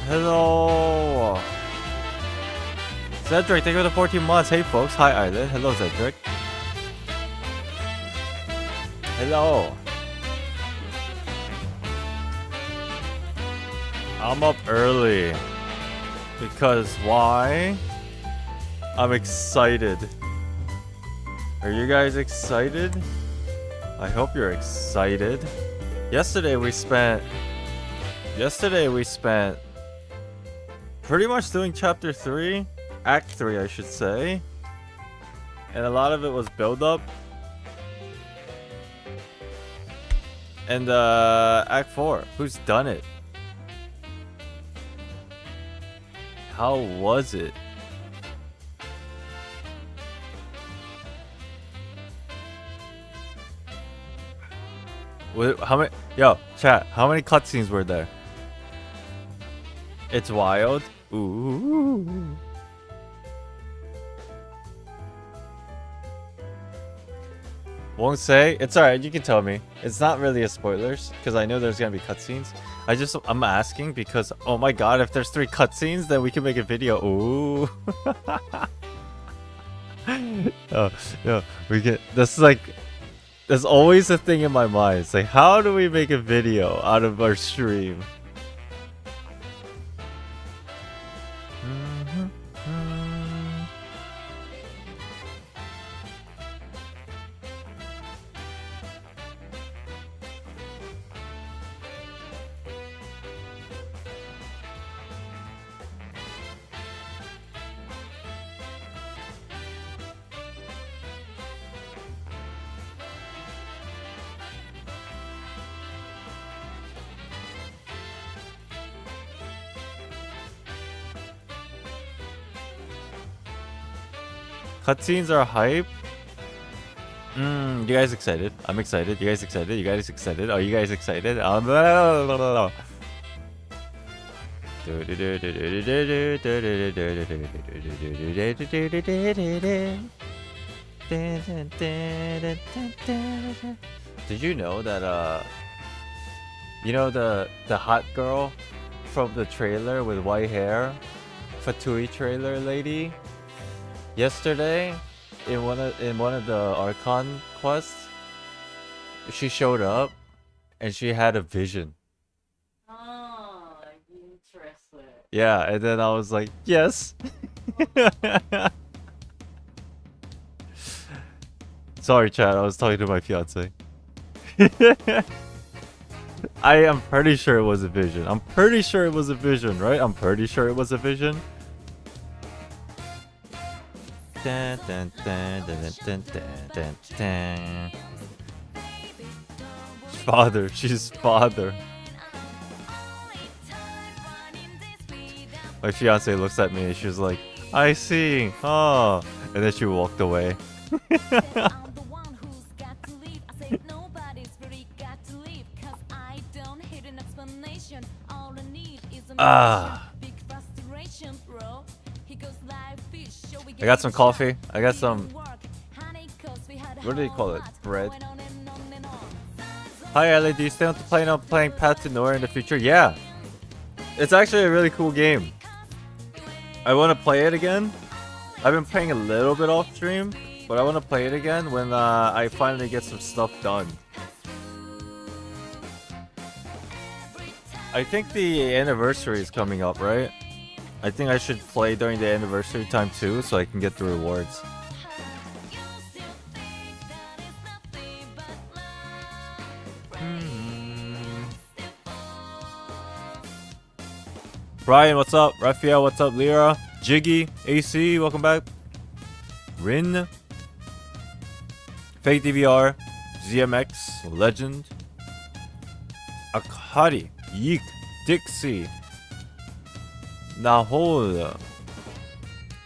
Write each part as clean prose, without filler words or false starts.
Hello. Cedric, thank you for the 14 months. Hey folks, hi Island. Hello Cedric. Hello. I'm up early. Because why? I'm excited. Are you guys excited? I hope you're excited. Yesterday we spent pretty much doing chapter 3, act 3 I should say. And a lot of it was build up. And act 4, who's done it? How was it? How many? Yo, chat. How many cutscenes were there? It's wild. Ooh. Won't say. It's alright. You can tell me. It's not really a spoilers because I know there's gonna be cutscenes. I'm asking because oh my god, if there's 3 cutscenes, then we can make a video. Ooh. Oh yeah, we get. This is like. There's always a thing in my mind. It's like, how do we make a video out of our stream? Cutscenes are hype. You guys excited? I'm excited. You guys excited? You guys excited? Are you guys excited? Did you know that you know the hot girl from the trailer with white hair, Fatui trailer lady? Yesterday, in one of the Archon quests, she showed up, and she had a vision. Oh, interesting. Yeah, and then I was like, yes. Sorry, chat. I was talking to my fiance. I am pretty sure it was a vision. I'm pretty sure it was a vision, right? I'm pretty sure it was a vision. Dun, dun, dun, dun, dun, dun, dun. Father, she's father. My fiance looks at me and she was like, I see, oh, and then she walked away. Ah. I got some coffee. I got some. What do you call it? Bread. Hi, Ellie. Do you still plan on playing Path to Nowhere in the future? Yeah. It's actually a really cool game. I want to play it again. I've been playing a little bit off stream, but I want to play it again when I finally get some stuff done. I think the anniversary is coming up, right? I think I should play during the anniversary time too, so I can get the rewards. Brian, what's up? Raphael, what's up? Lyra, Jiggy, AC, welcome back. Rin, Fake DVR, ZMX, Legend, Akari, Yeek, Dixie, Nahol,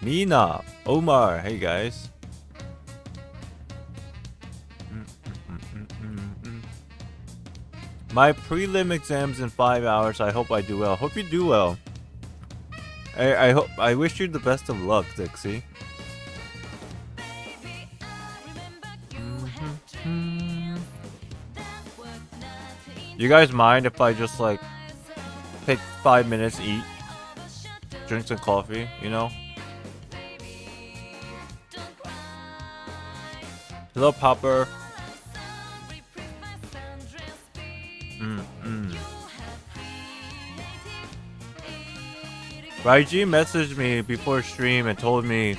Mina, Omar, hey guys. My prelim exams in 5 hours. I hope I do well. Hope you do well. I wish you the best of luck, Dixie. You guys mind if I just like take 5 minutes, eat, drink some coffee, you know? Hello, Popper. Raiji messaged me before stream and told me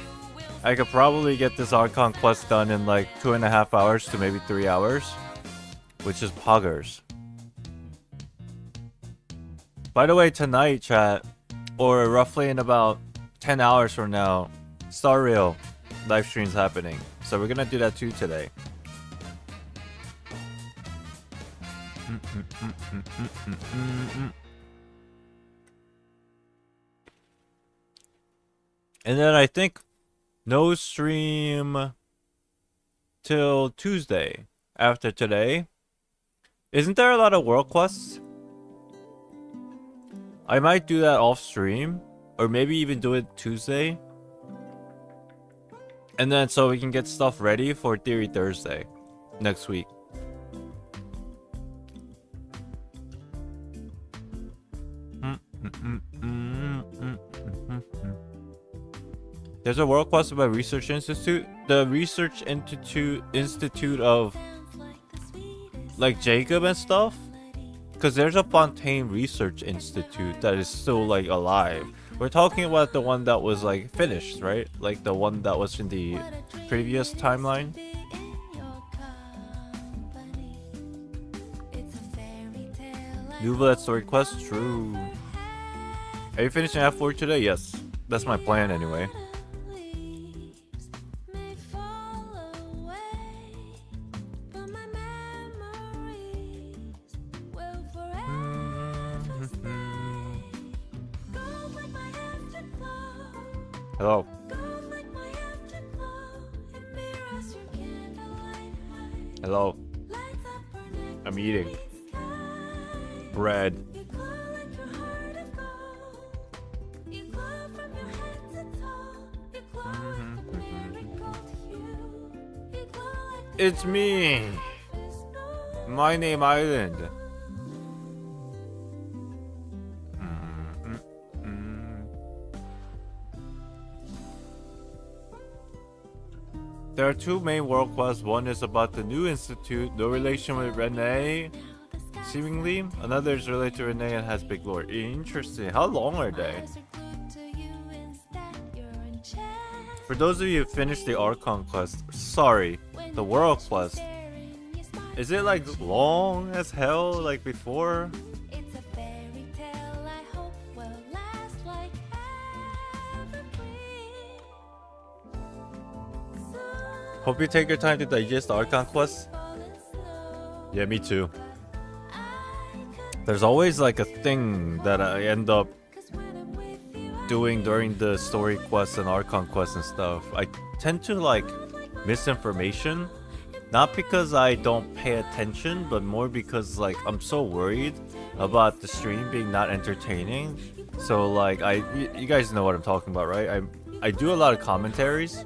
I could probably get this Archon quest done in like 2.5 hours to maybe 3 hours, which is poggers. By the way, tonight, chat, or roughly in about 10 hours from now, Star Rail live stream's happening. So we're gonna do that too today. And then I think no stream till Tuesday after today. Isn't there a lot of world quests? I might do that off stream, or maybe even do it Tuesday. And then so we can get stuff ready for Theory Thursday next week. There's a world quest about Research Institute. The Research Institute of like Jacob and stuff. Because there's a Fontaine Research Institute that is still like alive. We're talking about the one that was like finished, right? Like the one that was in the previous timeline. Nouvelle story quest, true. Are you finishing F4 today? Yes. That's my plan anyway. Hello. Hello. I'm eating bread. It's me. My name Island. There are two main world quests. One is about the new institute, no relation with Renee, seemingly. Another is related to Renee and has big lore. Interesting. How long are they? For those of you who finished the Archon quest, sorry, the world quest. Is it like long as hell like before? Hope you take your time to digest the Archon quest. Yeah, me too. There's always like a thing that I end up doing during the story quests and Archon quests and stuff. I tend to like miss information. Not because I don't pay attention, but more because like I'm so worried about the stream being not entertaining. So like you guys know what I'm talking about, right? I do a lot of commentaries.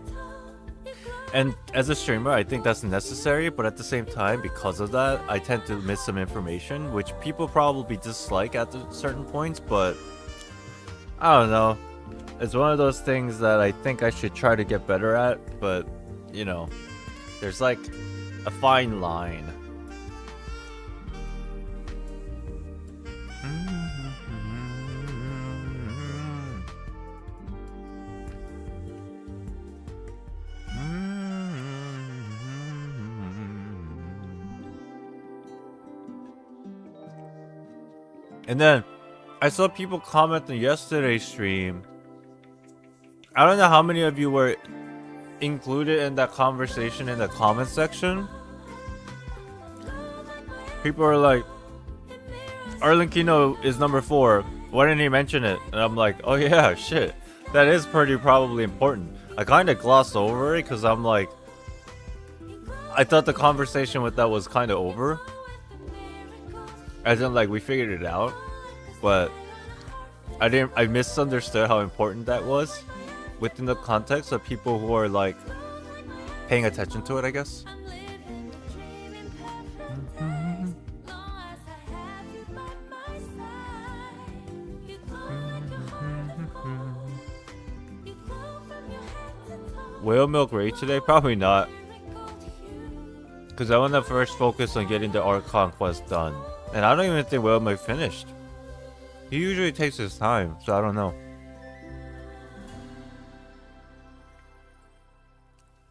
And as a streamer, I think that's necessary, but at the same time, because of that, I tend to miss some information, which people probably dislike at certain points, but I don't know. It's one of those things that I think I should try to get better at, but, you know, there's like a fine line. And then I saw people comment on yesterday's stream. I don't know how many of you were included in that conversation in the comment section. People are like, Arlenkino is number 4. Why didn't he mention it? And I'm like, oh yeah, shit. That is pretty probably important. I kind of glossed over it because I'm like, I thought the conversation with that was kind of over. As in, like, we figured it out, but I misunderstood how important that was within the context of people who are, like, paying attention to it, I guess. Whale milk raid today? Probably not. Because I want to first focus on getting the Archon quest done. And I don't even think Whale milk finished. He usually takes his time, so I don't know.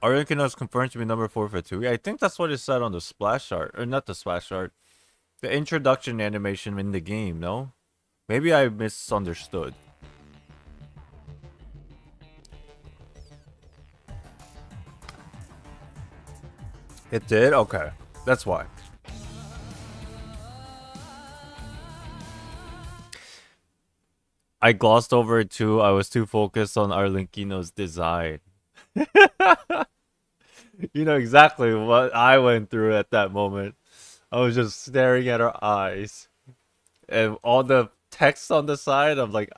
Archon confirmed to be number 4 for 2. I think that's what it said on the splash art. Or not the splash art. The introduction animation in the game, no? Maybe I misunderstood. It did? Okay. That's why. I glossed over it too. I was too focused on Arlinkino's design. You know exactly what I went through at that moment. I was just staring at her eyes. And all the text on the side, I'm like,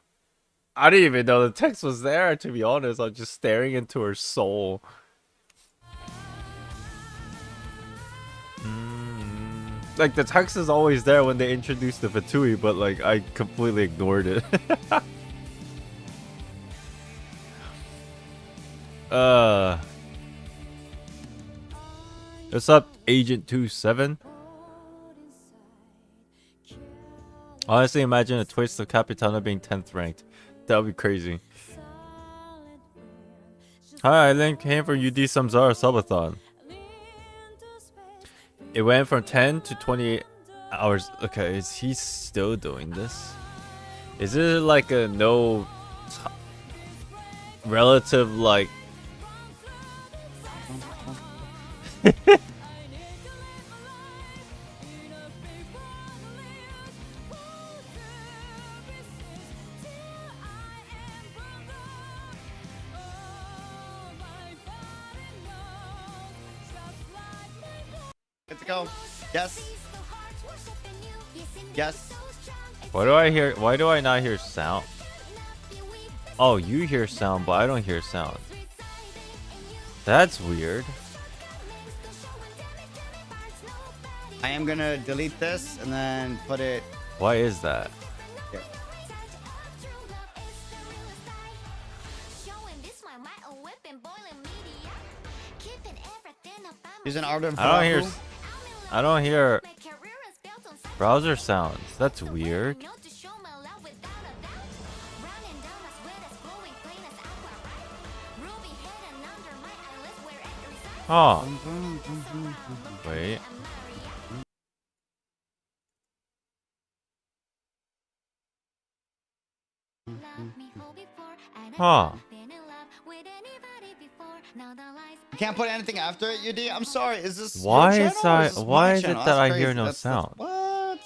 I didn't even know the text was there, to be honest. I'm just staring into her soul. Like, the text is always there when they introduce the Fatui, but like, I completely ignored it. What's up, Agent 27? Honestly, imagine a twist of Capitana being 10th ranked. That would be crazy. Hi, I Link came from UD Samsara Subathon. It went from 10 to 28 hours. Okay, is he still doing this? Is it like a no relative like Good to go. Yes. Yes. Why do I not hear sound? Oh, you hear sound, but I don't hear sound. That's weird. I am gonna delete this and then put it Why is that? here. Use an art of I don't hear browser sounds. That's weird. Oh. Wait. Huh. You can't put anything after it, UD. I'm sorry. Is this Why your is channel or I is this why my is it channel? that I That's hear crazy. no That's sound? what?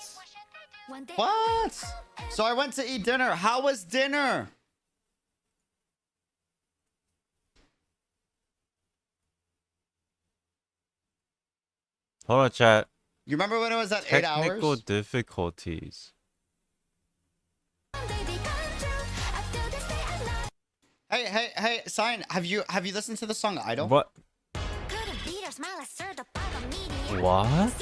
What? So I went to eat dinner. How was dinner? Hold on, chat. You remember when it was at 8 hours? Technical difficulties. Hey, Sign. Have you listened to the song Idol? What? What?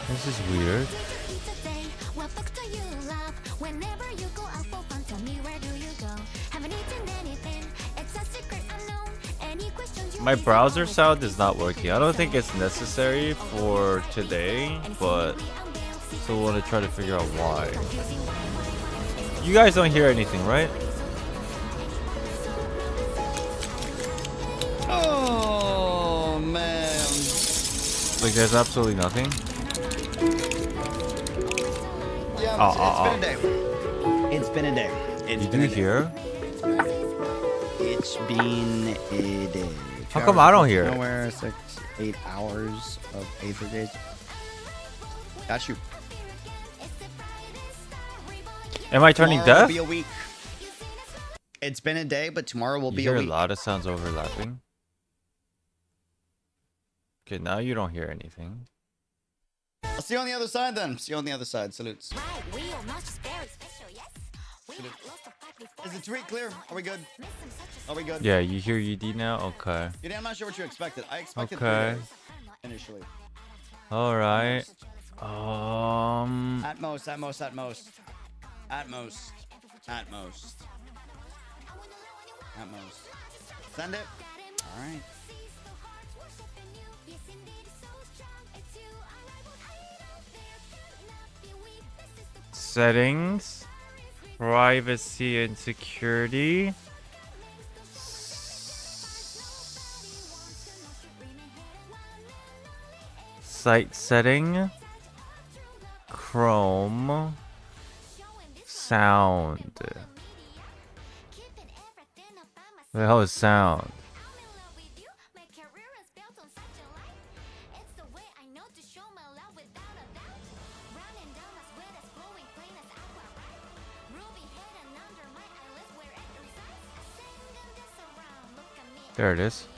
This is weird. My browser sound is not working. I don't think it's necessary for today, but still want to try to figure out why. You guys don't hear anything, right? Oh man! Like there's absolutely nothing. Yeah, it's been a day. It's You been do a day. hear? It's been a day. How come I don't hear it? Nowhere 8 hours of Aether days. Got you. Am I turning Tomorrow will deaf? be a week. It's been a day, but tomorrow will You be hear a a week. lot of sounds overlapping. Okay, now you don't hear anything. I'll see you on the other side then. See you on the other side. Salutes. Is the tweet clear? Are we good? Are we good? Yeah, you hear UD now? Okay. I'm not sure what you expected. I expected Okay. 3 days. initially. All right. At most. At most. At most. At most. At most. At most. Send it. All right. Settings, privacy and security. Site setting, Chrome, sound. What the hell is sound? There it is.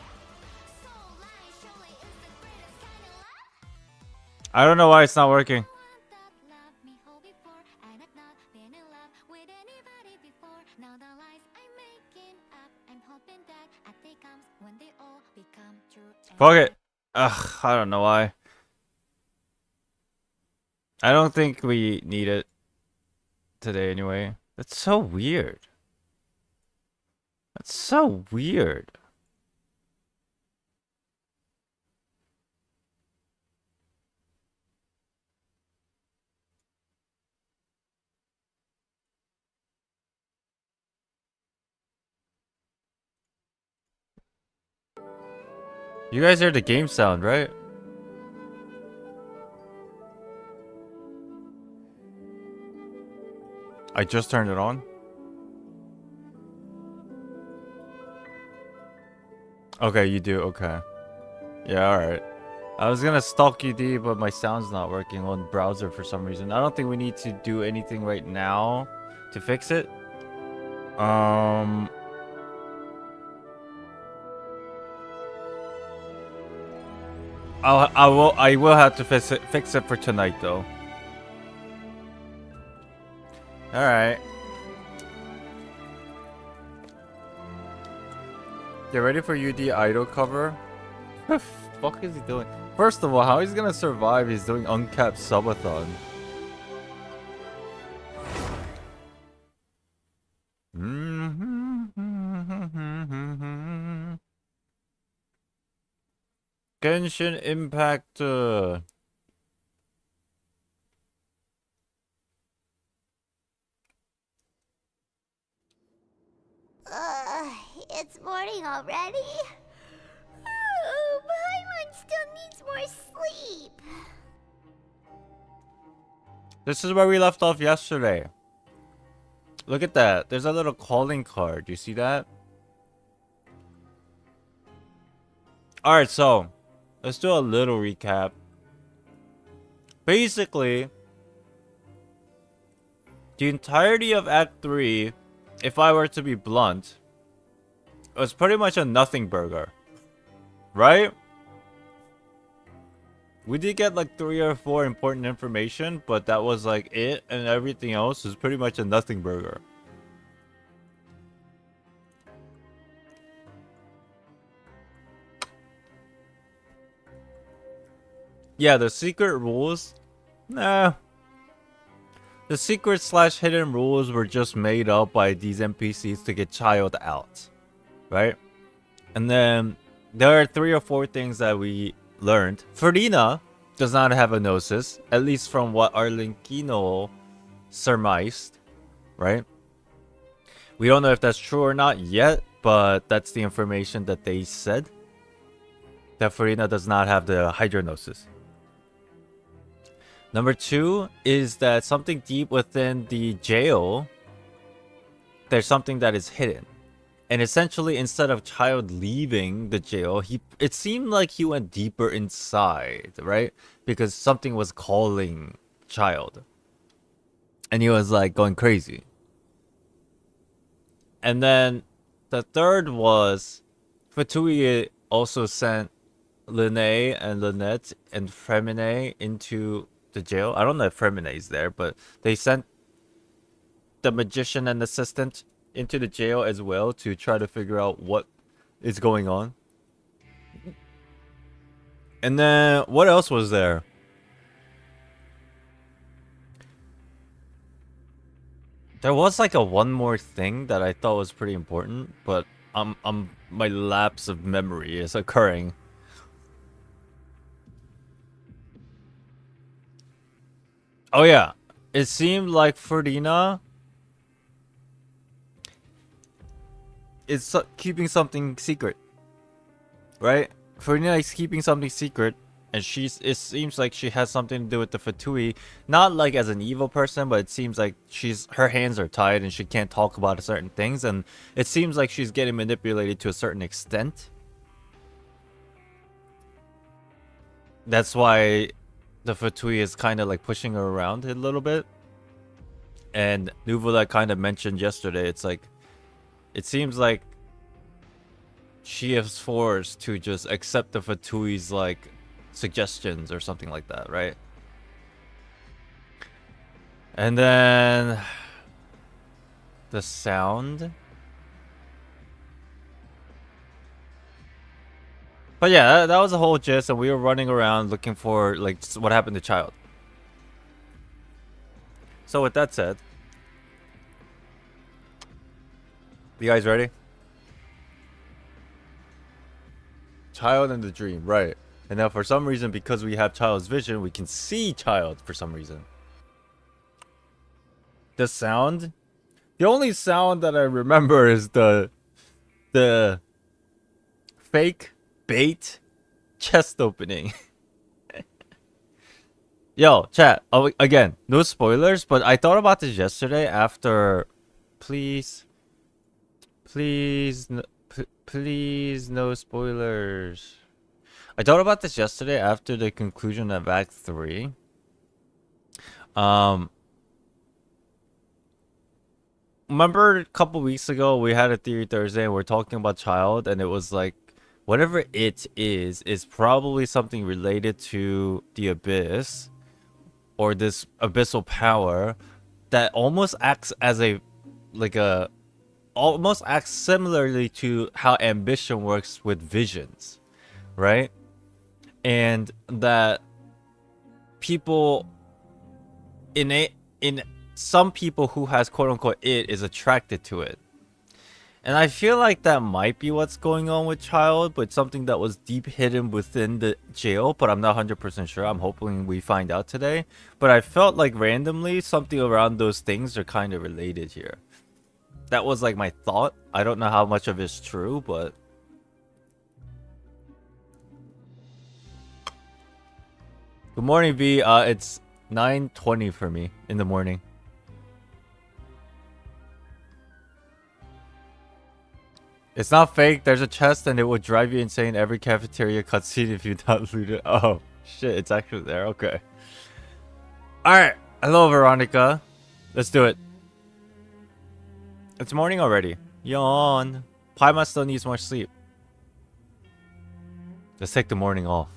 I don't know why it's not working. Fuck it. Ugh, I don't know why. I don't think we need it today anyway. That's so weird. That's so weird. You guys heard the game sound, right? I just turned it on. Okay, you do. Okay. Yeah, alright. I was gonna stalk you, D, but my sound's not working on browser for some reason. I don't think we need to do anything right now to fix it. I will have to fix it for tonight though. All right. Get ready for UD idol cover. What the fuck is he doing? First of all, how he's gonna survive? He's doing uncapped subathon. Genshin Impact. It's morning already? Oh, Paimon still needs more sleep. This is where we left off yesterday. Look at that. There's a little calling card. You see that? Alright, so let's do a little recap. Basically, the entirety of Act 3, if I were to be blunt, was pretty much a nothing burger. Right? We did get like 3 or 4 important information, but that was like it, and everything else was pretty much a nothing burger. Yeah, the secret rules, nah. The secret / hidden rules were just made up by these NPCs to get child out, right? And then there are 3 or 4 things that we learned. Farina does not have a gnosis, at least from what Arlinkino surmised, right? We don't know if that's true or not yet, but that's the information that they said. That Farina does not have the hydrognosis. Number 2 is that something deep within the jail, there's something that is hidden. And essentially, instead of child leaving the jail, it seemed like he went deeper inside, right? Because something was calling child. And he was like going crazy. And then the third was Fatui also sent Lynny and Lynette and Fremine into the jail. I don't know if Fremine is there, but they sent the magician and assistant into the jail as well to try to figure out what is going on. And then what else was there? There was like a one more thing that I thought was pretty important, but my lapse of memory is occurring. Oh yeah, it seemed like Ferdina is keeping something secret, right? Ferdina is keeping something secret, and it seems like she has something to do with the Fatui. Not like as an evil person, but it seems like her hands are tied and she can't talk about certain things, and it seems like she's getting manipulated to a certain extent. That's why the Fatui is kind of like pushing her around a little bit. And Nuvula kind of mentioned yesterday, it's like, it seems like she is forced to just accept the Fatui's like suggestions or something like that, right? And then the sound. But yeah, that was the whole gist, and we were running around looking for like what happened to Child. So with that said, you guys ready? Child in the dream, right? And now for some reason, because we have Child's vision, we can see Child for some reason. The sound, the only sound that I remember is the fake bait chest opening. Yo, chat. Oh, again, no spoilers, but I thought about this yesterday after. Please, please, no spoilers. I thought about this yesterday after the conclusion of Act 3. Remember a couple weeks ago we had a Theory Thursday and we're talking about Child, and it was like, whatever it is probably something related to the Abyss or this abyssal power that almost acts as almost acts similarly to how ambition works with visions, right? And that people in some people who has quote unquote it is attracted to it. And I feel like that might be what's going on with Child, but something that was deep hidden within the jail, but I'm not 100% sure. I'm hoping we find out today. But I felt like randomly something around those things are kind of related here. That was like my thought. I don't know how much of it's true, but good morning, V. It's 9:20 for me in the morning. It's not fake. There's a chest and it will drive you insane every cafeteria cutscene if you not loot it. Oh, shit. It's actually there. Okay. Alright. Hello, Veronica. Let's do it. It's morning already. Yawn. Paimon still needs more sleep. Let's take the morning off.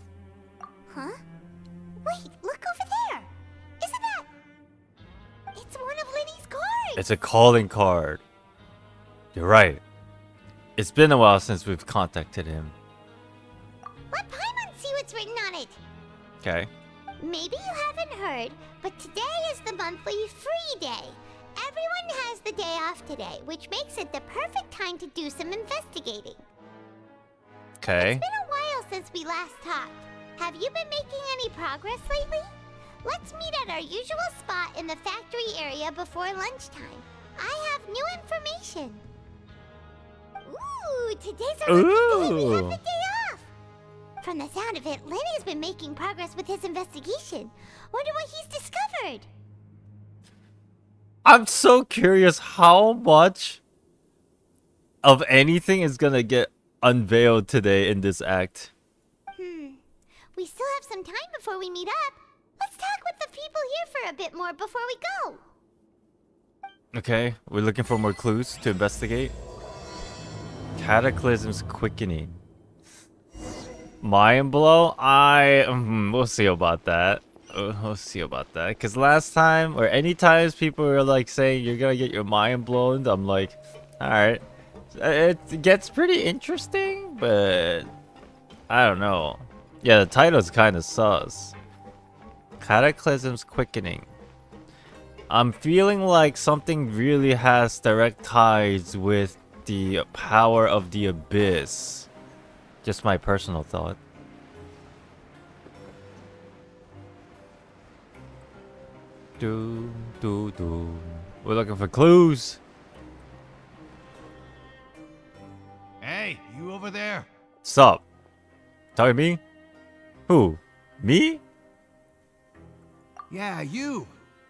Huh? Wait, look over there. Isn't that... It's one of Lynny's cards. It's a calling card. You're right. It's been a while since we've contacted him. Let Paimon see what's written on it. Okay. Maybe you haven't heard, but today is the monthly free day. Everyone has the day off today, which makes it the perfect time to do some investigating. Okay. It's been a while since we last talked. Have you been making any progress lately? Let's meet at our usual spot in the factory area before lunchtime. I have new information. Ooh, today's our lucky day. We have the day off. From the sound of it, Lynny's been making progress with his investigation. Wonder what he's discovered. I'm so curious how much of anything is gonna get unveiled today in this act. We still have some time before we meet up. Let's talk with the people here for a bit more before we go. Okay, we're looking for more clues to investigate. Cataclysm's quickening. Mind blow? We'll see about that. We'll see about that. Because last time, or any times people were like saying you're gonna get your mind blown, I'm like, alright. It gets pretty interesting, but I don't know. Yeah, the title's kind of sus. Cataclysm's Quickening. I'm feeling like something really has direct ties with the power of the abyss. Just my personal thought. Doom, doom, doom. We're looking for clues. Hey, you over there? Sup? Talking to me? Who? Me? Yeah, you.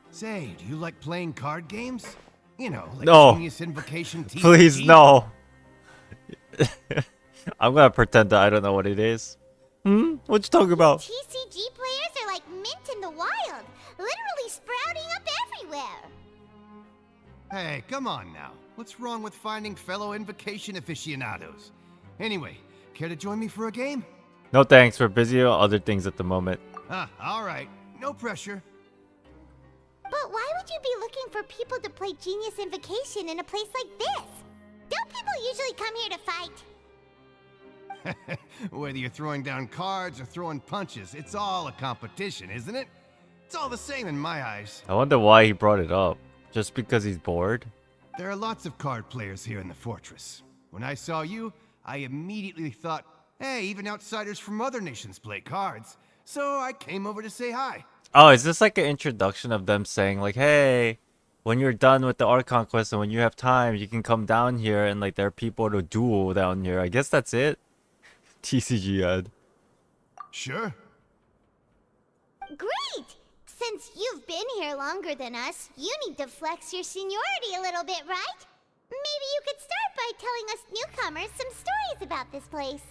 Say, do you like playing card games? You know, like No. Genius Invocation TCG? Please, no. I'm gonna pretend that I don't know what it is. What you talking about? TCG players are like mint in the wild, literally sprouting up everywhere. Hey, come on now. What's wrong with finding fellow Invocation aficionados? Anyway, care to join me for a game? No thanks, we're busy on other things at the moment. Alright. No pressure. But why would you be looking for people to play Genius Invocation in a place like this? Don't people usually come here to fight? Whether you're throwing down cards or throwing punches, it's all a competition, isn't it? It's all the same in my eyes. I wonder why he brought it up. Just because he's bored? There are lots of card players here in the fortress. When I saw you, I immediately thought, hey, even outsiders from other nations play cards. So I came over to say hi. Oh, is this like an introduction of them saying like, hey, when you're done with the Archon quest and when you have time, you can come down here and like there are people to duel down here. I guess that's it. TCG ad. Sure. Great! Since you've been here longer than us, you need to flex your seniority a little bit, right? Maybe you could start by telling us newcomers some stories about this place.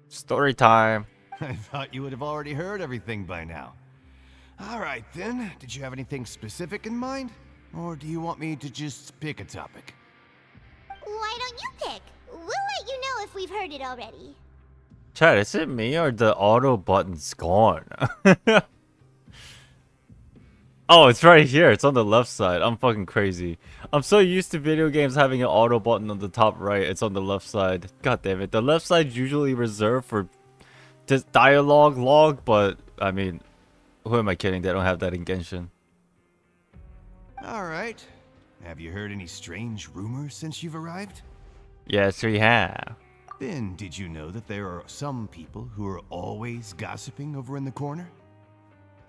Story time. I thought you would have already heard everything by now. All right, then. Did you have anything specific in mind? Or do you want me to just pick a topic? Why don't you pick? We'll let you know if we've heard it already. Chad, is it me or the auto button's gone? Oh, it's right here. It's on the left side. I'm fucking crazy. I'm so used to video games having an auto button on the top right. It's on the left side. God damn it. The left side's usually reserved for just dialogue log, but I mean, who am I kidding? They don't have that in Genshin. All right. Have you heard any strange rumors since you've arrived? Yes, we have. Then, did you know that there are some people who are always gossiping over in the corner?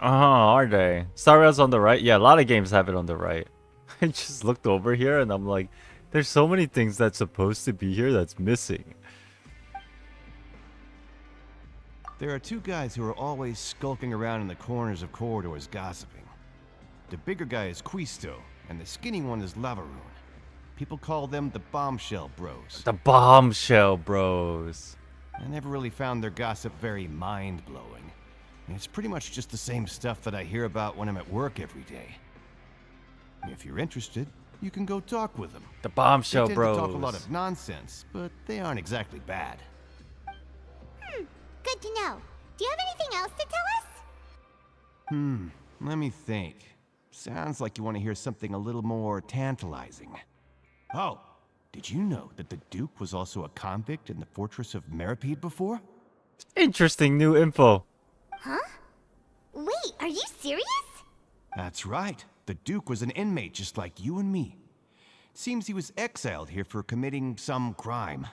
Are they? Star Rail's on the right? Yeah, a lot of games have it on the right. I just looked over here and I'm like, there's so many things that's supposed to be here that's missing. There are two guys who are always skulking around in the corners of corridors gossiping. The bigger guy is Quisto, and the skinny one is Lavaroon. People call them the Bombshell Bros. The Bombshell Bros. I never really found their gossip very mind-blowing. It's pretty much just the same stuff that I hear about when I'm at work every day. If you're interested, you can go talk with them. The Bombshell They tend Bros. to talk a lot of nonsense, but they aren't exactly bad. Good to know. Do you have anything else to tell us? Let me think. Sounds like you want to hear something a little more tantalizing. Oh, did you know that the Duke was also a convict in the fortress of Meripede before? Interesting new info. Huh? Wait, are you serious? That's right. The Duke was an inmate just like you and me. Seems he was exiled here for committing some crime.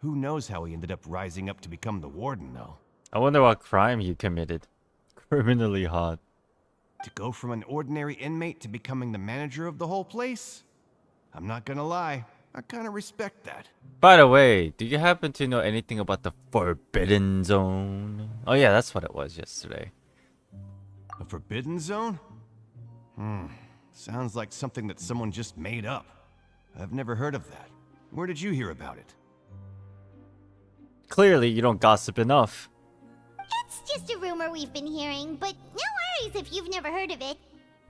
Who knows how he ended up rising up to become the warden, though. I wonder what crime he committed. Criminally hot. To go from an ordinary inmate to becoming the manager of the whole place? I'm not gonna lie, I kinda respect that. By the way, do you happen to know anything about the Forbidden Zone? Oh yeah, that's what it was yesterday. A forbidden zone? Sounds like something that someone just made up. I've never heard of that. Where did you hear about it? Clearly, you don't gossip enough. It's just a rumor we've been hearing, but no worries if you've never heard of it.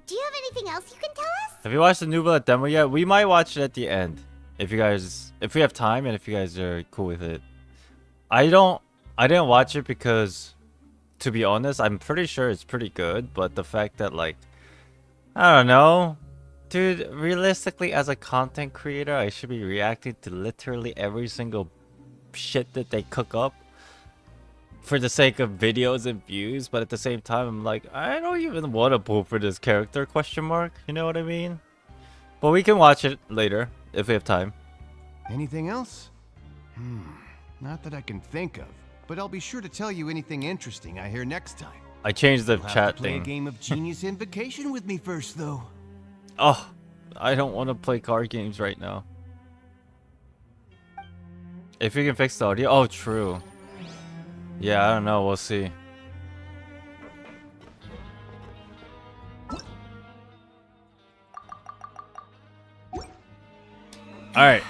Do you have anything else you can tell us? Have you watched the Nouvelle demo yet? We might watch it at the end. If we have time and if you guys are cool with it. I didn't watch it because, to be honest, I'm pretty sure it's pretty good, but the fact that like, I don't know. Dude, realistically, as a content creator, I should be reacting to literally every single shit that they cook up. for the sake of videos and views, but at the same time, I'm like, I don't even want to pull for this character, question mark. You know what I mean? But we can watch it later, if we have time. Anything else? Not that I can think of, but I'll be sure to tell you anything interesting I hear next time. I changed the You'll have chat to play thing. a game of Genius Invocation with me first, though. Oh, I don't want to play card games right now. If you can fix the audio. Oh, true. Yeah, I don't know. We'll see. Alright,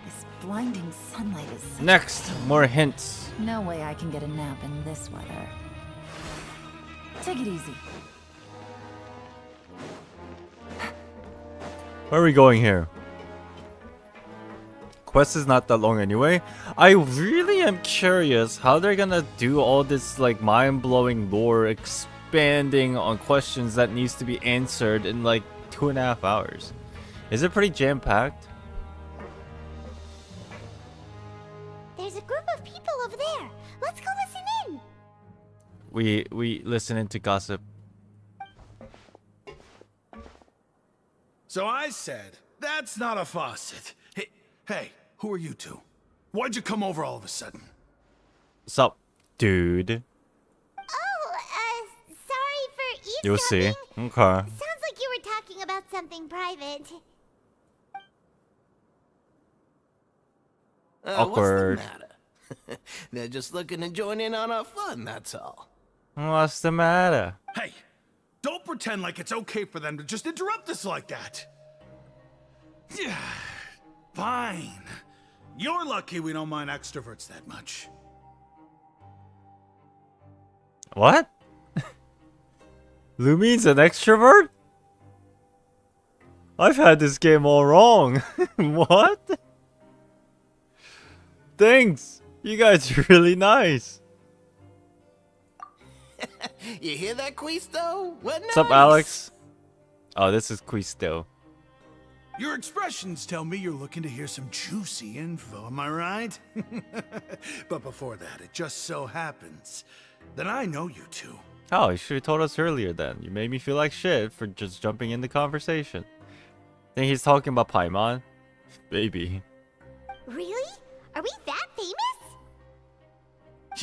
This blinding sunlight is such next, more hints. no way I can get a nap in this weather. Take it easy. Where are we going here? Quest is not that long anyway. I really am curious how they're gonna do all this like mind-blowing lore expanding on questions that needs to be answered in like 2.5 hours. Is it pretty jam-packed? There's a group of people over there. Let's go listen in. We listen into gossip. So I said, that's not a faucet. Hey, who are you two? Why'd you come over all of a sudden? Sup, dude? Oh, sorry for eavesdropping. You'll see. Okay. Sounds like you were talking about something private. Awkward. What's the matter? They're just looking to join in on our fun, that's all. What's the matter? Hey, don't pretend like it's okay for them to just interrupt us like that. Yeah, fine. You're lucky we don't mind extroverts that much. What? Lumine's an extrovert? I've had this game all wrong. What? Thanks. You guys are really nice. You hear that, Quisto? What What's up, Alex? Oh, this is Quisto. Your expressions tell me you're looking to hear some juicy info, am I right? But before that, it just so happens that I know you two. Oh, you should have told us earlier then. You made me feel like shit for just jumping in the conversation. Think he's talking about Paimon? Maybe. Really? Are we that famous?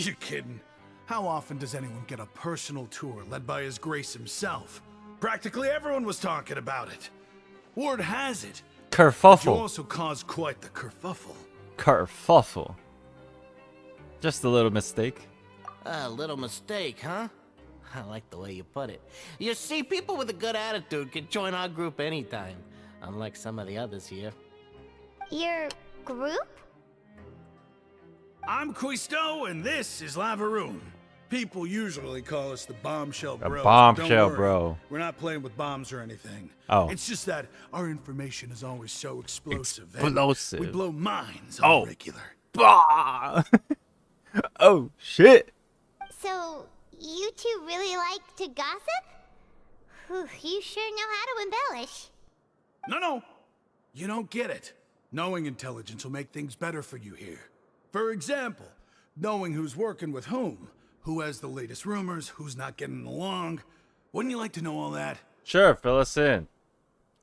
You're kidding. How often does anyone get a personal tour led by His Grace himself? Practically everyone was talking about it. Word has it, you Kerfuffle. also caused quite the kerfuffle. Kerfuffle. Just a little mistake. A little mistake, huh? I like the way you put it. You see, people with a good attitude can join our group anytime, unlike some of the others here. Your group? I'm Quisto, and this is Lavaroon. People usually call us the Bombshell A Bros. but bombshell don't worry, bro. We're not playing with bombs or anything. Oh. It's just that our information is always so explosive. and Explosive. We blow minds Oh. on regular. Bah! Oh, shit. So, you two really like to gossip? Whew, you sure know how to embellish. No. You don't get it. Knowing intelligence will make things better for you here. For example, knowing who's working with whom, who has the latest rumors, who's not getting along. Wouldn't you like to know all that? Sure, fill us in.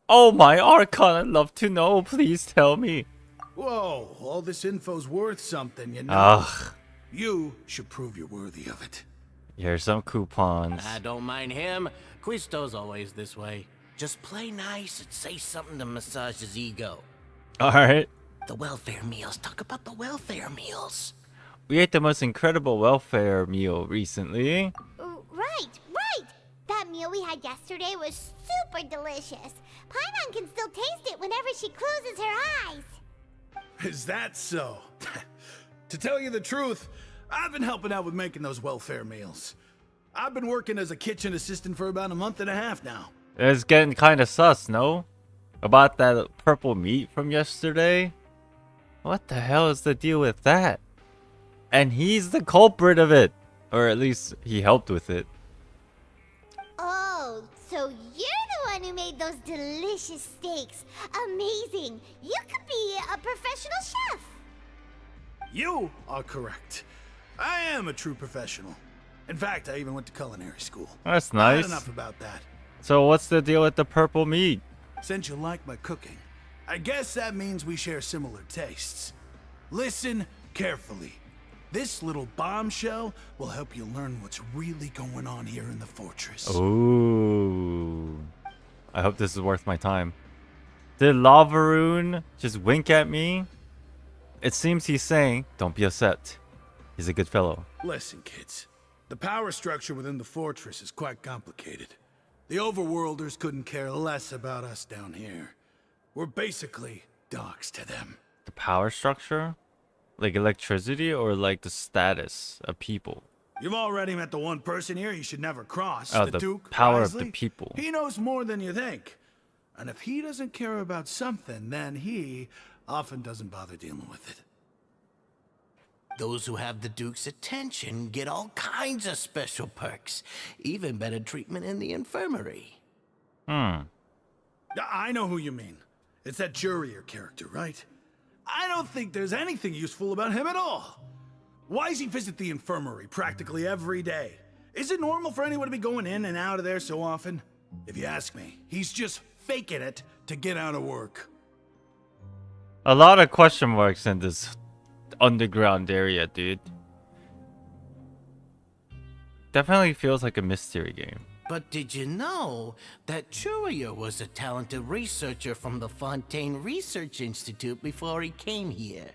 Oh, my Archon, I'd love to know. Please tell me. Whoa, all this info's worth something, you know. Ugh. You should prove you're worthy of it. Here's some coupons. I don't mind him. Quisto's always this way. Just play nice and say something to massage his ego. Alright. The welfare meals. Talk about the welfare meals. We ate the most incredible welfare meal recently. Right. That meal we had yesterday was super delicious. Paimon can still taste it whenever she closes her eyes. Is that so? To tell you the truth, I've been helping out with making those welfare meals. I've been working as a kitchen assistant for about a month and a half now. It's getting kind of sus, no? About that purple meat from yesterday? What the hell is the deal with that? And he's the culprit of it. Or at least he helped with it. Oh, so you're the one who made those delicious steaks. Amazing. You could be a professional chef. You are correct. I am a true professional. In fact, I even went to culinary school. That's I nice. had enough about that. So what's the deal with the purple meat? Since you like my cooking, I guess that means we share similar tastes. Listen carefully. This little bombshell will help you learn what's really going on here in the fortress. Ooh. I hope this is worth my time. Did Lavaroon just wink at me? It seems he's saying, don't be upset. He's a good fellow. Listen, kids. The power structure within the fortress is quite complicated. The overworlders couldn't care less about us down here. We're basically dogs to them. The power structure? Like electricity or like the status of people? You've already met the one person here you should never cross. Oh, the the Duke, power of Risley. the people. He knows more than you think. And if he doesn't care about something, then he often doesn't bother dealing with it. Those who have the Duke's attention get all kinds of special perks, even better treatment in the infirmary. Hmm. I know who you mean. It's that Jurier character, right? I don't think there's anything useful about him at all. Why does he visit the infirmary practically every day? Is it normal for anyone to be going in and out of there so often? If you ask me, he's just faking it to get out of work. A lot of question marks in this underground area, dude. Definitely feels like a mystery game. But did you know that Jurier was a talented researcher from the Fontaine Research Institute before he came here?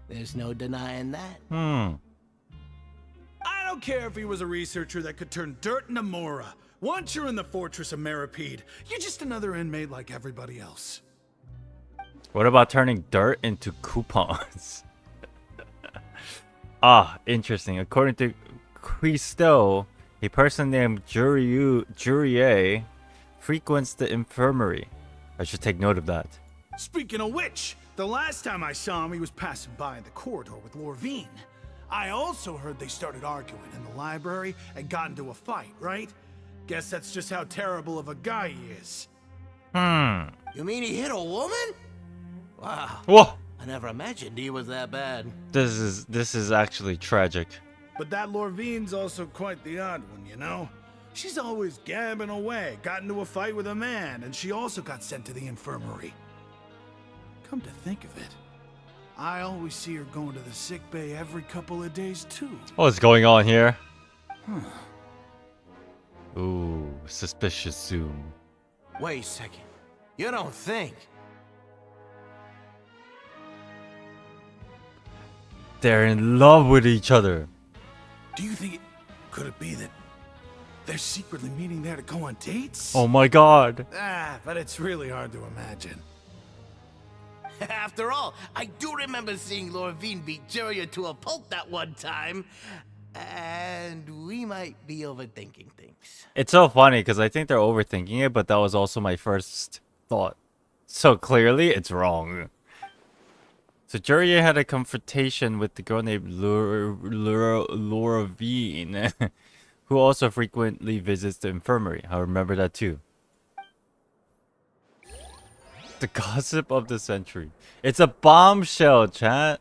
There's no denying that. Hmm. I don't care if he was a researcher that could turn dirt into Mora. Once you're in the fortress of Meripede, you're just another inmate like everybody else. What about turning dirt into coupons? Ah, interesting. According to Christo, a person named Jurier frequents the infirmary. I should take note of that. Speaking of which, the last time I saw him, he was passing by the corridor with Lorvine. I also heard they started arguing in the library and got into a fight, right? Guess that's just how terrible of a guy he is. Hmm. You mean he hit a woman? Wow. Whoa. I never imagined he was that bad. This is actually tragic. But that Lorvine's also quite the odd one, you know? She's always gabbing away, got into a fight with a man, and she also got sent to the infirmary. Come to think of it, I always see her going to the sick bay every couple of days, too. What's going on here? Ooh, suspicious zoom. Wait a second. You don't think? They're in love with each other. Do you think could it be that they're secretly meeting there to go on dates? Oh my god. But it's really hard to imagine. After all, I do remember seeing Lorvine beat Jurier to a pulp that one time. And we might be overthinking things. It's so funny because I think they're overthinking it, but that was also my first thought. So clearly, it's wrong. So Jurier had a confrontation with the girl named Lorvine, who also frequently visits the infirmary. I remember that too. The gossip of the century. It's a bombshell, chat.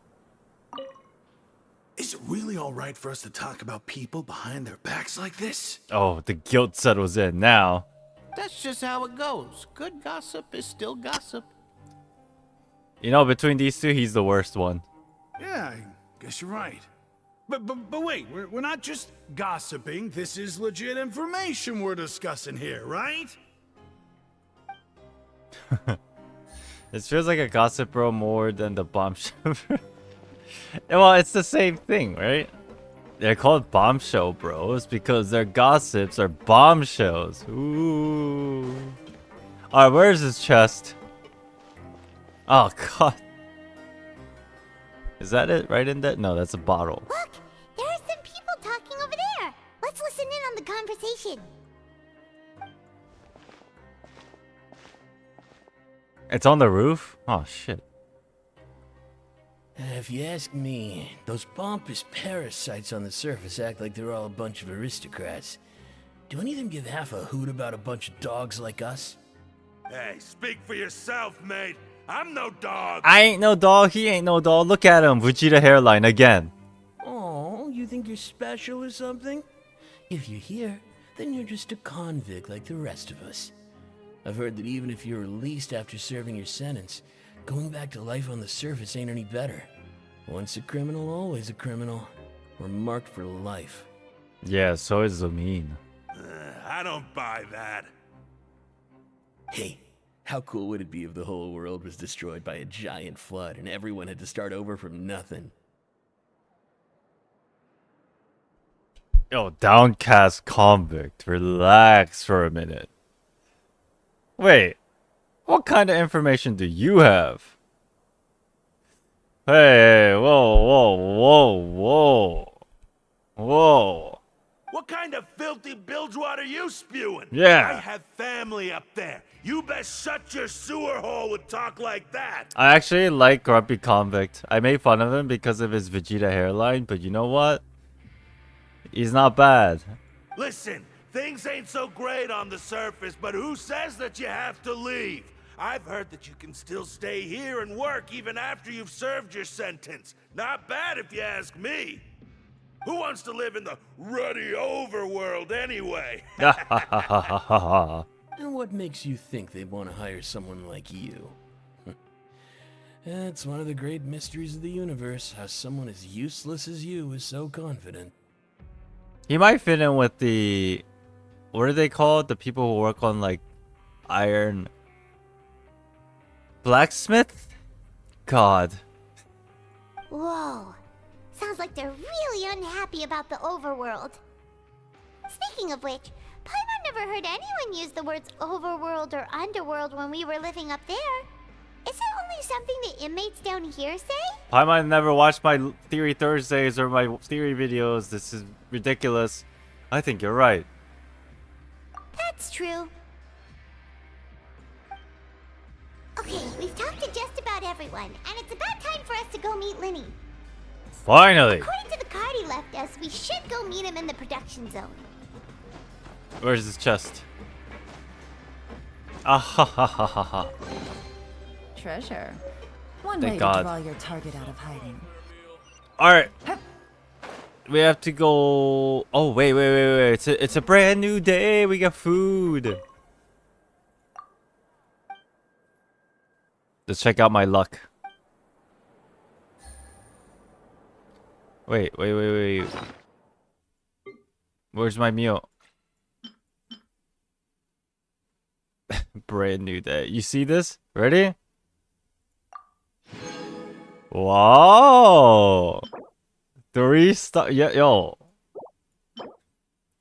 Is it really all right for us to talk about people behind their backs like this? Oh, the guilt settles in now. That's just how it goes. Good gossip is still gossip. You know, between these two, he's the worst one. Yeah, I guess you're right. But wait, we're not just gossiping. This is legit information we're discussing here, right? It feels like a gossip bro more than the bombshell. Well, it's the same thing, right? They're called bombshell bros because their gossips are bombshells. Ooh. Alright, where's his chest? Oh, God. Is that it? Right in there? No, that's a bottle. Look, there are some people talking over there. Let's listen in on the conversation. It's on the roof? Oh, shit. If you ask me, those pompous parasites on the surface act like they're all a bunch of aristocrats. Do any of them give half a hoot about a bunch of dogs like us? Hey, speak for yourself, mate. I'm no dog. I ain't no dog, he ain't no dog. Look at him, Vegeta hairline again. Oh, you think you're special or something? If you're here, then you're just a convict like the rest of us. I've heard that even if you're released after serving your sentence, going back to life on the surface ain't any better. Once a criminal, always a criminal. We're marked for life. Yeah, so is Zamin. I don't buy that. Hey, how cool would it be if the whole world was destroyed by a giant flood and everyone had to start over from nothing? Yo, downcast convict, relax for a minute. Wait, what kind of information do you have? Hey, whoa. What kind of filthy bilgewater you spewing? Yeah. I have family up there. You best shut your sewer hole with talk like that. I actually like Grumpy Convict. I made fun of him because of his Vegeta hairline, but you know what? He's not bad. Listen, things ain't so great on the surface, but who says that you have to leave? I've heard that you can still stay here and work even after you've served your sentence. Not bad if you ask me. Who wants to live in the ruddy overworld anyway? And what makes you think they want to hire someone like you? That's one of the great mysteries of the universe, how someone as useless as you is so confident. He might fit in with the... What are they called? The people who work on, like, iron... blacksmith? God. Whoa. Sounds like they're really unhappy about the overworld. Speaking of which, Paimon never heard anyone use the words overworld or underworld when we were living up there. Is it only something the inmates down here say? Paimon never watched my Theory Thursdays or my theory videos. This is ridiculous. I think you're right. That's true. Okay, we've talked to just about everyone, and it's about time for us to go meet Lynny. Finally! According to the card he left us, we should go meet him in the production zone. Where's his chest? Ah ha ha ha ha ha. Treasure. One Thank way God. to draw your target out of hiding. Alright. We have to go... Oh, wait. It's a brand new day. We got food. Let's check out my luck. Wait. Where's my meal? Brand new day. You see this? Ready? Wow. 3 star. Yeah, yo.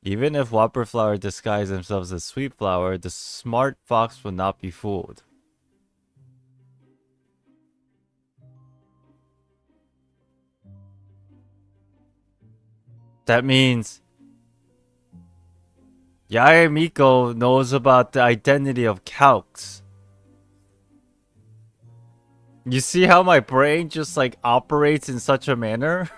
Even if Whopper Flower disguise themselves as Sweet Flower, the smart fox will not be fooled. That means Yae Miko knows about the identity of Calx. You see how my brain just like operates in such a manner?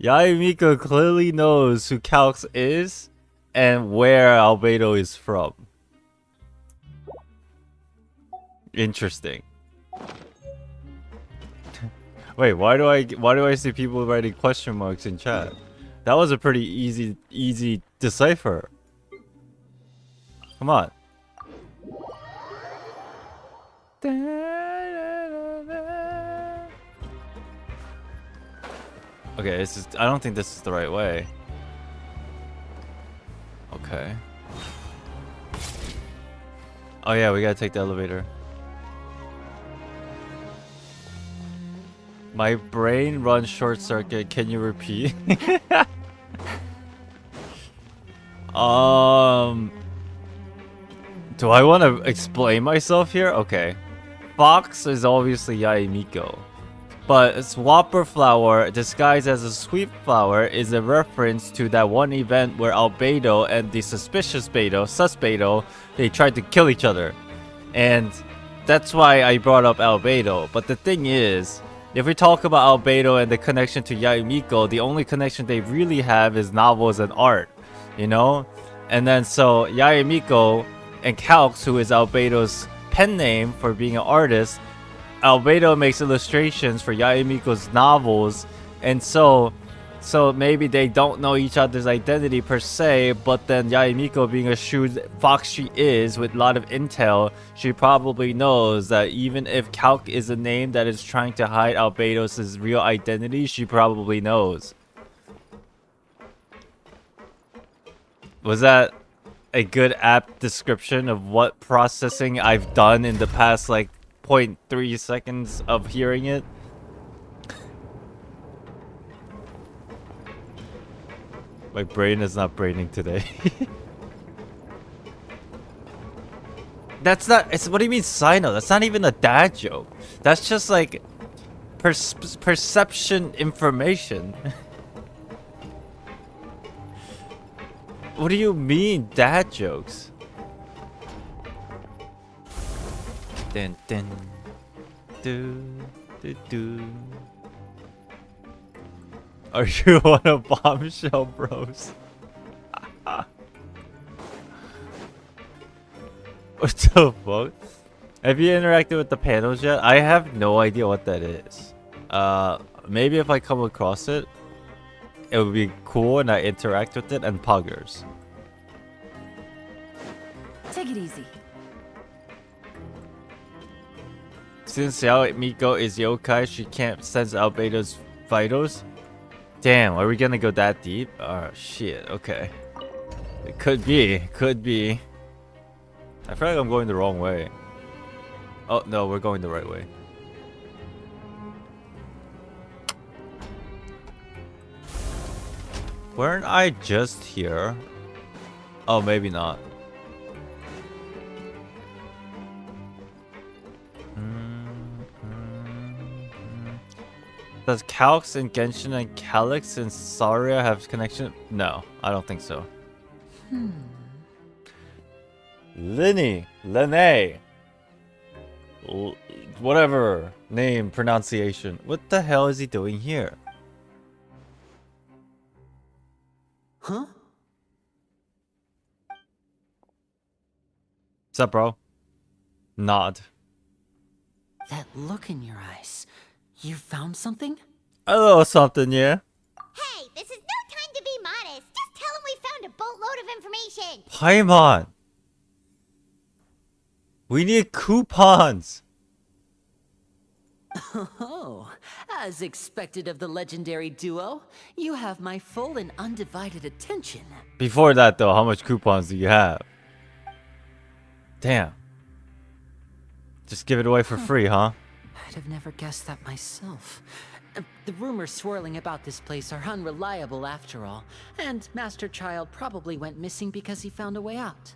Yae Miko clearly knows who Calx is and where Albedo is from. Interesting. Wait, why do I see people writing question marks in chat? That was a pretty easy decipher. Come on. Okay, this is, I don't think this is the right way. Okay. Oh yeah, we gotta take the elevator. My brain runs short circuit. Can you repeat? Do I want to explain myself here? Okay. Fox is obviously Yae Miko. But Swapper Flower, disguised as a Sweet Flower, is a reference to that one event where Albedo and the suspicious Beto, Beto, they tried to kill each other. And that's why I brought up Albedo. But the thing is, if we talk about Albedo and the connection to Yae Miko, the only connection they really have is novels and art, you know? And then so Yae Miko and Calx, who is Albedo's pen name for being an artist, Albedo makes illustrations for Yaemiko's novels, and so maybe they don't know each other's identity per se, but then Yaemiko, being a shrewd fox she is with a lot of intel, she probably knows that even if Calc is a name that is trying to hide Albedos' real identity, she probably knows. Was that a good apt description of what processing I've done in the past like 0.3 seconds of hearing it? My brain is not braining today. That's not. It's what do you mean, Sino? That's not even a dad joke. That's just like perception information. What do you mean, dad jokes? Dun dun do do do. Are you one of Bombshell Bros? What the fuck? Have you interacted with the panels yet? I have no idea what that is. Maybe if I come across it, it would be cool and I interact with it, and poggers. Take it easy. Since Yaemiko is yokai, she can't sense Albedo's vitals. Damn, are we gonna go that deep? Oh shit, okay. It could be, could be. I feel like I'm going the wrong way. Oh no, we're going the right way. Weren't I just here? Oh, maybe not. Does Calx and Genshin and Calyx and Saria have connection? No, I don't think so. Lynny, Lynny, whatever name pronunciation. What the hell is he doing here? Huh? What's up, bro? Nod. That look in your eyes. You found something? A little something, yeah. Hey, this is no time to be modest. Just tell him we found a boatload of information. Paimon! We need coupons! Oh, as expected of the legendary duo, you have my full and undivided attention. Before that, though, how much coupons do you have? Damn. Just give it away for free, huh? I'd have never guessed that myself. The rumors swirling about this place are unreliable after all, and Master Child probably went missing because he found a way out.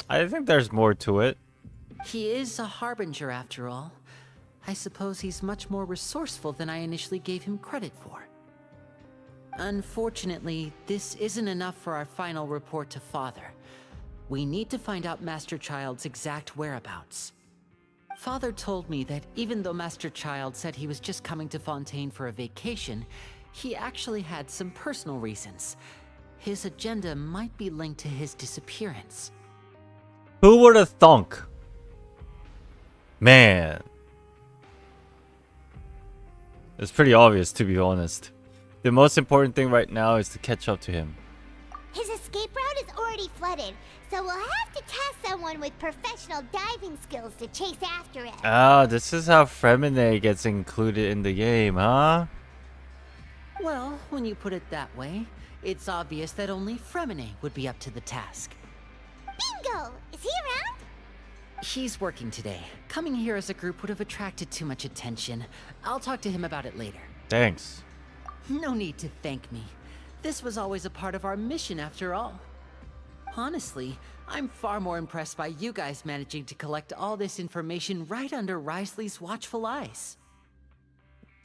I think there's more to it. He is a harbinger after all. I suppose he's much more resourceful than I initially gave him credit for. Unfortunately, this isn't enough for our final report to Father. We need to find out Master Child's exact whereabouts. Father told me that even though Master Child said he was just coming to Fontaine for a vacation, he actually had some personal reasons. His agenda might be linked to his disappearance. Who would have thunk? Man. It's pretty obvious, to be honest. The most important thing right now is to catch up to him. His escape route is already flooded, so we'll have to task someone with professional diving skills to chase after him. Ah, this is how Fremine gets included in the game, huh? Well, when you put it that way, it's obvious that only Fremine would be up to the task. Bingo! Is he around? He's working today. Coming here as a group would have attracted too much attention. I'll talk to him about it later. Thanks. No need to thank me. This was always a part of our mission after all. Honestly, I'm far more impressed by you guys managing to collect all this information right under Risley's watchful eyes.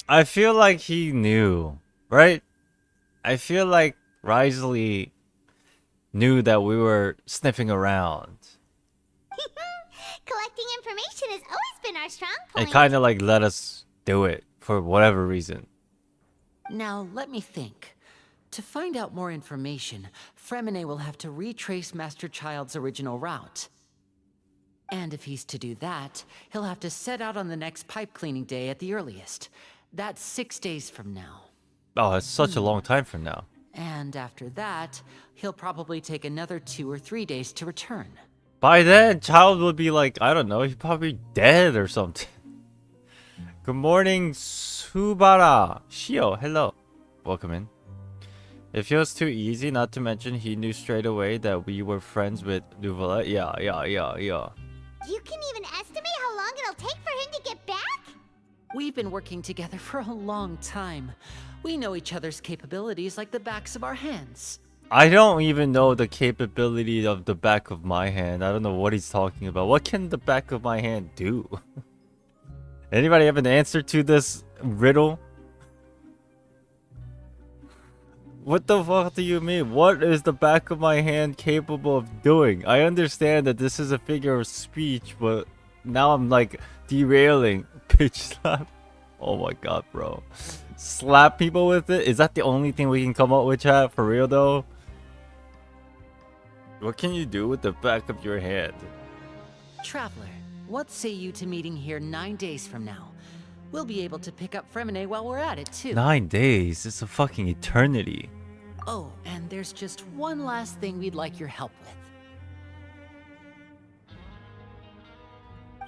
I feel like he knew, right? I feel like Risley knew that we were sniffing around. Collecting information has always been our strong point. And kind of like let us do it for whatever reason. Now, let me think. To find out more information, Fremine will have to retrace Master Child's original route. And if he's to do that, he'll have to set out on the next pipe cleaning day at the earliest. That's 6 days from now. Oh, it's such a long time from now. And after that, he'll probably take another 2 or 3 days to return. By then, Child will be like, I don't know, he's probably dead or something. Good morning, Subara. Shio, hello. Welcome in. It feels too easy, not to mention he knew straight away that we were friends with Nuvola. Yeah. You can even estimate how long it'll take for him to get back? We've been working together for a long time. We know each other's capabilities like the backs of our hands. I don't even know the capability of the back of my hand. I don't know what he's talking about. What can the back of my hand do? Anybody have an answer to this riddle? What the fuck do you mean? What is the back of my hand capable of doing? I understand that this is a figure of speech, but now I'm like derailing. Pitch slap. Oh my god, bro. Slap people with it? Is that the only thing we can come up with, chat? For real though? What can you do with the back of your hand? Traveler, what say you to meeting here 9 days from now? We'll be able to pick up Fremine while we're at it too. 9 days? It's a fucking eternity. Oh, and there's just one last thing we'd like your help with.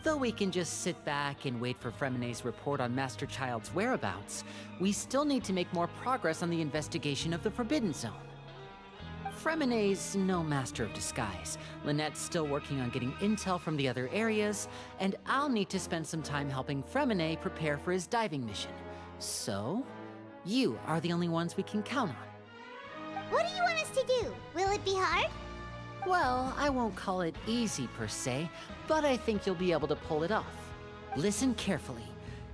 Though we can just sit back and wait for Fremine's report on Master Child's whereabouts, we still need to make more progress on the investigation of the Forbidden Zone. Fremine's no master of disguise. Lynette's still working on getting intel from the other areas, and I'll need to spend some time helping Fremine prepare for his diving mission. So, you are the only ones we can count on. What do you want us to do? Will it be hard? Well, I won't call it easy per se, but I think you'll be able to pull it off. Listen carefully.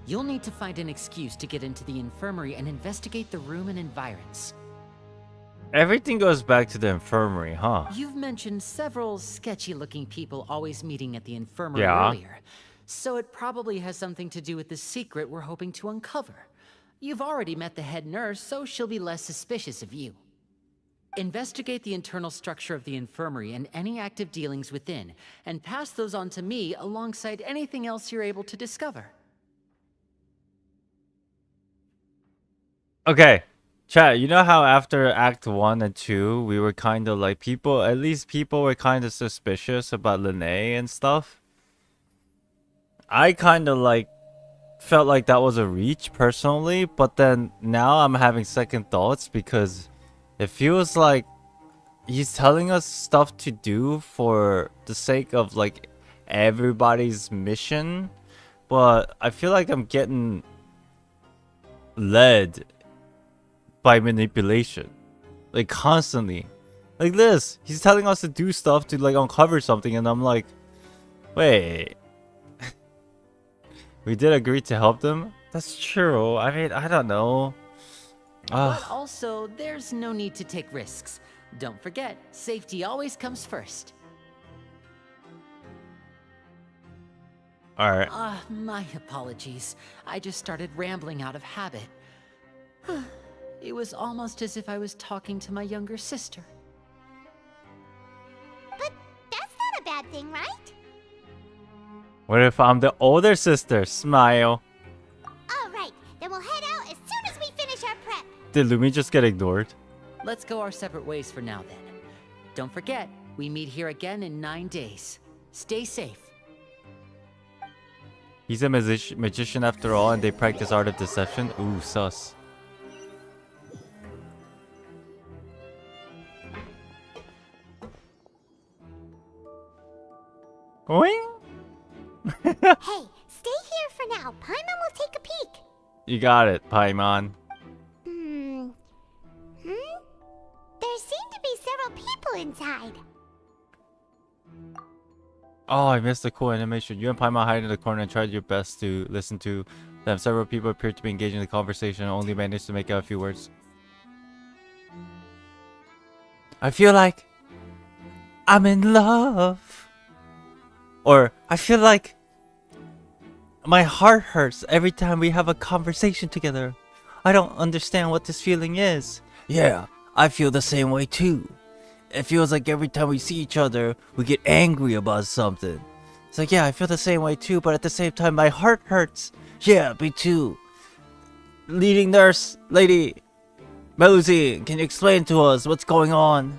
You'll need to find an excuse to get into the infirmary and investigate the room and environs. Everything goes back to the infirmary, huh? You've mentioned several sketchy-looking people always meeting at the infirmary Yeah. earlier, so it probably has something to do with the secret we're hoping to uncover. You've already met the head nurse, so she'll be less suspicious of you. Investigate the internal structure of the infirmary and any active dealings within, and pass those on to me alongside anything else you're able to discover. Okay, chat, you know how after Act 1 and 2, we were kind of like at least people were kind of suspicious about Lynny and stuff? I kind of like felt like that was a reach personally, but then now I'm having second thoughts because it feels like he's telling us stuff to do for the sake of like everybody's mission, but I feel like I'm getting led by manipulation, like constantly. Like this, he's telling us to do stuff to like uncover something, and I'm like, wait, we did agree to help them? That's true. I mean, I don't know. But also, there's no need to take risks. Don't forget, safety always comes first. Alright. My apologies. I just started rambling out of habit. It was almost as if I was talking to my younger sister. But that's not a bad thing, right? What if I'm the older sister? Smile. All right, then we'll head out as soon as we finish our prep. Did Lumi just get ignored? Let's go our separate ways for now then. Don't forget, we meet here again in 9 days. Stay safe. He's a magician after all, and they practice art of deception? Ooh, sus. Oing? Hey, stay here for now. Paimon will take a peek. You got it, Paimon. There seem to be several people inside. Oh, I missed the cool animation. You and Paimon hide in the corner and tried your best to listen to them. Several people appeared to be engaging in the conversation and only managed to make out a few words. I feel like I'm in love. Or I feel like my heart hurts every time we have a conversation together. I don't understand what this feeling is. Yeah, I feel the same way too. It feels like every time we see each other, we get angry about something. It's like, yeah, I feel the same way too, but at the same time, my heart hurts. Yeah, me too. Leading nurse, lady, Mosey, can you explain to us what's going on?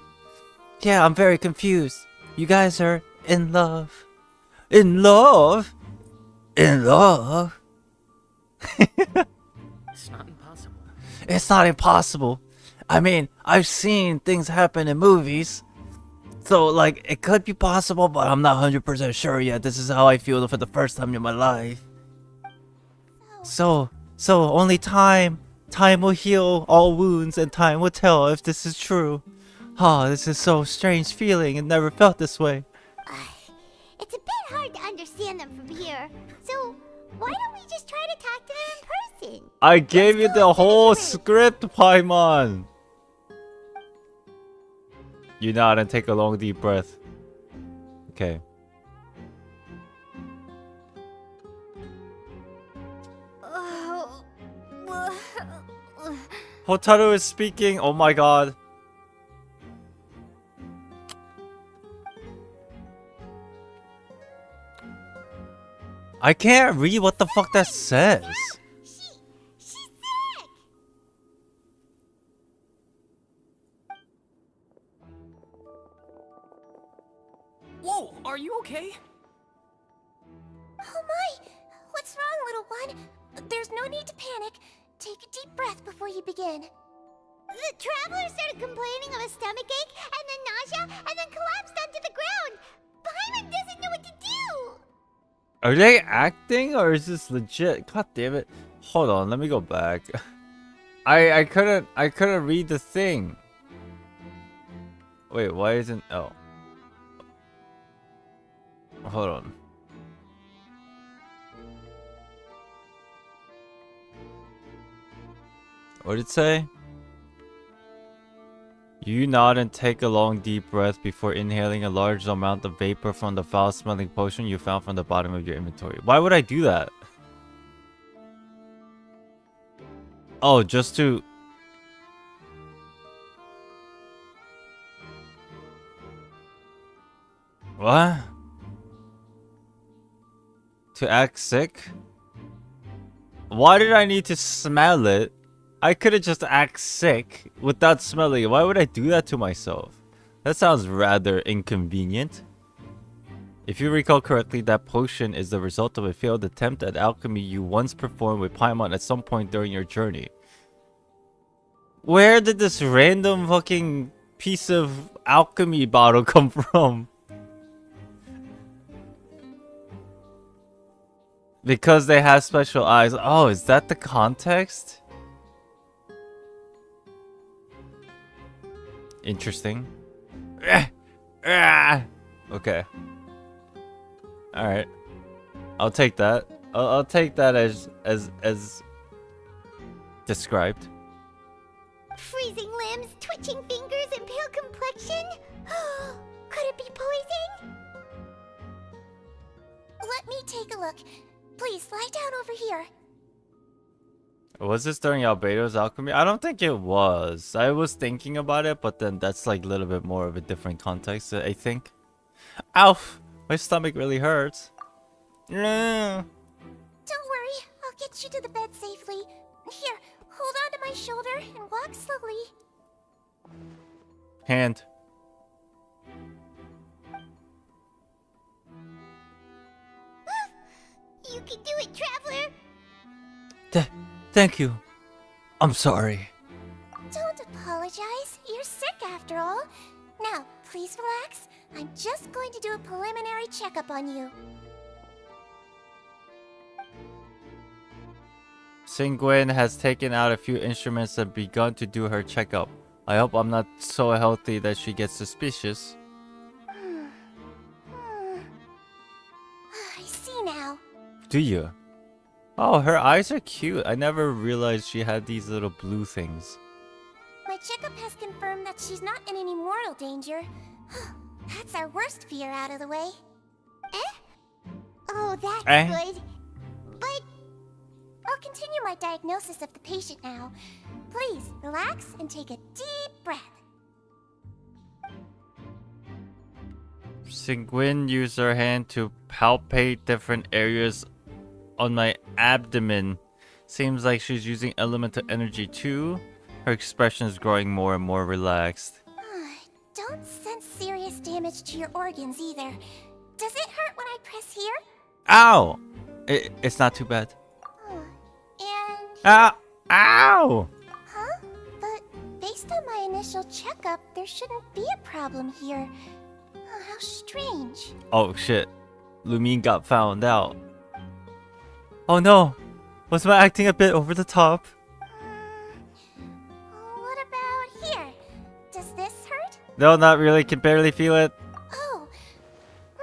Yeah, I'm very confused. You guys are in love. In love? In love? It's not impossible. It's not impossible. I mean, I've seen things happen in movies. So, like, it could be possible, but I'm not 100% sure yet. This is how I feel for the first time in my life. So only time will heal all wounds, and time will tell if this is true. Oh, this is so strange feeling, and never felt this way. It's a bit hard to understand them from here. So, why don't we just try to talk to them in person? I gave you the whole script, Paimon! You nod and take a long deep breath. Okay. Hotaru is speaking. Oh my god. I can't read what the fuck that says. She's sick! Whoa, are you okay? Oh my! What's wrong, little one? There's no need to panic. Take a deep breath before you begin. The traveler started complaining of a stomachache, and then nausea, and then collapsed onto the ground. Paimon doesn't know what to do! Are they acting or is this legit? God damn it. Hold on, let me go back. I couldn't read the thing. Wait, why isn't oh. Hold on. What did it say? You nod and take a long deep breath before inhaling a large amount of vapor from the foul-smelling potion you found from the bottom of your inventory. Why would I do that? Oh, just to... What? To act sick? Why did I need to smell it? I could have just act sick without smelling it. Why would I do that to myself? That sounds rather inconvenient. If you recall correctly, that potion is the result of a failed attempt at alchemy you once performed with Paimon at some point during your journey. Where did this random fucking piece of alchemy bottle come from? Because they have special eyes. Oh, is that the context? Interesting. Okay. Alright. I'll take that. I'll take that as described. Freezing limbs, twitching fingers, and pale complexion? Could it be poison? Let me take a look. Please, lie down over here. Was this during Albedo's alchemy? I don't think it was. I was thinking about it, but then that's like a little bit more of a different context, I think. Ow! My stomach really hurts. Don't worry, I'll get you to the bed safely. Here, hold on to my shoulder and walk slowly. Hand. You can do it, Traveler! Thank you. I'm sorry. Don't apologize. You're sick after all. Now, please relax. I'm just going to do a preliminary checkup on you. Singwen has taken out a few instruments and begun to do her checkup. I hope I'm not so healthy that she gets suspicious. I see now. Do you? Oh, her eyes are cute. I never realized she had these little blue things. My checkup has confirmed that she's not in any mortal danger. That's our worst fear out of the way. Oh, that's good. But I'll continue my diagnosis of the patient now. Please, relax and take a deep breath. Singwin used her hand to palpate different areas on my abdomen. Seems like she's using elemental energy too. Her expression is growing more and more relaxed. Don't sense serious damage to your organs either. Does it hurt when I press here? Ow! It's not too bad. And... Ow! Ow! Huh? But based on my initial checkup, there shouldn't be a problem here. How strange. Oh shit. Lumine got found out. Oh no! Was my acting a bit over the top? What about here? Does this hurt? No, not really. Can barely feel it. Oh.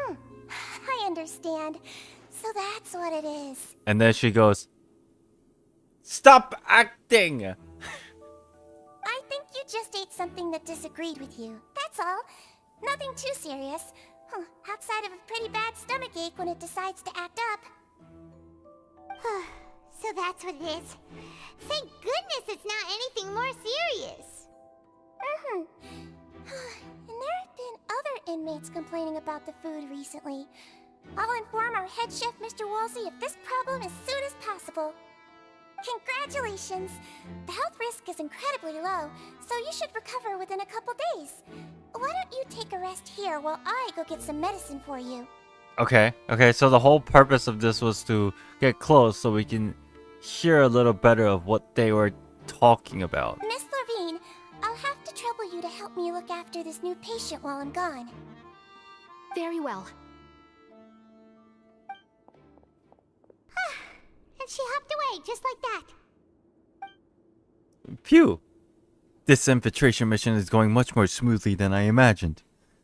I understand. So that's what it is. And then she goes, "Stop acting!" I think you just ate something that disagreed with you. That's all. Nothing too serious. Outside of a pretty bad stomachache when it decides to act up. So that's what it is. Thank goodness it's not anything more serious. And there have been other inmates complaining about the food recently. I'll inform our head chef, Mr. Woolsey, of this problem as soon as possible. Congratulations! The health risk is incredibly low, so you should recover within a couple days. Why don't you take a rest here while I go get some medicine for you? Okay, so the whole purpose of this was to get close so we can hear a little better of what they were talking about. Miss Levine, I'll have to trouble you to help me look after this new patient while I'm gone. Very well. And she hopped away just like that. Phew! This infiltration mission is going much more smoothly than I imagined.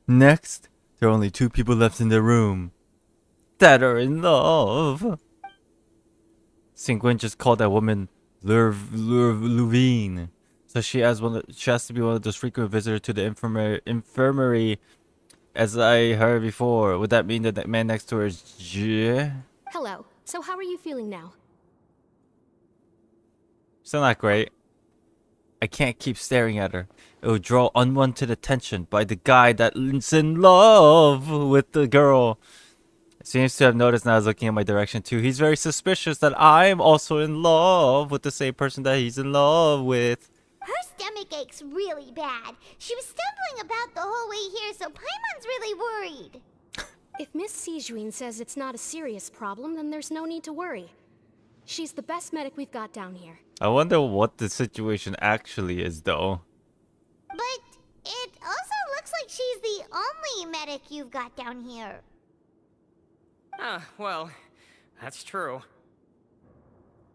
Next, there are only 2 people left in the room that are in love. Singwin just called that woman Luvine. So she has to be one of those frequent visitors to the infirmary, as I heard before. Would that mean that the man next to her is J? Hello. So how are you feeling now? Still not great. I can't keep staring at her. It will draw unwanted attention by the guy that's in love with the girl. Seems to have noticed now. I was looking in my direction too. He's very suspicious that I'm also in love with the same person that he's in love with. Her stomach ache's really bad. She was stumbling about the whole way here, so Paimon's really worried. If Miss Sijuin says it's not a serious problem, then there's no need to worry. She's the best medic we've got down here. I wonder what the situation actually is, though. But it also looks like she's the only medic you've got down here. Well, that's true.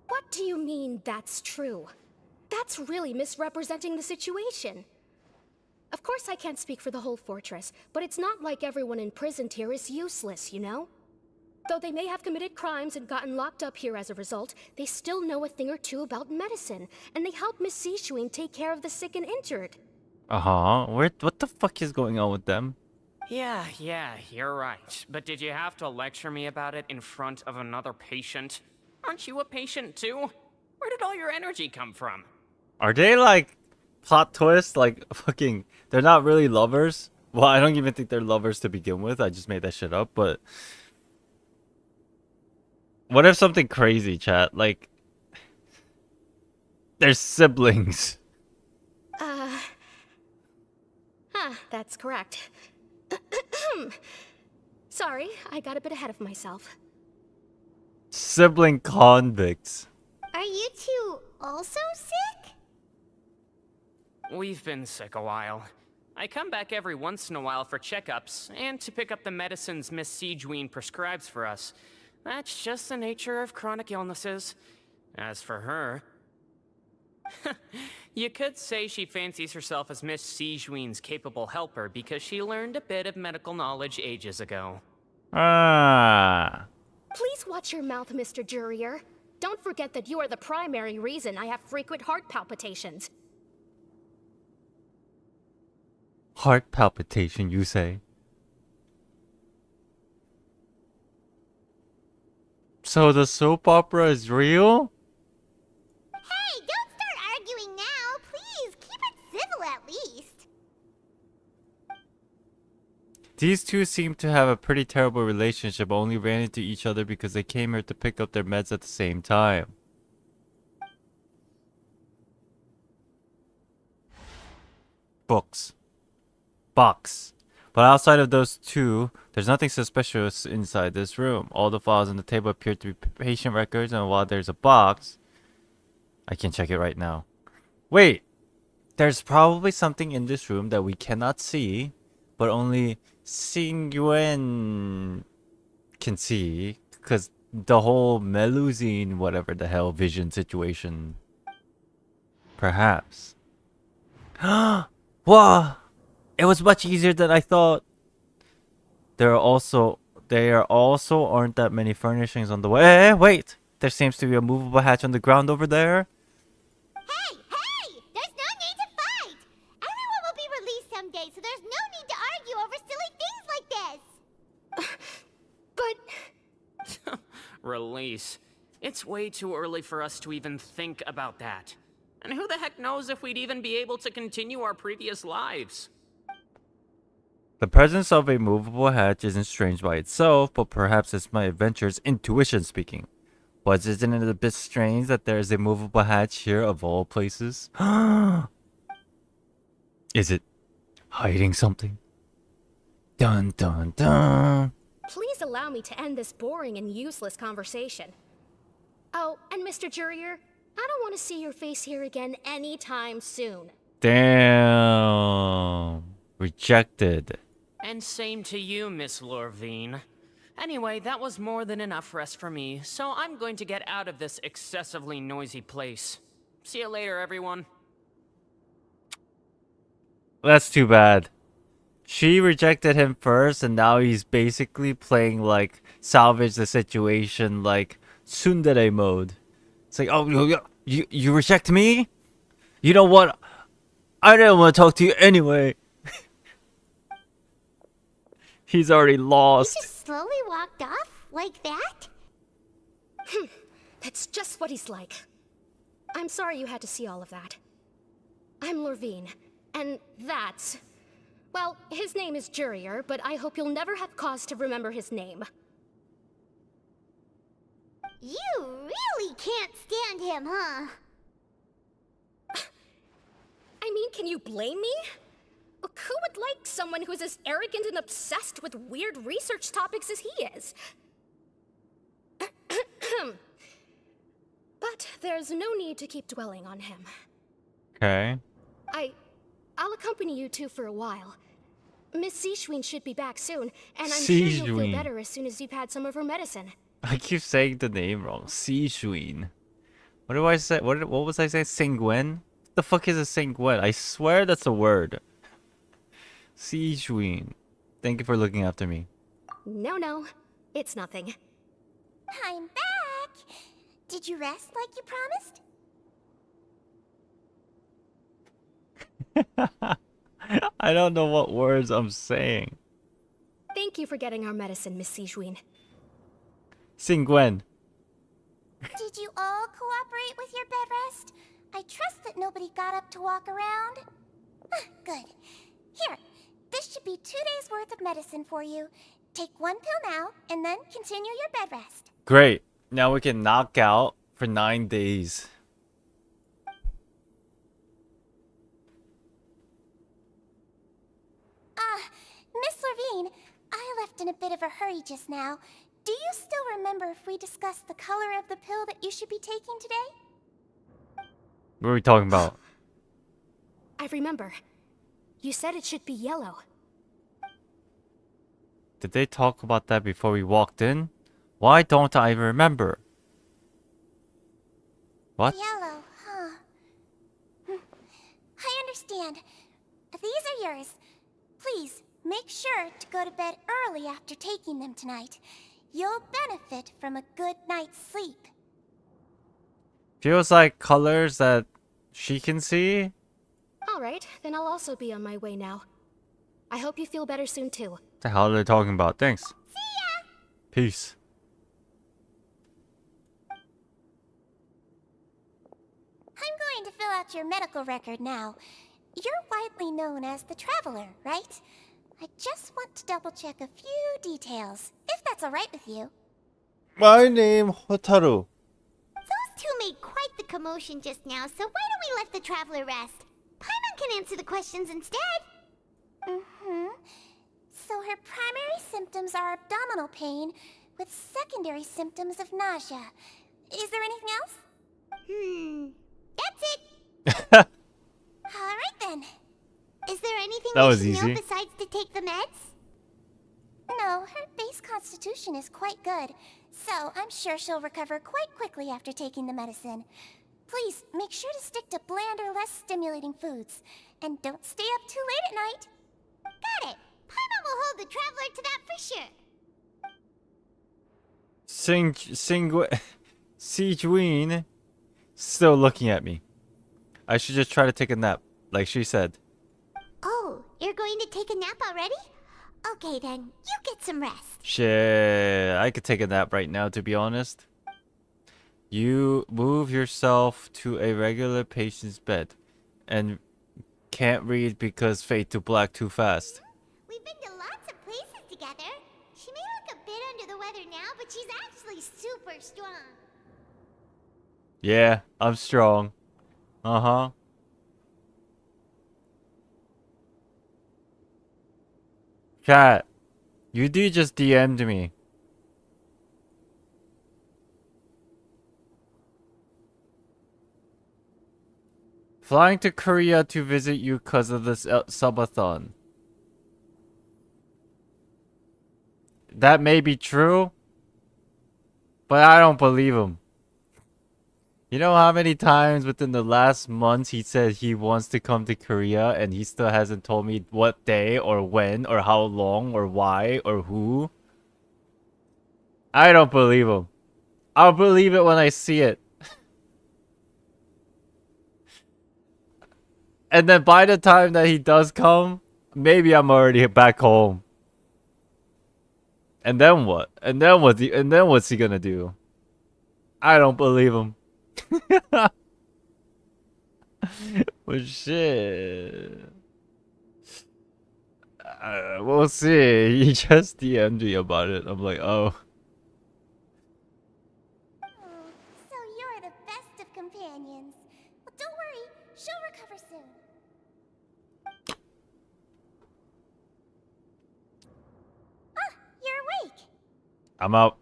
What do you mean, that's true? That's really misrepresenting the situation. Of course I can't speak for the whole fortress, but it's not like everyone imprisoned here is useless, you know? Though they may have committed crimes and gotten locked up here as a result, they still know a thing or two about medicine, and they help Miss Sijuin take care of the sick and injured. What the fuck is going on with them? Yeah, you're right. But did you have to lecture me about it in front of another patient? Aren't you a patient too? Where did all your energy come from? Are they like plot twists? Like fucking, they're not really lovers? Well, I don't even think they're lovers to begin with. I just made that shit up, but what if something crazy, chat? Like, they're siblings. That's correct. Sorry, I got a bit ahead of myself. Sibling convicts. Are you two also sick? We've been sick a while. I come back every once in a while for checkups, and to pick up the medicines Miss Sijuin prescribes for us. That's just the nature of chronic illnesses. As for her... You could say she fancies herself as Miss Sijuin's capable helper because she learned a bit of medical knowledge ages ago. Please watch your mouth, Mr. Jurier. Don't forget that you are the primary reason I have frequent heart palpitations. Heart palpitation, you say? So the soap opera is real? Hey, don't start arguing now. Please, keep it civil at least. These two seem to have a pretty terrible relationship, only ran into each other because they came here to pick up their meds at the same time. Books. Box. But outside of those two, there's nothing suspicious inside this room. All the files on the table appear to be patient records, and while there's a box, I can check it right now. Wait! There's probably something in this room that we cannot see, but only Xing can see, because the whole Melusine, whatever the hell, vision situation. Perhaps. Wow! It was much easier than I thought. There are also aren't that many furnishings on the way. Wait! There seems to be a movable hatch on the ground over there. Hey! Hey! There's no need to fight! Everyone will be released someday, so there's no need to argue over silly things like this! But... Release. It's way too early for us to even think about that. And who the heck knows if we'd even be able to continue our previous lives? The presence of a movable hatch isn't strange by itself, but perhaps it's my adventure's intuition speaking. But isn't it a bit strange that there is a movable hatch here of all places? Is it hiding something? Dun dun dun. Please allow me to end this boring and useless conversation. Oh, and Mr. Jurier, I don't want to see your face here again anytime soon. Damn. Rejected. And same to you, Miss Lorvine. Anyway, that was more than enough rest for me, so I'm going to get out of this excessively noisy place. See you later, everyone. That's too bad. She rejected him first, and now he's basically playing like salvage the situation, like tsundere mode. It's like, oh, you reject me? You know what? I didn't want to talk to you anyway. He's already lost. He just slowly walked off like that? That's just what he's like. I'm sorry you had to see all of that. I'm Lorvine, and that's... Well, his name is Jurier, but I hope you'll never have cause to remember his name. You really can't stand him, huh? I mean, can you blame me? Who would like someone who's as arrogant and obsessed with weird research topics as he is? But there's no need to keep dwelling on him. Okay. I'll accompany you two for a while. Miss Sishwin should be back soon, and I'm sure you'll feel better as soon as you've had some of her medicine. I keep saying the name wrong. Sishwin. What do I say? What was I saying? Singwen? What the fuck is a Singwen? I swear that's a word. Sishwin. Thank you for looking after me. No, it's nothing. I'm back! Did you rest like you promised? I don't know what words I'm saying. Thank you for getting our medicine, Miss Sijwin. Singwen. Did you all cooperate with your bed rest? I trust that nobody got up to walk around. Good. Here, this should be 2 days worth of medicine for you. Take 1 pill now, and then continue your bed rest. Great. Now we can knock out for 9 days. Miss Lorvine, I left in a bit of a hurry just now. Do you still remember if we discussed the color of the pill that you should be taking today? What are we talking about? I remember. You said it should be yellow. Did they talk about that before we walked in? Why don't I remember? What? Yellow, huh? I understand. These are yours. Please, make sure to go to bed early after taking them tonight. You'll benefit from a good night's sleep. Feels like colors that she can see. Alright, then I'll also be on my way now. I hope you feel better soon too. What the hell are they talking about? Thanks. See ya! Peace. I'm going to fill out your medical record now. You're widely known as the Traveler, right? I just want to double check a few details, if that's alright with you. My name Hotaru. Those two made quite the commotion just now, so why don't we let the traveler rest? Paimon can answer the questions instead. So her primary symptoms are abdominal pain, with secondary symptoms of nausea. Is there anything else? That's it. Alright then. Is there anything That we was should easy. know besides to take the meds? No, her base constitution is quite good, so I'm sure she'll recover quite quickly after taking the medicine. Please, make sure to stick to bland or less stimulating foods, and don't stay up too late at night. Got it! Paimon will hold the traveler to that for sure. Sijween still looking at me. I should just try to take a nap, like she said. Oh, you're going to take a nap already? Okay then, you get some rest. Shit, I could take a nap right now, to be honest. You move yourself to a regular patient's bed and can't read because fade to black too fast. We've been to lots of places together. She may look a bit under the weather now, but she's actually super strong. Yeah, I'm strong. Uh-huh. Cat, you just DM'd me. Flying to Korea to visit you because of this subathon. That may be true, but I don't believe him. You know how many times within the last months he said he wants to come to Korea and he still hasn't told me what day or when or how long or why or who? I don't believe him. I'll believe it when I see it. And then by the time that he does come, maybe I'm already back home. And then what? And then what's he gonna do? I don't believe him. Well, shit. We'll see. He just DM'd me about it. I'm like, oh. So you're the best of companions. Well, don't worry, she'll recover soon. Ah, you're awake. I'm out.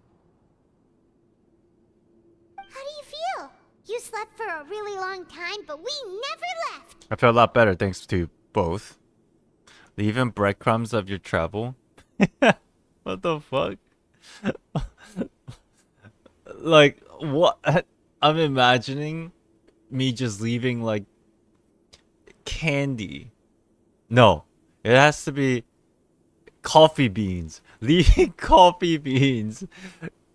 How do you feel? You slept for a really long time, but we never left. I feel a lot better thanks to both. Leaving breadcrumbs of your travel. What the fuck? Like, what? I'm imagining me just leaving, like, candy. No, it has to be coffee beans. Leaving coffee beans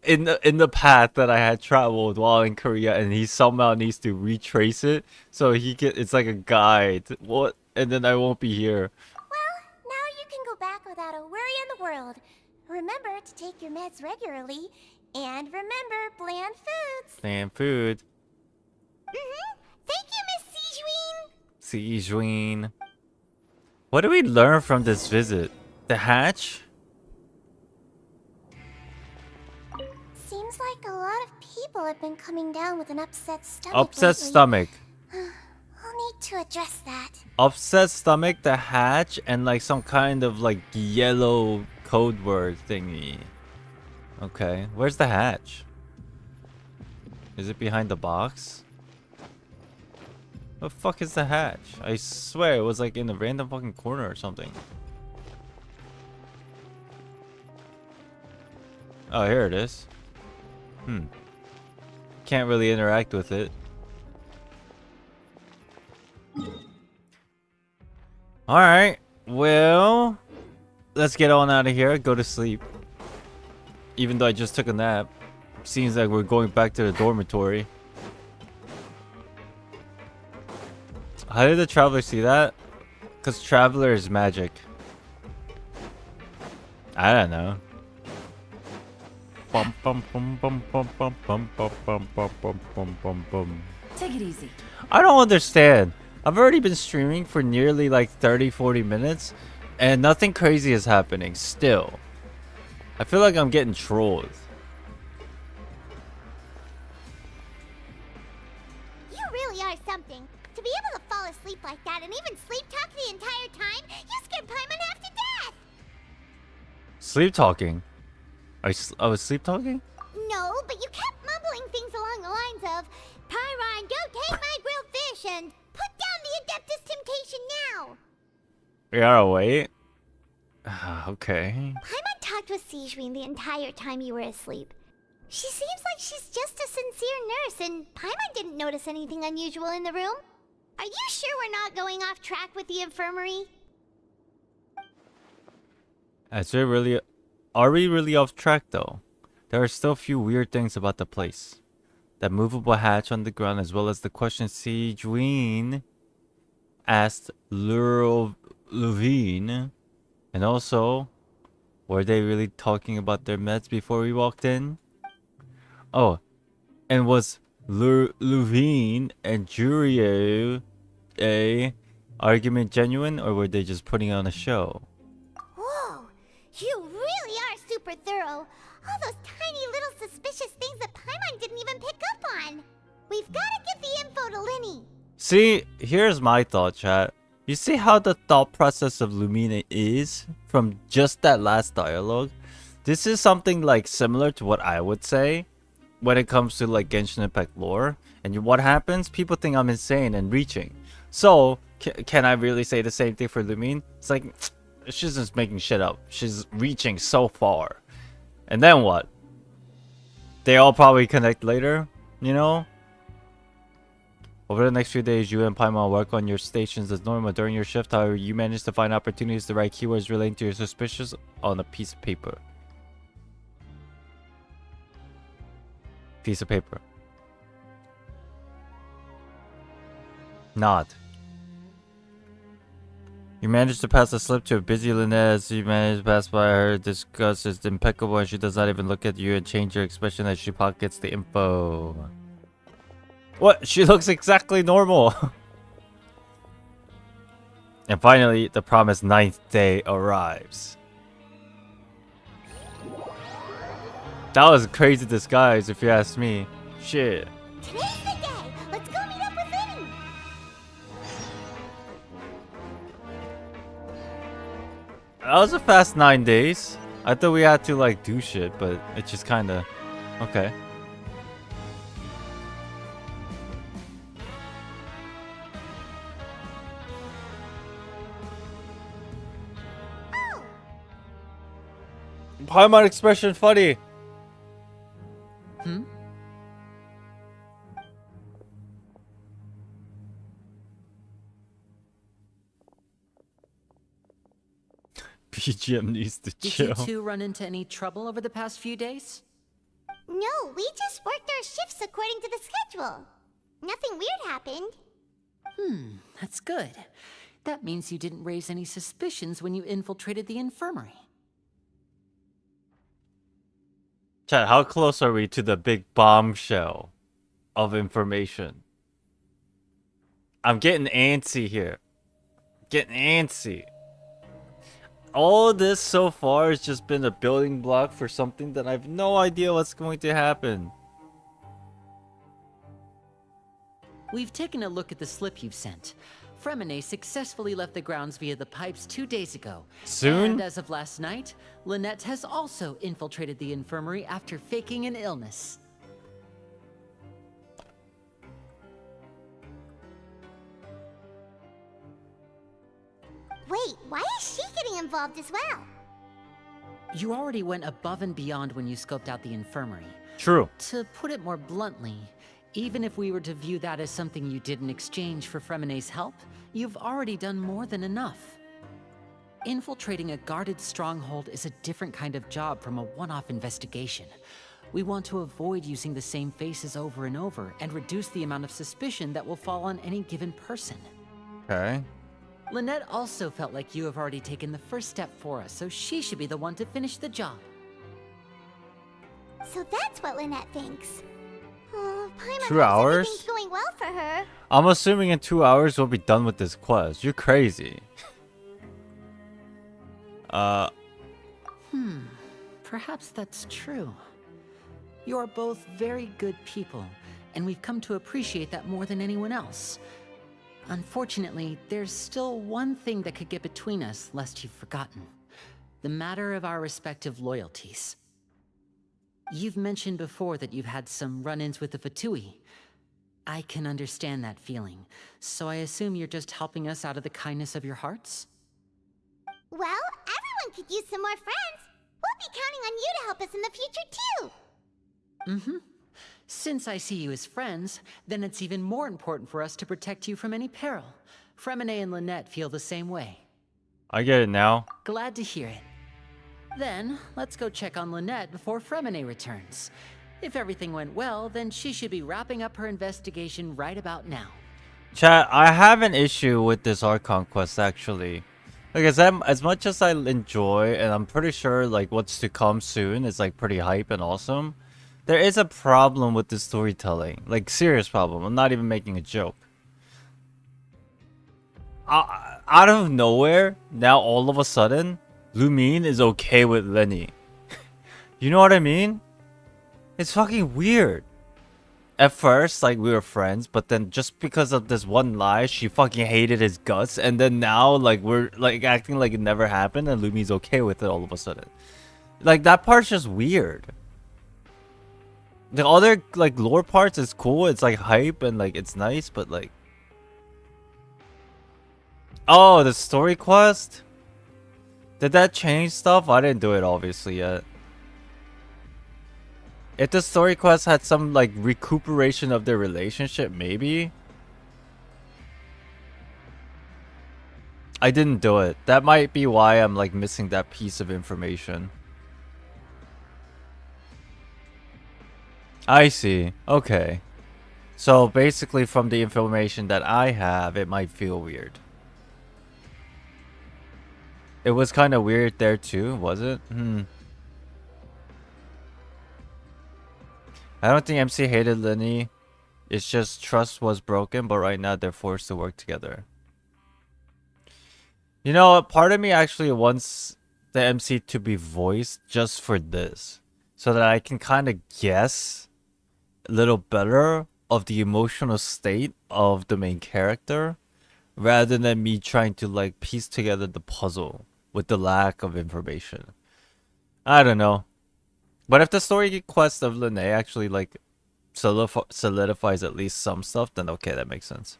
in the path that I had traveled while in Korea, and he somehow needs to retrace it so it's like a guide. What? And then I won't be here. Well, now you can go back without a worry in the world. Remember to take your meds regularly, and remember bland foods. Bland food. Thank you, Miss Sijween. Sijween. What do we learn from this visit? The hatch? Seems like a lot of people have been coming down with an upset stomach. Upset lately. stomach. I'll need to address that. Upset stomach, the hatch, and like some kind of like yellow code word thingy. Okay, where's the hatch? Is it behind the box? The fuck is the hatch? I swear it was like in a random fucking corner or something. Oh, here it is. Can't really interact with it. Alright, well, let's get on out of here. Go to sleep. Even though I just took a nap. Seems like we're going back to the dormitory. How did the traveler see that? Because traveler is magic. I don't know. Bum, bum, bum, bum, bum, bum, bum, bum, bum, bum, bum, bum, bum, bum. Take it easy. I don't understand. I've already been streaming for nearly like 30-40 minutes. And nothing crazy is happening still. I feel like I'm getting trolled. You really are something. To be able to fall asleep like that and even sleep talk the entire time, you scared Paimon half to death! Sleep talking? I was sleep talking? No, but you kept mumbling things along the lines of, Pyron, don't take my grilled fish, and put down the Adeptus Temptation now! Yeah, wait. Okay. Paimon talked with Sigewinne the entire time you were asleep. She seems like she's just a sincere nurse, and Paimon didn't notice anything unusual in the room. Are you sure we're not going off track with the infirmary? Are we really off track though? There are still a few weird things about the place. That movable hatch on the ground, as well as the question Sigewinne asked Levine. And also, were they really talking about their meds before we walked in? Oh, and was Levine and Jurio a argument genuine, or were they just putting on a show? Whoa, you really are super thorough. All those tiny little suspicious things that Paimon didn't even pick up on. We've got to get the info to Lynny. See, here's my thought, chat. You see how the thought process of Lumina is from just that last dialogue? This is something like similar to what I would say when it comes to like Genshin Impact lore. And what happens? People think I'm insane and reaching. So, can I really say the same thing for Lumine? It's like, she's just making shit up. She's reaching so far. And then what? They all probably connect later, you know? Over the next few days, you and Paimon work on your stations as normal. During your shift, however, you manage to find opportunities to write keywords relating to your suspicions on a piece of paper. Piece of paper. Nod. You manage to pass a slip to a busy Lynette as you manage to pass by her. Disgust is impeccable and she does not even look at you and change her expression as she pockets the info. What? She looks exactly normal. And finally, the promised 9th day arrives. That was a crazy disguise if you ask me. Shit. Today's the day. Let's go meet up with Lynny. That was a fast 9 days. I thought we had to like do shit, but it just kinda... Okay. Paimon expression funny. Hmm? BGM needs to chill. Did you two run into any trouble over the past few days? No, we just worked our shifts according to the schedule. Nothing weird happened. That's good. That means you didn't raise any suspicions when you infiltrated the infirmary. Chat, how close are we to the big bombshell of information? I'm getting antsy here. Getting antsy. All this so far has just been a building block for something that I have no idea what's going to happen. We've taken a look at the slip you've sent. Fremine successfully left the grounds via the pipes 2 days ago. Soon? And as of last night, Lynette has also infiltrated the infirmary after faking an illness. Wait, why is she getting involved as well? You already went above and beyond when you scoped out the infirmary. True. To put it more bluntly, even if we were to view that as something you did in exchange for Fremine's help, you've already done more than enough. Infiltrating a guarded stronghold is a different kind of job from a one-off investigation. We want to avoid using the same faces over and over and reduce the amount of suspicion that will fall on any given person. Okay. Lynette also felt like you have already taken the first step for us, so she should be the one to finish the job. So that's what Lynette thinks. Oh, Paimon 2 hopes hours? everything's going well for her. I'm assuming in 2 hours we'll be done with this quest. You're crazy. Perhaps that's true. You're both very good people, and we've come to appreciate that more than anyone else. Unfortunately, there's still one thing that could get between us, lest you've forgotten. The matter of our respective loyalties. You've mentioned before that you've had some run-ins with the Fatui. I can understand that feeling, so I assume you're just helping us out of the kindness of your hearts? Well, everyone could use some more friends. We'll be counting on you to help us in the future, too. Since I see you as friends, then it's even more important for us to protect you from any peril. Fremine and Lynette feel the same way. I get it now. Glad to hear it. Then, let's go check on Lynette before Fremine returns. If everything went well, then she should be wrapping up her investigation right about now. Chat, I have an issue with this Archon quest, actually. Like, as much as I enjoy, and I'm pretty sure, like, what's to come soon is, like, pretty hype and awesome, there is a problem with the storytelling. Like, serious problem. I'm not even making a joke. Out of nowhere, now all of a sudden, Lumine is okay with Lynny. You know what I mean? It's fucking weird. At first, like, we were friends, but then just because of this one lie, she fucking hated his guts, and then now, like, we're, like, acting like it never happened, and Lumi's okay with it all of a sudden. Like, that part's just weird. The other, like, lore parts is cool, it's, like, hype, and, like, it's nice, but, like... Oh, the story quest? Did that change stuff? I didn't do it, obviously, yet. If the story quest had some, like, recuperation of their relationship, maybe? I didn't do it. That might be why I'm, like, missing that piece of information. I see. Okay. So, basically, from the information that I have, it might feel weird. It was kind of weird there, too, was it? I don't think MC hated Lynny. It's just trust was broken, but right now they're forced to work together. You know, part of me actually wants the MC to be voiced just for this. So that I can kind of guess a little better of the emotional state of the main character. Rather than me trying to, like, piece together the puzzle with the lack of information. I don't know. But if the story quest of Lynny actually, like, solidifies at least some stuff, then okay, that makes sense.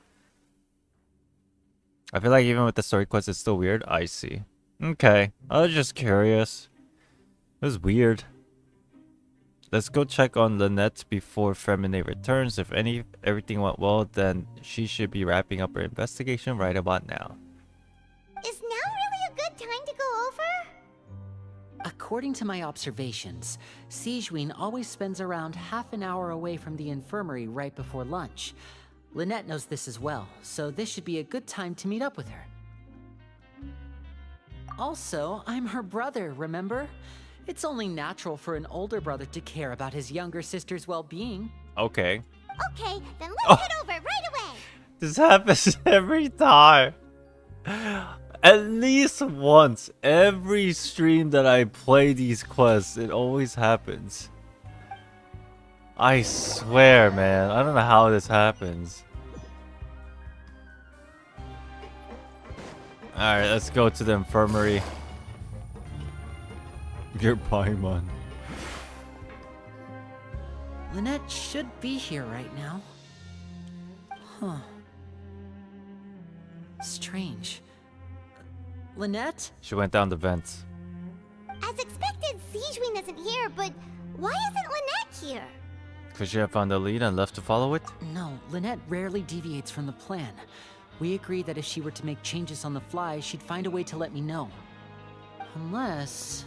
I feel like even with the story quest, it's still weird. I see. Okay, I was just curious. It was weird. Let's go check on Lynette before Fremine returns. If everything went well, then she should be wrapping up her investigation right about now. Is now really a good time to go over? According to my observations, Sigewinne always spends around half an hour away from the infirmary right before lunch. Lynette knows this as well, so this should be a good time to meet up with her. Also, I'm her brother, remember? It's only natural for an older brother to care about his younger sister's well-being. Okay. Okay, then let's head over right away. This happens every time. At least once, every stream that I play these quests, it always happens. I swear, man. I don't know how this happens. Alright, let's go to the infirmary. Your Paimon. Lynette should be here right now. Huh. Strange. Lynette? She went down the vents. As expected, Sigewinne isn't here, but why isn't Lynette here? Because she had found the lead and left to follow it? No, Lynette rarely deviates from the plan. We agreed that if she were to make changes on the fly, she'd find a way to let me know. Unless...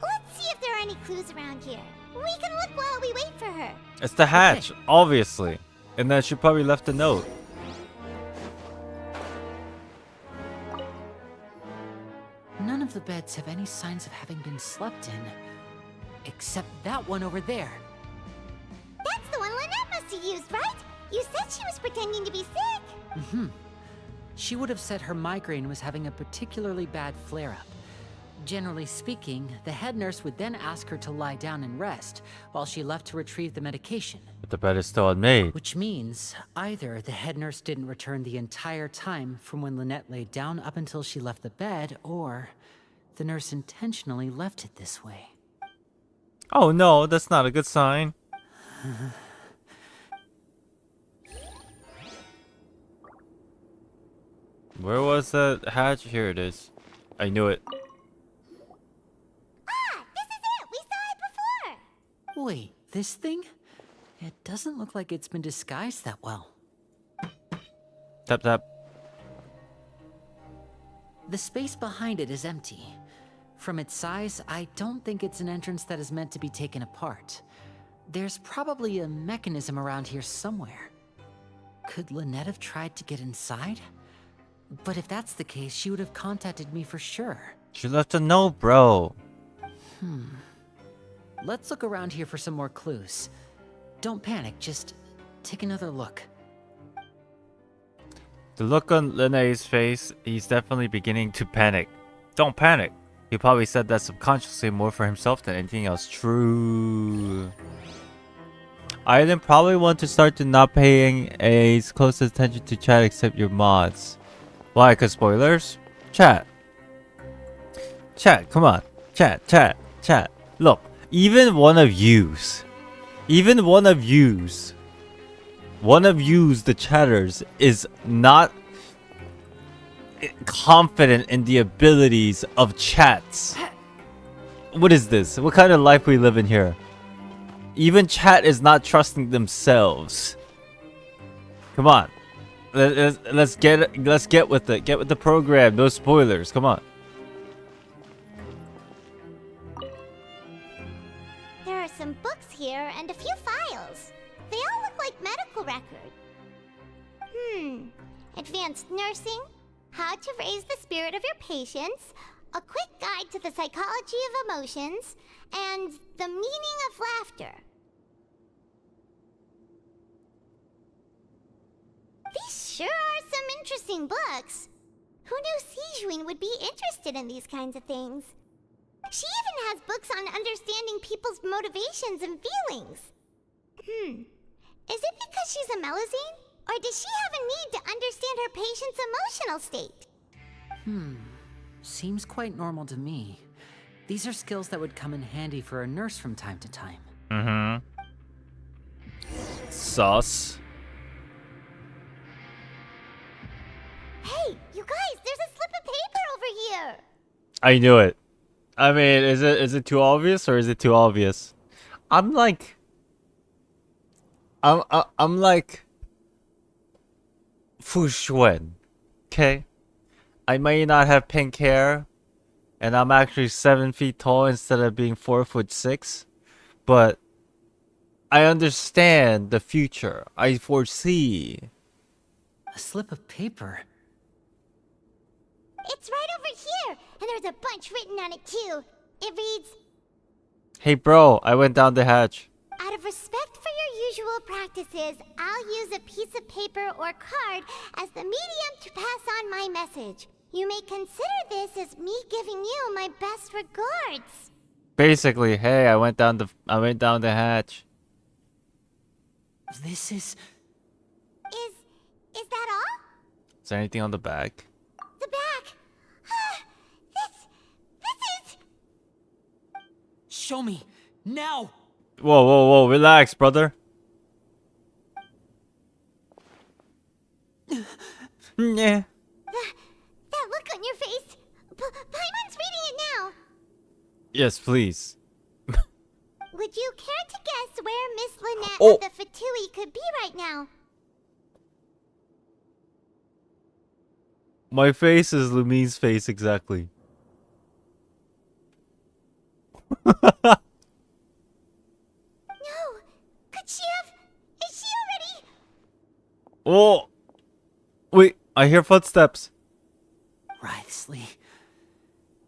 Let's see if there are any clues around here. We can look while we wait for her. It's the hatch, obviously. And then she probably left a note. None of the beds have any signs of having been slept in. Except that one over there. That's the one Lynette must have used, right? You said she was pretending to be sick. She would have said her migraine was having a particularly bad flare-up. Generally speaking, the head nurse would then ask her to lie down and rest, while she left to retrieve the medication. But the bed is still unmade. Which means, either the head nurse didn't return the entire time from when Lynette laid down up until she left the bed, or the nurse intentionally left it this way. Oh no, that's not a good sign. Where was the hatch? Here it is. I knew it. Ah, this is it! We saw it before! Wait, this thing? It doesn't look like it's been disguised that well. Tap tap. The space behind it is empty. From its size, I don't think it's an entrance that is meant to be taken apart. There's probably a mechanism around here somewhere. Could Lynette have tried to get inside? But if that's the case, she would have contacted me for sure. She left a note, bro. Let's look around here for some more clues. Don't panic, just take another look. The look on Lynny's face, he's definitely beginning to panic. Don't panic. He probably said that subconsciously more for himself than anything else. True. Island probably want to start to not paying as close attention to chat except your mods. Why? Cause spoilers? Chat. Chat, come on. Chat. Look, even one of yous, the chatters, is not confident in the abilities of chats. What is this? What kind of life we live in here? Even chat is not trusting themselves. Come on. Let's get with it. Get with the program. No spoilers. Come on. There are some books here and a few files. They all look like medical records. Advanced nursing, how to raise the spirit of your patients, a quick guide to the psychology of emotions, and the meaning of laughter. These sure are some interesting books. Who knew Sijuin would be interested in these kinds of things? She even has books on understanding people's motivations and feelings. Is it because she's a Melusine? Or does she have a need to understand her patient's emotional state? Seems quite normal to me. These are skills that would come in handy for a nurse from time to time. Sus. Hey, you guys, there's a slip of paper over here. I knew it. I mean, is it too obvious or is it too obvious? I'm like Fu Xuan. Okay? I may not have pink hair, and I'm actually 7 feet tall instead of being 4'6", but I understand the future. I foresee. A slip of paper? It's right over here, and there's a bunch written on it too. It reads, Hey bro, I went down the hatch. out of respect for your usual practices, I'll use a piece of paper or card as the medium to pass on my message. You may consider this as me giving you my best regards. Basically, hey, I went down the hatch. This is... Is that all? Is there anything on the back? The back. This is... Show me! Now! Whoa, relax, brother. Yeah. That look on your face. Paimon's reading it now. Yes, please. Would you care to guess where Miss Lynette of the Fatui could be right now? My face is Lumine's face exactly. No. Could she have? Is she already? Oh! Wait, I hear footsteps. Risley.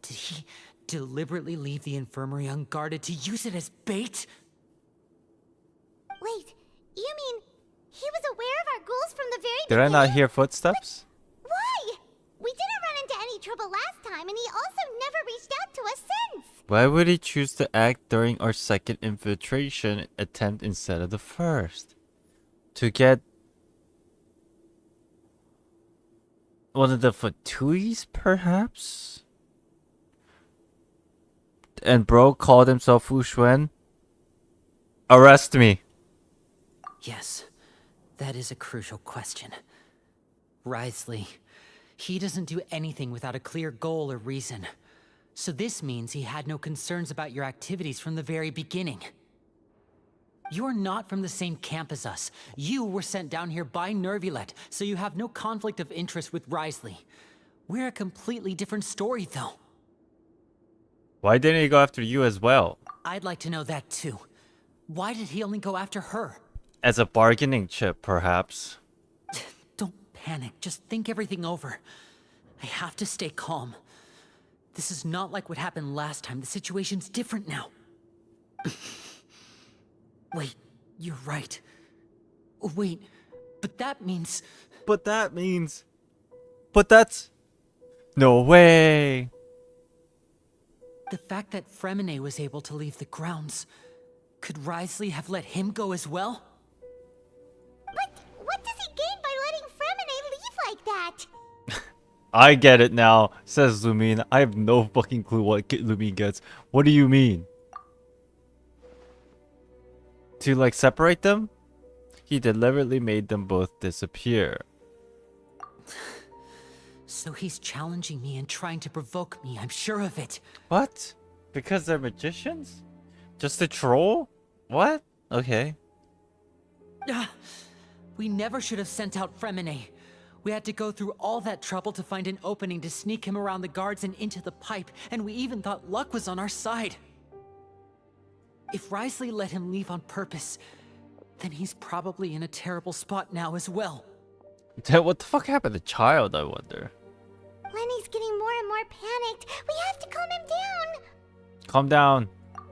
Did he deliberately leave the infirmary unguarded to use it as bait? Wait, you mean he was aware of our goals from the very Did I beginning? not hear footsteps? Why? We didn't run into any trouble last time, and he also never reached out to us Why would he choose to act during our second infiltration attempt instead of the first? To get one of the Fatuis, perhaps? And bro called himself Fu Xuan? Arrest me. Yes, that is a crucial question. Risley, he doesn't do anything without a clear goal or reason. So this means he had no concerns about your activities from the very beginning. You're not from the same camp as us. You were sent down here by Nervulet, so you have no conflict of interest with Risley. We're a completely different story, though. Why didn't he go after you as well? I'd like to know that, too. Why did he only go after her? As a bargaining chip, perhaps. Don't panic. Just think everything over. I have to stay calm. This is not like what happened last time. The situation's different now. Wait, you're right. Wait, but that means... But that's... No way! The fact that Fremine was able to leave the grounds... Could Risley have let him go as well? But what does he gain by letting Fremine leave like that? I get it now, says Lumine. I have no fucking clue what Lumine gets. What do you mean? To like separate them? He deliberately made them both disappear. So he's challenging me and trying to provoke me, I'm sure of it. What? Because they're magicians? Just a troll? What? Okay. We never should have sent out Fremine. We had to go through all that trouble to find an opening to sneak him around the guards and into the pipe, and we even thought luck was on our side. If Risley let him leave on purpose, then he's probably in a terrible spot now as well. What the fuck happened to Child, I wonder? Lenny's getting more and more panicked. We have to calm him down. Calm down.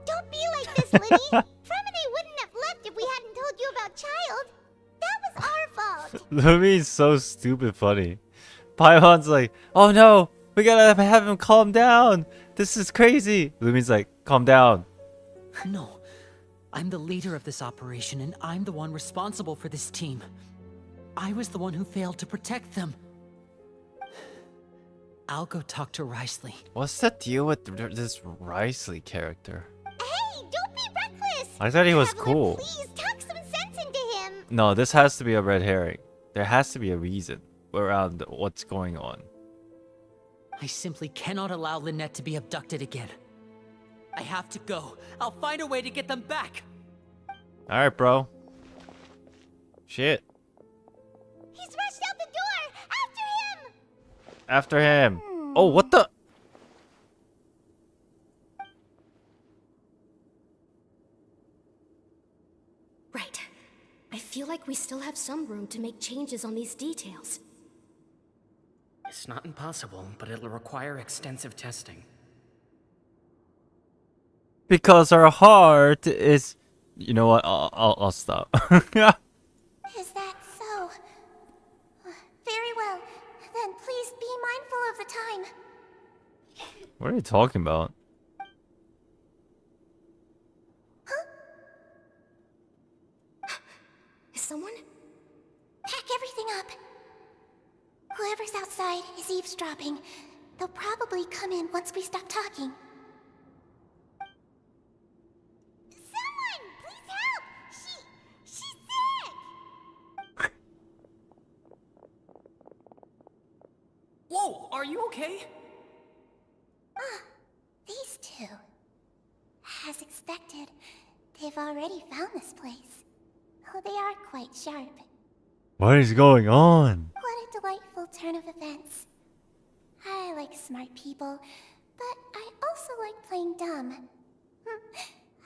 Don't be like this, Lynny. Fremine wouldn't have left if we hadn't told you about Child. That was our fault. Lumine's so stupid funny. Paimon's like, oh no, we gotta have him calm down. This is crazy. Lumine's like, calm down. No, I'm the leader of this operation, and I'm the one responsible for this team. I was the one who failed to protect them. I'll go talk to Risley. What's the deal with this Risley character? Hey, don't be reckless. I thought he was Traveler, cool. Please talk some sense into him. No, this has to be a red herring. There has to be a reason around what's going on. I simply cannot allow Lynette to be abducted again. I have to go. I'll find a way to get them back. Alright, bro. Shit. He's rushed out the door. After him. After him. Oh, what the? Right. I feel like we still have some room to make changes on these details. It's not impossible, but it'll require extensive testing. Because our heart is... You know what? I'll stop. Is that so? Very well. Then please be mindful of the time. What are you talking about? Huh? Is someone? Pack everything up. Whoever's outside is eavesdropping. They'll probably come in once we stop talking. Someone! Please help! She's sick! Whoa, are you okay? These two. As expected, they've already found this place. Oh, they are quite sharp. What is going on? What a delightful turn of events. I like smart people, but I also like playing dumb.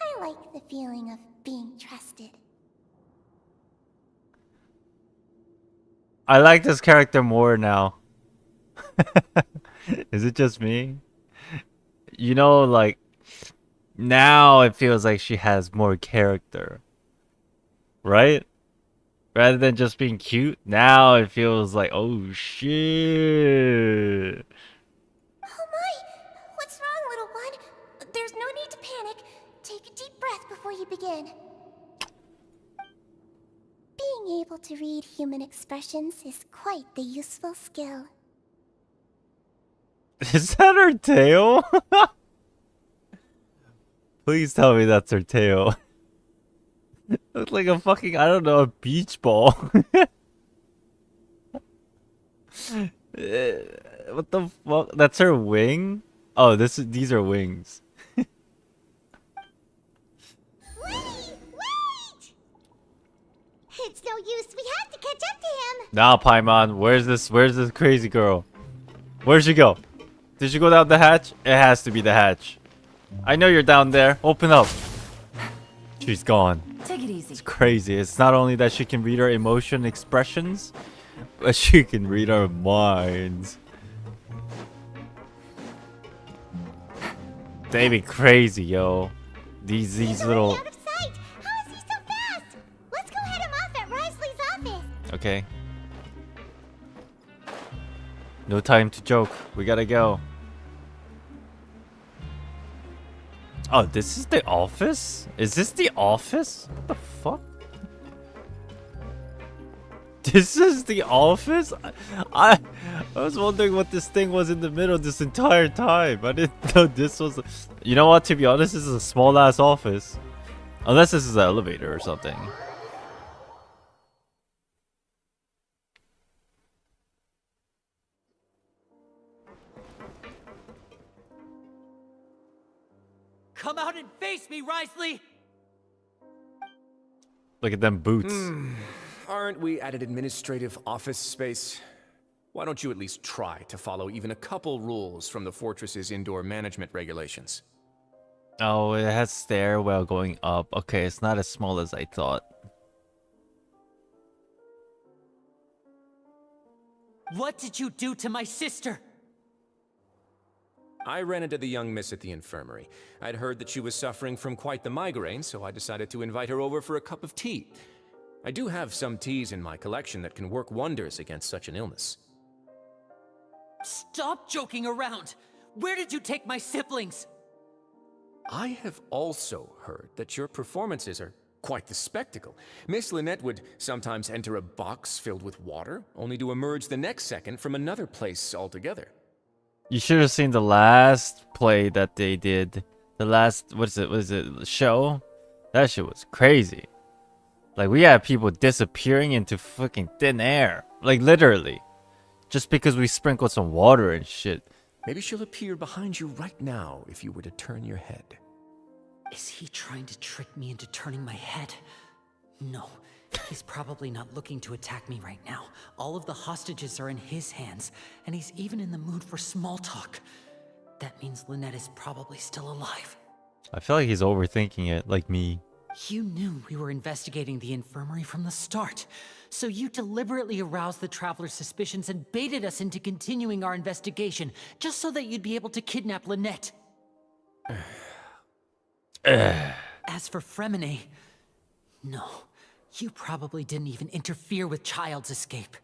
I like the feeling of being trusted. I like this character more now. Is it just me? You know, like, now it feels like she has more character. Right? Rather than just being cute, now it feels like, oh shit. Oh my! What's wrong, little one? There's no begin? Being able to read human expressions is quite the useful skill. Is that her tail? Please tell me that's her tail. Looks like a fucking, I don't know, a beach ball. What the fuck? That's her wing? Oh, these are wings. Wait! It's no use. We have to catch up to him. Now, Paimon, where's this crazy girl? Where'd she go? Did she go down the hatch? It has to be the hatch. I know you're down there. Open up. She's gone. Take it easy. It's crazy. It's not only that she can read our emotion expressions, but she can read our minds. They be crazy, yo. These little. Out of sight. How is he so fast? Let's go head him off at Risley's office. Okay. No time to joke. We gotta go. Oh, this is the office? Is this the office? What the fuck? This is the office? I was wondering what this thing was in the middle this entire time. I didn't know this was... You know what? To be honest, this is a small-ass office. Unless this is an elevator or something. Come out and face me, Risley! Look at them boots. Aren't we at an administrative office space? Why don't you at least try to follow even a couple rules from the fortress's indoor management regulations? Oh, it has stairwell going up. Okay, it's not as small as I thought. What did you do to my sister? I ran into the young miss at the infirmary. I'd heard that she was suffering from quite the migraine, so I decided to invite her over for a cup of tea. I do have some teas in my collection that can work wonders against such an illness. Stop joking around! Where did you take my siblings? I have also heard that your performances are quite the spectacle. Miss Lynette would sometimes enter a box filled with water, only to emerge the next second from another place altogether. You should have seen the last play that they did. The last, what is it, show? That shit was crazy. Like, we had people disappearing into fucking thin air. Like, literally. Just because we sprinkled some water and shit. Maybe she'll appear behind you right now if you were to turn your head. Is he trying to trick me into turning my head? No. He's probably not looking to attack me right now. All of the hostages are in his hands, and he's even in the mood for small talk. That means Lynette is probably still alive. I feel like he's overthinking it, like me. You knew we were investigating the infirmary from the start, so you deliberately aroused the Traveler's suspicions and baited us into continuing our investigation, just so that you'd be able to kidnap Lynette. As for Fremine, no. You probably didn't even interfere with Child's escape.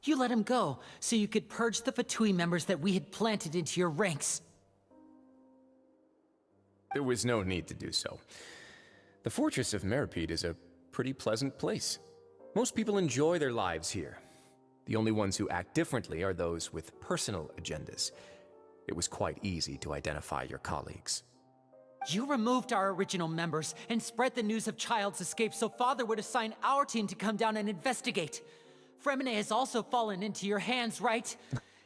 You let him go, so you could purge the Fatui members that we had planted into your ranks. There was no need to do so. The Fortress of Meripede is a pretty pleasant place. Most people enjoy their lives here. The only ones who act differently are those with personal agendas. It was quite easy to identify your colleagues. You removed our original members and spread the news of Child's escape so Father would assign our team to come down and investigate. Fremine has also fallen into your hands, right?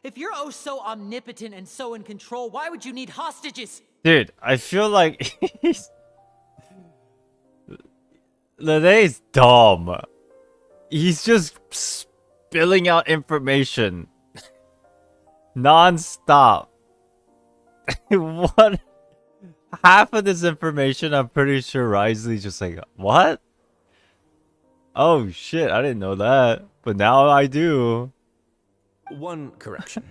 If you're oh so omnipotent and so in control, why would you need hostages? Dude, I feel like Lenne's dumb. He's just spilling out information non-stop. What? Half of this information, I'm pretty sure Risley's just like, what? Oh shit, I didn't know that. But now I do. One correction.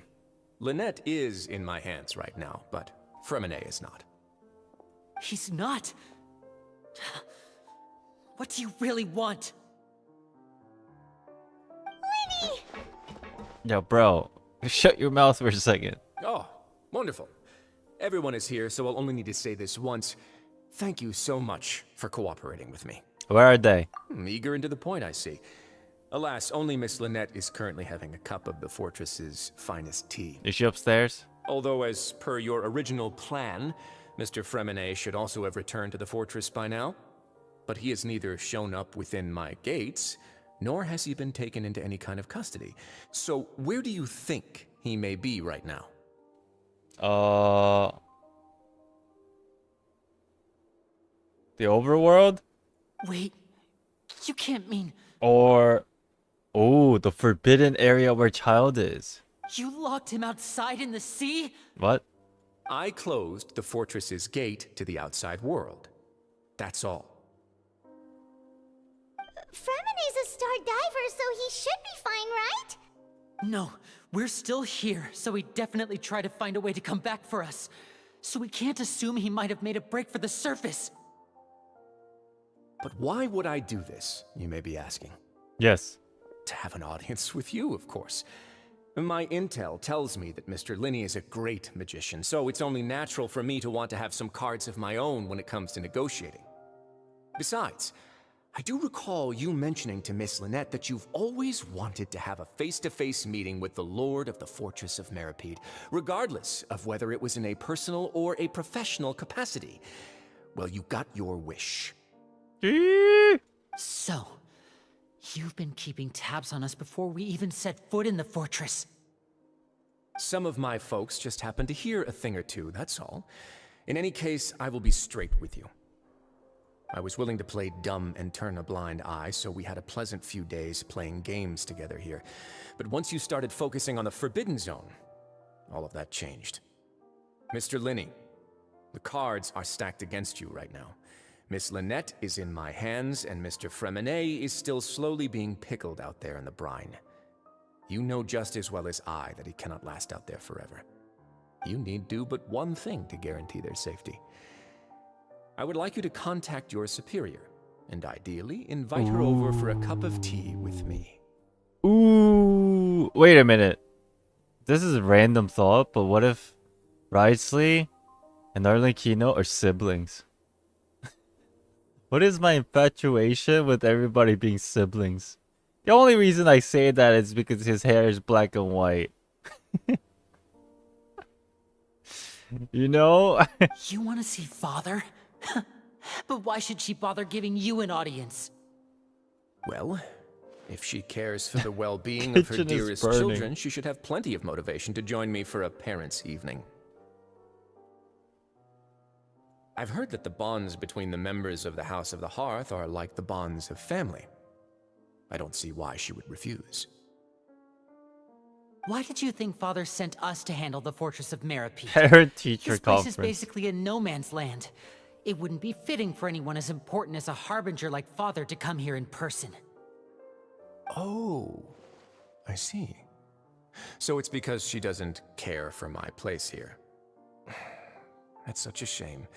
Lynette is in my hands right now, but Fremine is not. He's not. What do you really want? Lynny! Yo, bro, shut your mouth for a second. Oh, wonderful. Everyone is here, so I'll only need to say this once. Thank you so much for cooperating with me. Where are they? Eager and to the point, I see. Alas, only Miss Lynette is currently having a cup of the fortress's finest tea. Is she upstairs? Although, as per your original plan, Mr. Fremine should also have returned to the fortress by now. But he has neither shown up within my gates, nor has he been taken into any kind of custody. So where do you think he may be right now? The overworld? Wait, you can't mean... Or... Oh, the forbidden area where Child is. You locked him outside in the sea? What? I closed the fortress's gate to the outside world. That's all. Fremine's a star diver, so he should be fine, right? No, we're still here, so he definitely tried to find a way to come back for us. So we can't assume he might have made a break for the surface. But why would I do this, you may be asking? Yes. To have an audience with you, of course. My intel tells me that Mr. Lynny is a great magician, so it's only natural for me to want to have some cards of my own when it comes to negotiating. Besides, I do recall you mentioning to Miss Lynette that you've always wanted to have a face-to-face meeting with the Lord of the Fortress of Meripede, regardless of whether it was in a personal or a professional capacity. Well, you got your wish. So, you've been keeping tabs on us before we even set foot in the fortress. Some of my folks just happened to hear a thing or two, that's all. In any case, I will be straight with you. I was willing to play dumb and turn a blind eye, so we had a pleasant few days playing games together here. But once you started focusing on the Forbidden Zone, all of that changed. Mr. Lynny, the cards are stacked against you right now. Miss Lynette is in my hands, and Mr. Fremine is still slowly being pickled out there in the brine. You know just as well as I that he cannot last out there forever. You need do but one thing to guarantee their safety. I would like you to contact your superior, and ideally invite her over for a cup of tea with me. Ooh, wait a minute. This is a random thought, but what if Risley and Arlecchino are siblings? What is my infatuation with everybody being siblings? The only reason I say that is because his hair is black and white. You know? You want to see Father? But why should she bother giving you an audience? Well, if she cares for the well-being of her dearest children, she should have plenty of motivation to join me for a parents' evening. I've heard that the bonds between the members of the House of the Hearth are like the bonds of family. I don't see why she would refuse. Why did you think Father sent us to handle the Fortress of Meripede? Parent-teacher This place conference. is basically a no man's land. It wouldn't be fitting for anyone as important as a harbinger like Father to come here in person. Oh, I see. So it's because she doesn't care for my place here. That's such a shame.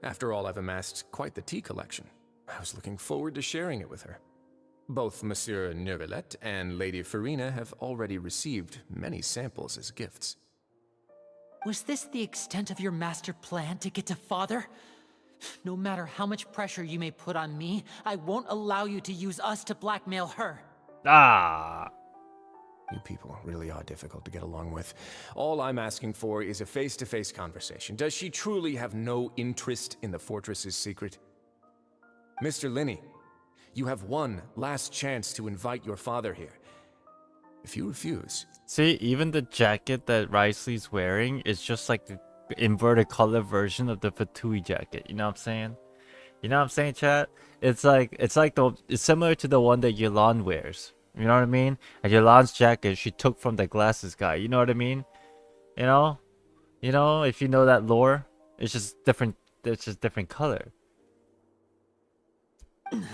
After all, I've amassed quite the tea collection. I was looking forward to sharing it with her. Both Monsieur Neuvillette and Lady Farina have already received many samples as gifts. Was this the extent of your master plan to get to Father? No matter how much pressure you may put on me, I won't allow you to use us to blackmail her. Ah. You people really are difficult to get along with. All I'm asking for is a face-to-face conversation. Does she truly have no interest in the fortress's secret? Mr. Lynny, you have one last chance to invite your father here. If you refuse... See, even the jacket that Risley's wearing is just like the inverted color version of the Fatui jacket. You know what I'm saying? You know what I'm saying, chat? It's similar to the one that Yolan wears. You know what I mean? And Yolan's jacket she took from the glasses guy. You know what I mean? You know? You know, if you know that lore, it's just different. It's just different color. Lynny!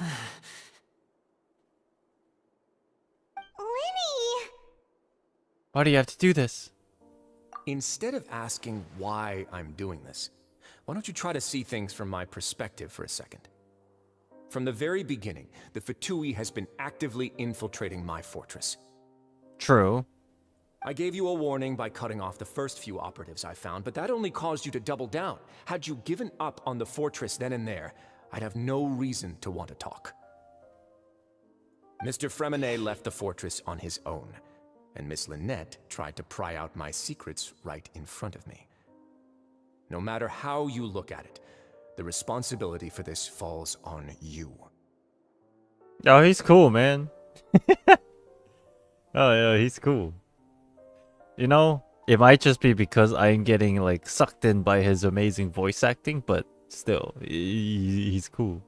Why do you have to do this? Instead of asking why I'm doing this, why don't you try to see things from my perspective for a second? From the very beginning, the Fatui has been actively infiltrating my fortress. True. I gave you a warning by cutting off the first few operatives I found, but that only caused you to double down. Had you given up on the fortress then and there, I'd have no reason to want to talk. Mr. Fremenet left the fortress on his own, and Miss Lynette tried to pry out my secrets right in front of me. No matter how you look at it, the responsibility for this falls on you. Oh, he's cool, man. Oh, yeah, he's cool. You know, it might just be because I'm getting, like, sucked in by his amazing voice acting, but still, he's cool.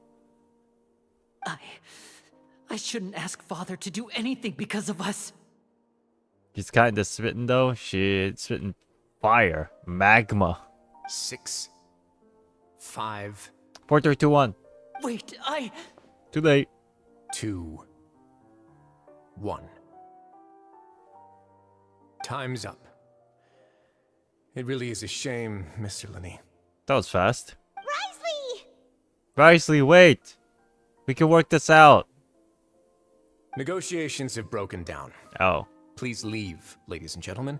I shouldn't ask Father to do anything because of us. He's kinda spitting, though. Shit, spitting fire. Magma. 6, 5... 4, 3, 2, 1. Wait, Too late. 2, 1. Time's up. It really is a shame, Mr. Lynny. That was fast. Risley! Risley, wait! We can work this out. Negotiations have broken down. Oh. Please leave, ladies and gentlemen.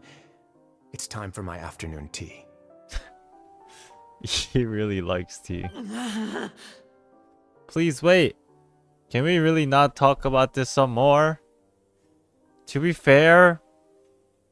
It's time for my afternoon tea. He really likes tea. Please wait. Can we really not talk about this some more? To be fair,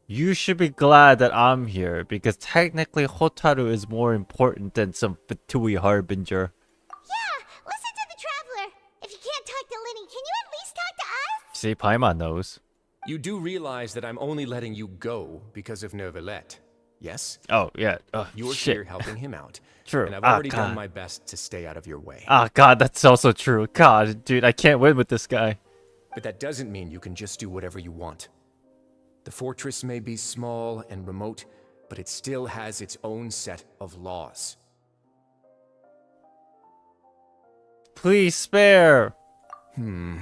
you should be glad that I'm here, because technically Hotaru is more important than some Fatui Harbinger. Yeah, listen to the Traveler. If you can't talk to Lynny, can you at least talk to us? See, Paimon knows. You do realize that I'm only letting you go because of Neuvillette, yes? Oh, yeah. You're shit. here helping him out. True. And I've already done God. my best to stay out of your way. Ah, God, that's also true. God, dude, I can't win with this guy. But that doesn't mean you can just do whatever you want. The fortress may be small and remote, but it still has its own set of laws. Please spare. Then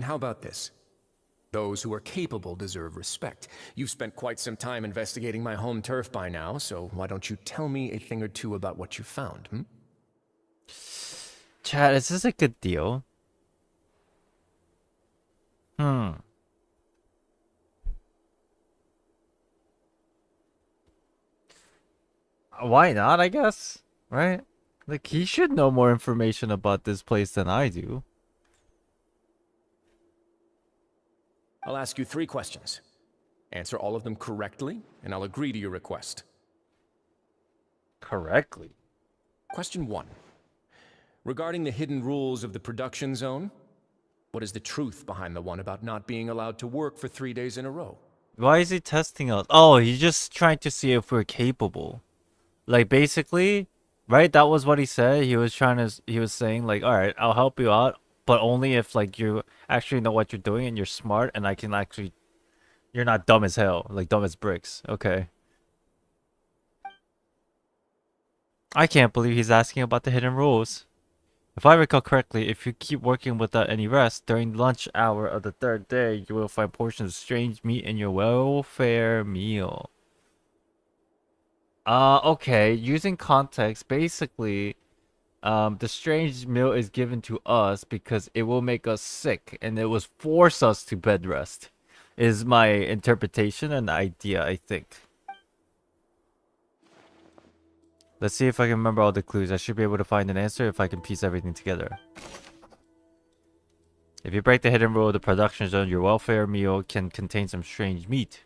how about this? Those who are capable deserve respect. You've spent quite some time investigating my home turf by now, so why don't you tell me a thing or two about what you found, Chad, is this a good deal? Why not, I guess? Right? Like, he should know more information about this place than I do. I'll ask you 3 questions. Answer all of them correctly, and I'll agree to your request. Correctly? Question 1. Regarding the hidden rules of the production zone, what is the truth behind the one about not being allowed to work for 3 days in a row? Why is he testing us? Oh, he's just trying to see if we're capable. Like, basically, right? That was what he said. He was saying, like, alright, I'll help you out, but only if, like, you actually know what you're doing and you're smart and I can actually... You're not dumb as hell. Like, dumb as bricks. Okay. I can't believe he's asking about the hidden rules. If I recall correctly, if you keep working without any rest, during lunch hour of the 3rd day, you will find portions of strange meat in your welfare meal. Okay. Using context, basically, the strange meal is given to us because it will make us sick and it will force us to bed rest. Is my interpretation and idea, I think. Let's see if I can remember all the clues. I should be able to find an answer if I can piece everything together. If you break the hidden rule of the production zone, your welfare meal can contain some strange meat.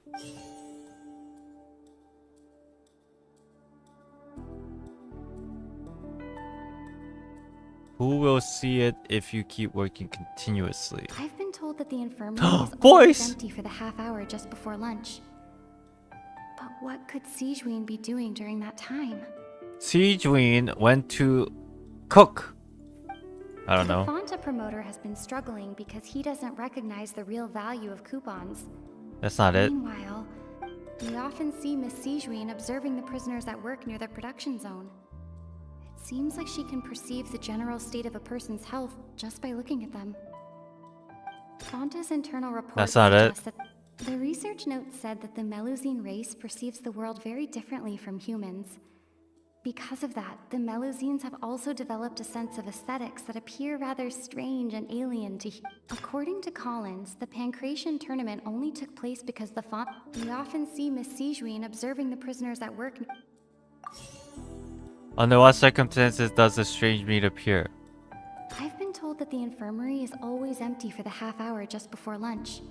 Who will see it if you keep working continuously? I've been told that the infirmary is Voice! always empty for the half hour just before lunch. But what could Sijuin be doing during that time? Sijuin went to cook. I don't know. The Fonta promoter has been struggling because he doesn't recognize the real value of coupons. That's not it. Meanwhile, we often see Miss Sijuin observing the prisoners at work near the production zone. It seems like she can perceive the general state of a person's health just by looking at them. Fonta's internal report That's not it. suggests that the research note said that the Melusine race perceives the world very differently from humans. Because of that, the Melusines have also developed a sense of aesthetics that appear rather strange and alien to According to Collins, the Pancration tournament only took place because the font. We often see Miss Sijuin observing the prisoners at work. Under what circumstances does the strange meat appear? I've been told that the infirmary is always empty for the half hour just before lunch.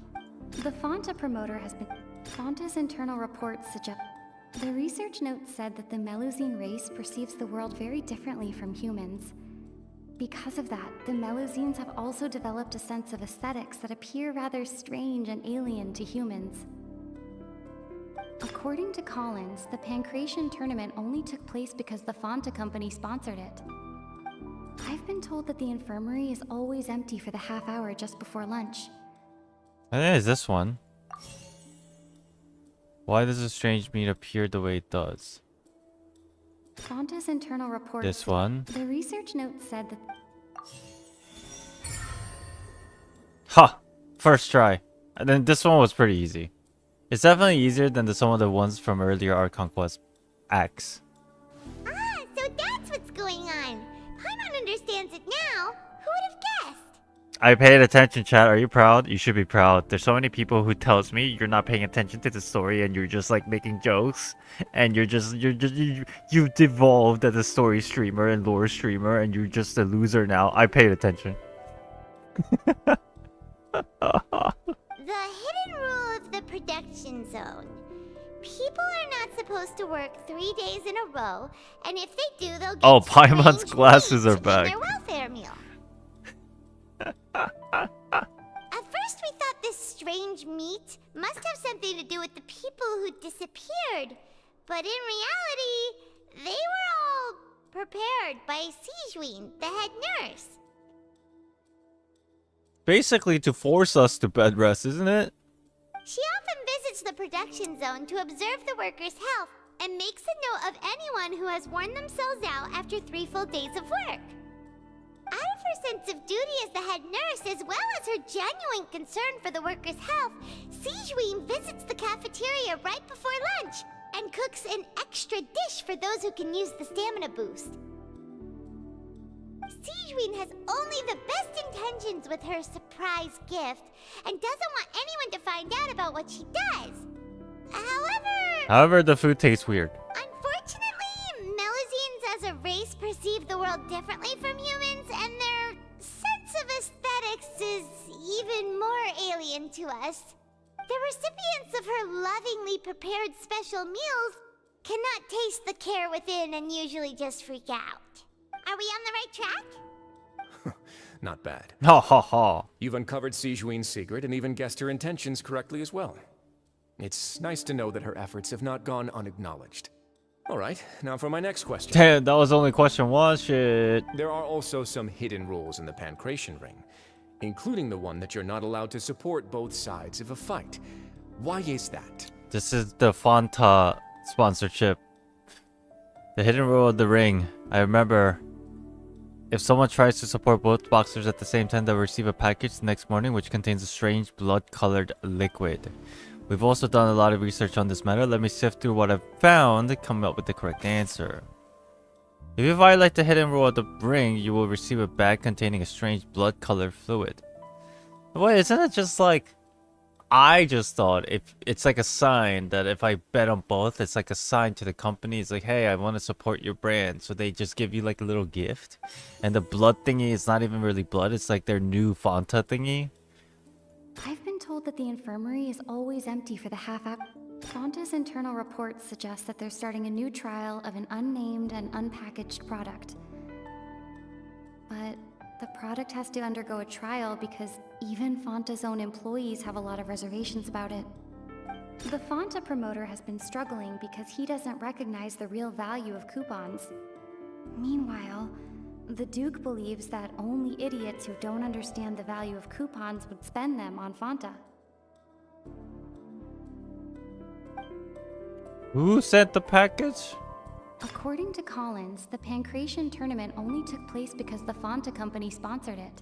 The Fonta promoter has been. Fonta's internal reports suggest. The research notes said that the Melusine race perceives the world very differently from humans. Because of that, the Melusines have also developed a sense of aesthetics that appear rather strange and alien to humans. According to Collins, the Pancration tournament only took place because the Fonta company sponsored it. I've been told that the infirmary is always empty for the half hour just before lunch. I think it's this one. Why does the strange meat appear the way it does? Fonta's internal report. This one. The research note said that. Ha! First try. And then this one was pretty easy. It's definitely easier than some of the ones from earlier Archon Quest X. Ah, so that's what's going on. Paimon understands it now. Who would have guessed? I paid attention, chat. Are you proud? You should be proud. There's so many people who tells me you're not paying attention to the story and you're just like making jokes and you devolved as a story streamer and lore streamer and you're just a loser now. I paid attention. The hidden rule of the production zone. People are not supposed to work 3 days in a row, and if they do, they'll get Paimon's glasses are in back. their welfare meal. At first we thought this strange meat must have something to do with the people who disappeared, but in reality, they were all prepared by Sijuin, the head nurse. Basically to force us to bed rest, isn't it? She often visits the production zone to observe the workers' health and makes a note of anyone who has worn themselves out after 3 full days of work. Out of her sense of duty as the head nurse, as well as her genuine concern for the workers' health, Sijuin visits the cafeteria right before lunch and cooks an extra dish for those who can use the stamina boost. Sijuin has only the best intentions with her surprise gift and doesn't want anyone to find out about what she does. However, the food tastes weird. Unfortunately, Melusines as a race perceive the world differently from humans, and their sense of aesthetics is even more alien to us. The recipients of her lovingly prepared special meals cannot taste the care within and usually just freak out. Are we on the right track? Not bad. Ha ha ha. You've uncovered Sijuin's secret and even guessed her intentions correctly as well. It's nice to know that her efforts have not gone unacknowledged. Alright, now for my next question. Damn, that was only question 1, shit. There are also some hidden rules in the Pancration ring, including the one that you're not allowed to support both sides of a fight. Why is that? This is the Fonta sponsorship. The hidden rule of the ring. I remember, if someone tries to support both boxers at the same time, they'll receive a package the next morning which contains a strange blood-colored liquid. We've also done a lot of research on this matter. Let me sift through what I've found and come up with the correct answer. If you violate the hidden rule of the ring, you will receive a bag containing a strange blood-colored fluid. Wait, isn't it just like... I just thought if it's like a sign that if I bet on both, it's like a sign to the company. It's like, hey, I want to support your brand. So they just give you like a little gift. And the blood thingy is not even really blood. It's like their new Fonta thingy. I've been told that the infirmary is always empty for the half hour. Fonta's internal reports suggest that they're starting a new trial of an unnamed and unpackaged product. But the product has to undergo a trial because even Fonta's own employees have a lot of reservations about it. The Fonta promoter has been struggling because he doesn't recognize the real value of coupons. Meanwhile, the Duke believes that only idiots who don't understand the value of coupons would spend them on Fonta. Who sent the package? According to Collins, the Pancration tournament only took place because the Fonta company sponsored it.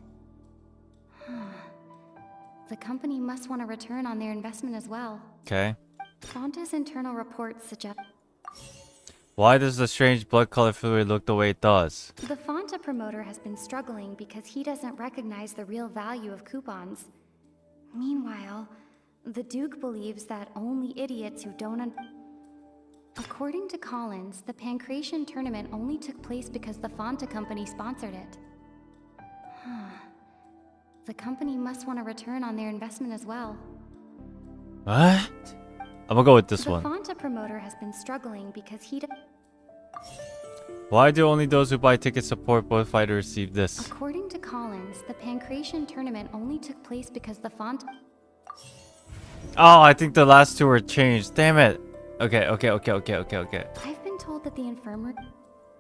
The company must want a return on their investment as well. Okay. Fonta's internal reports suggest... Why does the strange blood color fluid look the way it does? The Fonta promoter has been struggling because he doesn't recognize the real value of coupons. Meanwhile, the Duke believes that only idiots who don't According to Collins, the Pancration tournament only took place because the Fonta company sponsored it. The company must want a return on their investment as well. What? I'm gonna go with this one. The Fonta promoter has been struggling because he Why do only those who buy tickets support both fight to receive this? According to Collins, the Pancration tournament only took place because the Fonta... Oh, I think the last two were changed. Damn it. Okay. I've been told that the infirmary...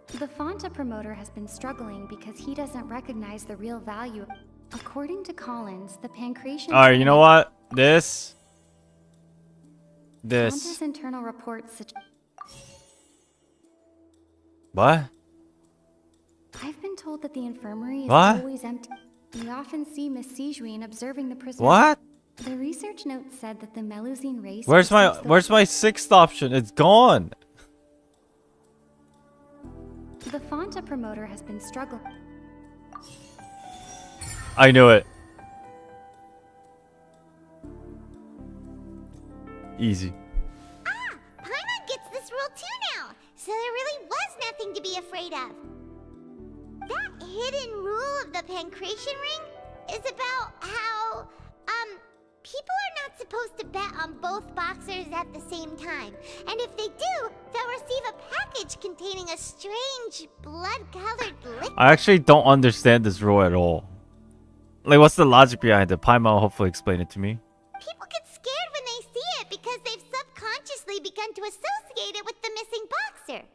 The Fonta promoter has been struggling because he doesn't recognize the real value. According to Collins, the Pancration... Alright, you know what? This. Fonta's internal reports suggest... What? I've been told that the infirmary is What? always empty. We often see Miss Sijuin observing the prisoners. What? The research note said that the Melusine race... Where's my sixth option? It's gone. The Fonta promoter has been struggling. I knew it. Easy. Paimon gets this rule too now, so there really was nothing to be afraid of. That hidden rule of the Pancration ring is about how, people are not supposed to bet on both boxers at the same time. And if they do, they'll receive a package containing a strange blood-colored liquid. I actually don't understand this rule at all. Like, what's the logic behind it? Paimon will hopefully explain it to me. People get scared when they see it because they've subconsciously begun to associate it with the missing boxer.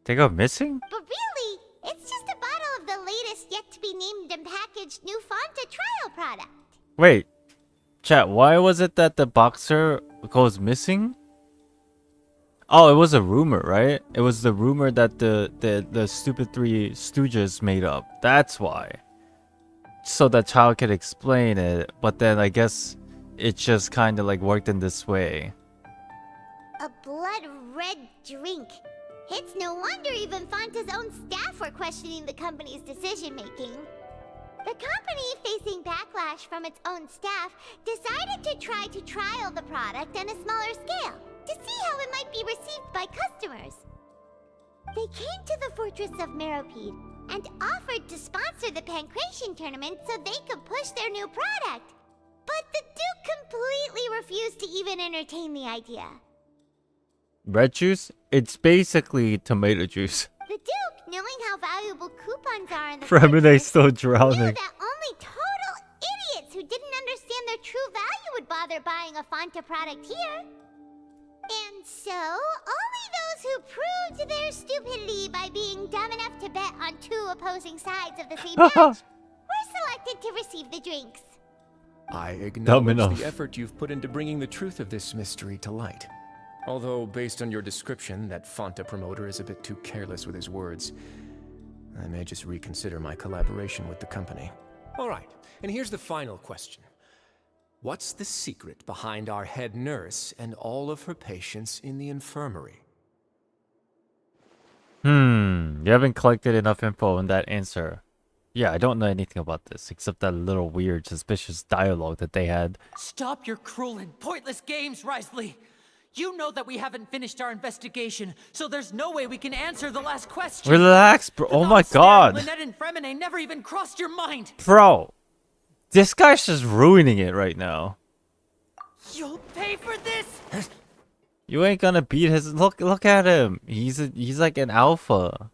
They go missing? But really, it's just a bottle of the latest yet-to-be-named and packaged new Fonta trial product. Wait. Chat, why was it that the boxer goes missing? Oh, it was a rumor, right? It was the rumor that the stupid three stooges made up. That's why. So the child could explain it, but then I guess it just kind of like worked in this way. A blood-red drink. It's no wonder even Fonta's own staff were questioning the company's decision-making. The company, facing backlash from its own staff, decided to try to trial the product on a smaller scale to see how it might be received by customers. They came to the fortress of Meropide and offered to sponsor the Pancration tournament so they could push their new product. But the Duke completely refused to even entertain the idea. Red juice? It's basically tomato juice. The Duke, knowing how valuable coupons are in the Fremina's still knew drowning. that only total idiots who didn't understand their true value would bother buying a Fonta product here. And so, only those who proved their stupidity by being dumb enough to bet on two opposing sides of the same match were selected to receive the drinks. I acknowledge enough. the effort you've put into bringing the truth of this mystery to light. Although, based on your description, that Fonta promoter is a bit too careless with his words. I may just reconsider my collaboration with the company. All right, and here's the final question. What's the secret behind our head nurse and all of her patients in the infirmary? You haven't collected enough info on that answer. Yeah, I don't know anything about this, except that little weird, suspicious dialogue that they had. Stop your cruel and pointless games, Risley! You know that we haven't finished our investigation, so there's no way we can answer the last question. Relax, bro. Oh my god. Lynette and Fremine never even crossed your mind. Bro, this guy's just ruining it right now. You'll pay for this. You ain't gonna beat his. Look at him. He's like an alpha.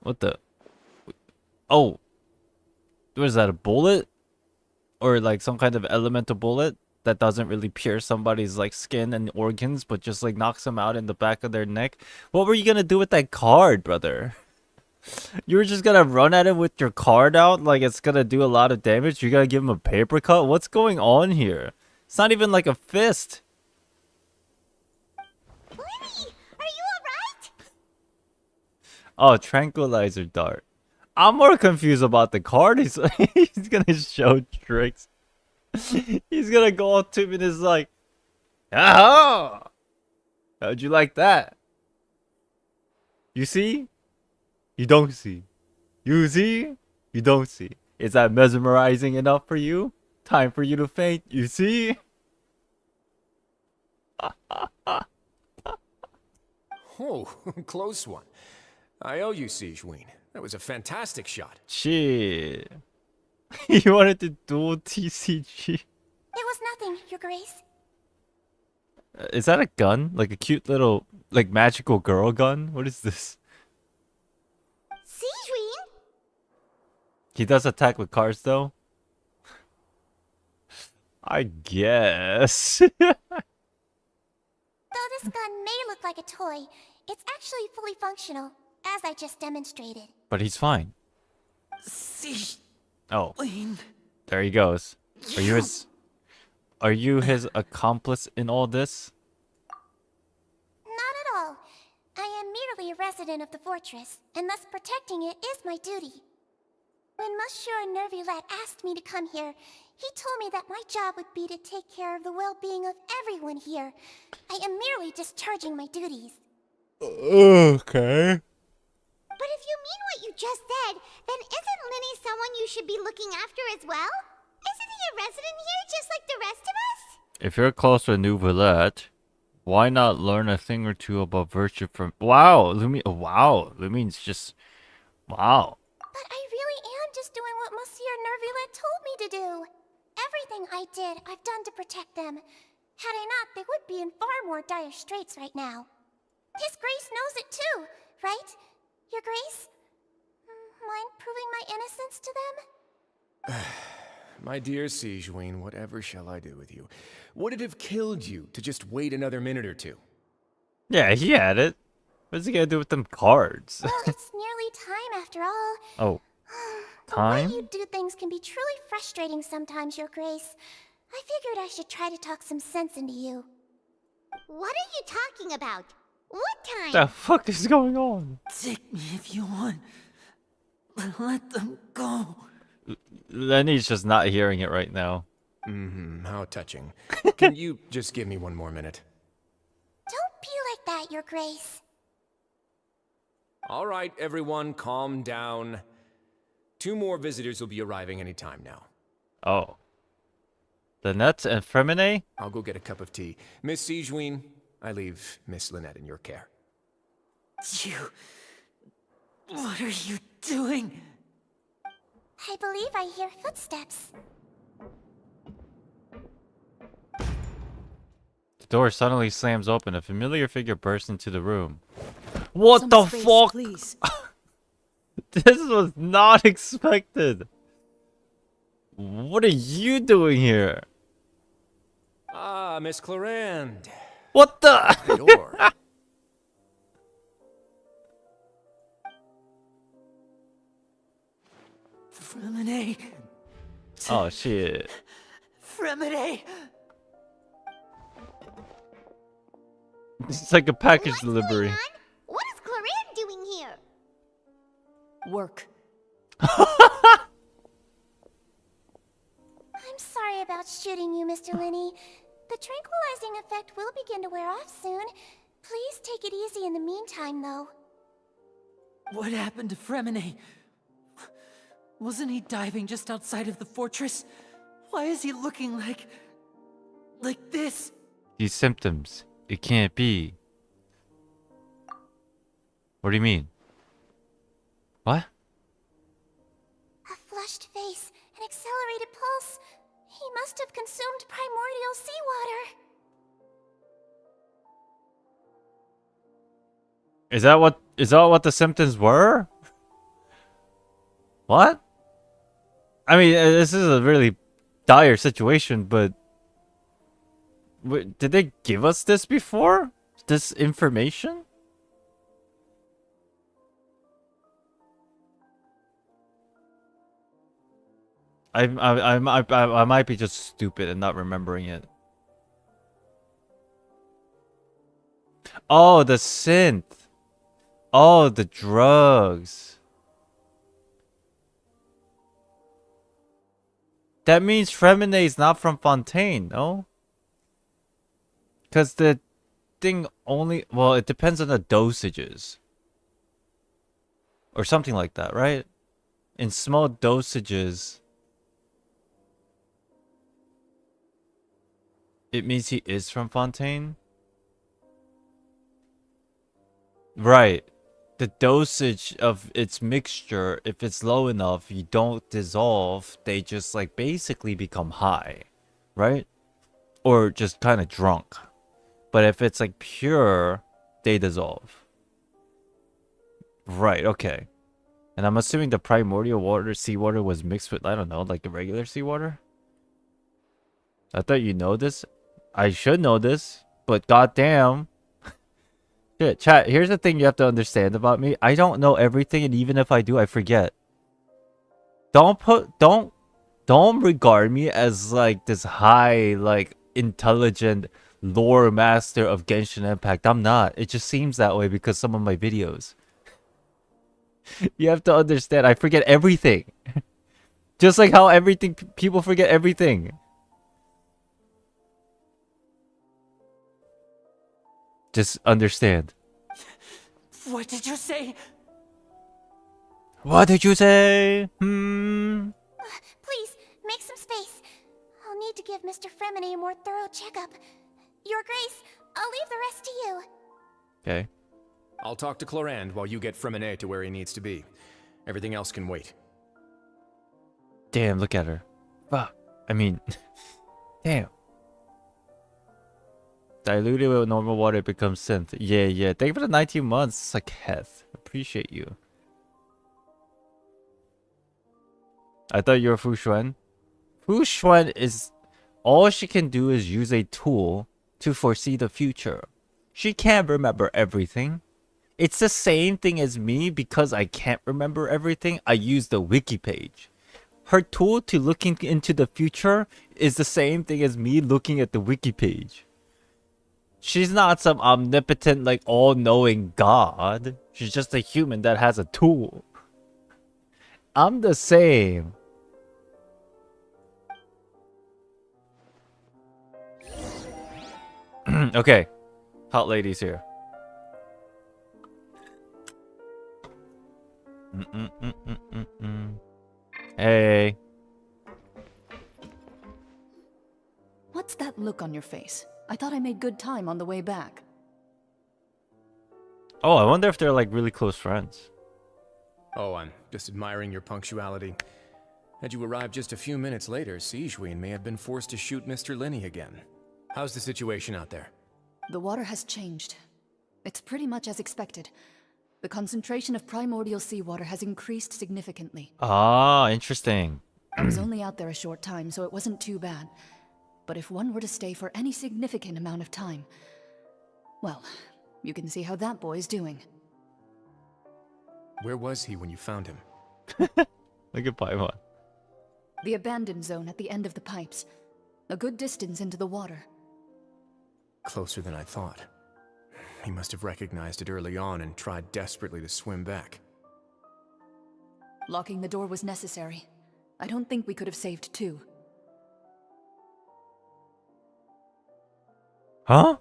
What the? Oh, was that a bullet, or like some kind of elemental bullet that doesn't really pierce somebody's like skin and organs, but just like knocks them out in the back of their neck? What were you gonna do with that card, brother? You were just gonna run at him with your card out like it's gonna do a lot of damage? You gotta give him a paper cut? What's going on here? It's not even like a fist. Lynny, are you alright? Oh, tranquilizer dart. I'm more confused about the card. He's gonna show tricks. He's gonna go on 2 minutes like, Oh! How'd you like that? You see? You don't see. You see? You don't see. Is that mesmerizing enough for you? Time for you to faint. You see? Oh, close one. I owe you, Sigeween. That was a fantastic shot. Shit. You wanted to duel TCG? It was nothing, Your Grace. Is that a gun? Like a cute little, like, magical girl gun? What is this? Sigeween? He does attack with cards, though? I guess. Though this gun may look like a toy, it's actually fully functional, as I just demonstrated. But he's fine. See. Oh. There he goes. Are you his accomplice in all this? Not at all. I am merely a resident of the fortress, and thus protecting it is my duty. When Monsieur Nervulet asked me to come here, he told me that my job would be to take care of the well-being of everyone here. I am merely discharging my duties. Okay. But if you mean what you just said, then isn't Lynny someone you should be looking after as well? Isn't he a resident here just like the rest of us? If you're close to Nervulet, why not learn a thing or two about virtue from... Wow, Lumine's just... Wow. But I really am just doing what Monsieur Nervulet told me to do. Everything I did, I've done to protect them. Had I not, they would be in far more dire straits right now. His Grace knows it too, right? Your Grace? Mind proving my innocence to them? My dear Sigeween, whatever shall I do with you? Would it have killed you to just wait another minute or two? Yeah, he had it. What's he gonna do with them cards? Well, it's nearly time after all. Oh. The Time? way you do things can be truly frustrating sometimes, Your Grace. I figured I should try to talk some sense into you. What are you talking about? What time? The fuck is going on? Take me if you want. Let them go. Lenny's just not hearing it right now. How touching. Can you just give me one more minute? Don't be like that, Your Grace. All right, everyone, calm down. 2 more visitors will be arriving any time now. Oh. The nuts and Fremine? I'll go get a cup of tea. Miss Sigeween, I leave Miss Lynette in your care. What are you doing? I believe I hear footsteps. The door suddenly slams open. A familiar figure bursts into the room. What the fuck? Please. This was not expected. What are you doing here? Ah, Miss Clarande. What the? The door. Fremine. Oh shit. Fremine. It's like a package What's delivery. going on? What is Clarande doing here? Work. I'm sorry about shooting you, Mr. Lynny. The tranquilizing effect will begin to wear off soon. Please take it easy in the meantime, though. What happened to Fremine? Wasn't he diving just outside of the fortress? Why is he looking like this? These symptoms. It can't be. What do you mean? What? A flushed face, an accelerated pulse. He must have consumed primordial seawater. Is that what the symptoms were? What? I mean, this is a really dire situation, but did they give us this before? This information? I might be just stupid and not remembering it. Oh, the synth. Oh, the drugs. That means Fremine is not from Fontaine, no? Because the thing only... Well, it depends on the dosages. Or something like that, right? In small dosages... It means he is from Fontaine? Right. The dosage of its mixture, if it's low enough, you don't dissolve. They just like basically become high. Right? Or just kind of drunk. But if it's like pure, they dissolve. Right, okay. And I'm assuming the primordial water, seawater was mixed with, I don't know, like the regular seawater? I thought you know this. I should know this, but goddamn. Shit, chat, here's the thing you have to understand about me. I don't know everything, and even if I do, I forget. Don't regard me as like this high, like intelligent lore master of Genshin Impact. I'm not. It just seems that way because some of my videos. You have to understand, I forget everything. Just like how people forget everything. Just understand. What did you say? What did you say? Please, make some space. I'll need to give Mr. Fremini a more thorough checkup. Your Grace, I'll leave the rest to you. Okay. I'll talk to Clorand while you get Fremine to where he needs to be. Everything else can wait. Damn, look at her. Fuck. I mean, damn. Diluted with normal water, it becomes synth. Yeah. Thank you for the 19 months, Saketh. Appreciate you. I thought you were Fu Xuan. Fu Xuan is... All she can do is use a tool to foresee the future. She can't remember everything. It's the same thing as me because I can't remember everything. I use the wiki page. Her tool to looking into the future is the same thing as me looking at the wiki page. She's not some omnipotent, like, all-knowing god. She's just a human that has a tool. I'm the same. Okay. Hot ladies here. Hey. What's that look on your face? I thought I made good time on the way back. Oh, I wonder if they're like really close friends. Oh, I'm just admiring your punctuality. Had you arrived just a few minutes later, Sigewinne may have been forced to shoot Mr. Lynny again. How's the situation out there? The water has changed. It's pretty much as expected. The concentration of primordial seawater has increased significantly. Ah, interesting. I was only out there a short time, so it wasn't too bad. But if one were to stay for any significant amount of time, well, you can see how that boy's doing. Where was he when you found him? Look at Paimon. The abandoned zone at the end of the pipes. A good distance into the water. Closer than I thought. He must have recognized it early on and tried desperately to swim back. Locking the door was necessary. I don't think we could have saved two. Huh?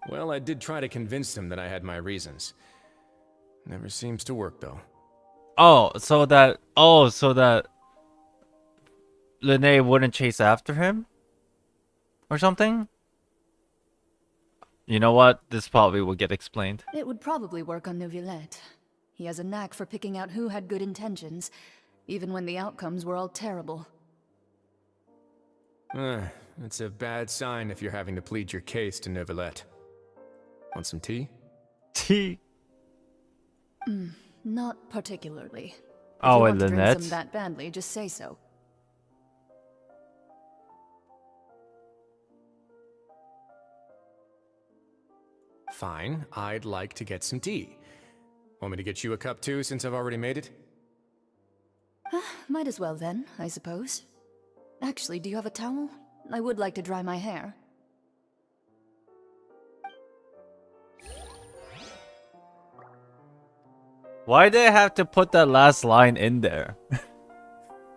Well, I did try to convince him that I had my reasons. Never seems to work, though. So that Lynny wouldn't chase after him? Or something? You know what? This probably will get explained. It would probably work on Neuvillette. He has a knack for picking out who had good intentions, even when the outcomes were all terrible. It's a bad sign if you're having to plead your case to Neuvillette. Want some tea? Tea? Not particularly. Oh, if you and want to drink Lynette? some that badly, just say so. Fine, I'd like to get some tea. Want me to get you a cup too, since I've already made it? Might as well then, I suppose. Actually, do you have a towel? I would like to dry my hair. Why did I have to put that last line in there?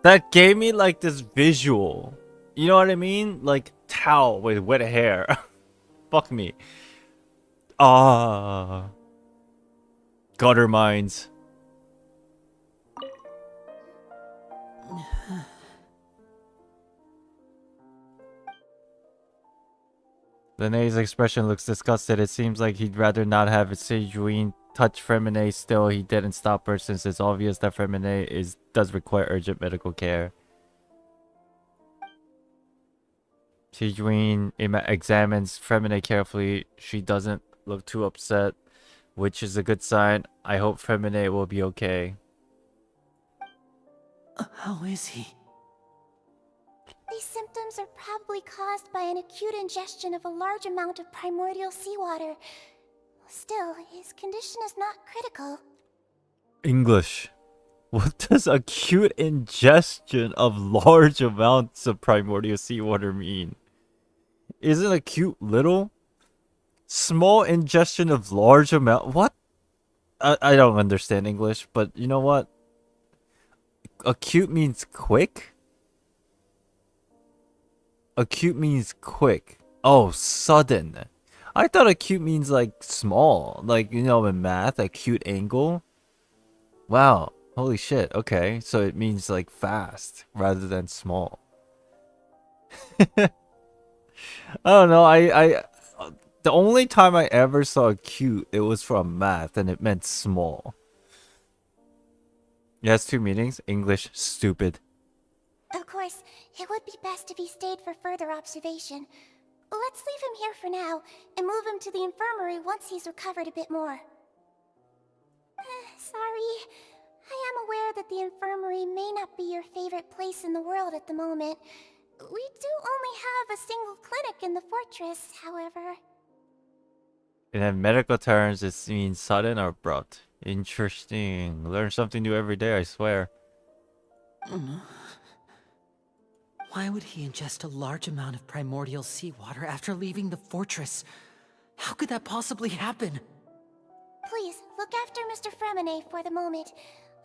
That gave me like this visual You know what I mean? Like towel with wet hair. Fuck me. Ah. Gutter mines. Lynny's expression looks disgusted. It seems like he'd rather not have Sejuin touch Fremine. Still, he didn't stop her since it's obvious that Fremine does require urgent medical care. Sejuin examines Fremine carefully. She doesn't look too upset, which is a good sign. I hope Fremine will be okay. How is he? These symptoms are probably caused by an acute ingestion of a large amount of primordial seawater. Still, his condition is not critical. English. What does acute ingestion of large amounts of primordial seawater mean? Isn't acute little? Small ingestion of large amount? What? I don't understand English, but you know what? Acute means quick? Acute means quick. Oh, sudden. I thought acute means like small. Like, you know, in math, acute angle. Wow. Holy shit. Okay. So it means like fast rather than small. I don't know. The only time I ever saw acute, it was from math and it meant small. It has two meanings. English, stupid. Of course, it would be best if he stayed for further observation. Let's leave him here for now, and move him to the infirmary once he's recovered a bit more. Sorry. I am aware that the infirmary may not be your favorite place in the world at the moment. We do only have a single clinic in the fortress, however. And in medical terms, it means sudden or abrupt. Interesting. Learn something new every day, I swear. Why would he ingest a large amount of primordial seawater after leaving the fortress? How could that possibly happen? Please, look after Mr. Fremine for the moment.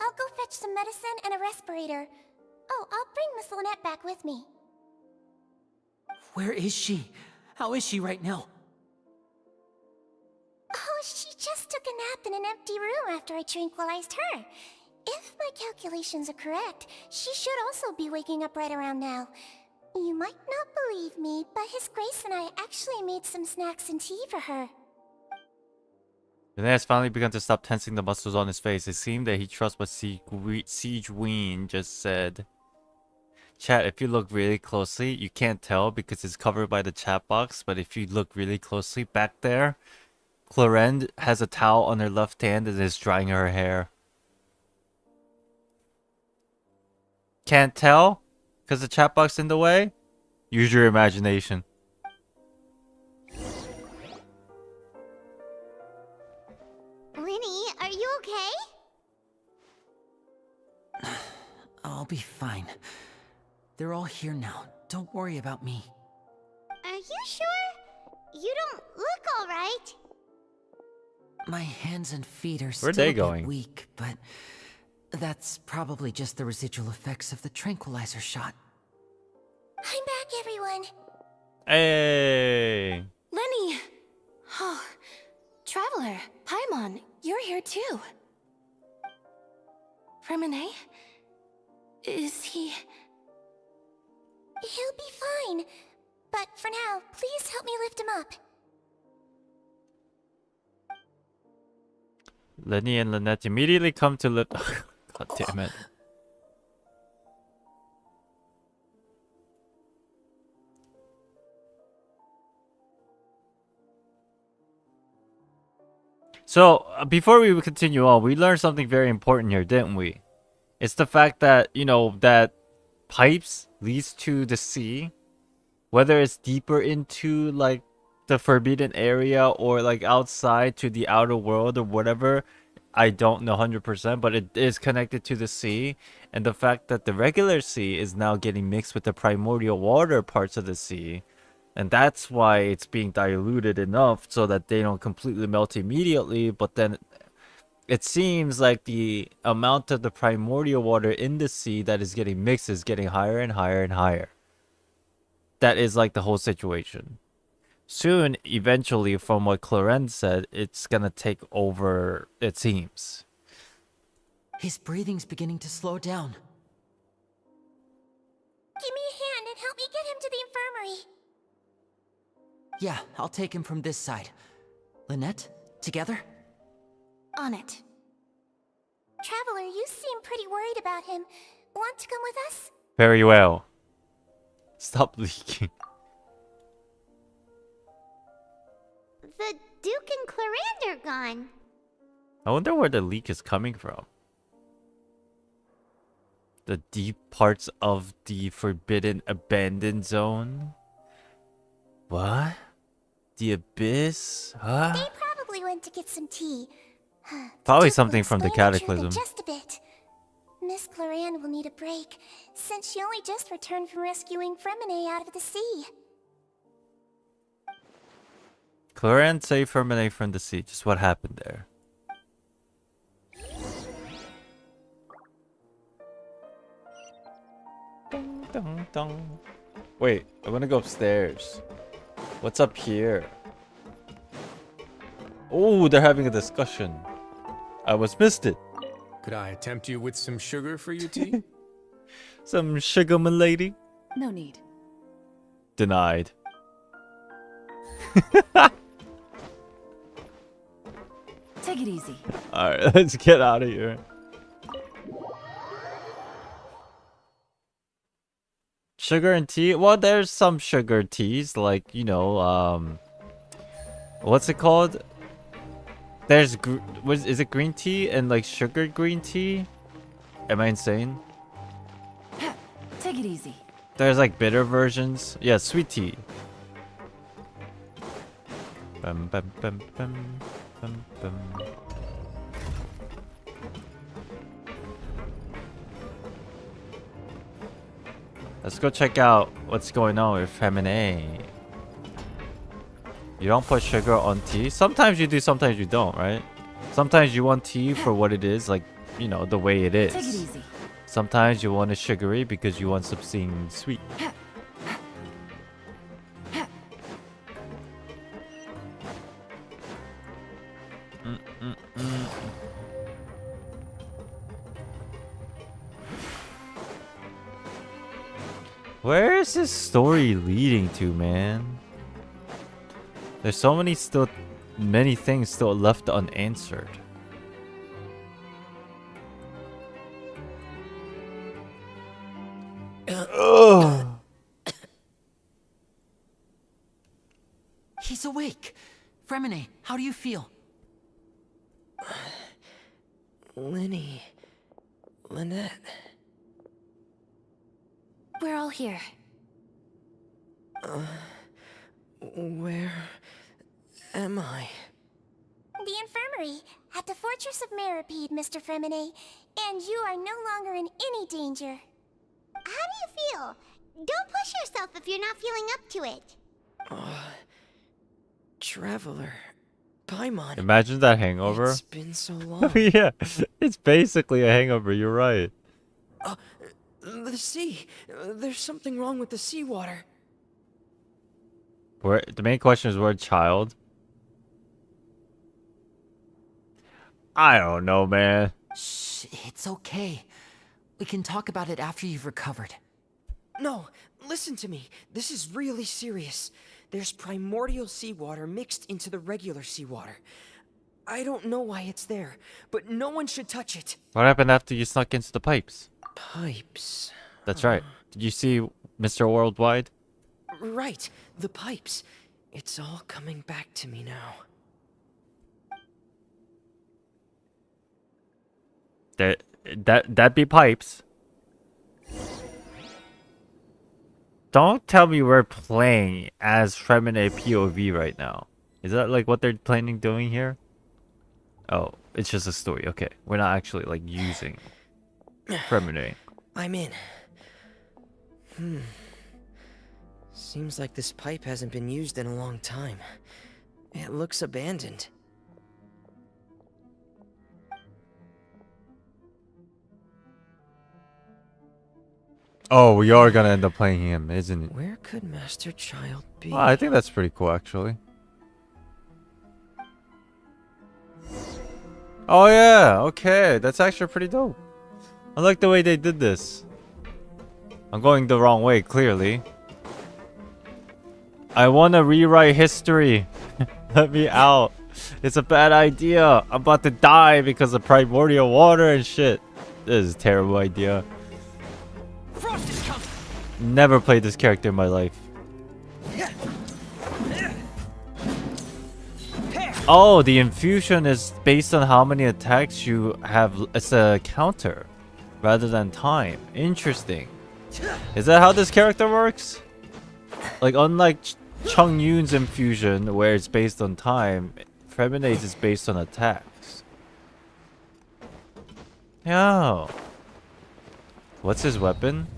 I'll go fetch some medicine and a respirator. Oh, I'll bring Miss Lynette back with me. Where is she? How is she right now? Oh, she just took a nap in an empty room after I tranquilized her. If my calculations are correct, she should also be waking up right around now. You might not believe me, but His Grace and I actually made some snacks and tea for her. Renee has finally begun to stop tensing the muscles on his face. It seemed that he trusts what Sejuin just said. Chat, if you look really closely, you can't tell because it's covered by the chat box, but if you look really closely back there, Clorinde has a towel on her left hand and is drying her hair. Can't tell? Because the chat box in the way? Use your imagination. Lynny, are you okay? I'll be fine. They're all here now. Don't worry about me. Are you sure? You don't look alright. My hands and feet are Where'd still they a bit going? weak, but that's probably just the residual effects of the tranquilizer shot. I'm back, everyone. Hey! Lynny! Oh, Traveler, Paimon, you're here too. Fremine? Is he... He'll be fine. But for now, please help me lift him up. Lynny and Lynette immediately come to lift... God damn it. So, before we continue on, we learned something very important here, didn't we? It's the fact that, you know, that pipes leads to the sea. Whether it's deeper into, like, the forbidden area or, like, outside to the outer world or whatever, I don't know 100%, but it is connected to the sea. And the fact that the regular sea is now getting mixed with the primordial water parts of the sea. And that's why it's being diluted enough so that they don't completely melt immediately. But then it seems like the amount of the primordial water in the sea that is getting mixed is getting higher and higher and higher. that is like the whole situation. Soon, eventually, from what Clarence said, it's gonna take over, it seems. His breathing's beginning to slow down. Give me a hand and help me get him to the infirmary. Yeah, I'll take him from this side. Lynette, together? On it. Traveler, you seem pretty worried about him. Want to come with us? Very well. Stop leaking. The Duke and Clarande are gone. I wonder where the leak is coming from. The deep parts of the forbidden abandoned zone? What? The abyss? Huh? They probably went to get some tea. Probably Duke something will from the explain truth in cataclysm. just a bit. Miss Clarande will need a break, since she only just returned from rescuing Fremine out of the sea. Clarande saved Hermione from the sea. Just what happened there? Dun, dun, dun. Wait, I want to go upstairs. What's up here? Oh, they're having a discussion. I was missed it. Could I tempt you with some sugar for your tea? Some sugar, milady? No need. Denied. Take it easy. Alright, let's get out of here. Sugar and tea? Well, there's some sugar teas, like, you know, what's it called? There's, is it green tea and like sugar green tea? Am I insane? Take it easy. There's like bitter versions. Yeah, sweet tea. Bum, bum, bum, bum, bum, bum. Let's go check out what's going on with Femine. You don't put sugar on tea? Sometimes you do, sometimes you don't, right? Sometimes you want tea for what it is, like, you know, the way it is. Take it easy. Sometimes you want it sugary because you want something sweet. Where is this story leading to, man? There's so many things still left unanswered. Ugh. He's awake. Fremine, how do you feel? Lynny. Lynette. We're all here. Where am I? The infirmary, at the Fortress of Meripede, Mr. Fremine. And you are no longer in any danger. How do you feel? Don't push yourself if you're not feeling up to it. Traveler. Paimon. Imagine that hangover. It's been so long. Yeah, it's basically a hangover, you're right. The sea. There's something wrong with the seawater. Where the main question is, where child? I don't know, man. Shh, it's okay. We can talk about it after you've recovered. No, listen to me. This is really serious. There's primordial seawater mixed into the regular seawater. I don't know why it's there, but no one should touch it. What happened after you snuck into the pipes? Pipes. That's right. Did you see Mr. Worldwide? Right, the pipes. It's all coming back to me now. That be pipes. Don't tell me we're playing as Femine POV right now. Is that like what they're planning doing here? Oh, it's just a story. Okay, we're not actually like using Femine. I'm in. Seems like this pipe hasn't been used in a long time. It looks abandoned. Oh, we are gonna end up playing him, isn't it? Where could Master Child be? Oh, I think that's pretty cool, actually. Oh yeah, okay, that's actually pretty dope. I like the way they did this. I'm going the wrong way, clearly. I want to rewrite history. Let me out. It's a bad idea. I'm about to die because of primordial water and shit. This is a terrible idea. Frost is coming. Never played this character in my life. Oh, the infusion is based on how many attacks you have. It's a counter rather than time. Interesting. Is that how this character works? Like, unlike Chung Yoon's infusion, where it's based on time, Feminaze is based on attacks. Yo. What's his weapon?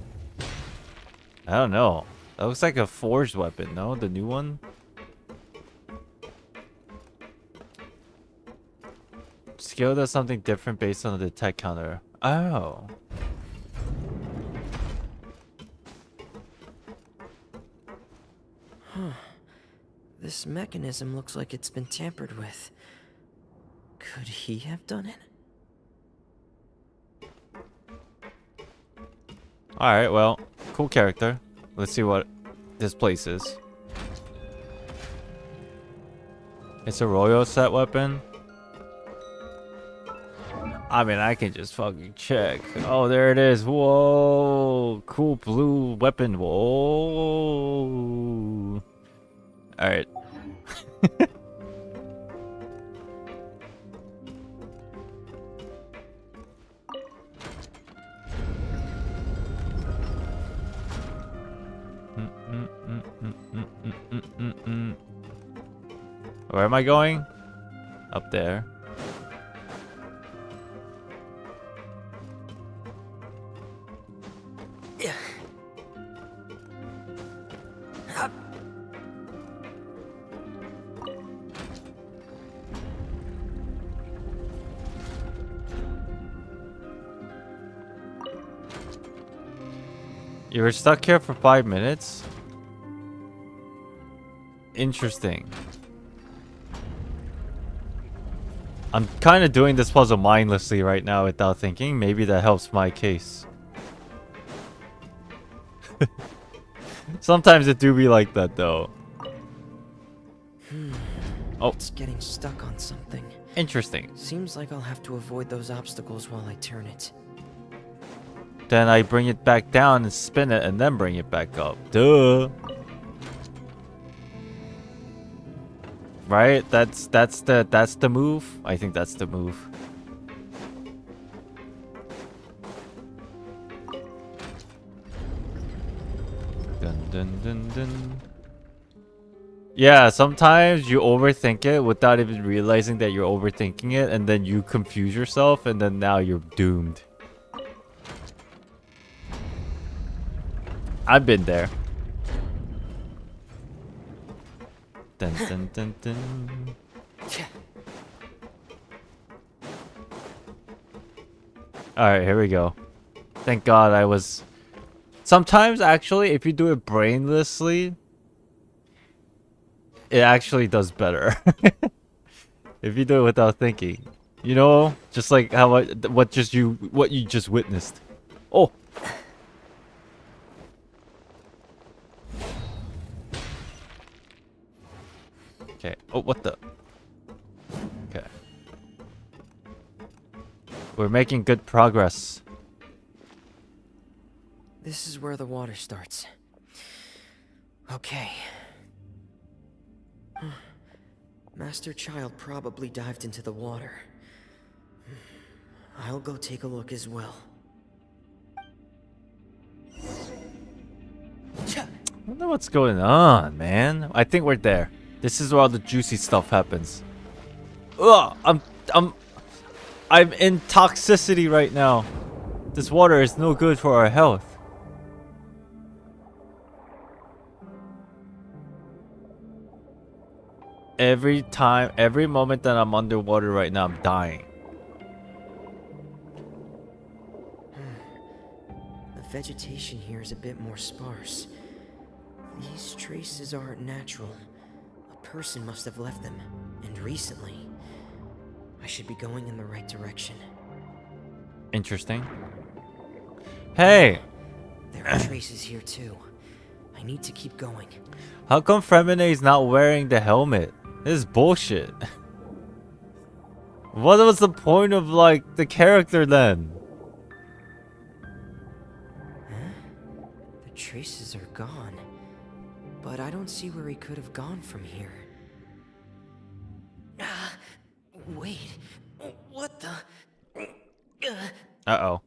I don't know. That looks like a forged weapon, no? The new one? Skill does something different based on the attack counter. Oh. Huh. This mechanism looks like it's been tampered with. Could he have done it? Alright, well, cool character. Let's see what this place is. It's a royal set weapon. I mean, I can just fucking check. Oh, there it is. Whoa. Cool blue weapon. Whoa. Alright. Where am I going? Up there. You were stuck here for 5 minutes? Interesting. I'm kind of doing this puzzle mindlessly right now without thinking. Maybe that helps my case. Sometimes it do be like that though. Oh. It's getting stuck on something. Interesting. Seems like I'll have to avoid those obstacles while I turn it. Then I bring it back down and spin it and then bring it back up. Duh. Right? That's the move. I think that's the move. Dun dun dun dun. Yeah, sometimes you overthink it without even realizing that you're overthinking it, and then you confuse yourself, and then now you're doomed. I've been there. Dun dun dun dun. Alright, here we go. Thank God I was... Sometimes, actually, if you do it brainlessly, it actually does better. If you do it without thinking. You know? Just like how what you just witnessed. Oh! Okay. Oh, what the? Okay. We're making good progress. This is where the water starts. Okay. Master Child probably dived into the water. I'll go take a look as well. I wonder what's going on, man. I think we're there. This is where all the juicy stuff happens. Ugh, I'm in toxicity right now. This water is no good for our health. Every moment that I'm underwater right now, I'm dying. The vegetation here is a bit more sparse. These traces aren't natural. A person must have left them, and recently. I should be going in the right direction. Interesting. Hey! There are traces here too. I need to keep going. How come Fremene's not wearing the helmet? This is bullshit. What was the point of, like, the character then? Huh? The traces are gone. But I don't see where he could have gone from here. Wait. What the? Uh-oh.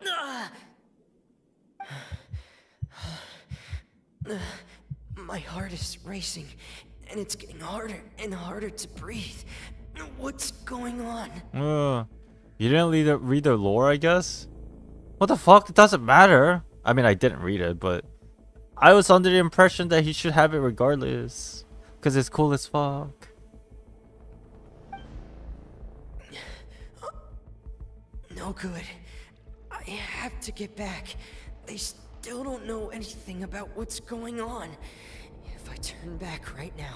My heart is racing, and it's getting harder and harder to breathe. What's going on? You didn't read the lore, I guess? What the fuck? It doesn't matter. I mean, I didn't read it, but I was under the impression that he should have it regardless. Because it's cool as fuck. No good. I have to get back. They still don't know anything about what's going on. If I turn back right now,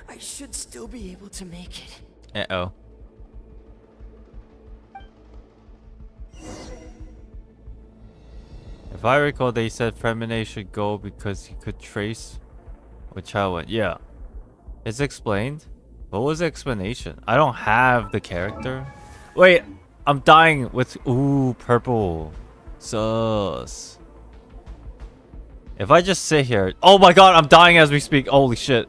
I should still be able to make it. Uh-oh. If I recall, they said Fremine should go because he could trace what child went. Yeah. It's explained. What was the explanation? I don't have the character. Wait, I'm dying with... Ooh, purple. Sus. If I just sit here... Oh my god, I'm dying as we speak. Holy shit.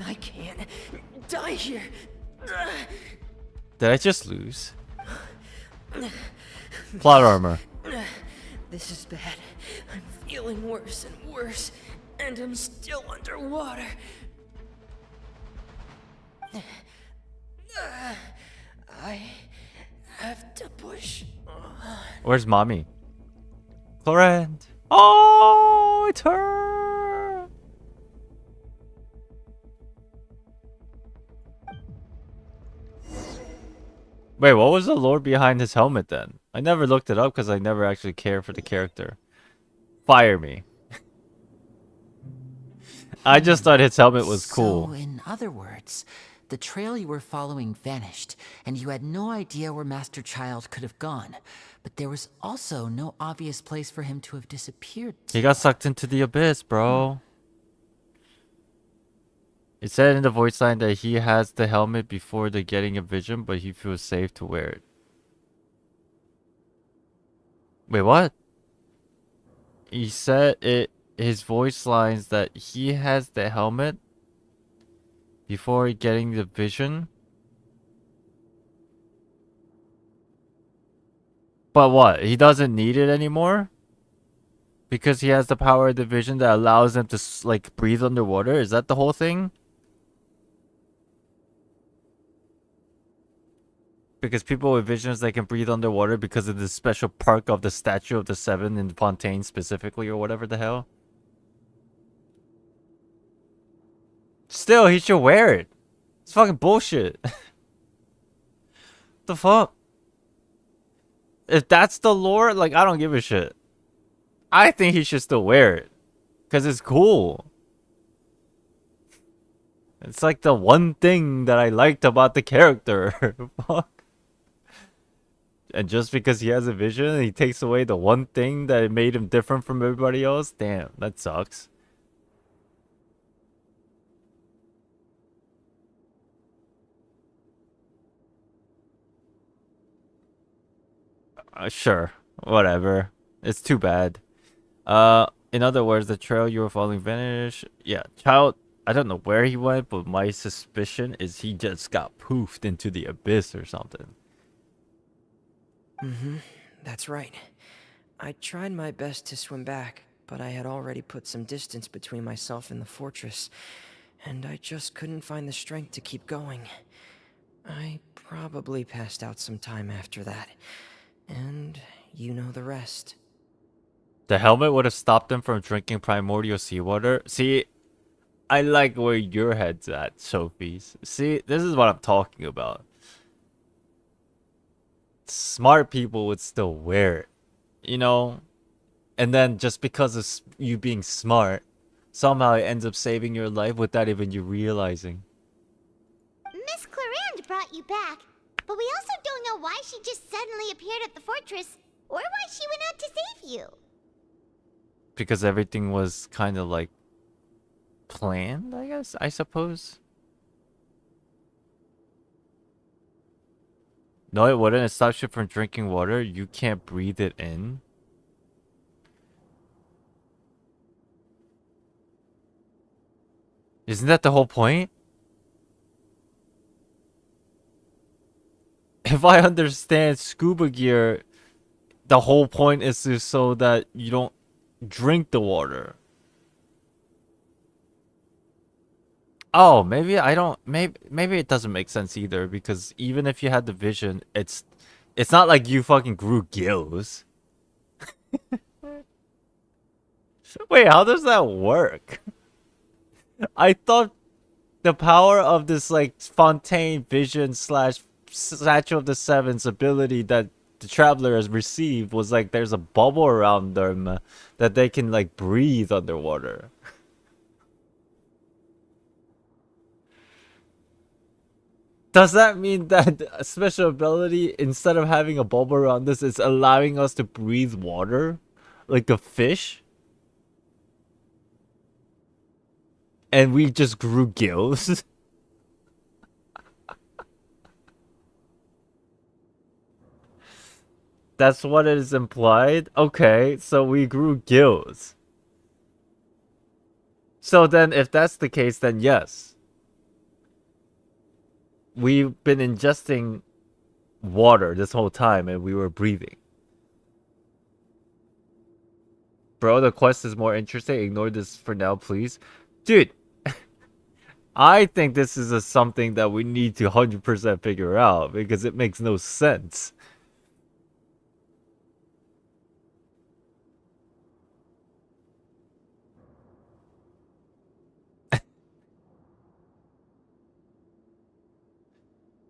I can't die here. Did I just lose? Plot armor. This is bad. I'm feeling worse and worse, and I'm still underwater. I have to push. Where's mommy? Florent. Oh, it's her. Wait, what was the lore behind his helmet then? I never looked it up because I never actually cared for the character. Fire me. I just thought his helmet was cool. So, in other words, the trail you were following vanished, and you had no idea where Master Child could have gone. But there was also no obvious place for him to have disappeared to. He got sucked into the abyss, bro. It said in the voice line that he has the helmet before the getting a vision, but he feels safe to wear it. Wait, what? He said it. His voice lines that he has the helmet before getting the vision. But what? He doesn't need it anymore? Because he has the power of the vision that allows him to, like, breathe underwater? Is that the whole thing? Because people with visions, they can breathe underwater because of the special perk of the Statue of the Seven in Fontaine specifically, or whatever the hell. Still, he should wear it. It's fucking bullshit. The fuck? If that's the lore, like, I don't give a shit. I think he should still wear it. Because it's cool. It's like the one thing that I liked about the character. Fuck. And just because he has a vision, he takes away the one thing that made him different from everybody else? Damn, that sucks. Sure. Whatever. It's too bad. In other words, the trail you were following vanished. Yeah, Child, I don't know where he went, but my suspicion is he just got poofed into the abyss or something. Mm-hmm. That's right. I tried my best to swim back, but I had already put some distance between myself and the fortress, and I just couldn't find the strength to keep going. I probably passed out some time after that, and you know the rest. The helmet would have stopped him from drinking primordial seawater. See, I like where your head's at, Sophies. See, this is what I'm talking about. smart people would still wear it, you know? And then just because of you being smart, somehow it ends up saving your life without even you realizing. Miss Clarand brought you back, but we also don't know why she just suddenly appeared at the fortress, or why she went out to save you. Because everything was kind of like planned, I suppose. No, it wouldn't. It stops you from drinking water. You can't breathe it in. Isn't that the whole point? If I understand scuba gear, the whole point is to so that you don't drink the water. Oh, maybe I don't. Maybe it doesn't make sense either, because even if you had the vision, it's not like you fucking grew gills. Wait, how does that work? I thought the power of this like Fontaine vision / Statue of the Seven's ability that the traveler has received was like there's a bubble around them that they can like breathe underwater. Does that mean that a special ability, instead of having a bubble around this, is allowing us to breathe water? Like a fish? And we just grew gills? That's what it is implied? Okay, so we grew gills. So then, if that's the case, then yes. We've been ingesting water this whole time and we were breathing. Bro, the quest is more interesting. Ignore this for now, please. Dude, I think this is something that we need to 100% figure out because it makes no sense.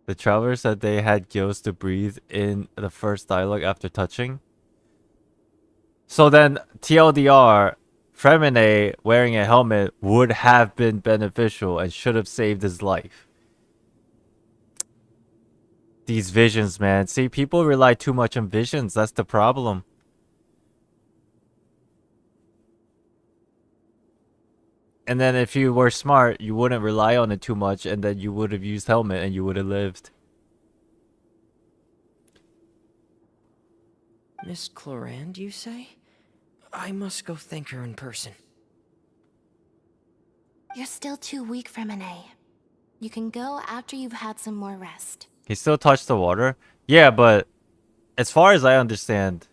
The traveler said they had gills to breathe in the first dialogue after touching. So then, TLDR, Fremine wearing a helmet would have been beneficial and should have saved his life. These visions, man. See, people rely too much on visions. That's the problem. And then if you were smart, you wouldn't rely on it too much, and then you would have used helmet and you would have lived. Miss Clarand, you say? I must go thank her in person. You're still too weak, Fremine. You can go after you've had some more rest. He still touched the water? Yeah, but as far as I understand,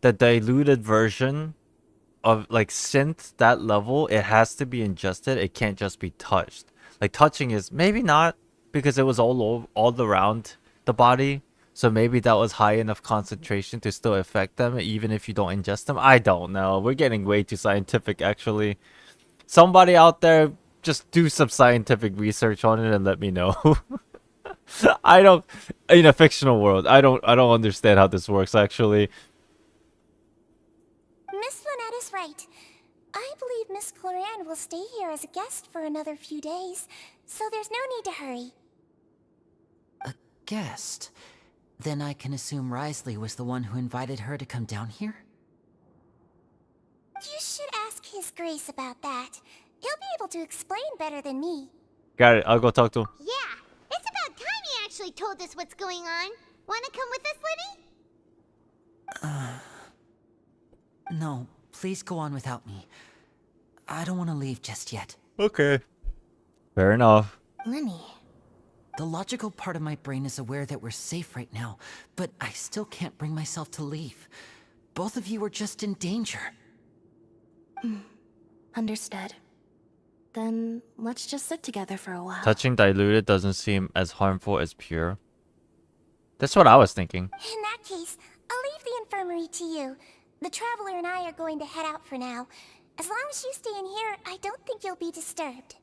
the diluted version of like synth, that level, it has to be ingested. It can't just be touched. Like touching is maybe not, because it was all around the body. So maybe that was high enough concentration to still affect them even if you don't ingest them. I don't know. We're getting way too scientific actually. Somebody out there, just do some scientific research on it and let me know. I don't, in a fictional world, I don't understand how this works actually. Miss Lynette is right. I believe Miss Clarand will stay here as a guest for another few days, so there's no need to hurry. A guest? Then I can assume Risley was the one who invited her to come down here? You should ask His Grace about that. He'll be able to explain better than me. Got it. I'll go talk to him. Yeah, it's about time he actually told us what's going on. Wanna come with us, Lynny? No, please go on without me. I don't want to leave just yet. Okay. Fair enough. Lynny. The logical part of my brain is aware that we're safe right now, but I still can't bring myself to leave. Both of you are just in danger. Understood. Then let's just sit together for a while. Touching diluted doesn't seem as harmful as pure. That's what I was thinking. In that case, I'll leave the infirmary to you. The Traveler and I are going to head out for now. As long as you stay in here, I don't think you'll be disturbed.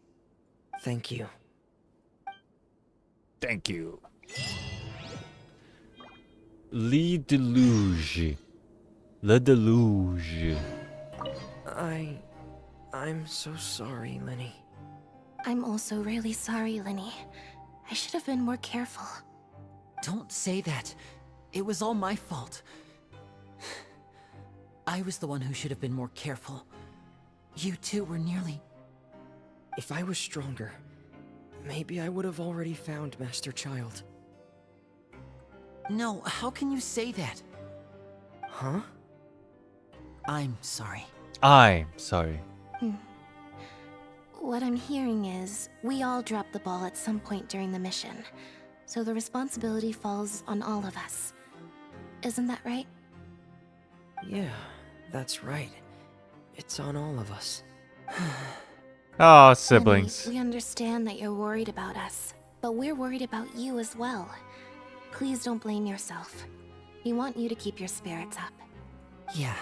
Thank you. Thank you. Le Deluge. Le Deluge. I'm so sorry, Lynny. I'm also really sorry, Lynny. I should have been more careful. Don't say that. It was all my fault. I was the one who should have been more careful. You two were nearly... If I was stronger, maybe I would have already found Master Child. No, how can you say that? Huh? I'm sorry. I'm sorry. What I'm hearing is, we all dropped the ball at some point during the mission, so the responsibility falls on all of us. Isn't that right? Yeah, that's right. It's on all of us. Oh, siblings. Lynny, we understand that you're worried about us, but we're worried about you as well. Please don't blame yourself. We want you to keep your spirits up. Yeah.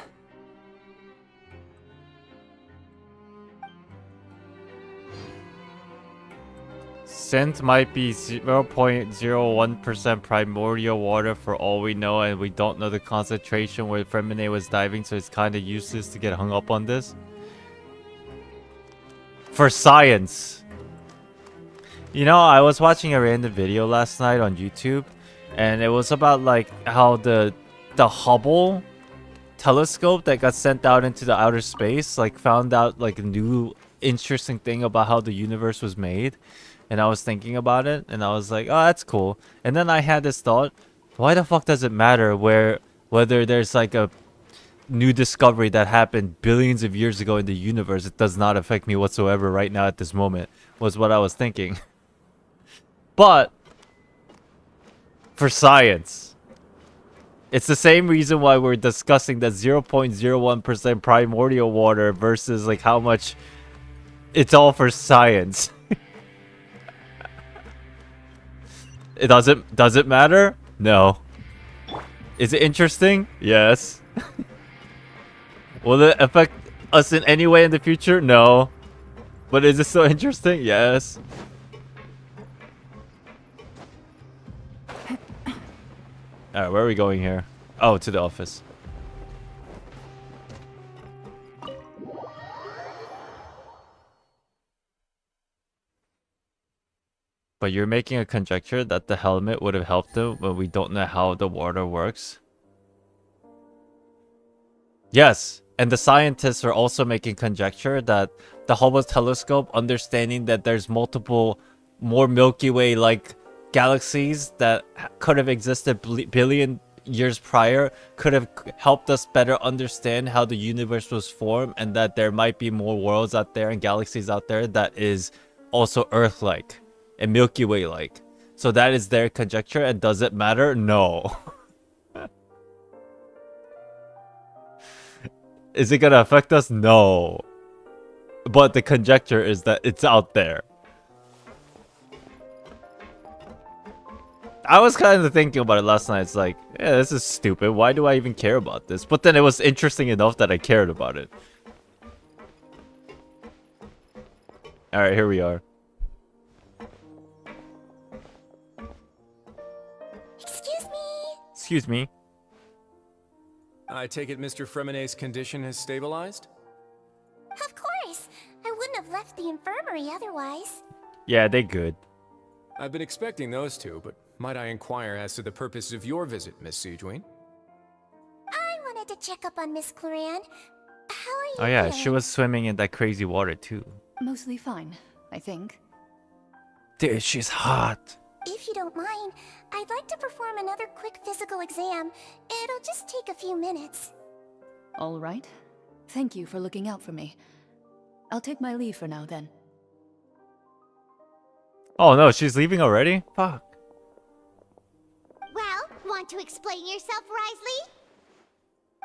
Scent might be 0.01% primordial water for all we know, and we don't know the concentration where Fremine was diving, so it's kind of useless to get hung up on this. For science. You know, I was watching a random video last night on YouTube, and it was about like how the Hubble telescope that got sent out into the outer space like found out like a new interesting thing about how the universe was made. And I was thinking about it, and I was like, oh, that's cool. And then I had this thought, why the fuck does it matter whether there's like a new discovery that happened billions of years ago in the universe? It does not affect me whatsoever right now at this moment, was what I was thinking. But for science, it's the same reason why we're discussing that 0.01% primordial water versus like how much it's all for science. Does it matter? No. Is it interesting? Yes. Will it affect us in any way in the future? No. But is it so interesting? Yes. Alright, where are we going here? Oh, to the office. But you're making a conjecture that the helmet would have helped them when we don't know how the water works? Yes, and the scientists are also making conjecture that the Hubble telescope, understanding that there's multiple more Milky Way-like galaxies that could have existed billion years prior, could have helped us better understand how the universe was formed, and that there might be more worlds out there and galaxies out there that is also Earth-like and Milky Way-like. So that is their conjecture, and does it matter? No. Is it gonna affect us? No. But the conjecture is that it's out there. I was kind of thinking about it last night. It's like, yeah, this is stupid. Why do I even care about this? But then it was interesting enough that I cared about it. Alright, here we are. Excuse me. I take it Mr. Fremine's condition has stabilized? Of course. I wouldn't have left the infirmary otherwise. Yeah, they good. I've been expecting those two, but might I inquire as to the purpose of your visit, Miss Siegewien? I wanted to check up on Miss Cloran. How are you Oh yeah, doing? she was swimming in that crazy water too. Mostly fine, I think. Dude, she's hot. If you don't mind, I'd like to perform another quick physical exam. It'll just take a few minutes. All right. Thank you for looking out for me. I'll take my leave for now, then. Oh no, she's leaving already? Fuck. Well, want to explain yourself,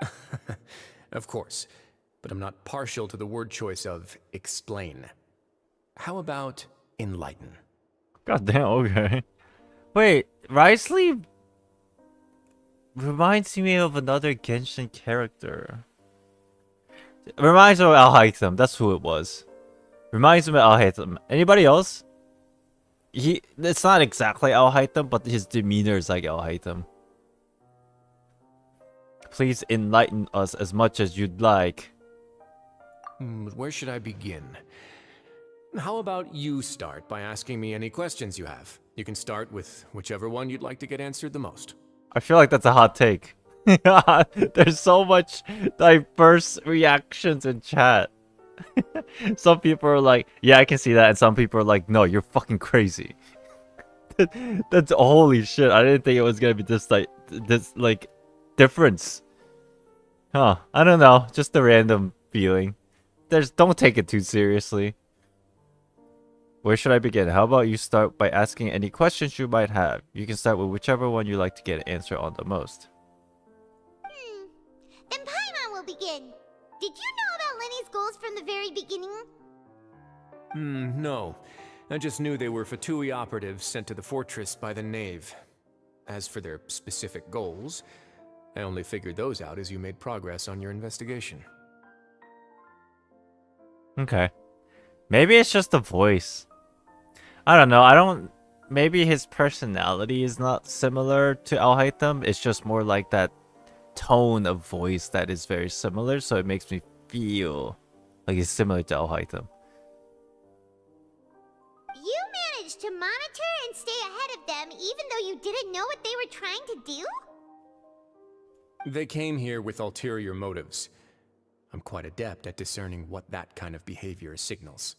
Risley? Of course, but I'm not partial to the word choice of explain. How about enlighten? God damn, okay. Wait, Risley reminds me of another Genshin character. Reminds me of Alhaitham, that's who it was. Reminds me of Alhaitham. Anybody else? It's not exactly Alhaitham, but his demeanor is like Alhaitham. Please enlighten us as much as you'd like. Where should I begin? How about you start by asking me any questions you have? You can start with whichever one you'd like to get answered the most. I feel like that's a hot take. There's so much diverse reactions in chat. Some people are like, yeah, I can see that. And some people are like, no, you're fucking crazy. That's holy shit. I didn't think it was going to be this difference. Huh. I don't know. Just a random feeling. Don't take it too seriously. Where should I begin? How about you start by asking any questions you might have? You can start with whichever one you like to get an answer on the most. Then Paimon will begin. Did you know about Lynny's goals from the very beginning? No. I just knew they were Fatui operatives sent to the fortress by the Knave. As for their specific goals, I only figured those out as you made progress on your investigation. Okay. Maybe it's just the voice. I don't know. Maybe his personality is not similar to Alhaitham. It's just more like that tone of voice that is very similar, so it makes me feel like he's similar to Alhaitham. You managed to monitor and stay ahead of them even though you didn't know what they were trying to do? They came here with ulterior motives. I'm quite adept at discerning what that kind of behavior signals.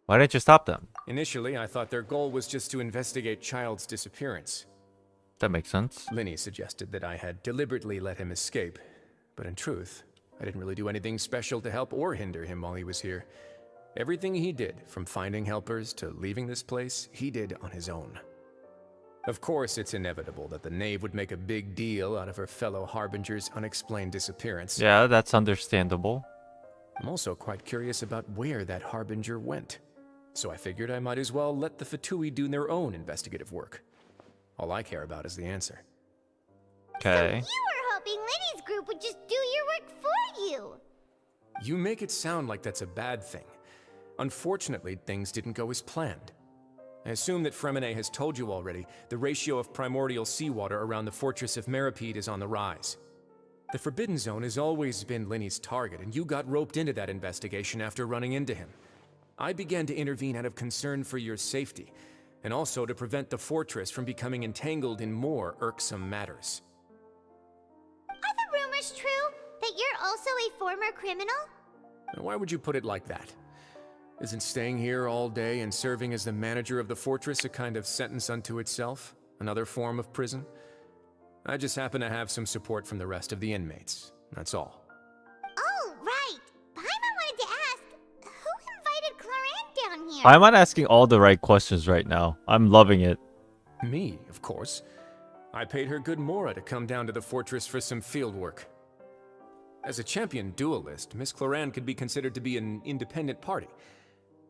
Why didn't you stop them? Initially, I thought their goal was just to investigate Child's disappearance. That makes sense. Lynny suggested that I had deliberately let him escape, but in truth, I didn't really do anything special to help or hinder him while he was here. Everything he did, from finding helpers to leaving this place, he did on his own. Of course, it's inevitable that the Knave would make a big deal out of her fellow Harbinger's unexplained disappearance. Yeah, that's understandable. I'm also quite curious about where that Harbinger went. So I figured I might as well let the Fatui do their own investigative work. All I care about is the answer. Okay. So you were hoping Lynny's group would just do your work for you. You make it sound like that's a bad thing. Unfortunately, things didn't go as planned. I assume that Fremine has told you already, the ratio of primordial seawater around the fortress of Meripede is on the rise. The Forbidden Zone has always been Lynny's target, and you got roped into that investigation after running into him. I began to intervene out of concern for your safety, and also to prevent the fortress from becoming entangled in more irksome matters. Are the rumors true? That you're also a former criminal? Why would you put it like that? Isn't staying here all day and serving as the manager of the fortress a kind of sentence unto itself? Another form of prison? I just happen to have some support from the rest of the inmates. That's all. Oh, right. Paimon wanted to ask, who invited Cloran down here? I'm not asking all the right questions right now. I'm loving it. Me, of course. I paid her good mora to come down to the fortress for some field work. As a champion duelist, Miss Cloran could be considered to be an independent party.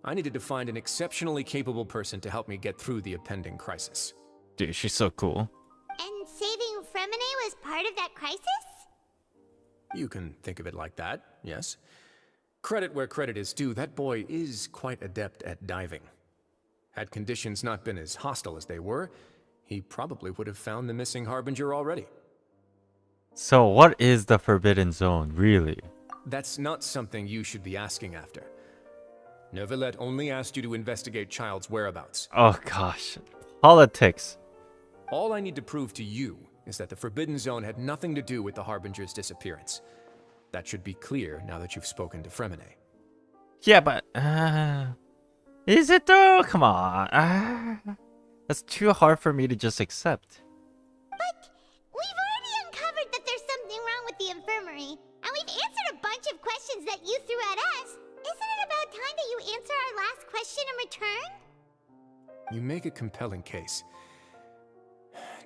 I needed to find an exceptionally capable person to help me get through the impending crisis. Dude, she's so cool. And saving Fremine was part of that crisis? You can think of it like that, yes. Credit where credit is due, that boy is quite adept at diving. Had conditions not been as hostile as they were, he probably would have found the missing Harbinger already. So what is the Forbidden Zone, really? That's not something you should be asking after. Neuvillette only asked you to investigate Child's whereabouts. Oh gosh. Politics. All I need to prove to you is that the Forbidden Zone had nothing to do with the Harbinger's disappearance. That should be clear now that you've spoken to Fremine. Yeah, but... is it though? Come on. That's too hard for me to just accept. But we've already uncovered that there's something wrong with the infirmary, and we've answered a bunch of questions that you threw at us. Isn't it about time that you answer our last question in return? You make a compelling case.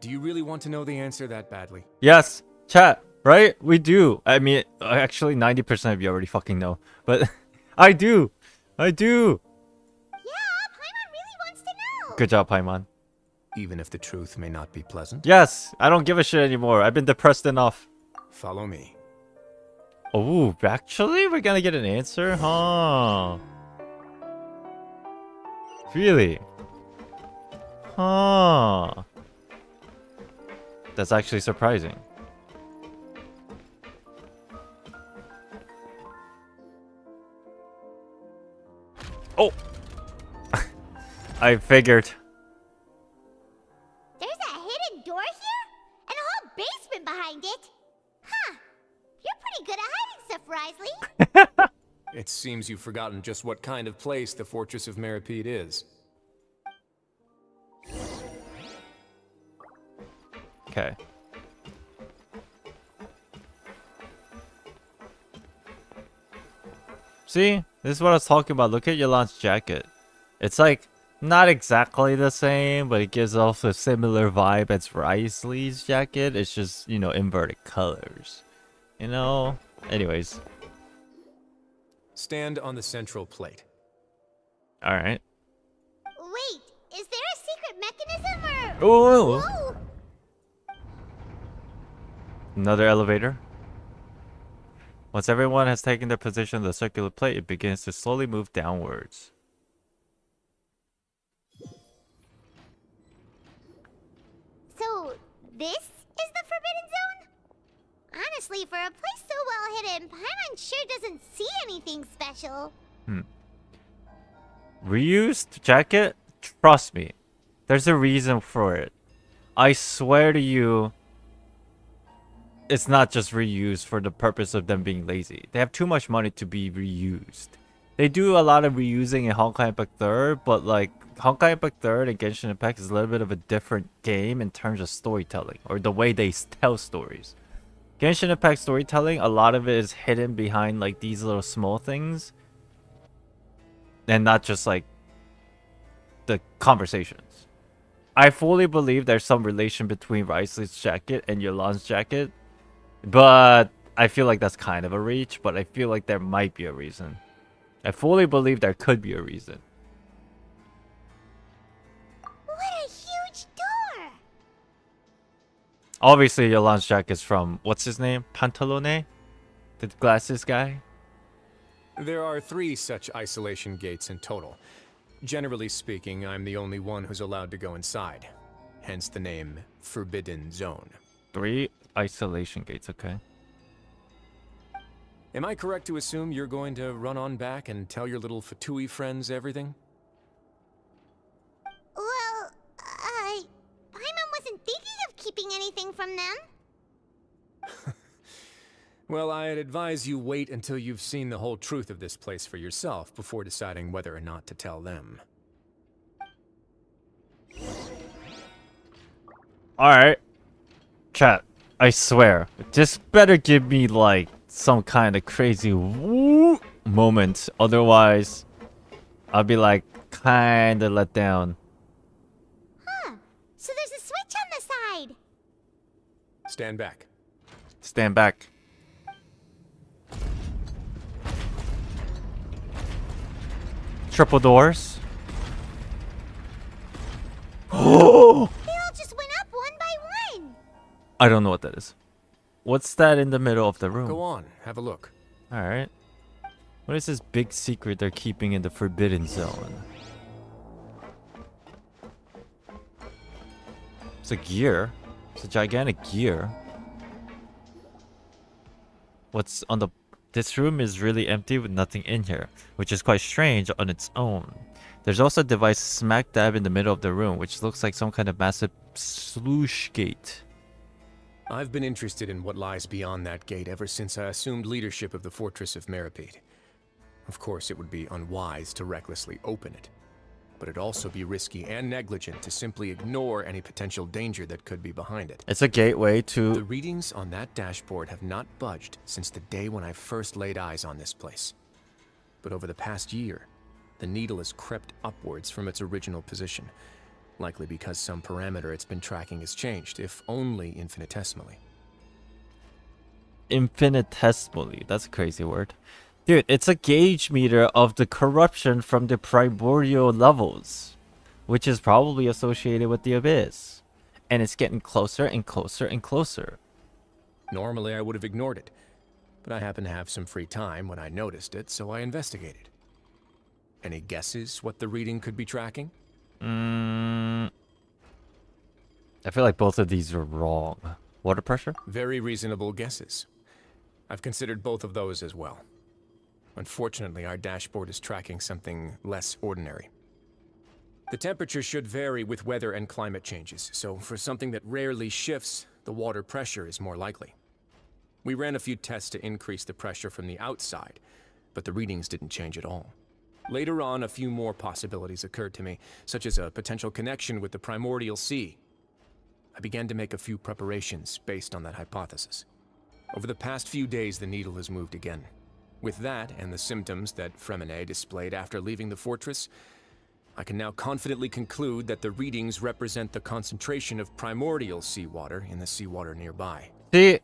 Do you really want to know the answer that badly? Yes, chat, right? We do. I mean, actually 90% of you already fucking know. But I do. I do. Yeah, Paimon really wants to know. Good job, Paimon. Even if the truth may not be pleasant? Yes, I don't give a shit anymore. I've been depressed enough. Follow me. Oh, actually? We're gonna get an answer? Huh. Really? Huh. That's actually surprising. Oh! I figured. There's a hidden door here? And a whole basement behind it? Huh. You're pretty good at hiding stuff, Risley. It seems you've forgotten just what kind of place the Fortress of Meripede is. Okay. See? This is what I was talking about. Look at Yolan's jacket. It's like not exactly the same, but it gives off a similar vibe as Risley's jacket. It's just, you know, inverted colors. You know? Anyways. Stand on the central plate. Alright. Wait, is there a secret mechanism or... Oh! Whoa! Another elevator. Once everyone has taken their position on the circular plate, it begins to slowly move downwards. So, this is the Forbidden Zone? Honestly, for a place so well hidden, Paimon sure doesn't see anything special. Reused jacket? Trust me. There's a reason for it. I swear to you, it's not just reused for the purpose of them being lazy. They have too much money to be reused. They do a lot of reusing in Honkai Impact 3rd, but like Honkai Impact 3rd and Genshin Impact is a little bit of a different game in terms of storytelling or the way they tell stories. Genshin Impact storytelling, a lot of it is hidden behind like these little small things and not just like the conversations. I fully believe there's some relation between Risley's jacket and Yolan's jacket, but I feel like that's kind of a reach, but I feel like there might be a reason. I fully believe there could be a reason. What a huge door! Obviously, Yolan's jacket is from, what's his name? Pantalone? The glasses guy? There are 3 such isolation gates in total. Generally speaking, I'm the only one who's allowed to go inside. Hence the name Forbidden Zone. 3 isolation gates, okay. Am I correct to assume you're going to run on back and tell your little Fatui friends everything? Well, Paimon wasn't thinking of keeping anything from them. Well, I'd advise you wait until you've seen the whole truth of this place for yourself before deciding whether or not to tell them. Alright. Chat, I swear. Just better give me like some kind of crazy woo moment. Otherwise, I'll be like kinda let down. Huh. So there's a switch on the side. Stand back. Stand back. Triple doors. Oh! They all just went up one by one. I don't know what that is. What's that in the middle of the room? Go on, have a look. Alright. What is this big secret they're keeping in the Forbidden Zone? It's a gear. It's a gigantic gear. What's on the... This room is really empty with nothing in here, which is quite strange on its own. There's also a device smack dab in the middle of the room, which looks like some kind of massive sluice gate. I've been interested in what lies beyond that gate ever since I assumed leadership of the Fortress of Meripede. Of course, it would be unwise to recklessly open it, but it'd also be risky and negligent to simply ignore any potential danger that could be behind it. It's a gateway to... The readings on that dashboard have not budged since the day when I first laid eyes on this place. But over the past year, the needle has crept upwards from its original position, likely because some parameter it's been tracking has changed, if only infinitesimally. Infinitesimally, that's a crazy word. Dude, it's a gauge meter of the corruption from the primordial levels, which is probably associated with the Abyss. And it's getting closer and closer and closer. Normally I would have ignored it, but I happened to have some free time when I noticed it, so I investigated. Any guesses what the reading could be tracking? I feel like both of these are wrong. Water pressure? Very reasonable guesses. I've considered both of those as well. Unfortunately, our dashboard is tracking something less ordinary. The temperature should vary with weather and climate changes, so for something that rarely shifts, the water pressure is more likely. We ran a few tests to increase the pressure from the outside, but the readings didn't change at all. Later on, a few more possibilities occurred to me, such as a potential connection with the primordial sea. I began to make a few preparations based on that hypothesis. Over the past few days, the needle has moved again. With that, and the symptoms that Fremine displayed after leaving the fortress, I can now confidently conclude that the readings represent the concentration of primordial seawater in the seawater nearby. See,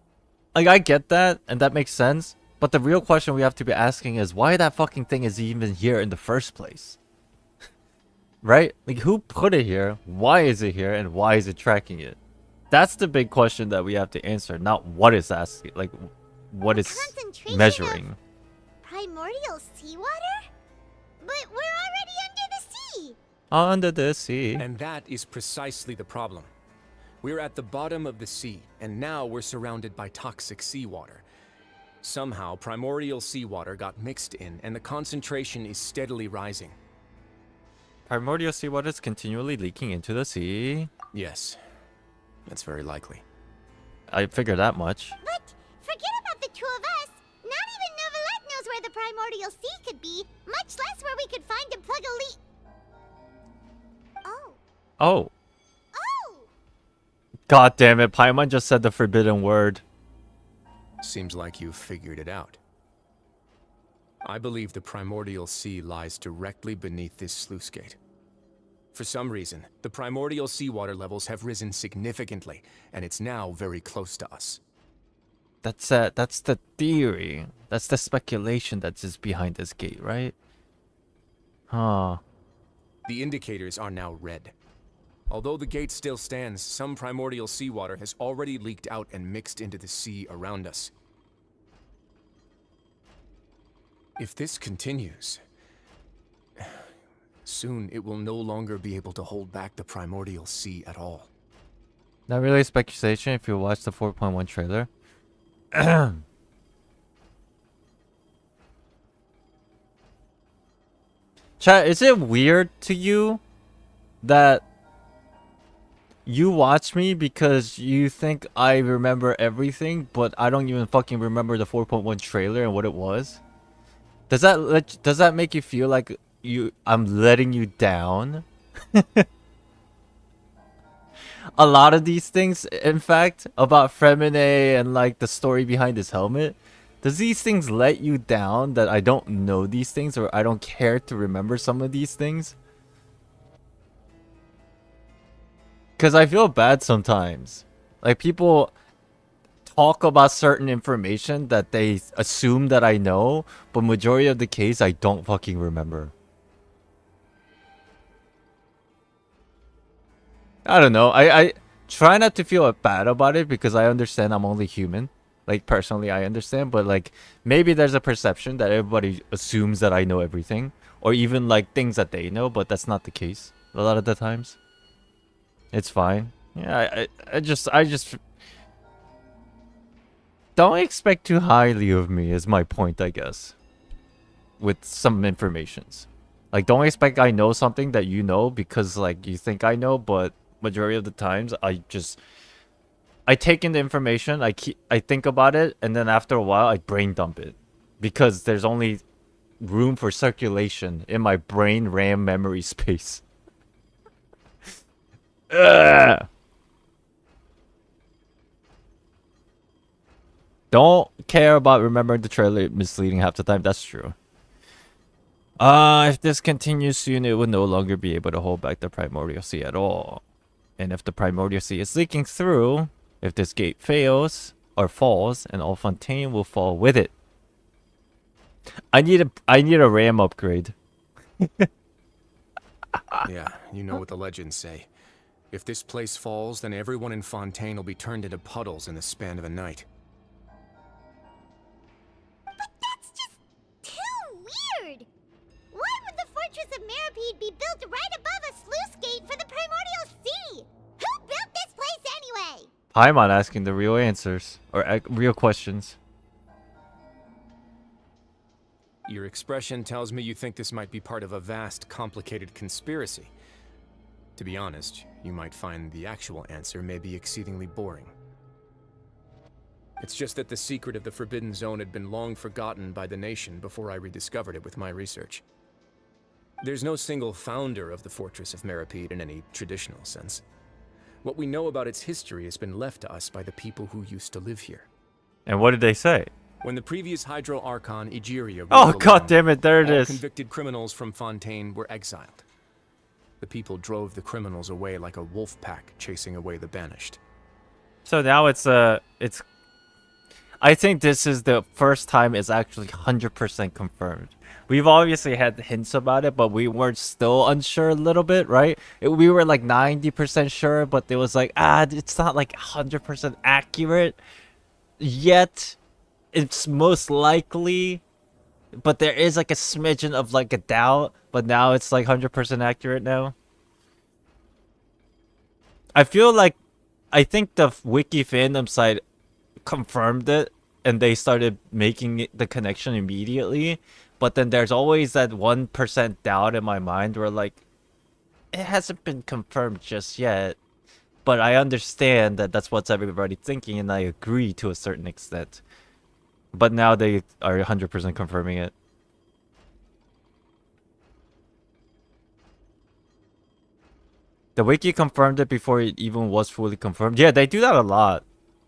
like, I get that, and that makes sense. But the real question we have to be asking is why that fucking thing is even here in the first place. Right? Like, who put it here? Why is it here? And why is it tracking it? That's the big question that we have to answer, not what is asking, like, what is measuring. Primordial seawater? But we're already under the sea! Under the sea. And that is precisely the problem. We're at the bottom of the sea, and now we're surrounded by toxic seawater. Somehow, primordial seawater got mixed in, and the concentration is steadily rising. Primordial seawater is continually leaking into the sea? Yes, that's very likely. I figured that much. But forget about the two of us. Not even Novelette knows where the primordial sea could be, much less where we could find and plug a leak. Oh. Oh. God damn it, Paimon just said the forbidden word. Seems like you've figured it out. I believe the primordial sea lies directly beneath this sluice gate. For some reason, the primordial seawater levels have risen significantly, and it's now very close to us. That's the theory. That's the speculation that's just behind this gate, right? Huh. The indicators are now red. Although the gate still stands, some primordial seawater has already leaked out and mixed into the sea around us. If this continues, soon it will no longer be able to hold back the primordial sea at all. Not really speculation if you watch the 4.1 trailer. Chat, is it weird to you that you watch me because you think I remember everything, but I don't even fucking remember the 4.1 trailer and what it was? Does that make you feel like I'm letting you down? A lot of these things, in fact, about Fremine and like the story behind his helmet, does these things let you down that I don't know these things or I don't care to remember some of these things? Because I feel bad sometimes. Like, people talk about certain information that they assume that I know, but majority of the case, I don't fucking remember. I don't know. I try not to feel bad about it because I understand I'm only human. Like, personally, I understand. But, like, maybe there's a perception that everybody assumes that I know everything. Or even, like, things that they know, but that's not the case a lot of the times. It's fine. Yeah, I just don't expect too highly of me is my point, I guess. With some informations. Like, don't expect I know something that you know because, like, you think I know, but majority of the times I take in the information, I think about it, and then after a while I brain dump it. Because there's only room for circulation in my brain RAM memory space. Ugh. Don't care about remembering the trailer misleading half the time. That's true. If this continues soon, it will no longer be able to hold back the primordial sea at all. And if the primordial sea is leaking through, if this gate fails or falls, and all Fontaine will fall with it. I need a RAM upgrade. Yeah, you know what the legends say. If this place falls, then everyone in Fontaine will be turned into puddles in the span of a night. But that's just too weird! Why would the Fortress of Meripede be built right above a sluice gate for the Primordial Sea? Who built this place anyway? Paimon asking the real answers, or real questions. Your expression tells me you think this might be part of a vast, complicated conspiracy. To be honest, you might find the actual answer may be exceedingly boring. It's just that the secret of the Forbidden Zone had been long forgotten by the nation before I rediscovered it with my research. There's no single founder of the Fortress of Meripede in any traditional sense. What we know about its history has been left to us by the people who used to live here. And what did they say? When the previous Hydro Archon, Egeria, Oh, ruled god alone, damn it, there it all is. convicted criminals from Fontaine were exiled. The people drove the criminals away like a wolf pack chasing away the banished. So now it's I think this is the first time it's actually 100% confirmed. We've obviously had hints about it, but we weren't still unsure a little bit, right? We were like 90% sure, but it was like, it's not like 100% accurate yet. It's most likely, but there is like a smidgen of like a doubt, but now it's like 100% accurate now. I feel like, I think the wiki fandom site confirmed it and they started making the connection immediately, but then there's always that 1% doubt in my mind where like it hasn't been confirmed just yet, but I understand that that's what's everybody thinking and I agree to a certain extent, but now they are 100% confirming it. The wiki confirmed it before it even was fully confirmed. Yeah, they do that a lot.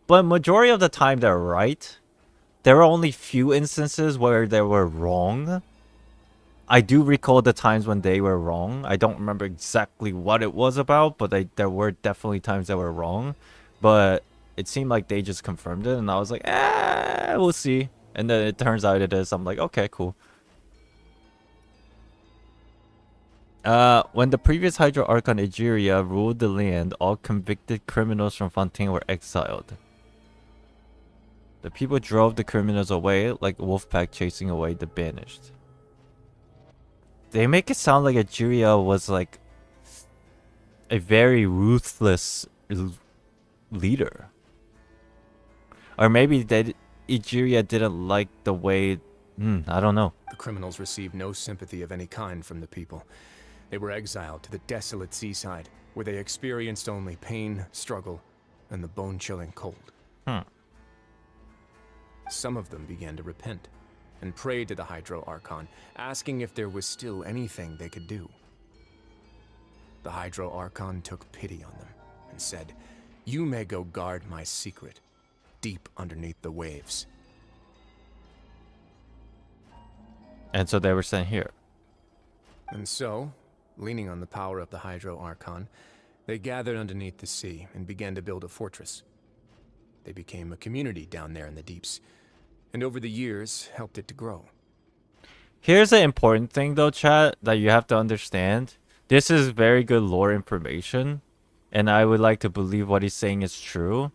But majority of the time they're right. There are only few instances where they were wrong. I do recall the times when they were wrong. I don't remember exactly what it was about, but there were definitely times that were wrong. But it seemed like they just confirmed it, and I was like, we'll see. And then it turns out it is. I'm like, okay, cool. When the previous Hydro Archon Egeria ruled the land, all convicted criminals from Fontaine were exiled. The people drove the criminals away like a wolf pack chasing away the banished. They make it sound like Egeria was like a very ruthless leader. Or maybe Egeria didn't like the way... I don't know. The criminals received no sympathy of any kind from the people. They were exiled to the desolate seaside, where they experienced only pain, struggle, and the bone-chilling cold. Some of them began to repent, and prayed to the Hydro Archon, asking if there was still anything they could do. The Hydro Archon took pity on them, and said, "You may go guard my secret, deep underneath the waves." And so they were sent here. And so, leaning on the power of the Hydro Archon, they gathered underneath the sea and began to build a fortress. They became a community down there in the deeps, and over the years helped it to grow. Here's an important thing though, chat, that you have to understand. This is very good lore information, and I would like to believe what he's saying is true.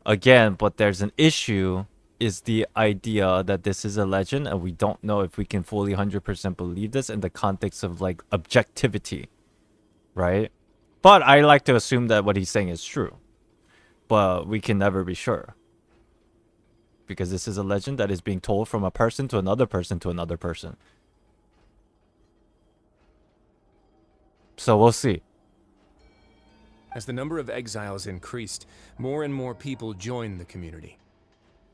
Again, but there's an issue, is the idea that this is a legend, and we don't know if we can fully 100% believe this in the context of like objectivity, right? But I like to assume that what he's saying is true, but we can never be sure, because this is a legend that is being told from a person to another person to another person. So we'll see. As the number of exiles increased, more and more people joined the community.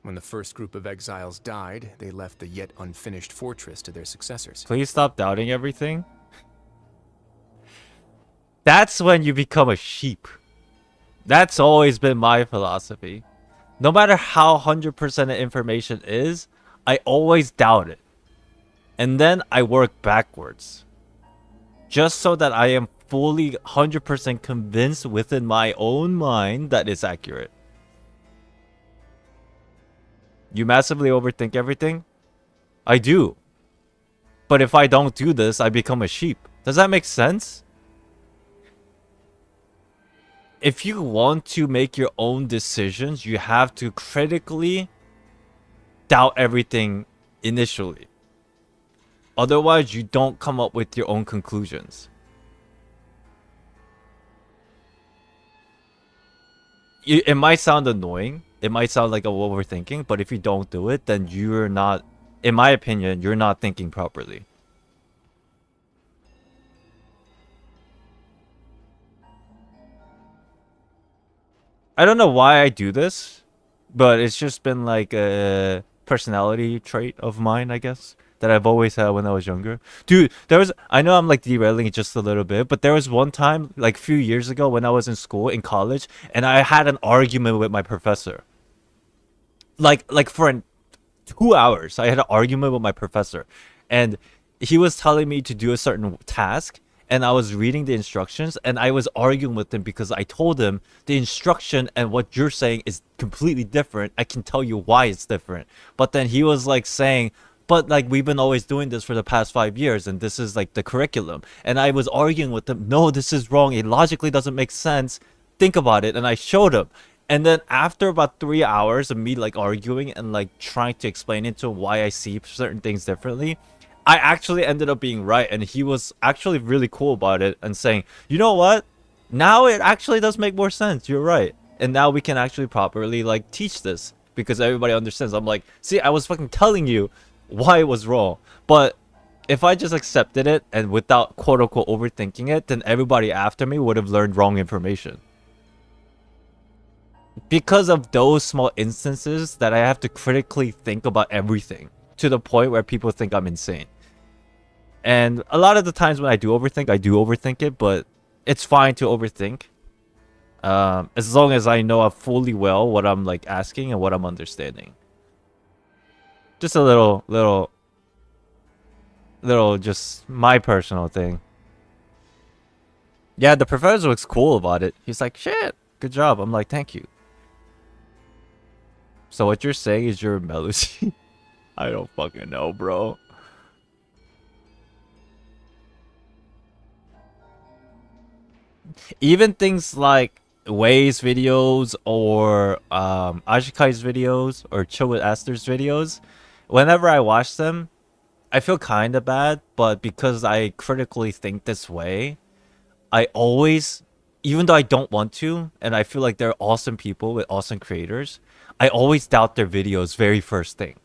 When the first group of exiles died, they left the yet unfinished fortress to their successors. Please stop doubting everything. That's when you become a sheep. That's always been my philosophy. No matter how 100% of information is, I always doubt it. And then I work backwards. Just so that I am fully 100% convinced within my own mind that it's accurate. You massively overthink everything? I do. But if I don't do this, I become a sheep. Does that make sense? If you want to make your own decisions, you have to critically doubt everything initially. Otherwise, you don't come up with your own conclusions. It might sound annoying. It might sound like a overthinking, but if you don't do it, then you're not in my opinion, you're not thinking properly. I don't know why I do this, but it's just been like a personality trait of mine, I guess, that I've always had when I was younger. Dude, I know I'm like derailing it just a little bit, but there was one time, like a few years ago when I was in school, in college, and I had an argument with my professor. Like for 2 hours, I had an argument with my professor, and he was telling me to do a certain task, and I was reading the instructions, and I was arguing with him because I told him the instruction and what you're saying is completely different. I can tell you why it's different. But then he was like saying, but like we've been always doing this for the past 5 years, and this is like the curriculum. And I was arguing with him, no, this is wrong. It logically doesn't make sense. Think about it. And I showed him. And then after about 3 hours of me like arguing and like trying to explain it to him why I see certain things differently, I actually ended up being right, and he was actually really cool about it and saying, you know what? Now it actually does make more sense. You're right. And now we can actually properly like teach this because everybody understands. I'm like, see, I was fucking telling you why it was wrong. But if I just accepted it and without quote unquote overthinking it, then everybody after me would have learned wrong information. Because of those small instances that I have to critically think about everything, to the point where people think I'm insane. And a lot of the times when I do overthink it, but it's fine to overthink. As long as I know fully well what I'm like asking and what I'm understanding. Just a little just my personal thing. Yeah, the professor looks cool about it. He's like, shit, good job. I'm like, thank you. So what you're saying is you're a Melusi? I don't fucking know, bro. Even things like Wei's videos or Ashikai's videos or Chill with Aster's videos, whenever I watch them, I feel kind of bad, but because I critically think this way, I always, even though I don't want to, and I feel like they're awesome people with awesome creators, I always doubt their videos very first thing.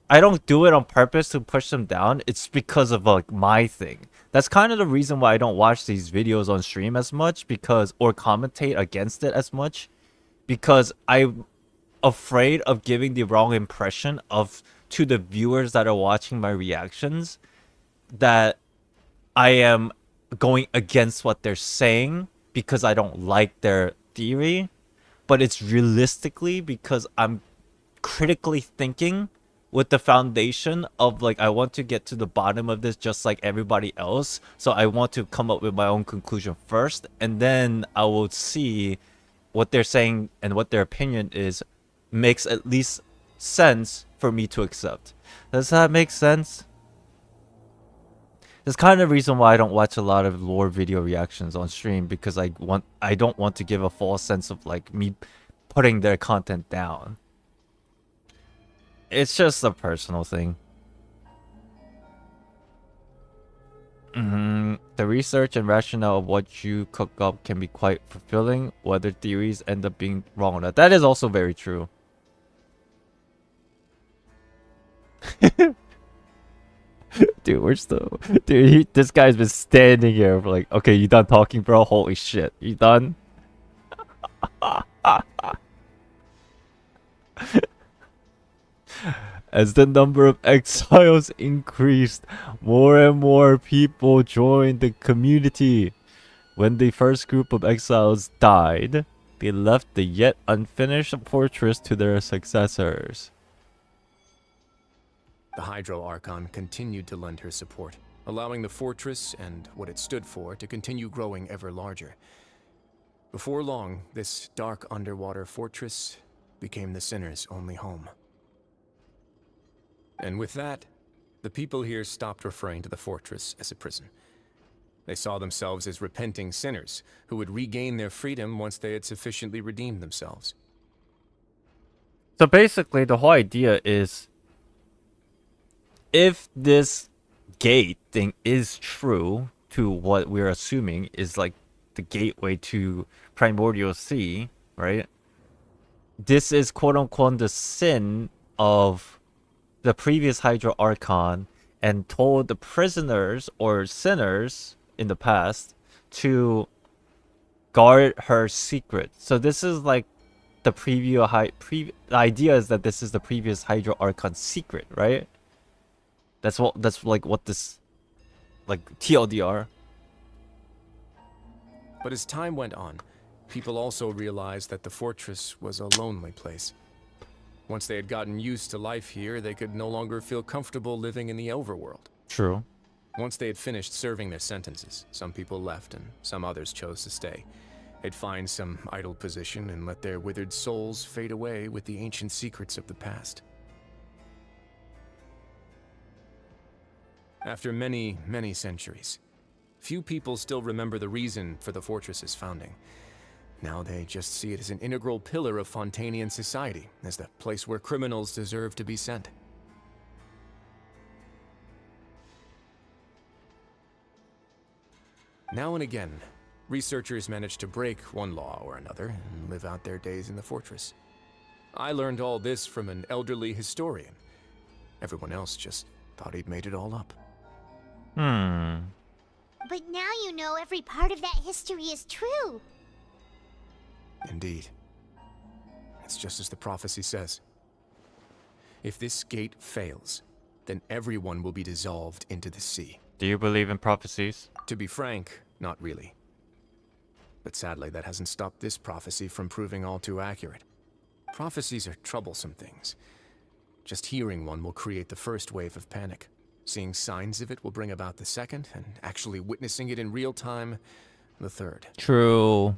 I don't do it on purpose to push them down. It's because of like my thing. That's kind of the reason why I don't watch these videos on stream as much, because or commentate against it as much, because I'm afraid of giving the wrong impression of to the viewers that are watching my reactions that I am going against what they're saying because I don't like their theory, but it's realistically because I'm critically thinking with the foundation of like I want to get to the bottom of this just like everybody else, so I want to come up with my own conclusion first, and then I will see what they're saying and what their opinion is makes at least sense for me to accept. Does that make sense? That's kind of the reason why I don't watch a lot of lore video reactions on stream, because I don't want to give a false sense of like me putting their content down. It's just a personal thing. The research and rationale of what you cook up can be quite fulfilling, whether theories end up being wrong or not. That is also very true. Dude, we're still... Dude, this guy's been standing here for like... Okay, you done talking, bro? Holy shit. You done? As the number of exiles increased, more and more people joined the community. When the first group of exiles died, they left the yet unfinished fortress to their successors. The Hydro Archon continued to lend her support, allowing the fortress and what it stood for to continue growing ever larger. Before long, this dark underwater fortress became the sinner's only home. And with that, the people here stopped referring to the fortress as a prison. They saw themselves as repenting sinners who would regain their freedom once they had sufficiently redeemed themselves. So basically, the whole idea is, if this gate thing is true to what we're assuming is like the gateway to Primordial Sea, right? This is quote unquote the sin of the previous Hydra Archon and told the prisoners or sinners in the past to guard her secret. So this is like the the idea is that this is the previous Hydra Archon's secret, right? That's like what this, like, TLDR. But as time went on, people also realized that the fortress was a lonely place. Once they had gotten used to life here, they could no longer feel comfortable living in the overworld. True. Once they had finished serving their sentences, some people left and some others chose to stay. They'd find some idle position and let their withered souls fade away with the ancient secrets of the past. After many, many centuries, few people still remember the reason for the fortress's founding. Now they just see it as an integral pillar of Fontainian society, as the place where criminals deserve to be sent. Now and again, researchers manage to break one law or another and live out their days in the fortress. I learned all this from an elderly historian. Everyone else just thought he'd made it all up. But now you know every part of that history is true. Indeed. It's just as the prophecy says. If this gate fails, then everyone will be dissolved into the sea. Do you believe in prophecies? To be frank, not really. But sadly, that hasn't stopped this prophecy from proving all too accurate. Prophecies are troublesome things. Just hearing one will create the first wave of panic. Seeing signs of it will bring about the second, and actually witnessing it in real time, the third. True.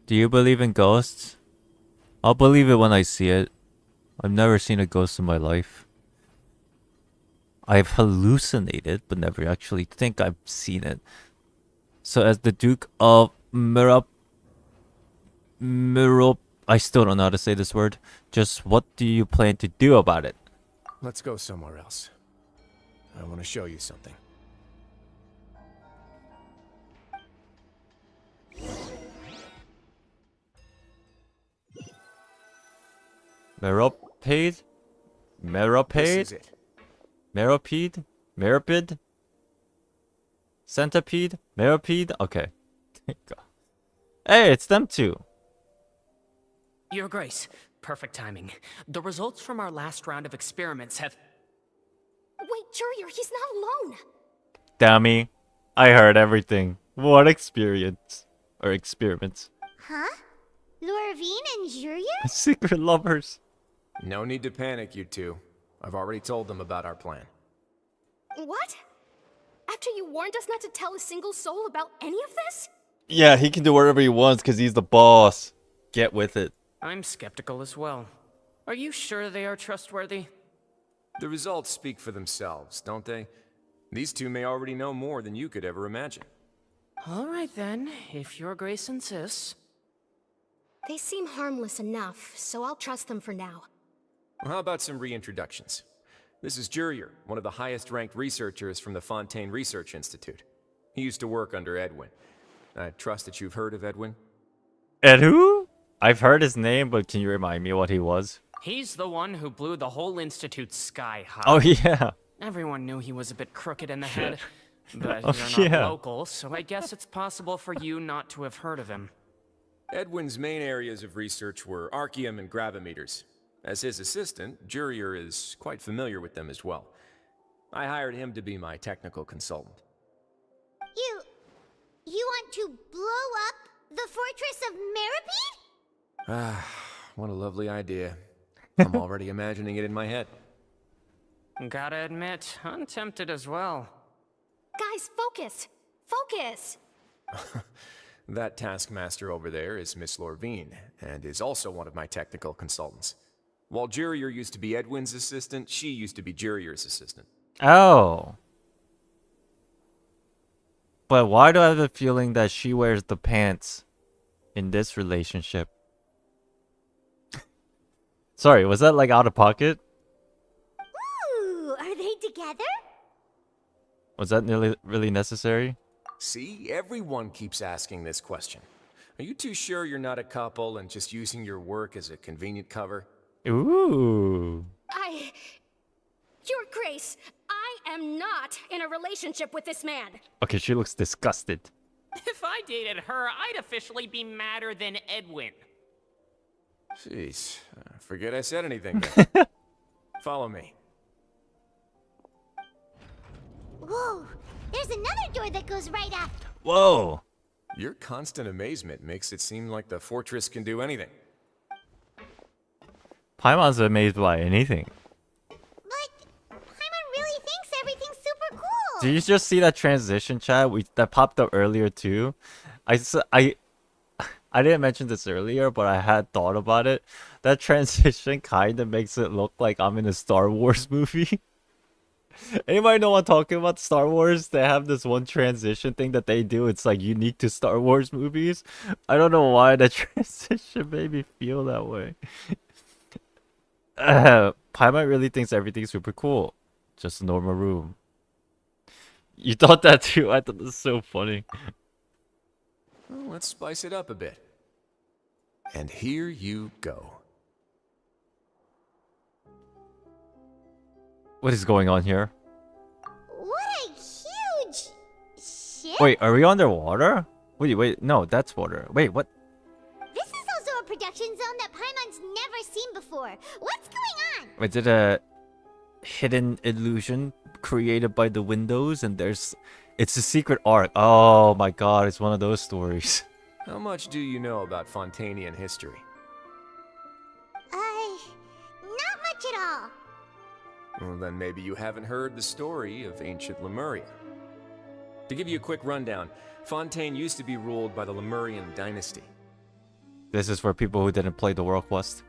Do you believe in ghosts? I'll believe it when I see it. I've never seen a ghost in my life. I've hallucinated, but never actually think I've seen it. So as the Duke of Mirop, I still don't know how to say this word. Just what do you plan to do about it? Let's go somewhere else. I want to show you something. Meropide? This is it. Meropide? Meropid? Centipede? Meropide? Okay. Hey, it's them two. Your Grace, perfect timing. The results from our last round of experiments have... Wait, Jurier, he's not alone. Dummy. I heard everything. What experience? Or experiments. Huh? Lorvine and Jurier? Secret lovers. No need to panic, you two. I've already told them about our plan. What? After you warned us not to tell a single soul about any of this? Yeah, he can do whatever he wants because he's the boss. Get with it. I'm skeptical as well. Are you sure they are trustworthy? The results speak for themselves, don't they? These two may already know more than you could ever imagine. All right then, if Your Grace insists. They seem harmless enough, so I'll trust them for now. Well, how about some reintroductions? This is Jurier, one of the highest-ranked researchers from the Fontaine Research Institute. He used to work under Edwin. I trust that you've heard of Edwin? Ed who? I've heard his name, but can you remind me what he was? He's the one who blew the whole institute sky high. Oh, yeah. Everyone knew he was a bit crooked in the head. But Oh, you're not yeah. local, so I guess it's possible for you not to have heard of him. Edwin's main areas of research were archaeum and gravimeters. As his assistant, Jurier is quite familiar with them as well. I hired him to be my technical consultant. You want to blow up the fortress of Meropide? Ah, what a lovely idea. I'm already imagining it in my head. Gotta admit, I'm tempted as well. Guys, focus! Focus! That taskmaster over there is Miss Lorvine, and is also one of my technical consultants. While Jurier used to be Edwin's assistant, she used to be Jurier's assistant. Oh. But why do I have the feeling that she wears the pants in this relationship? Sorry, was that like out of pocket? Ooh, are they together? Was that really necessary? See, everyone keeps asking this question. Are you too sure you're not a couple and just using your work as a convenient cover? Ooh. face, I am not in a relationship with this man. Okay, she looks disgusted. If I dated her, I'd officially be madder than Edwin. Jeez, forget I said anything then. Follow me. Whoa, there's another door that goes right up. Whoa. Your constant amazement makes it seem like the fortress can do anything. Paimon's amazed by anything. But Paimon really thinks everything's super cool. Did you just see that transition chat that popped up earlier too? I didn't mention this earlier, but I had thought about it. That transition kind of makes it look like I'm in a Star Wars movie. Anybody know what I'm talking about? Star Wars, they have this one transition thing that they do. It's like unique to Star Wars movies. I don't know why that transition made me feel that way. Paimon really thinks everything's super cool. Just a normal room. You thought that too? I thought this was so funny. Well, let's spice it up a bit. And here you go. What is going on here? What a huge ship. Wait, are we underwater? Wait, no, that's water. Wait, what? This is also a production zone that Paimon's never seen before. What's going on? Is it a hidden illusion created by the windows? And it's a secret arc. Oh my god, it's one of those stories. How much do you know about Fontainian history? Not much at all. Well, then maybe you haven't heard the story of ancient Lemuria. To give you a quick rundown, Fontaine used to be ruled by the Lemurian dynasty. This is for people who didn't play the World Quest.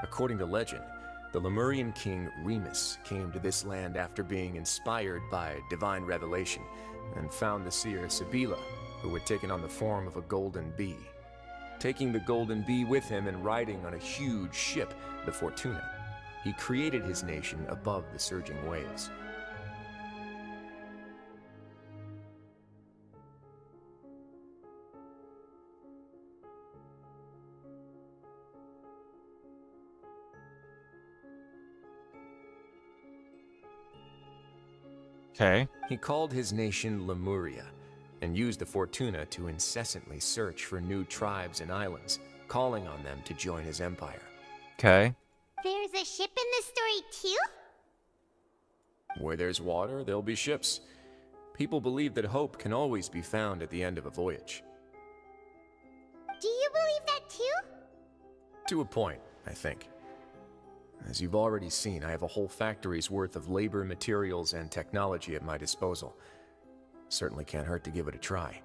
According to legend, the Lemurian king Remus came to this land after being inspired by divine revelation and found the seer Sibila, who had taken on the form of a golden bee. Taking the golden bee with him and riding on a huge ship, the Fortuna, he created his nation above the surging waves. Okay. He called his nation Lemuria and used the Fortuna to incessantly search for new tribes and islands, calling on them to join his empire. Okay. There's a ship in this story too? Where there's water, there'll be ships. People believe that hope can always be found at the end of a voyage. Do you believe that too? To a point, I think. As you've already seen, I have a whole factory's worth of labor, materials, and technology at my disposal. Certainly can't hurt to give it a try.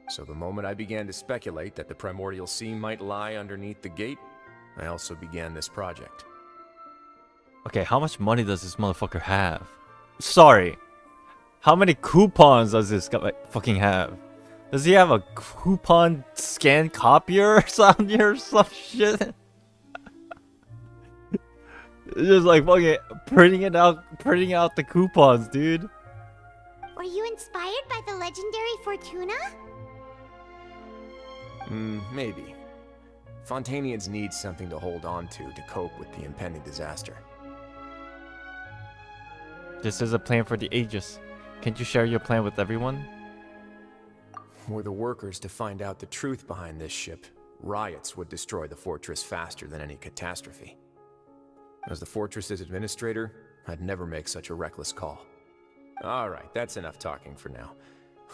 So the moment I began to speculate that the primordial sea might lie underneath the gate, I also began this project. Okay, how much money does this motherfucker have? Sorry. How many coupons does this guy fucking have? Does he have a coupon scan copier on here or some shit? Just like fucking printing out the coupons, dude. Were you inspired by the legendary Fortuna? Maybe. Fontainians need something to hold on to cope with the impending disaster. This is a plan for the ages. Can't you share your plan with everyone? Were the workers to find out the truth behind this ship, riots would destroy the fortress faster than any catastrophe. As the fortress's administrator, I'd never make such a reckless call. Alright, that's enough talking for now.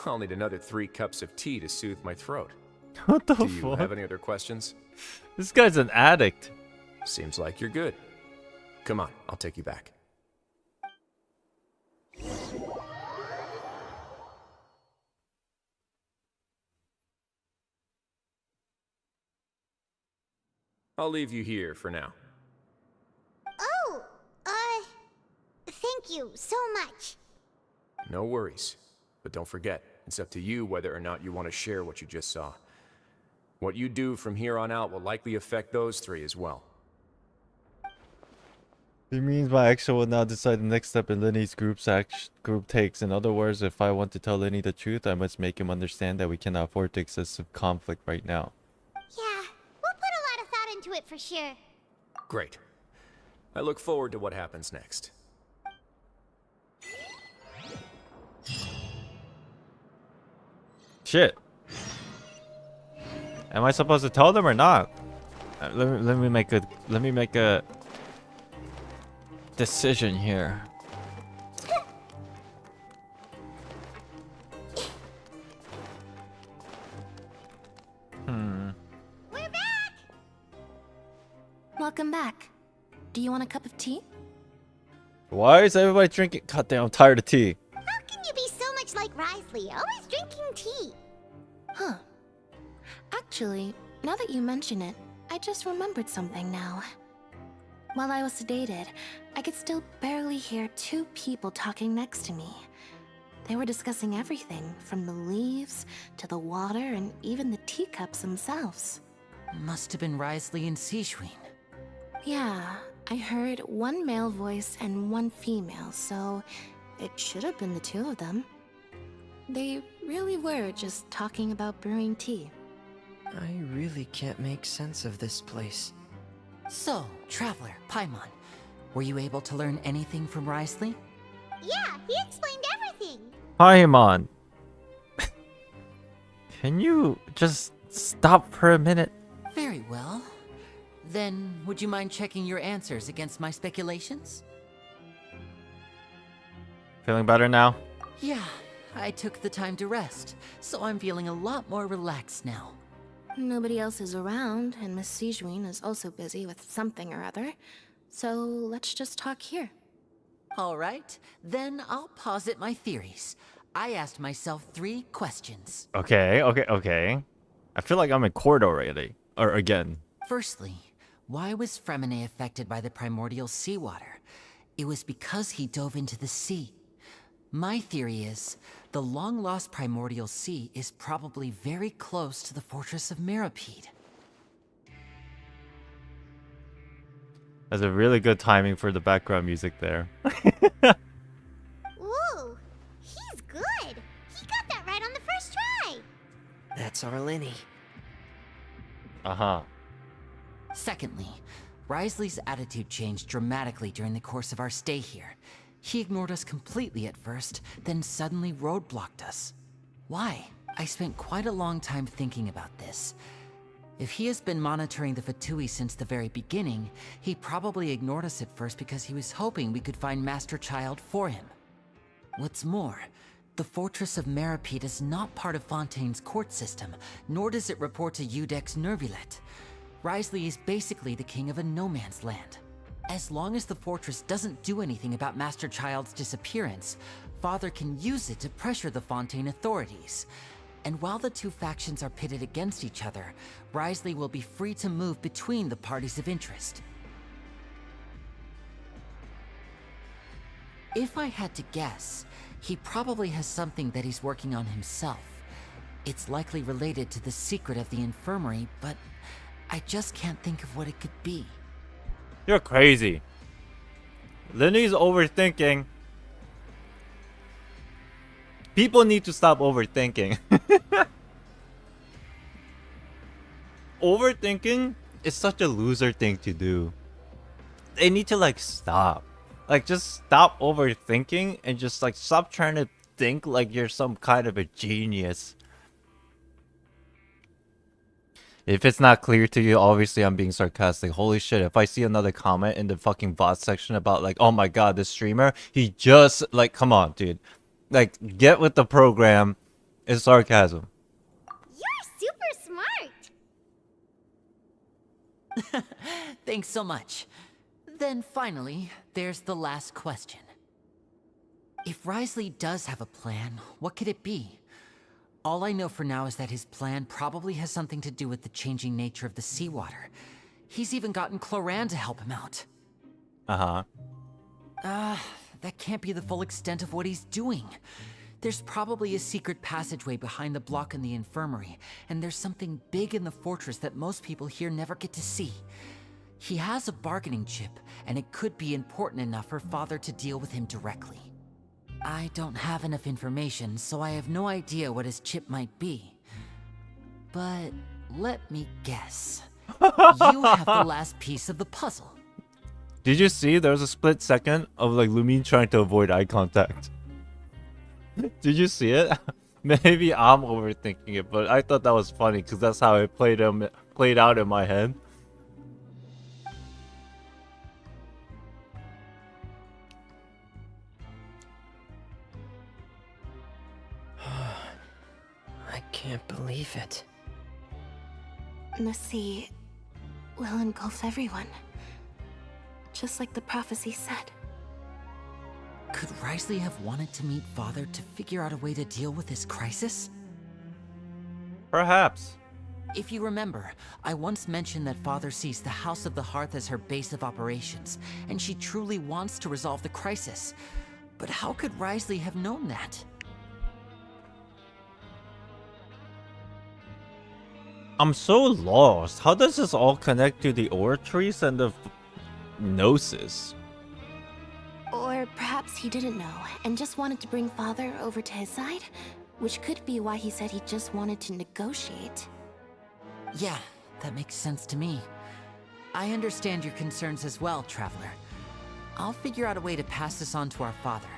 I'll need another 3 cups of tea to soothe my throat. What the fuck? Do you have any other questions? This guy's an addict. Seems like you're good. Come on, I'll take you back. I'll leave you here for now. Oh, thank you so much. No worries. But don't forget, it's up to you whether or not you want to share what you just saw. What you do from here on out will likely affect those 3 as well. It means my action will now decide the next step in Lynny's group takes. In other words, if I want to tell Lynny the truth, I must make him understand that we cannot afford to excessive conflict right now. Yeah, we'll put a lot of thought into it for sure. Great. I look forward to what happens next. Shit. Am I supposed to tell them or not? Let me make a decision here. We're back! Welcome back. Do you want a cup of tea? Why is everybody drinking? God damn, I'm tired of tea. How can you be so much like Risley, always drinking tea? Huh. Actually, now that you mention it, I just remembered something now. While I was sedated, I could still barely hear two people talking next to me. They were discussing everything, from the leaves to the water and even the teacups themselves. Must have been Risley and Sijwin. Yeah, I heard one male voice and one female, so it should have been the two of them. They really were just talking about brewing tea. I really can't make sense of this place. So, Traveler, Paimon, were you able to learn anything from Risley? Yeah, he explained everything. Paimon. Can you just stop for a minute? Very well. Then, would you mind checking your answers against my speculations? Feeling better now? Yeah, I took the time to rest, so I'm feeling a lot more relaxed now. Nobody else is around, and Miss Sijwin is also busy with something or other, so let's just talk here. All right, then I'll posit my theories. I asked myself 3 questions. Okay. I feel like I'm in court already. Or again. Firstly, why was Fremine affected by the primordial seawater? It was because he dove into the sea. My theory is, the long-lost primordial sea is probably very close to the fortress of Meripede. That's a really good timing for the background music there. Ooh, he's good. He got that right on the first try. That's our Lynny. Uh-huh. Secondly, Risley's attitude changed dramatically during the course of our stay here. He ignored us completely at first, then suddenly roadblocked us. Why? I spent quite a long time thinking about this. If he has been monitoring the Fatui since the very beginning, he probably ignored us at first because he was hoping we could find Master Child for him. What's more, the Fortress of Meripede is not part of Fontaine's court system, nor does it report to Udex Nervulet. Risley is basically the king of a no-man's land. As long as the fortress doesn't do anything about Master Child's disappearance, Father can use it to pressure the Fontaine authorities. And while the two factions are pitted against each other, Risley will be free to move between the parties of interest. If I had to guess, he probably has something that he's working on himself. It's likely related to the secret of the infirmary, but I just can't think of what it could be. You're crazy. Lynny's overthinking. People need to stop overthinking. Overthinking is such a loser thing to do. They need to like stop. Like just stop overthinking and just like stop trying to think like you're some kind of a genius. If it's not clear to you, obviously I'm being sarcastic. Holy shit, if I see another comment in the fucking bot section about like, oh my god, this streamer, he just like, come on, dude. Like, get with the program. It's sarcasm. You're super smart. Thanks so much. Then finally, there's the last question. If Risley does have a plan, what could it be? All I know for now is that his plan probably has something to do with the changing nature of the seawater. He's even gotten Cloran to help him out. Uh-huh. That can't be the full extent of what he's doing. There's probably a secret passageway behind the block in the infirmary, and there's something big in the fortress that most people here never get to see. He has a bargaining chip, and it could be important enough for Father to deal with him directly. I don't have enough information, so I have no idea what his chip might be. But let me guess. You have the last piece of the puzzle. Did you see there was a split second of like Lumine trying to avoid eye contact? Did you see it? Maybe I'm overthinking it, but I thought that was funny because that's how it played out in my head. I can't believe it. The sea will engulf everyone. Just like the prophecy said. Could Risley have wanted to meet Father to figure out a way to deal with this crisis? Perhaps. If you remember, I once mentioned that Father sees the House of the Hearth as her base of operations, and she truly wants to resolve the crisis. But how could Risley have known that? I'm so lost. How does this all connect to the oratories and the gnosis? Or perhaps he didn't know and just wanted to bring Father over to his side? Which could be why he said he just wanted to negotiate. Yeah, that makes sense to me. I understand your concerns as well, Traveler. I'll figure out a way to pass this on to our father.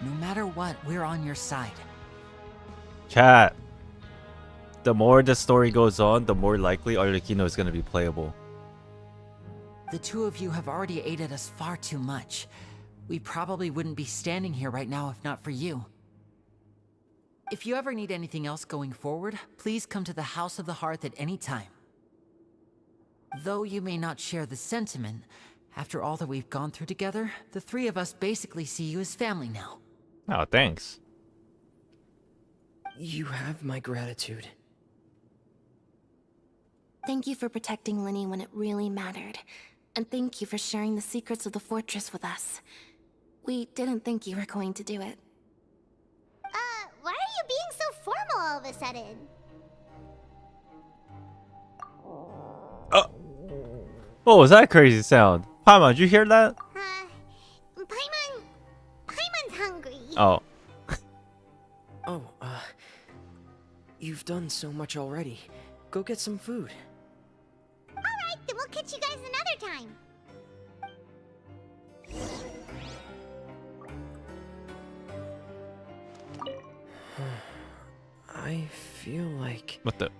No matter what, we're on your side. Chat. The more the story goes on, the more likely Arlecchino is going to be playable. The two of you have already aided us far too much. We probably wouldn't be standing here right now if not for you. If you ever need anything else going forward, please come to the House of the Hearth at any time. Though you may not share the sentiment, after all that we've gone through together, the three of us basically see you as family now. Oh, thanks. You have my gratitude. Thank you for protecting Lynny when it really mattered. And thank you for sharing the secrets of the fortress with us. We didn't think you were going to do it. Why are you being so formal all of a sudden? What was that crazy sound? Paimon, did you hear that? Paimon's hungry. Oh. You've done so much already. Go get some food. Alright, then we'll catch you guys another time. I feel like... What the?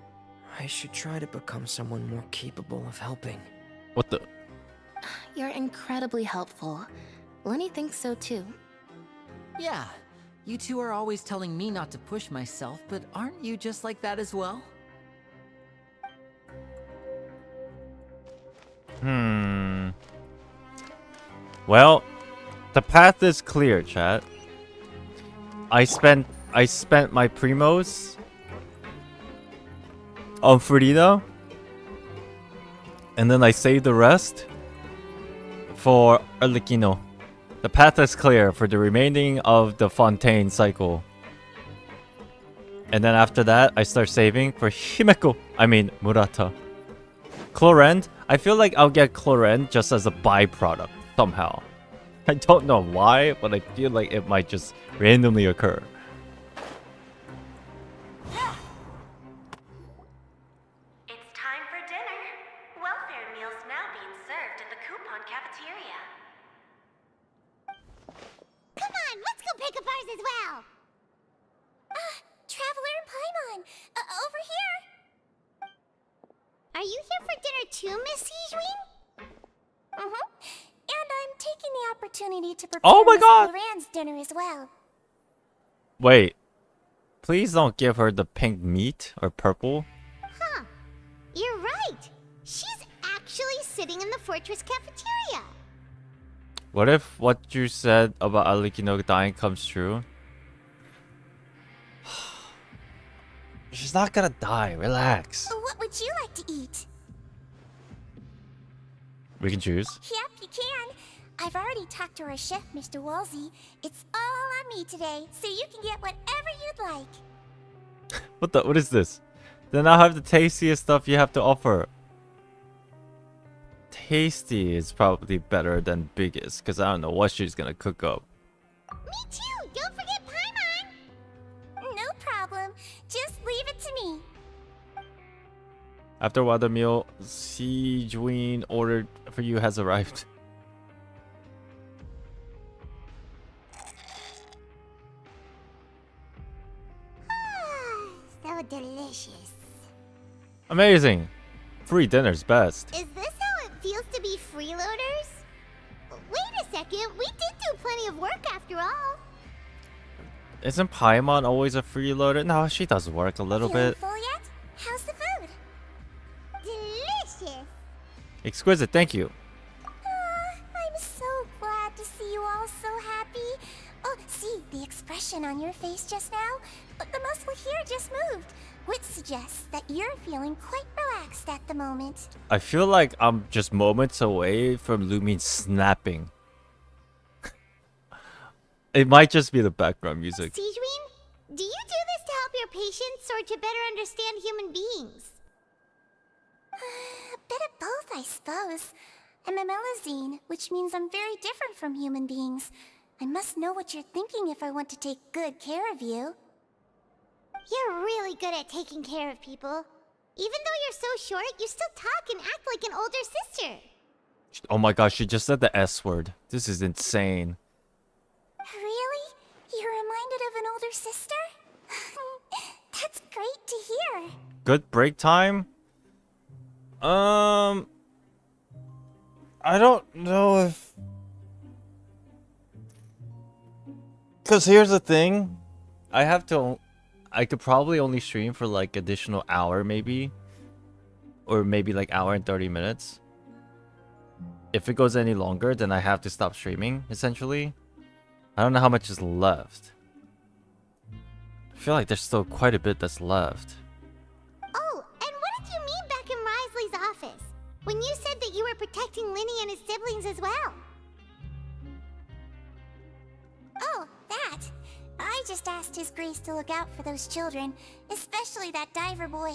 I should try to become someone more capable of helping. What the? You're incredibly helpful. Lynny thinks so too. Yeah, you two are always telling me not to push myself, but aren't you just like that as well? Well, the path is clear, chat. I spent my primos on Frida, and then I saved the rest for Arlecchino. The path is clear for the remaining of the Fontaine cycle. And then after that, I start saving for Murata. Chlorend, I feel like I'll get Chlorend just as a byproduct somehow. I don't know why, but I feel like it might just randomly occur. It's time for dinner. Welfare meals now being served in the coupon cafeteria. Come on, let's go pick up ours as well. Traveler and Paimon, over here. Are you here for dinner too, Miss Sijween? And I'm taking the opportunity to prepare Miss Cloran's dinner as well. Wait. Please don't give her the pink meat or purple. Huh. You're right. She's actually sitting in the fortress cafeteria. What if what you said about Arlecchino dying comes true? She's not gonna die. Relax. What would you like to eat? We can choose. Yep, you can. I've already talked to our chef, Mr. Wolsey. It's all on me today, so you can get whatever you'd like. What is this? Then I'll have the tastiest stuff you have to offer. Tasty is probably better than biggest, because I don't know what she's gonna cook up. Me too! Don't forget Paimon! No problem. Just leave it to me. After a while, the meal Sijween ordered for you has arrived. How delicious. Amazing. Free dinner's best. Is this how it feels to be freeloaders? Wait a second, we did do plenty of work after all. Isn't Paimon always a freeloader? No, she does work a little Feeling bit. full yet? How's the food? Delicious. Exquisite, thank you. I'm so glad to see you all so happy. Oh, see the expression on your face just now? The muscle here just moved, which suggests that you're feeling quite relaxed at the moment. I feel like I'm just moments away from Lumin snapping. It might just be the background music. Sijuin, do you do this to help your patients or to better understand human beings? A bit of both, I suppose. I'm a Melazine, which means I'm very different from human beings. I must know what you're thinking if I want to take good care of you. You're really good at taking care of people. Even though you're so short, you still talk and act like an older sister. Oh my gosh, she just said the S word. This is insane. Really? You're reminded of an older sister? That's great to hear. Good break time? I don't know if... Because here's the thing. I could probably only stream for like additional hour maybe. Or maybe like hour and 30 minutes. If it goes any longer, then I have to stop streaming, essentially. I don't know how much is left. I feel like there's still quite a bit that's left. Oh, and what did you mean back in Risley's office? When you said that you were protecting Lynny and his siblings as well? Oh, that. I just asked His Grace to look out for those children, especially that diver boy.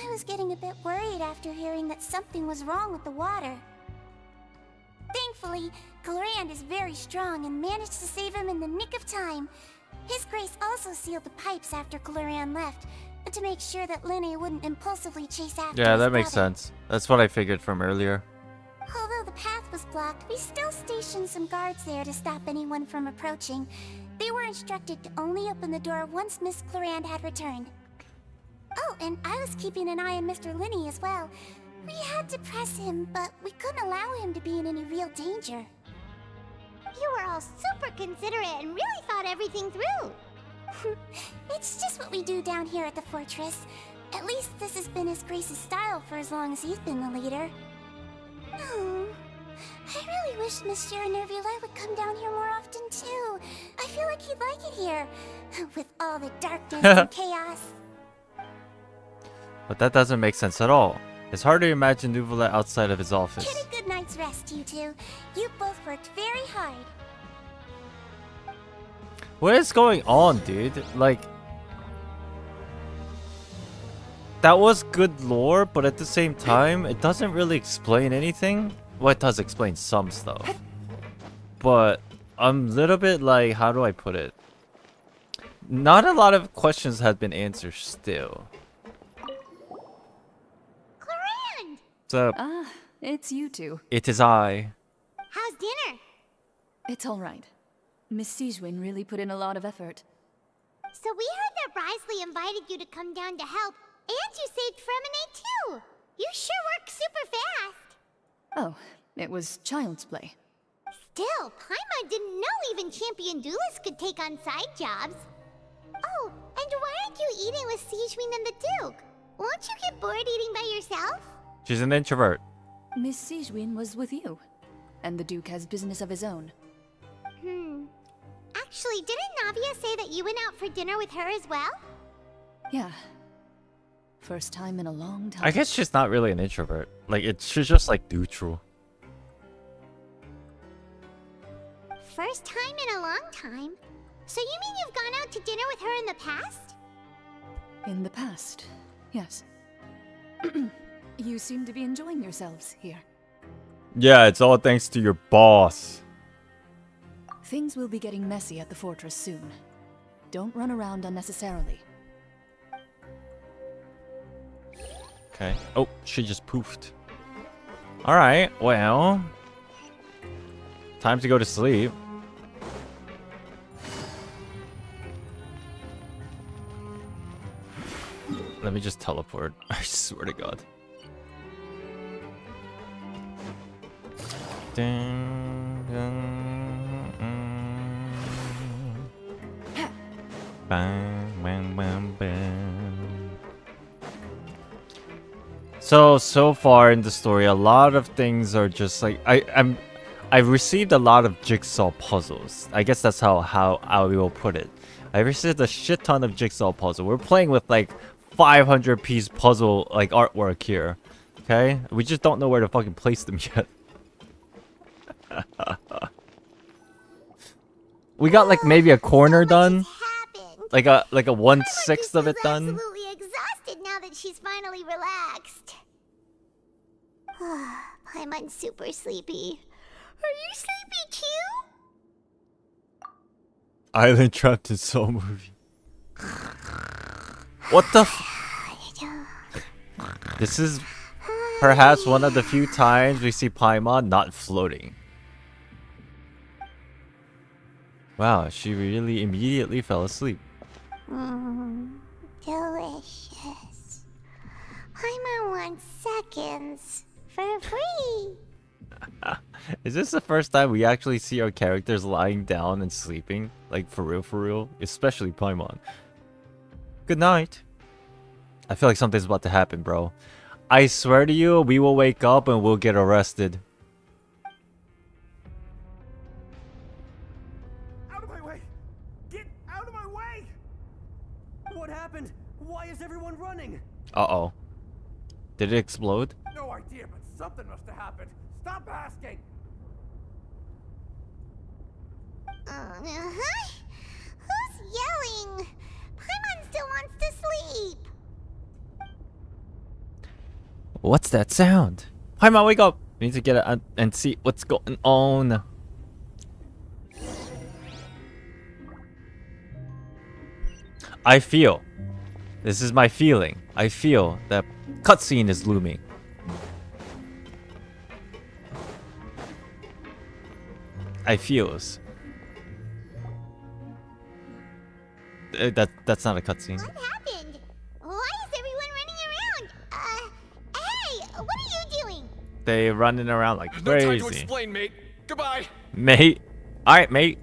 I was getting a bit worried after hearing that something was wrong with the water. Thankfully, Clorand is very strong and managed to save him in the nick of time. His Grace also sealed the pipes after Clorand left, to make sure that Lynny wouldn't impulsively chase after Yeah, his that makes brother. sense. That's what I figured from earlier. Although the path was blocked, we still stationed some guards there to stop anyone from approaching. They were instructed to only open the door once Miss Clorand had returned. Oh, and I was keeping an eye on Mr. Lynny as well. We had to press him, but we couldn't allow him to be in any real danger. You were all super considerate and really thought everything through. It's just what we do down here at the fortress. At least this has been His Grace's style for as long as he's been the leader. Oh, I really wish Monsieur Nervula would come down here more often too. I feel like he'd like it here, with all the darkness and chaos. But that doesn't make sense at all. It's hard to imagine Nuvula outside of his office. Get a good night's rest, you two. You both worked very hard. What is going on, dude? Like... That was good lore, but at the same time, it doesn't really explain anything. Well, it does explain some stuff. But I'm a little bit like, how do I put it? Not a lot of questions have been answered still. Clorand! What's up? Ah, it's you two. It is I. How's dinner? It's all right. Miss Sijuin really put in a lot of effort. So we heard that Risley invited you to come down to help, and you saved Fremine too. You sure work super fast. Oh, it was child's play. Still, Paimon didn't know even champion duelists could take on side jobs. Oh, and why aren't you eating with Sijuin and the Duke? Won't you get bored eating by yourself? She's an introvert. Miss Sijuin was with you, and the Duke has business of his own. Actually, didn't Navia say that you went out for dinner with her as well? Yeah. First time in a long time. I guess she's not really an introvert. Like, she's just like neutral. First time in a long time? So you mean you've gone out to dinner with her in the past? In the past, yes. You seem to be enjoying yourselves here. Yeah, it's all thanks to your boss. Things will be getting messy at the fortress soon. Don't run around unnecessarily. Okay. Oh, she just poofed. Alright, well. Time to go to sleep. Let me just teleport. I swear to God. Dun, dun, bang, bang, bang, bang. So far in the story, a lot of things are just like I've received a lot of jigsaw puzzles. I guess that's how I will put it. I received a shit ton of jigsaw puzzle. We're playing with like 500-piece puzzle like artwork here. Okay? We just don't know where to fucking place them yet. We got like maybe a corner done. Like a 1/6 of it done. Absolutely exhausted now that she's finally relaxed. Paimon's super sleepy. Are you sleepy too? Island Trapped in Soul movie. What the This is perhaps one of the few times we see Paimon not floating. Wow, she really immediately fell asleep. Delicious. Paimon wants seconds for free. Is this the first time we actually see our characters lying down and sleeping? Like, for real? Especially Paimon. Good night. I feel like something's about to happen, bro. I swear to you, we will wake up and we'll get arrested. Out of my way! Get out of my way! What happened? Why is everyone running? Uh-oh. Did it explode? No idea, but something must have happened. Stop asking! Who's yelling? Paimon still wants to sleep. What's that sound? Paimon, wake up! We need to get it and see what's going on. I feel. This is my feeling. I feel that cutscene is looming. I feels. That's not a cutscene. What happened? Why is everyone running around? Hey, what are you doing? They running around like No crazy. time to explain, mate. Goodbye. Mate. Alright, mate.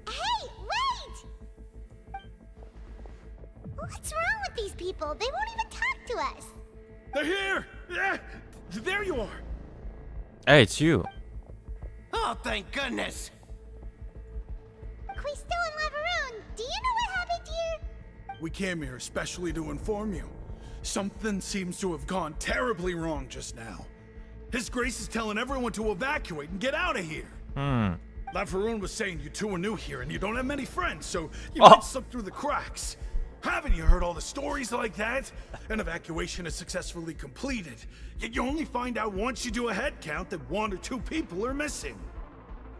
Hey, wait! What's wrong with these people? They won't even talk to us. They're here! Yeah, there you are. Hey, it's you. Oh, thank goodness. Quisto and Laveroon, do you know what happened here? We came here especially to inform you. Something seems to have gone terribly wrong just now. His Grace is telling everyone to evacuate and get out of here. Laveroon was saying you two are new here and you don't have many friends, so you might slip through the cracks. Haven't you heard all the stories like that? An evacuation is successfully completed, yet you only find out once you do a head count that 1 or 2 people are missing.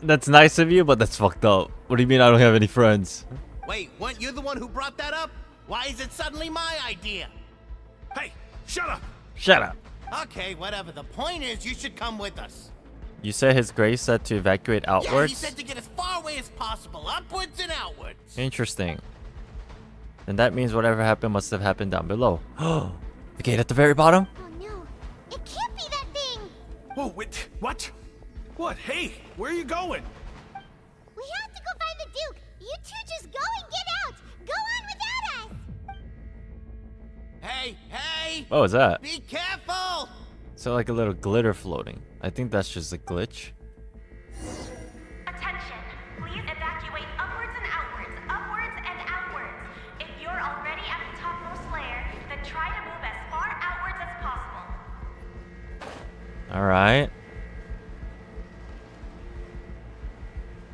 That's nice of you, but that's fucked up. What do you mean I don't have any friends? Wait, weren't you the one who brought that up? Why is it suddenly my idea? Hey, shut up! Shut up. Okay, whatever. The point is, you should come with us. You said His Grace said to evacuate Yeah, outwards? he said to get as far away as possible, upwards and outwards. Interesting. Then that means whatever happened must have happened down below. The gate at the very bottom? Oh no, it can't be that thing! Whoa, wait, what? What? Hey, where are you going? We have to go find the Duke! You two just go and get out! Go on without us! Hey! What was that? Be careful! So like a little glitter floating. I think that's just a glitch. Attention, please evacuate upwards and outwards. If you're already at the topmost layer, then try to move as far outwards as possible. Alright.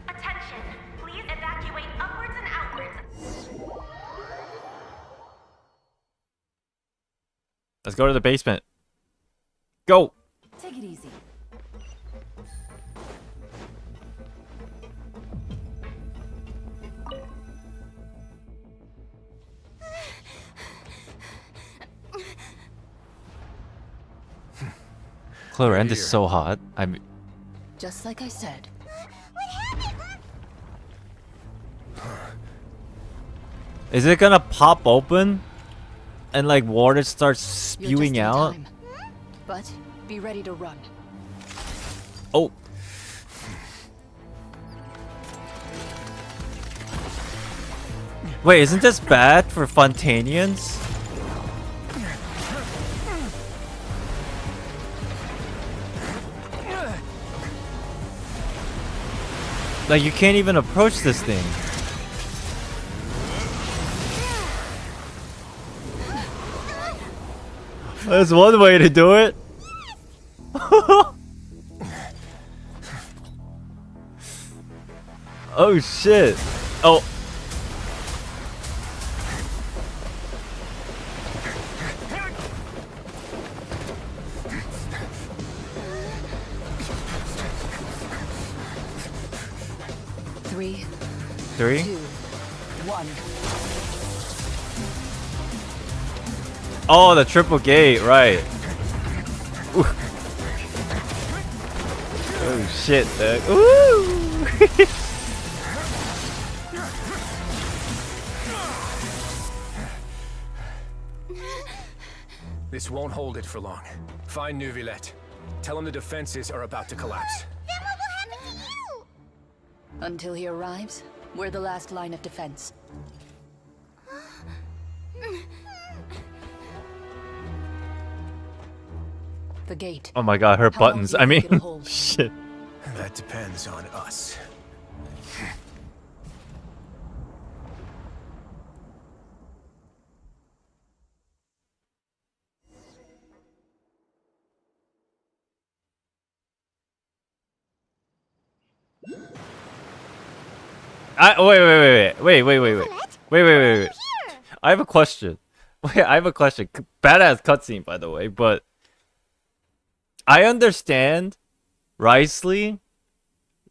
Attention, please evacuate upwards and outwards. Let's go to the basement. Go! Take it easy. Clorend is so hot. I'm. Just like I said. Is it gonna pop open? and like water starts You're spewing just in out. time. But be ready to run. Oh. Wait, isn't this bad for Fontanians? Like, you can't even approach this thing. That's one way to do it. Oh shit. Oh. Three. 3. 2, 1. Oh, the triple gate, right. Ooh. Oh shit, dude. Ooh. This won't hold it for long. Find Neuvillette. Tell him the defenses are about to collapse. Then what will happen to you? Until he arrives, we're the last line of defense. The gate. Oh my god, her How long buttons. do you I think mean, it'll hold? shit. That depends on us. Wait. I have a question. Wait, I have a question. Badass cutscene, by the way, but I understand Risley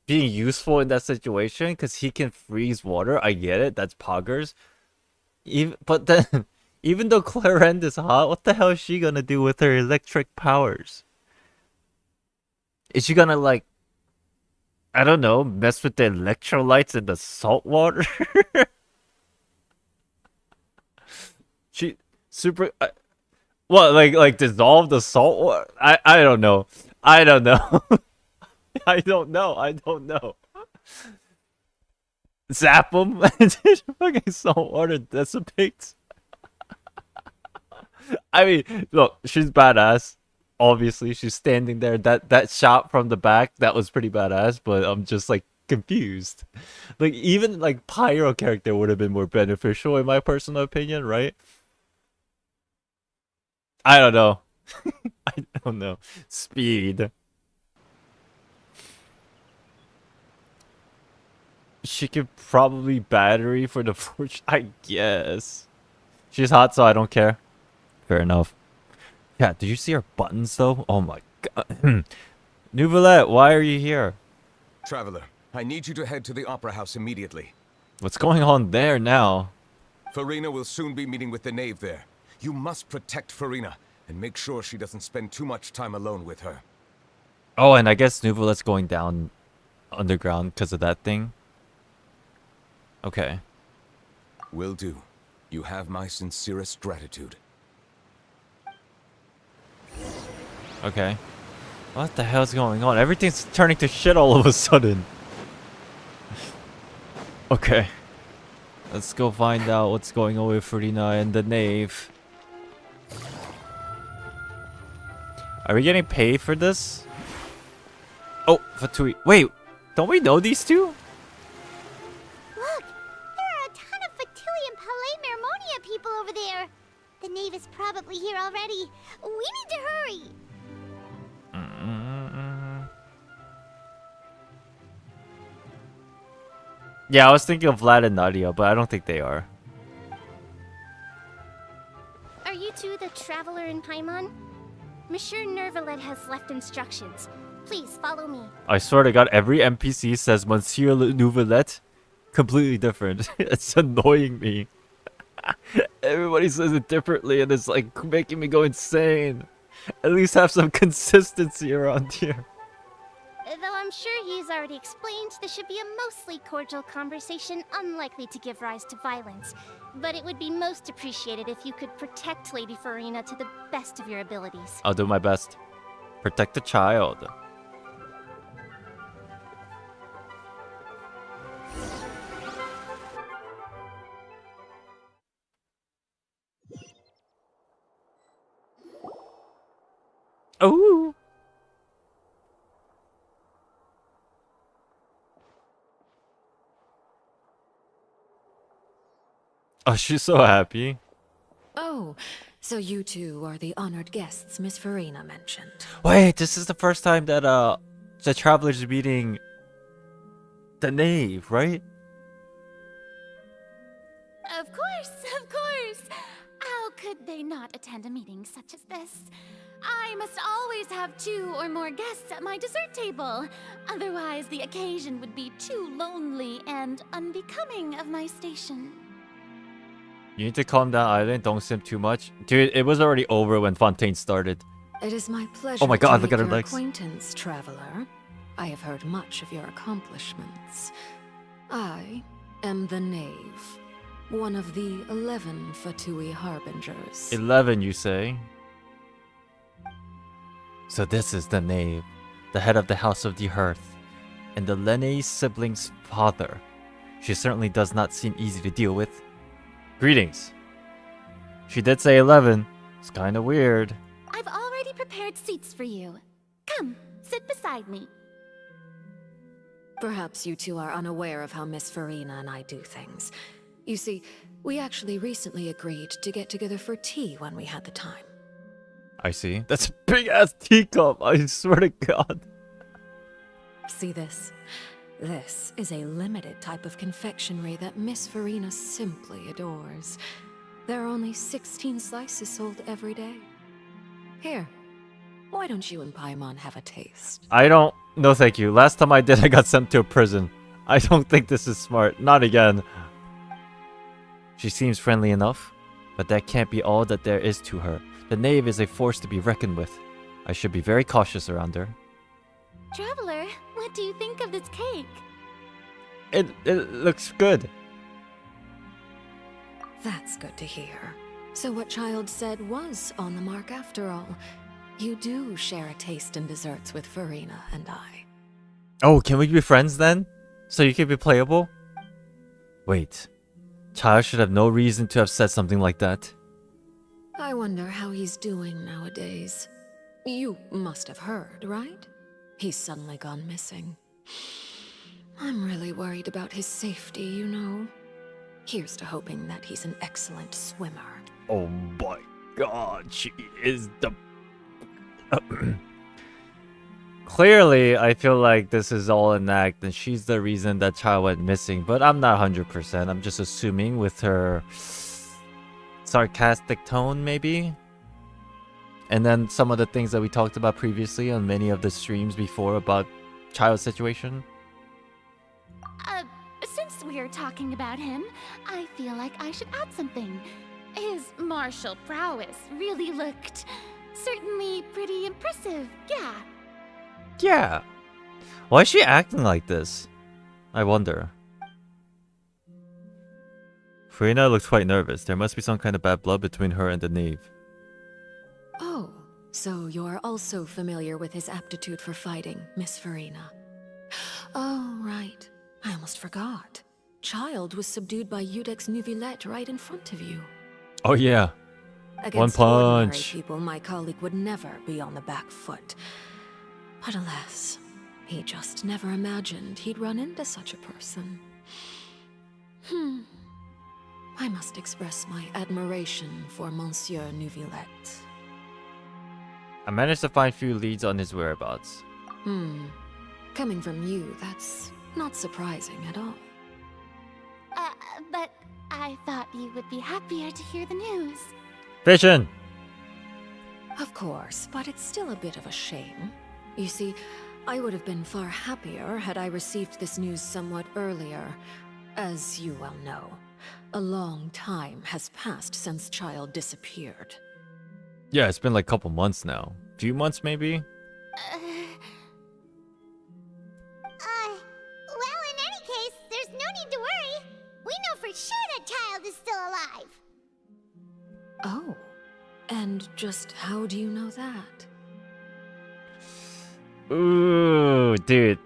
being useful in that situation because he can freeze water. I get it. That's poggers. But then, even though Clarend is hot, what the hell is she gonna do with her electric powers? Is she gonna, like, I don't know, mess with the electrolytes in the salt water? She super what, like dissolve the salt water? I don't know. I don't know. I don't know. Zap them. Fucking salt water dissipates. I mean, look, she's badass. Obviously, she's standing there. That shot from the back, that was pretty badass. But I'm just like confused. Like, even like Pyro character would have been more beneficial in my personal opinion, right? I don't know. I don't know. Speed. She could probably battery for the fortune, I guess. She's hot, so I don't care. Fair enough. Yeah, did you see her buttons, though? Oh my god. Neuvillette, why are you here? Traveler, I need you to head to the Opera House immediately. What's going on there now? Farina will soon be meeting with the knave there. You must protect Farina, and make sure she doesn't spend too much time alone with her. Oh, and I guess Neuvillette's going down underground because of that thing. Okay. Will do. You have my sincerest gratitude. Okay. What the hell's going on? Everything's turning to shit all of a sudden. Okay. Let's go find out what's going on with Farina and the knave. Are we getting paid for this? Oh, Fatui. Wait, don't we know these two? Look, there are a ton of Fatui and Palais Mermonia people over there. The knave is probably here already. We need to hurry. Yeah, I was thinking of Vlad and Nadia, but I don't think they are. Are you two the traveler in Paimon? Monsieur Neuvillette has left instructions. Please follow me. I swear to God, every NPC says Monsieur Neuvillette. Completely different. It's annoying me. Everybody says it differently, and it's like making me go insane. At least have some consistency around here. Though I'm sure he's already explained, this should be a mostly cordial conversation, unlikely to give rise to violence. But it would be most appreciated if you could protect Lady Farina to the best of your abilities. I'll do my best. Protect the child. Oh. Oh, she's so happy. Oh, so you two are the honored guests Miss Farina mentioned. Wait, this is the first time that the traveler's meeting the knave, right? Of course, of course. How could they not attend a meeting such as this? I must always have 2 or more guests at my dessert table. Otherwise, the occasion would be too lonely and unbecoming of my station. You need to calm down, Island. Don't simp too much. Dude, it was already over when Fontaine started. It is my pleasure Oh my god, to look make at her your legs. acquaintance, traveler. I have heard much of your accomplishments. I am the Knave, one of the 11 Fatui Harbingers. 11, you say? So this is the knave, the head of the House of the Hearth, and the Lynny sibling's father. She certainly does not seem easy to deal with. Greetings. She did say 11. It's kind of weird. I've already prepared seats for you. Come, sit beside me. Perhaps you two are unaware of how Miss Farina and I do things. You see, we actually recently agreed to get together for tea when we had the time. I see. That's a big ass teacup. I swear to God. See this? This is a limited type of confectionery that Miss Farina simply adores. There are only 16 slices sold every day. Here, why don't you and Paimon have a taste? I don't. No, thank you. Last time I did, I got sent to a prison. I don't think this is smart. Not again. She seems friendly enough, but that can't be all that there is to her. The knave is a force to be reckoned with. I should be very cautious around her. Traveler, what do you think of this cake? It looks good. That's good to hear. So what Child said was on the mark after all. You do share a taste in desserts with Farina and I. Oh, can we be friends then? So you can be playable? Wait. Child should have no reason to have said something like that. I wonder how he's doing nowadays. You must have heard, right? He's suddenly gone missing. I'm really worried about his safety, you know. Here's to hoping that he's an excellent swimmer. Oh my god, she is the... Clearly, I feel like this is all an act and she's the reason that Child went missing, but I'm not 100%. I'm just assuming with her sarcastic tone, maybe? And then some of the things that we talked about previously on many of the streams before about Child's situation. Since we're talking about him, I feel like I should add something. His martial prowess really looked certainly pretty impressive, yeah. Yeah. Why is she acting like this? I wonder. Farina looks quite nervous. There must be some kind of bad blood between her and the knave. Oh, so you're also familiar with his aptitude for fighting, Miss Farina. Oh, right. I almost forgot. Child was subdued by Udex Nuvillette right in front of you. Oh yeah. Against One ordinary punch. people, my colleague would never be on the back foot. But alas, he just never imagined he'd run into such a person. I must express my admiration for Monsieur Nuvillette. I managed to find few leads on his whereabouts. Coming from you, that's not surprising at all. But I thought you would be happier to hear the news. Vision! Of course, but it's still a bit of a shame. You see, I would have been far happier had I received this news somewhat earlier. As you well know, a long time has passed since Child disappeared. Yeah, it's been like a couple months now. Few months maybe? for sure that child is still alive. Oh. And just how do you know that? Ooh, dude.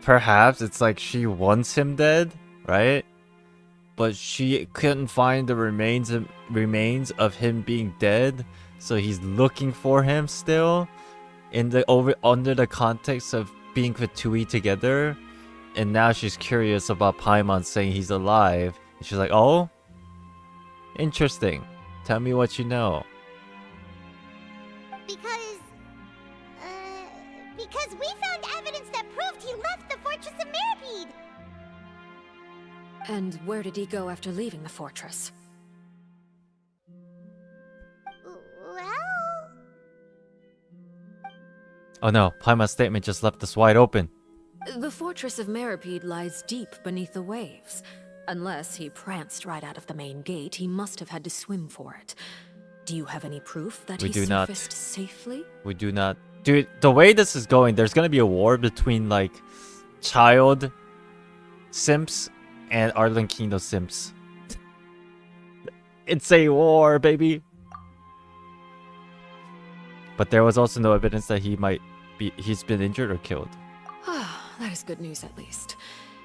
Perhaps it's like she wants him dead, right? But she couldn't find the remains of him being dead, so he's looking for him still under the context of being with Tui together. And now she's curious about Paimon saying he's alive. And she's like, "Oh, interesting. Tell me what you know." Because we found evidence that proved he left the Fortress of Meripede. And where did he go after leaving the fortress? Well... Oh no, Paimon's statement just left us wide open. The Fortress of Meripede lies deep beneath the waves. Unless he pranced right out of the main gate, he must have had to swim for it. Do you have any proof that he surfaced safely? We do not. Dude, the way this is going, there's gonna be a war between, like, child simps and Arlen Kingdom simps. It's a war, baby! But there was also no evidence that he's been injured or killed. That is good news, at least.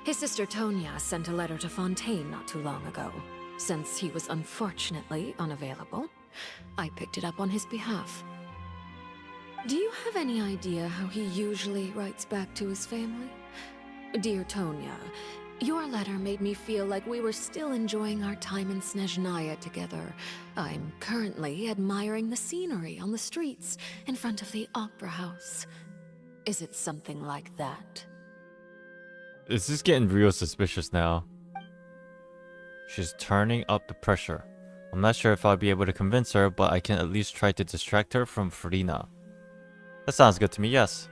His sister Tonya sent a letter to Fontaine not too long ago. Since he was unfortunately unavailable, I picked it up on his behalf. Do you have any idea how he usually writes back to his family? Dear Tonya, your letter made me feel like we were still enjoying our time in Snezhnaya together. I'm currently admiring the scenery on the streets in front of the Opera House. Is it something like that? This is getting real suspicious now. She's turning up the pressure. I'm not sure if I'll be able to convince her, but I can at least try to distract her from Farina. That sounds good to me, yes.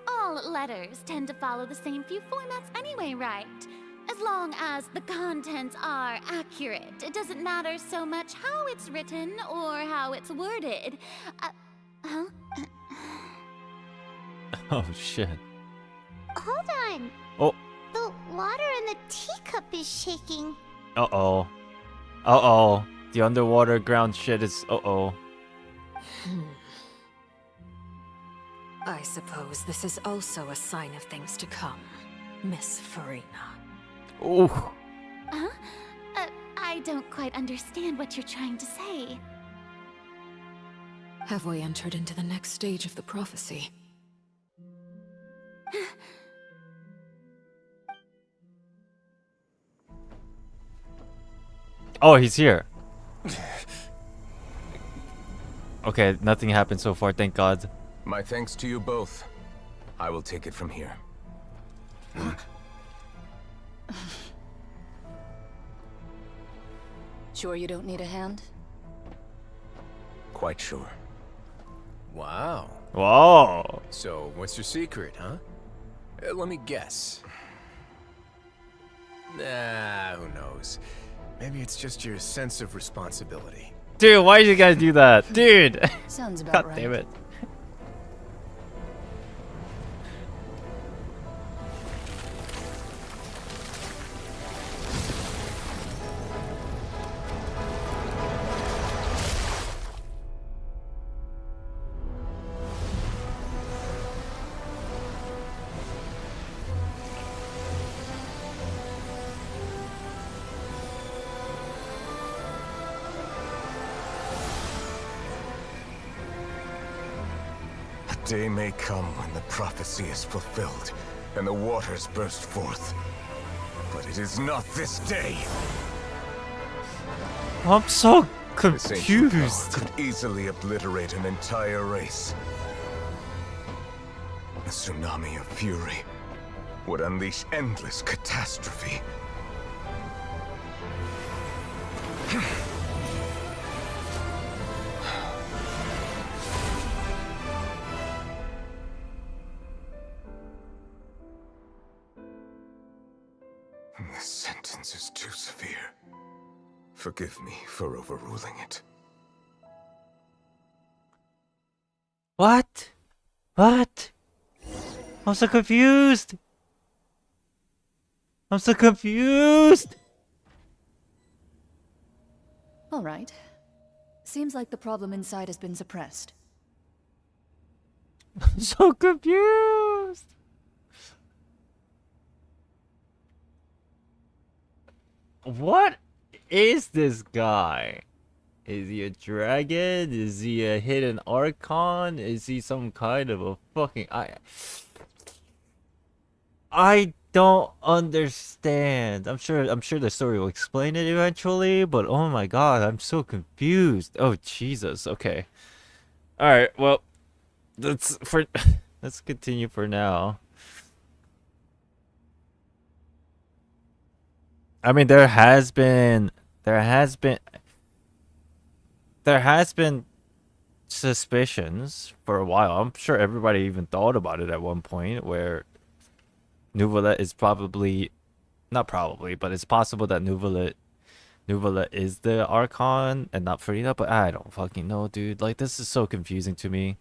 All letters tend to follow the same few formats anyway, right? As long as the contents are accurate, it doesn't matter so much how it's written or how it's worded. Huh? Oh shit. Hold on. Oh. The water in the teacup is shaking. Uh-oh. Uh-oh. The underwater ground shit is uh-oh. I suppose this is also a sign of things to come, Miss Farina. Ooh. Huh? I don't quite understand what you're trying to say. Have we entered into the next stage of the prophecy? Oh, he's here. Okay, nothing happened so far, thank God. My thanks to you both. I will take it from here. Sure you don't need a hand? Quite sure. Wow. Whoa. So, what's your secret, huh? Let me guess. Nah, who knows? Maybe it's just your sense of responsibility. Dude, why did you guys do that? Dude! Sounds about God right. damn it. Day may come when the prophecy is fulfilled and the waters burst forth. But it is not this day. I'm so This ancient power confused. could easily obliterate an entire race. A tsunami of fury would unleash endless catastrophe. This sentence is too severe. Forgive me for overruling it. What? What? I'm so confused. I'm so confused. All right. Seems like the problem inside has been suppressed. I'm so confused. What is this guy? Is he a dragon? Is he a hidden archon? Is he some kind of a fucking... I don't understand. I'm sure the story will explain it eventually, but oh my god, I'm so confused. Oh Jesus. Okay. All right. Well, let's continue for now. I mean, there has been suspicions for a while. I'm sure everybody even thought about it at one point, where Nuvolet is probably, not probably, but it's possible that Nuvolet is the Archon and not Farina, but I don't fucking know, dude. Like, this is so confusing to me.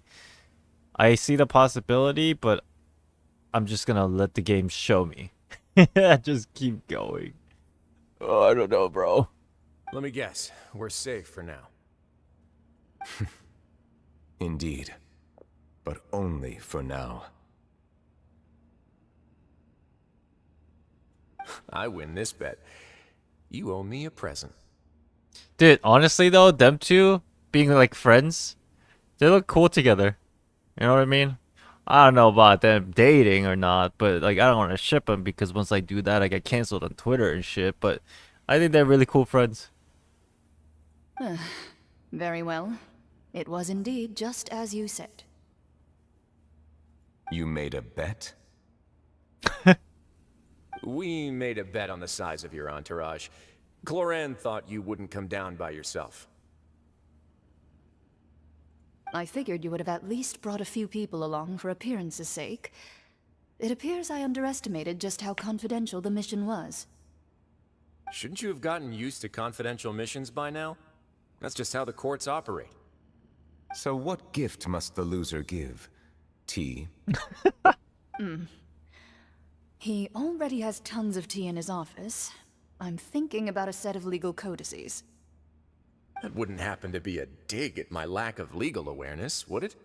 I see the possibility, but I'm just gonna let the game show me. Just keep going. Oh, I don't know, bro. Let me guess. We're safe for now. Indeed. But only for now. I win this bet. You owe me a present. Dude, honestly though, them two being like friends, they look cool together. You know what I mean? I don't know about them dating or not, but like I don't want to ship them because once I do that, I get canceled on Twitter and shit. But I think they're really cool friends. Very well. It was indeed just as you said. You made a bet? We made a bet on the size of your entourage. Cloran thought you wouldn't come down by yourself. I figured you would have at least brought a few people along for appearance's sake. It appears I underestimated just how confidential the mission was. Shouldn't you have gotten used to confidential missions by now? That's just how the courts operate. So what gift must the loser give? Tea? He already has tons of tea in his office. I'm thinking about a set of legal codices. That wouldn't happen to be a dig at my lack of legal awareness, would it?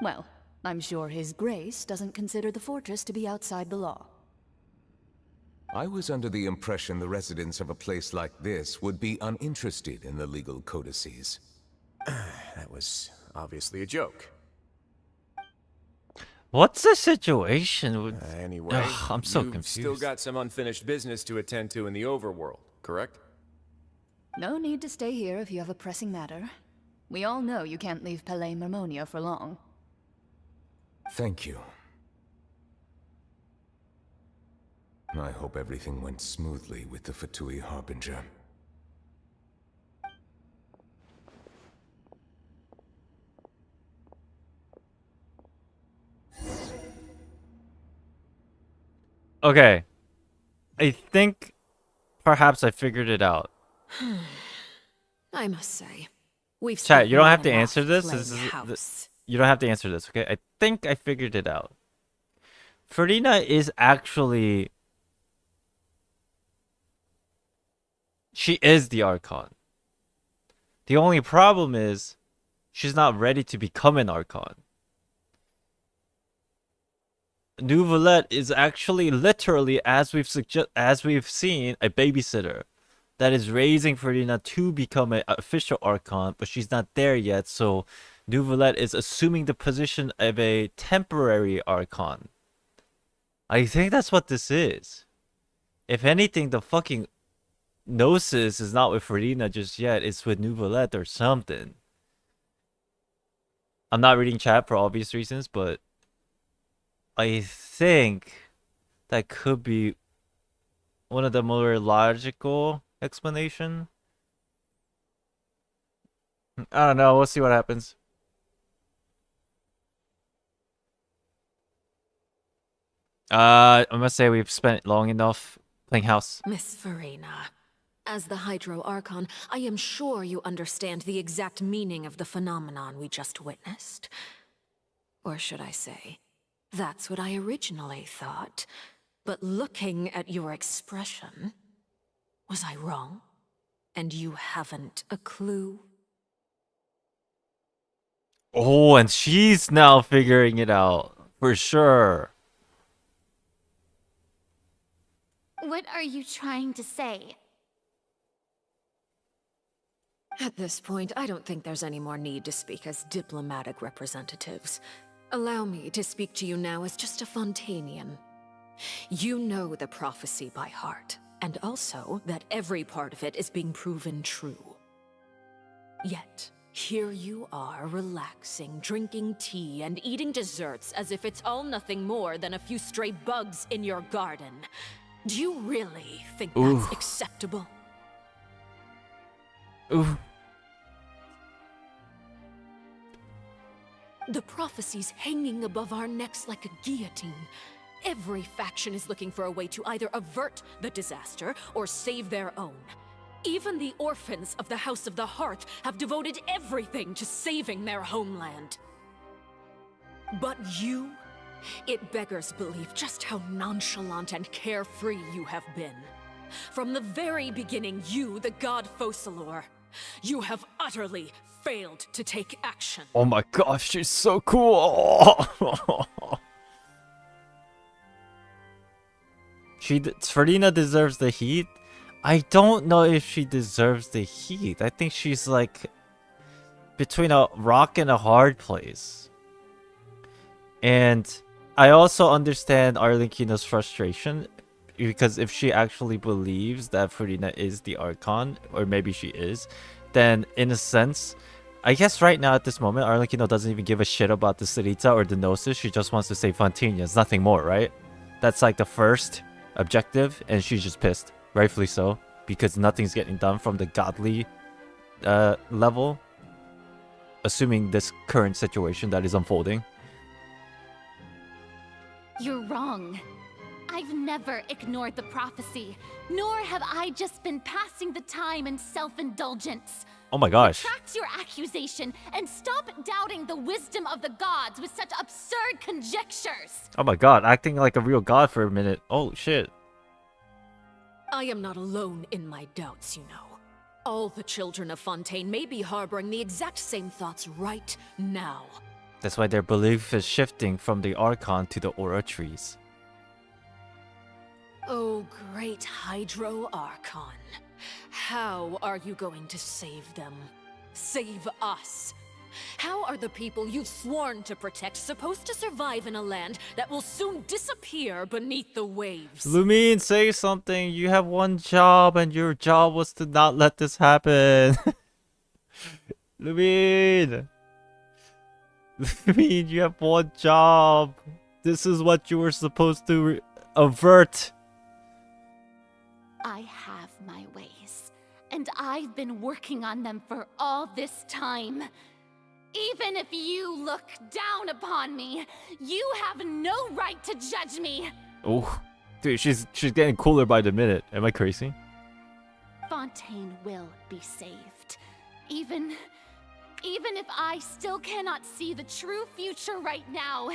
Well, I'm sure His Grace doesn't consider the fortress to be outside the law. I was under the impression the residents of a place like this would be uninterested in the legal codices. That was obviously a joke. What's the situation with... Anyway, Ugh, I'm so you've confused. still got some unfinished business to attend to in the overworld, correct? No need to stay here if you have a pressing matter. We all know you can't leave Palais Mermonia for long. Thank you. I hope everything went smoothly with the Fatui Harbinger. Okay. I think perhaps I figured it out. I must say, we've Chat, you don't have to spent answer long this. playing This is house. you don't have to answer this, okay? I think I figured it out. Farina is actually... She is the Archon. The only problem is she's not ready to become an Archon. Nuvolet is actually literally, as we've seen, a babysitter that is raising Farina to become an official Archon, but she's not there yet, so Nuvolet is assuming the position of a temporary Archon. I think that's what this is. If anything, the fucking Gnosis is not with Farina just yet, it's with Nuvolet or something. I'm not reading chat for obvious reasons, but I think that could be one of the more logical explanation. I don't know. We'll see what happens. I must say we've spent long enough playing house. Miss Farina, as the Hydro Archon, I am sure you understand the exact meaning of the phenomenon we just witnessed. Or should I say, that's what I originally thought. But looking at your expression, was I wrong? And you haven't a clue? Oh, and she's now figuring it out for sure. What are you trying to say? At this point, I don't think there's any more need to speak as diplomatic representatives. Allow me to speak to you now as just a Fontainian. You know the prophecy by heart, and also that every part of it is being proven true. Yet, here you are, relaxing, drinking tea, and eating desserts as if it's all nothing more than a few stray bugs in your garden. Do you really think that's acceptable? Ooh. The prophecy's hanging above our necks like a guillotine. Every faction is looking for a way to either avert the disaster or save their own. Even the orphans of the House of the Hearth have devoted everything to saving their homeland. But you, it beggars belief just how nonchalant and carefree you have been. From the very beginning, you, the god Focalor, you have utterly failed to take action. Oh my gosh, she's so cool. Ferdina deserves the heat. I don't know if she deserves the heat. I think she's like between a rock and a hard place. And I also understand Arlecchino's frustration, because if she actually believes that Ferdina is the Archon, or maybe she is, then in a sense, I guess right now at this moment, Arlecchino doesn't even give a shit about the Sarita or the Gnosis. She just wants to save Fontaineans, nothing more, right? That's like the first objective, and she's just pissed. Rightfully so, because nothing's getting done from the godly level, assuming this current situation that is unfolding. You're wrong. I've never ignored the prophecy, nor have I just been passing the time in self-indulgence. Oh my gosh. Retract your accusation and stop doubting the wisdom of the gods with such absurd conjectures. Oh my god, acting like a real god for a minute. Oh shit. I am not alone in my doubts, you know. All the children of Fontaine may be harboring the exact same thoughts right now. That's why their belief is shifting from the Archon to the Aura trees. Oh, great Hydro Archon. How are you going to save them? Save us? How are the people you've sworn to protect supposed to survive in a land that will soon disappear beneath the waves? Lumine, say something. You have one job, and your job was to not let this happen. Lumine! Lumine, you have one job. This is what you were supposed to avert. I have my ways, and I've been working on them for all this time. Even if you look down upon me, you have no right to judge me. Oh, dude, she's getting cooler by the minute. Am I crazy? Fontaine will be saved. Even if I still cannot see the true future right now,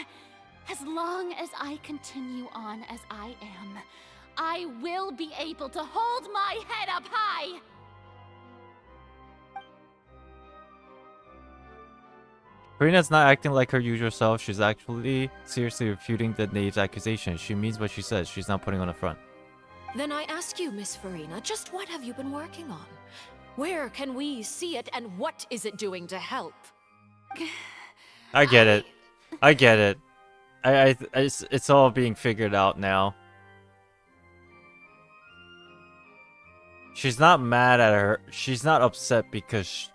as long as I continue on as I am, I will be able to hold my head up high. Karina's not acting like her usual self. She's actually seriously refuting the knave's accusation. She means what she says. She's not putting on a front. Then I ask you, Miss Farina, just what have you been working on? Where can we see it, and what is it doing to help? I get it. I get it. It's all being figured out now. She's not mad at her. She's not upset because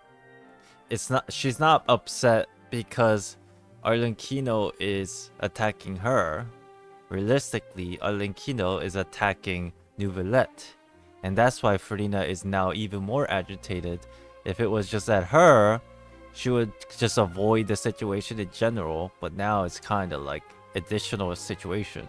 she's not upset because Arlecchino is attacking her. Realistically, Arlecchino is attacking Neuvillette. And that's why Farina is now even more agitated. If it was just at her, she would just avoid the situation in general. But now it's kind of like additional situation.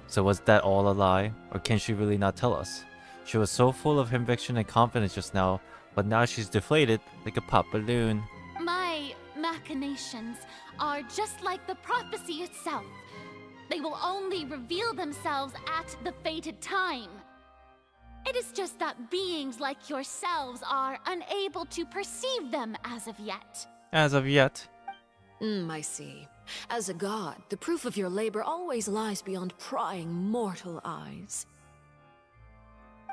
So was that all a lie? Or can she really not tell us? She was so full of conviction and confidence just now, but now she's deflated like a pop balloon. My machinations are just like the prophecy itself. They will only reveal themselves at the fated time. It is just that beings like yourselves are unable to perceive them as of yet. As of yet. I see. As a god, the proof of your labor always lies beyond prying mortal eyes.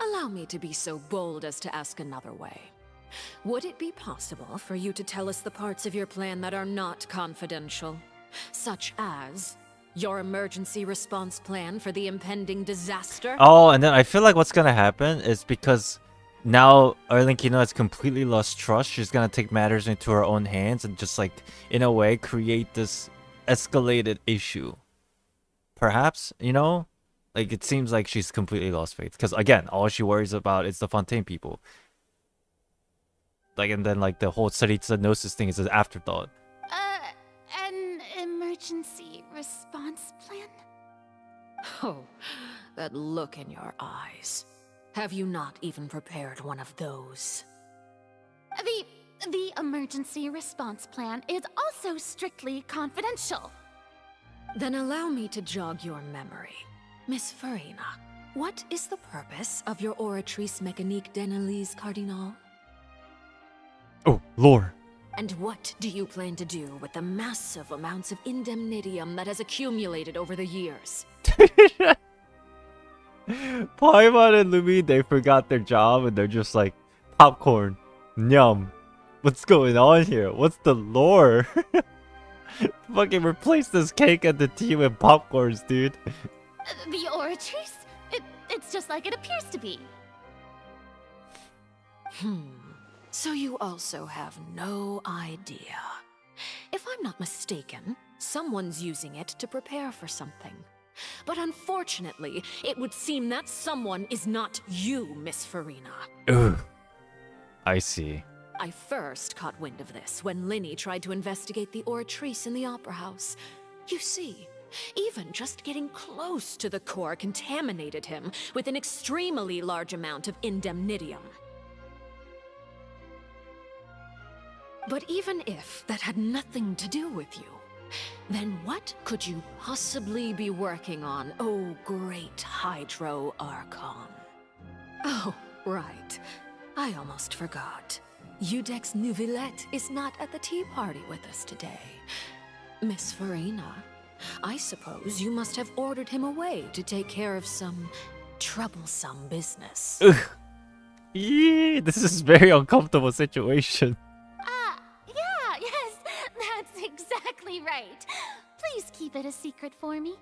Allow me to be so bold as to ask another way. Would it be possible for you to tell us the parts of your plan that are not confidential? Such as your emergency response plan for the impending disaster? Oh, and then I feel like what's gonna happen is because now Arlenkino has completely lost trust, she's gonna take matters into her own hands and just like, in a way, create this escalated issue. Perhaps, you know? Like, it seems like she's completely lost faith. Because, again, all she worries about is the Fontaine people. Like, and then, like, the whole Tsaritsa Gnosis thing is an afterthought. An emergency response plan? Oh, that look in your eyes. Have you not even prepared one of those? The emergency response plan is also strictly confidential. Then allow me to jog your memory. Miss Farina, what is the purpose of your Oratrice Mécanique d'Analyse Cardinal? Oh, lore. And what do you plan to do with the massive amounts of indemnitium that has accumulated over the years? Paimon and Lumi, they forgot their job and they're just like, popcorn, yum. What's going on here? What's the lore? Fucking replace this cake and the tea with popcorns, dude. The Oratrice? It's just like it appears to be. So you also have no idea. If I'm not mistaken, someone's using it to prepare for something. But unfortunately, it would seem that someone is not you, Miss Farina. Ugh. I see. I first caught wind of this when Lynny tried to investigate the Oratrice in the Opera House. You see, even just getting close to the core contaminated him with an extremely large amount of indemnitium. But even if that had nothing to do with you, then what could you possibly be working on, oh great Hydro Archon? Oh, right. I almost forgot. Udex Nouvillette is not at the tea party with us today. Miss Farina, I suppose you must have ordered him away to take care of some troublesome business. Ugh. Yee, this is a very uncomfortable situation. Yeah, yes, that's exactly right. Please keep it a secret for me.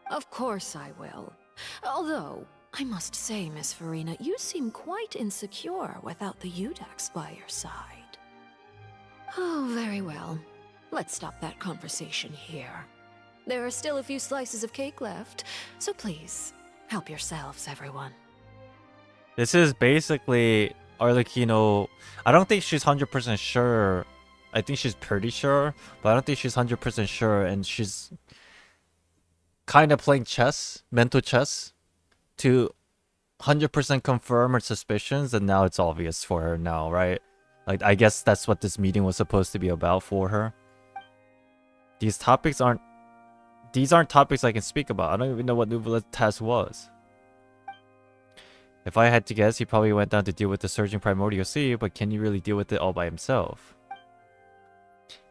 Of course I will. Although, I must say, Miss Farina, you seem quite insecure without the Udex by your side. Oh, very well. Let's stop that conversation here. There are still a few slices of cake left, so please, help yourselves, everyone. This is basically Arlecchino. I don't think she's 100% sure. I think she's pretty sure, but I don't think she's 100% sure, and she's kind of playing chess, mental chess, to 100% confirm her suspicions, and now it's obvious for her now, right? Like, I guess that's what this meeting was supposed to be about for her. These aren't topics I can speak about. I don't even know what Nouvelette's task was. If I had to guess, he probably went down to deal with the surging primordial sea, but can you really deal with it all by himself?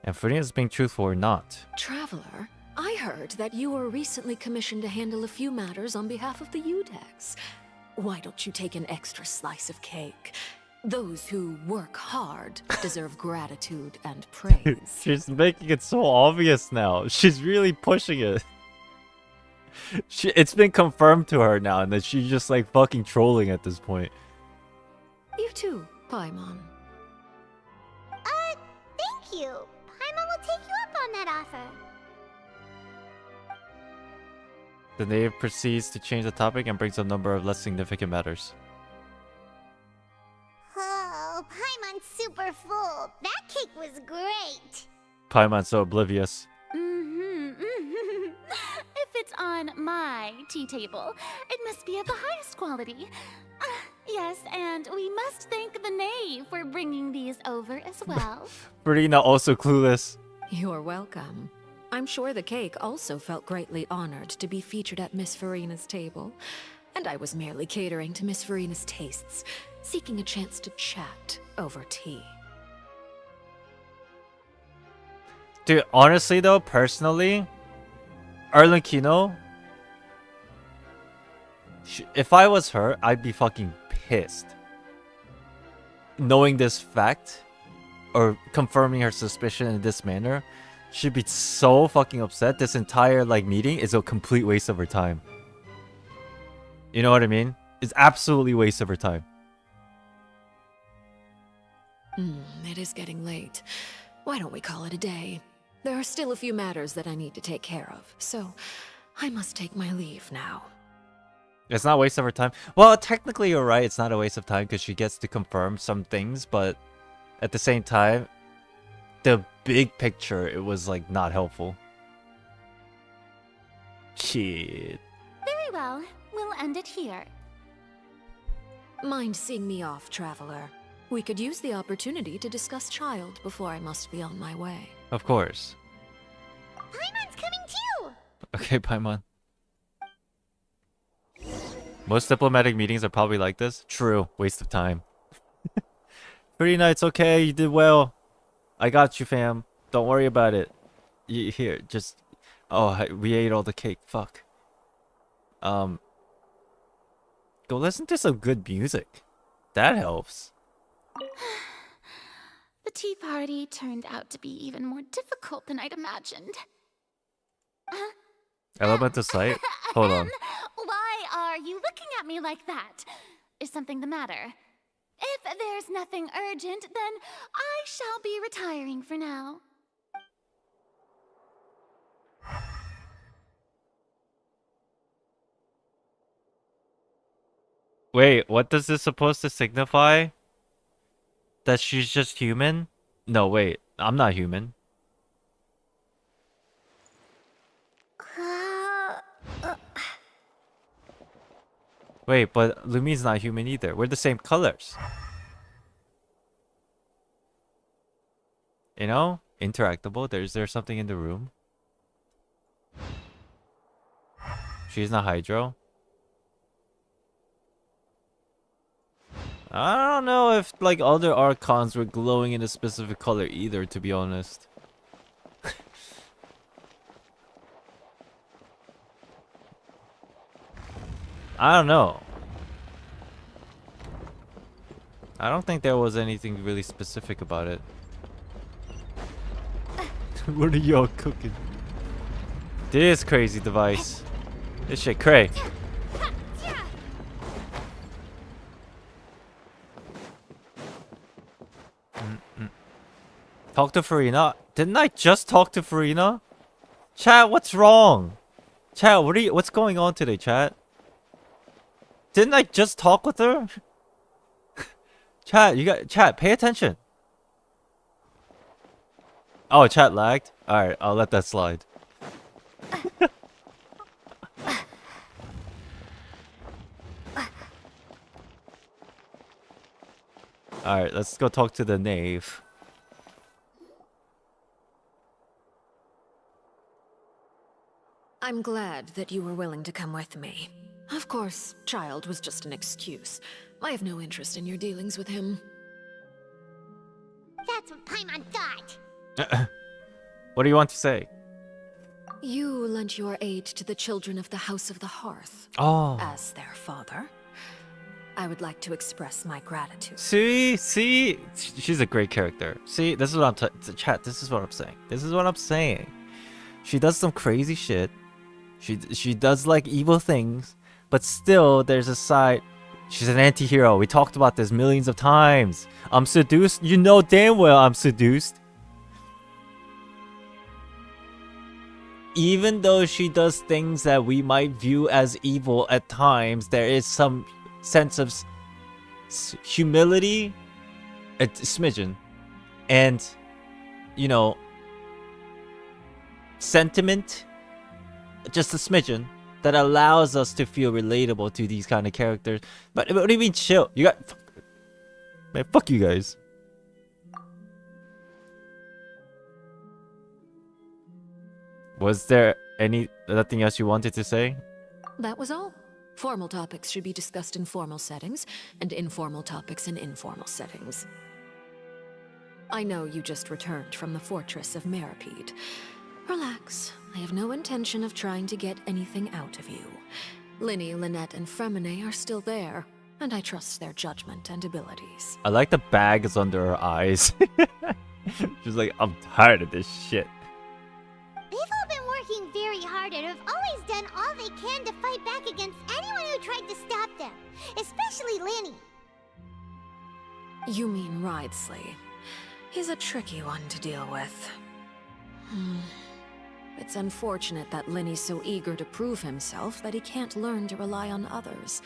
And Farina's being truthful or not. Traveler, I heard that you were recently commissioned to handle a few matters on behalf of the Udex. Why don't you take an extra slice of cake? Those who work hard deserve gratitude and praise. She's making it so obvious now. She's really pushing it. It's been confirmed to her now, and that she's just like fucking trolling at this point. You too, Paimon. Thank you. Paimon will take you up on that offer. The native proceeds to change the topic and brings up a number of less significant matters. Oh, Paimon's super full. That cake was great. Paimon's so oblivious. If it's on my tea table, it must be of the highest quality. Yes, and we must thank the knave for bringing these over as well. Farina also clueless. You're welcome. I'm sure the cake also felt greatly honored to be featured at Miss Farina's table. And I was merely catering to Miss Farina's tastes, seeking a chance to chat over tea. Dude, honestly though, personally, Arlecchino, if I was her, I'd be fucking pissed. Knowing this fact, or confirming her suspicion in this manner, she'd be so fucking upset. This entire like meeting is a complete waste of her time. You know what I mean? It's absolutely waste of her time. It is getting late. Why don't we call it a day? There are still a few matters that I need to take care of, so I must take my leave now. It's not a waste of her time. Well, technically you're right. It's not a waste of time because she gets to confirm some things, but at the same time, the big picture, it was like not helpful. Shit. Very well. We'll end it here. Mind seeing me off, traveler? We could use the opportunity to discuss Child before I must be on my way. Of course. Paimon's coming too! Okay, Paimon. Most diplomatic meetings are probably like this. True. Waste of time. Farina, it's okay. You did well. I got you, fam. Don't worry about it. Here, just... Oh, we ate all the cake. Fuck. Go listen to some good music. That helps. The tea party turned out to be even more difficult than I'd imagined. Elemental sight? Hold on. Why are you looking at me like that? Is something the matter? If there's nothing urgent, then I shall be retiring for now. Wait, what does this supposed to signify? That she's just human? No, wait. I'm not human. Wait, but Lumi's not human either. We're the same colors. You know? Interactable. Is there something in the room? She's not Hydro. I don't know if like other Archons were glowing in a specific color either, to be honest. I don't know. I don't think there was anything really specific about it. What are y'all cooking? This crazy device. This shit cray. Talk to Farina? Didn't I just talk to Farina? Chat, what's wrong? Chat, what's going on today, chat? Didn't I just talk with her? Chat, pay attention. Oh, chat lagged? Alright, I'll let that slide. Alright, let's go talk to the knave. I'm glad that you were willing to come with me. Of course, Child was just an excuse. I have no interest in your dealings with him. That's what Paimon thought. What do you want to say? You lent your aid to the children of the House of the Hearth. Oh. As their father. I would like to express my gratitude. See? She's a great character. See, this is what I'm chat, this is what I'm saying. This is what I'm saying. She does some crazy shit. She does like evil things, but still there's a side. She's an anti-hero. We talked about this millions of times. I'm seduced. You know damn well I'm seduced. Even though she does things that we might view as evil at times, there is some sense of humility, a smidgen, and, you know, sentiment, just a smidgen, that allows us to feel relatable to these kind of characters. But what do you mean chill? You got... Man, fuck you guys. Was there nothing else you wanted to say? That was all. Formal topics should be discussed in formal settings, and informal topics in informal settings. I know you just returned from the fortress of Meripede. Relax. I have no intention of trying to get anything out of you. Lynny, Lynette, and Fremine are still there, and I trust their judgment and abilities. I like the bags under her eyes. She's like, I'm tired of this shit. They've all been working very hard and have always done all they can to fight back against anyone who tried to stop them, especially Lynny. You mean Risley. He's a tricky one to deal with. It's unfortunate that Lynny's so eager to prove himself that he can't learn to rely on others,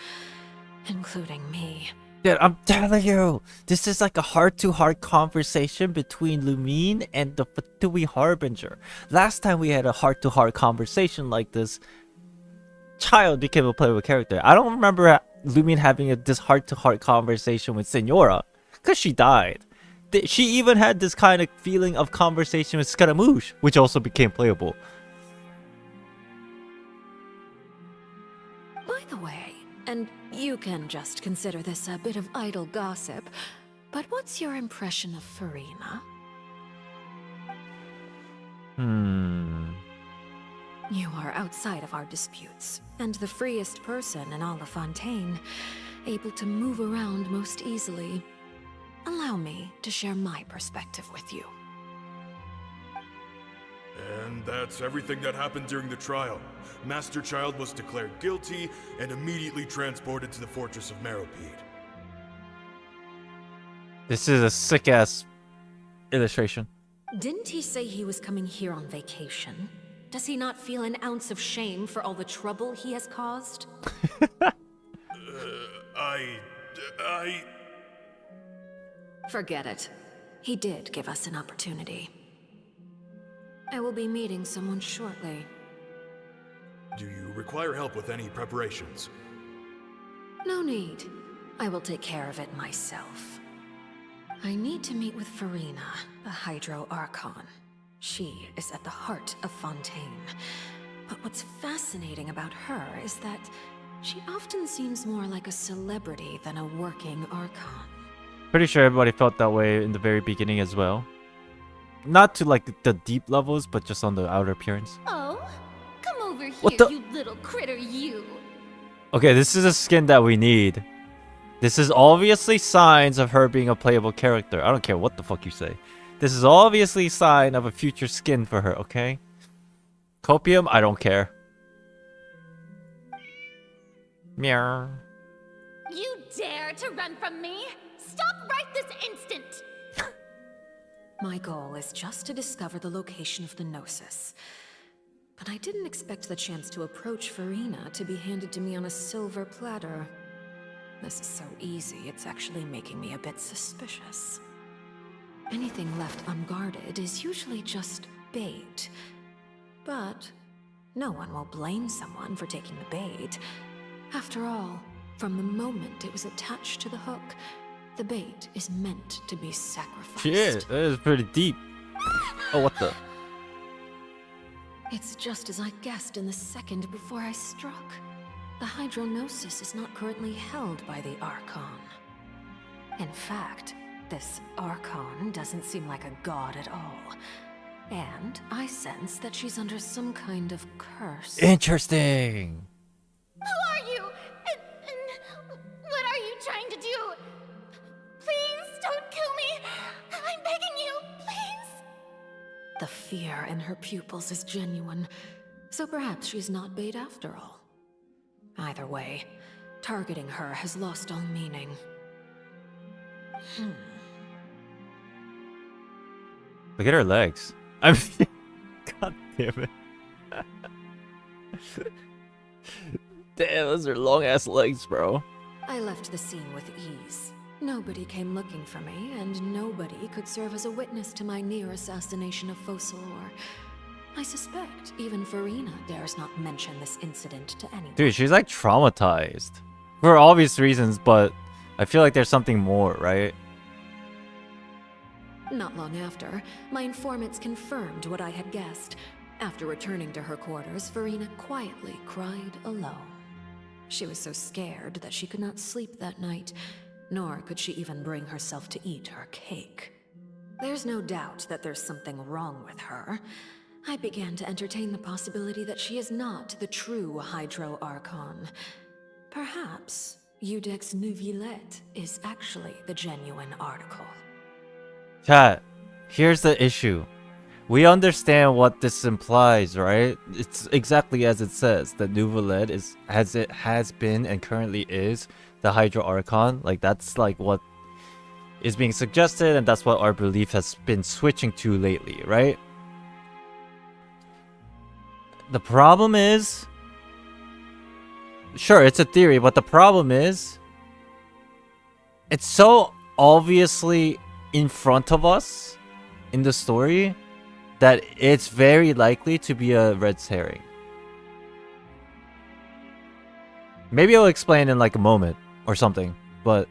including me. Dude, I'm telling you, this is like a heart-to-heart conversation between Lumine and the Fatui Harbinger. Last time we had a heart-to-heart conversation like this, Child became a playable character. I don't remember Lumine having this heart-to-heart conversation with Senora, because she died. She even had this kind of feeling of conversation with Scaramouche, which also became playable. By the way, and you can just consider this a bit of idle gossip, but what's your impression of Farina? You are outside of our disputes, and the freest person in all of Fontaine, able to move around most easily. Allow me to share my perspective with you. And that's everything that happened during the trial. Master Child was declared guilty and immediately transported to the Fortress of Meripede. This is a sick-ass illustration. Didn't he say he was coming here on vacation? Does he not feel an ounce of shame for all the trouble he has caused? Forget it. He did give us an opportunity. I will be meeting someone shortly. Do you require help with any preparations? No need. I will take care of it myself. I need to meet with Farina, the Hydro Archon. She is at the heart of Fontaine. But what's fascinating about her is that she often seems more like a celebrity than a working Archon. Pretty sure everybody felt that way in the very beginning as well. Not to like the deep levels, but just on the outer appearance. Oh, come over here, What the- you little critter, you. Okay, this is a skin that we need. This is obviously signs of her being a playable character. I don't care what the fuck you say. This is obviously a sign of a future skin for her, okay? Copium, I don't care. Meow. You dare to run from me? Stop right this instant! My goal is just to discover the location of the Gnosis. But I didn't expect the chance to approach Farina to be handed to me on a silver platter. This is so easy, it's actually making me a bit suspicious. Anything left unguarded is usually just bait. But no one will blame someone for taking the bait. After all, from the moment it was attached to the hook, the bait is meant to be sacrificed. Shit, that is pretty deep. Oh, what the? It's just as I guessed in the second before I struck. The Hydronosis is not currently held by the Archon. In fact, this Archon doesn't seem like a god at all. And I sense that she's under some kind of curse. Interesting. Who are you? And what are you trying to do? Please don't kill me. I'm begging you, please. The fear in her pupils is genuine, so perhaps she's not bait after all. Either way, targeting her has lost all meaning. Look at her legs. I mean, god damn it. Damn, those are long ass legs, bro. I left the scene with ease. Nobody came looking for me, and nobody could serve as a witness to my near assassination of Focalor. I suspect even Farina dares not mention this incident to anyone. Dude, she's like traumatized. For obvious reasons, but I feel like there's something more, right? Not long after, my informants confirmed what I had guessed. After returning to her quarters, Farina quietly cried alone. She was so scared that she could not sleep that night, nor could she even bring herself to eat her cake. There's no doubt that there's something wrong with her. I began to entertain the possibility that she is not the true Hydro Archon. Perhaps Iudex Neuvillette is actually the genuine article. Chat, here's the issue. We understand what this implies, right? It's exactly as it says, that Neuvillette is, as it has been and currently is, the Hydro Archon. Like, that's like what is being suggested, and that's what our belief has been switching to lately, right? The problem is, sure, it's a theory, but the problem is, it's so obviously in front of us in the story that it's very likely to be a red herring. Maybe I'll explain in like a moment or something, but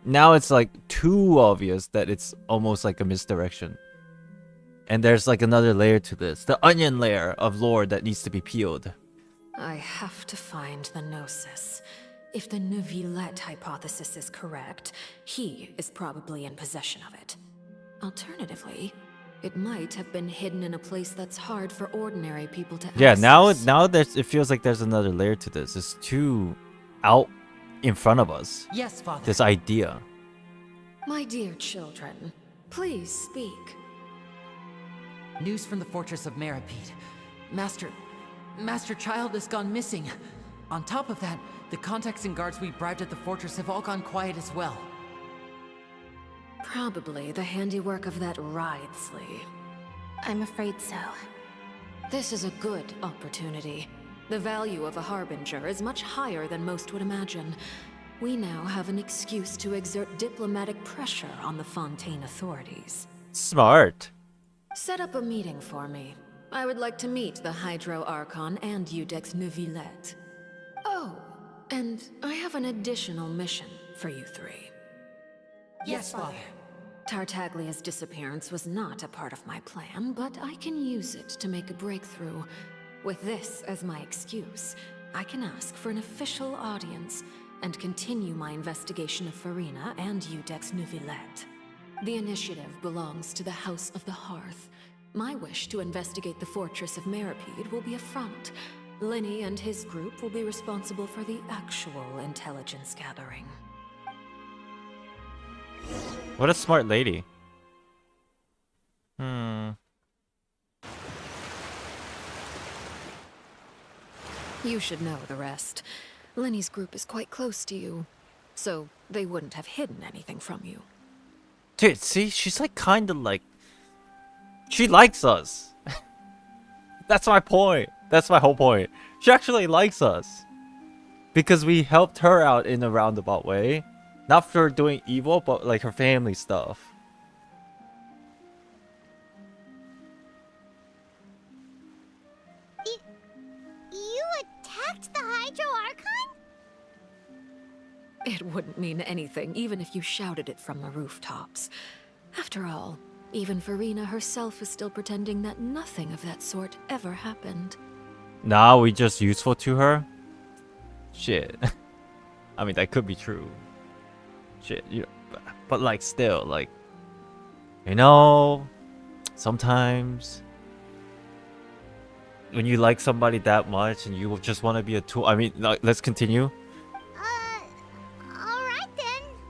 now it's like too obvious that it's almost like a misdirection. And there's like another layer to this, the onion layer of lore that needs to be peeled. I have to find the Gnosis. If the Neuvillette hypothesis is correct, he is probably in possession of it. Alternatively, it might have been hidden in a place that's hard for ordinary people to Yeah, access. now it feels like there's another layer to this. It's too out in front of us. Yes, Father. This idea. My dear children, please speak. News from the fortress of Meripede. Master Child has gone missing. On top of that, the contacts and guards we bribed at the fortress have all gone quiet as well. Probably the handiwork of that Risley. I'm afraid so. This is a good opportunity. The value of a harbinger is much higher than most would imagine. We now have an excuse to exert diplomatic pressure on the Fontaine authorities. Smart. Set up a meeting for me. I would like to meet the Hydro Archon and Iudex Neuvillette. Oh, and I have an additional mission for you three. Yes, Father. Tartaglia's disappearance was not a part of my plan, but I can use it to make a breakthrough. With this as my excuse, I can ask for an official audience and continue my investigation of Farina and Iudex Neuvillette. The initiative belongs to the House of the Hearth. My wish to investigate the fortress of Meripede will be a front. Lynny and his group will be responsible for the actual intelligence gathering. What a smart lady. You should know the rest. Lynny's group is quite close to you, so they wouldn't have hidden anything from you. Dude, see, she's like kind of like, she likes us. That's my point. That's my whole point. She actually likes us because we helped her out in a roundabout way, not for doing evil, but like her family stuff. You attacked the Hydro Archon? It wouldn't mean anything, even if you shouted it from the rooftops. After all, even Farina herself is still pretending that nothing of that sort ever happened. Nah, we just useful to her? Shit. I mean, that could be true. Shit, you know, but like still, like, you know, sometimes when you like somebody that much and you just want to be a tool. I mean, like, let's continue.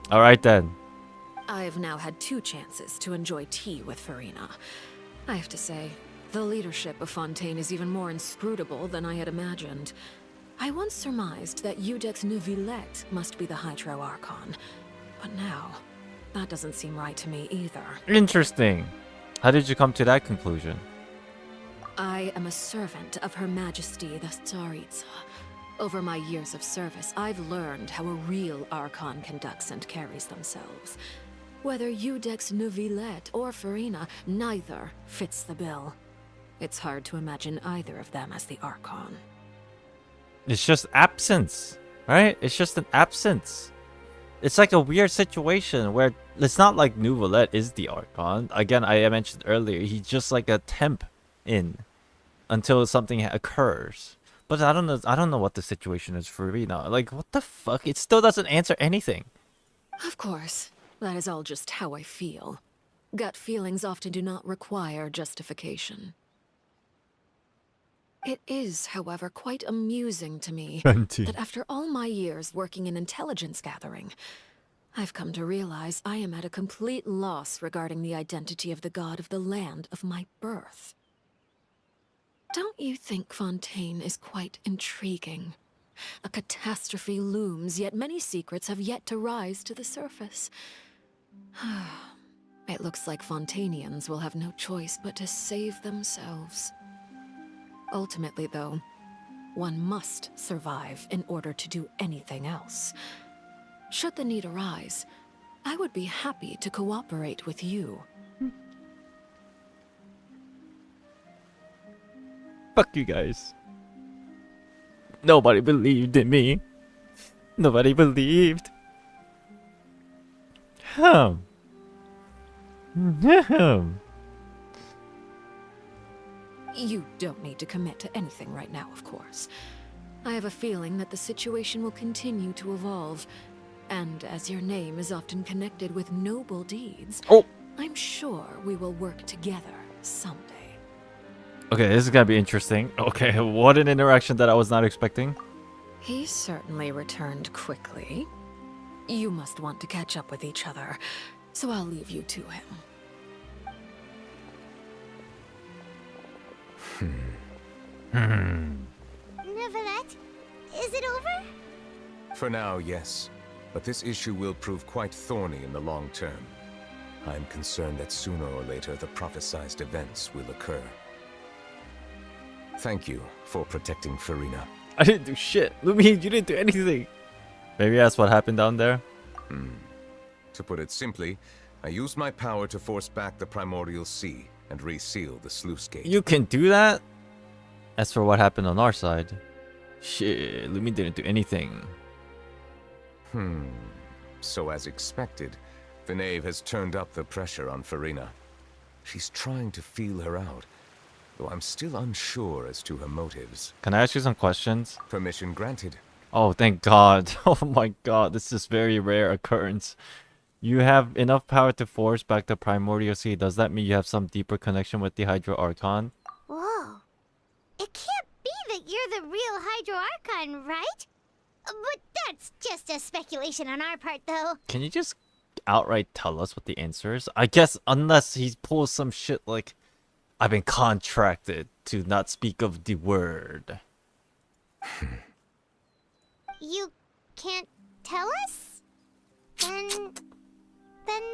Alright then. I've now had 2 chances to enjoy tea with Farina. I have to say, the leadership of Fontaine is even more inscrutable than I had imagined. I once surmised that Iudex Neuvillette must be the Hydro Archon, but now, that doesn't seem right to me either. Interesting. How did you come to that conclusion? I am a servant of Her Majesty the Tsaritsa. Over my years of service, I've learned how a real Archon conducts and carries themselves. Whether Iudex Neuvillette or Farina, neither fits the bill. It's hard to imagine either of them as the Archon. It's just absence, right? It's just an absence. It's like a weird situation where it's not like Neuvillette is the Archon. Again, I mentioned earlier, he's just like a temp in. until something occurs. But I don't know what the situation is for Rena. Like, what the fuck? It still doesn't answer anything. Of course, that is all just how I feel. Gut feelings often do not require justification. It is, however, quite amusing to me that after all my years working in intelligence gathering, I've come to realize I am at a complete loss regarding the identity of the god of the land of my birth. Don't you think Fontaine is quite intriguing? A catastrophe looms, yet many secrets have yet to rise to the surface. It looks like Fontainians will have no choice but to save themselves. Ultimately, though, one must survive in order to do anything else. Should the need arise, I would be happy to cooperate with you. Fuck you guys. Nobody believed in me. Nobody believed. You don't need to commit to anything right now, of course. I have a feeling that the situation will continue to evolve. And as your name is often connected with noble deeds, I'm sure we will work together someday. Okay, this is gonna be interesting. Okay, what an interaction that I was not expecting. He certainly returned quickly. You must want to catch up with each other, so I'll leave you to him. Neverett, is it over? For now, yes. But this issue will prove quite thorny in the long term. I'm concerned that sooner or later the prophesized events will occur. Thank you for protecting Farina. I didn't do shit. Lumi, you didn't do anything. Maybe that's what happened down there. To put it simply, I used my power to force back the primordial sea and reseal the sluice gate. You can do that? As for what happened on our side, shit, Lumi didn't do anything. So as expected, the knave has turned up the pressure on Farina. She's trying to feel her out, though I'm still unsure as to her motives. Can I ask you some questions? Permission granted. Oh, thank God. Oh my God, this is very rare occurrence. You have enough power to force back the primordial sea. Does that mean you have some deeper connection with the Hydro Archon? Whoa. It can't be that you're the real Hydro Archon, right? But that's just a speculation on our part, though. Can you just outright tell us what the answer is? I guess unless he pulls some shit like, I've been contracted to not speak of the word. You can't tell us? Then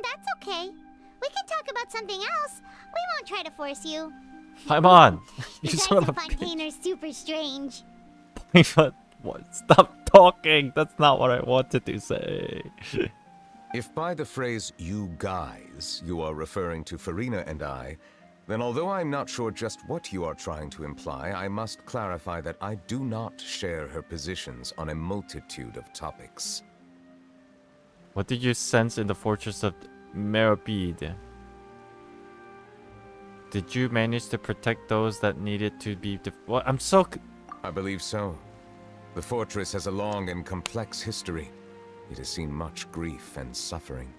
that's okay. We can talk about something else. We won't try to force you. I'm on. You You guys son of in a Fontaine are super strange. bitch. What? Stop talking. That's not what I wanted to say. If by the phrase, you guys, you are referring to Farina and I, then although I'm not sure just what you are trying to imply, I must clarify that I do not share her positions on a multitude of topics. What did you sense in the fortress of Meripede? Did you manage to protect those that needed to be... What? I'm so... I believe so. The fortress has a long and complex history. It has seen much grief and suffering.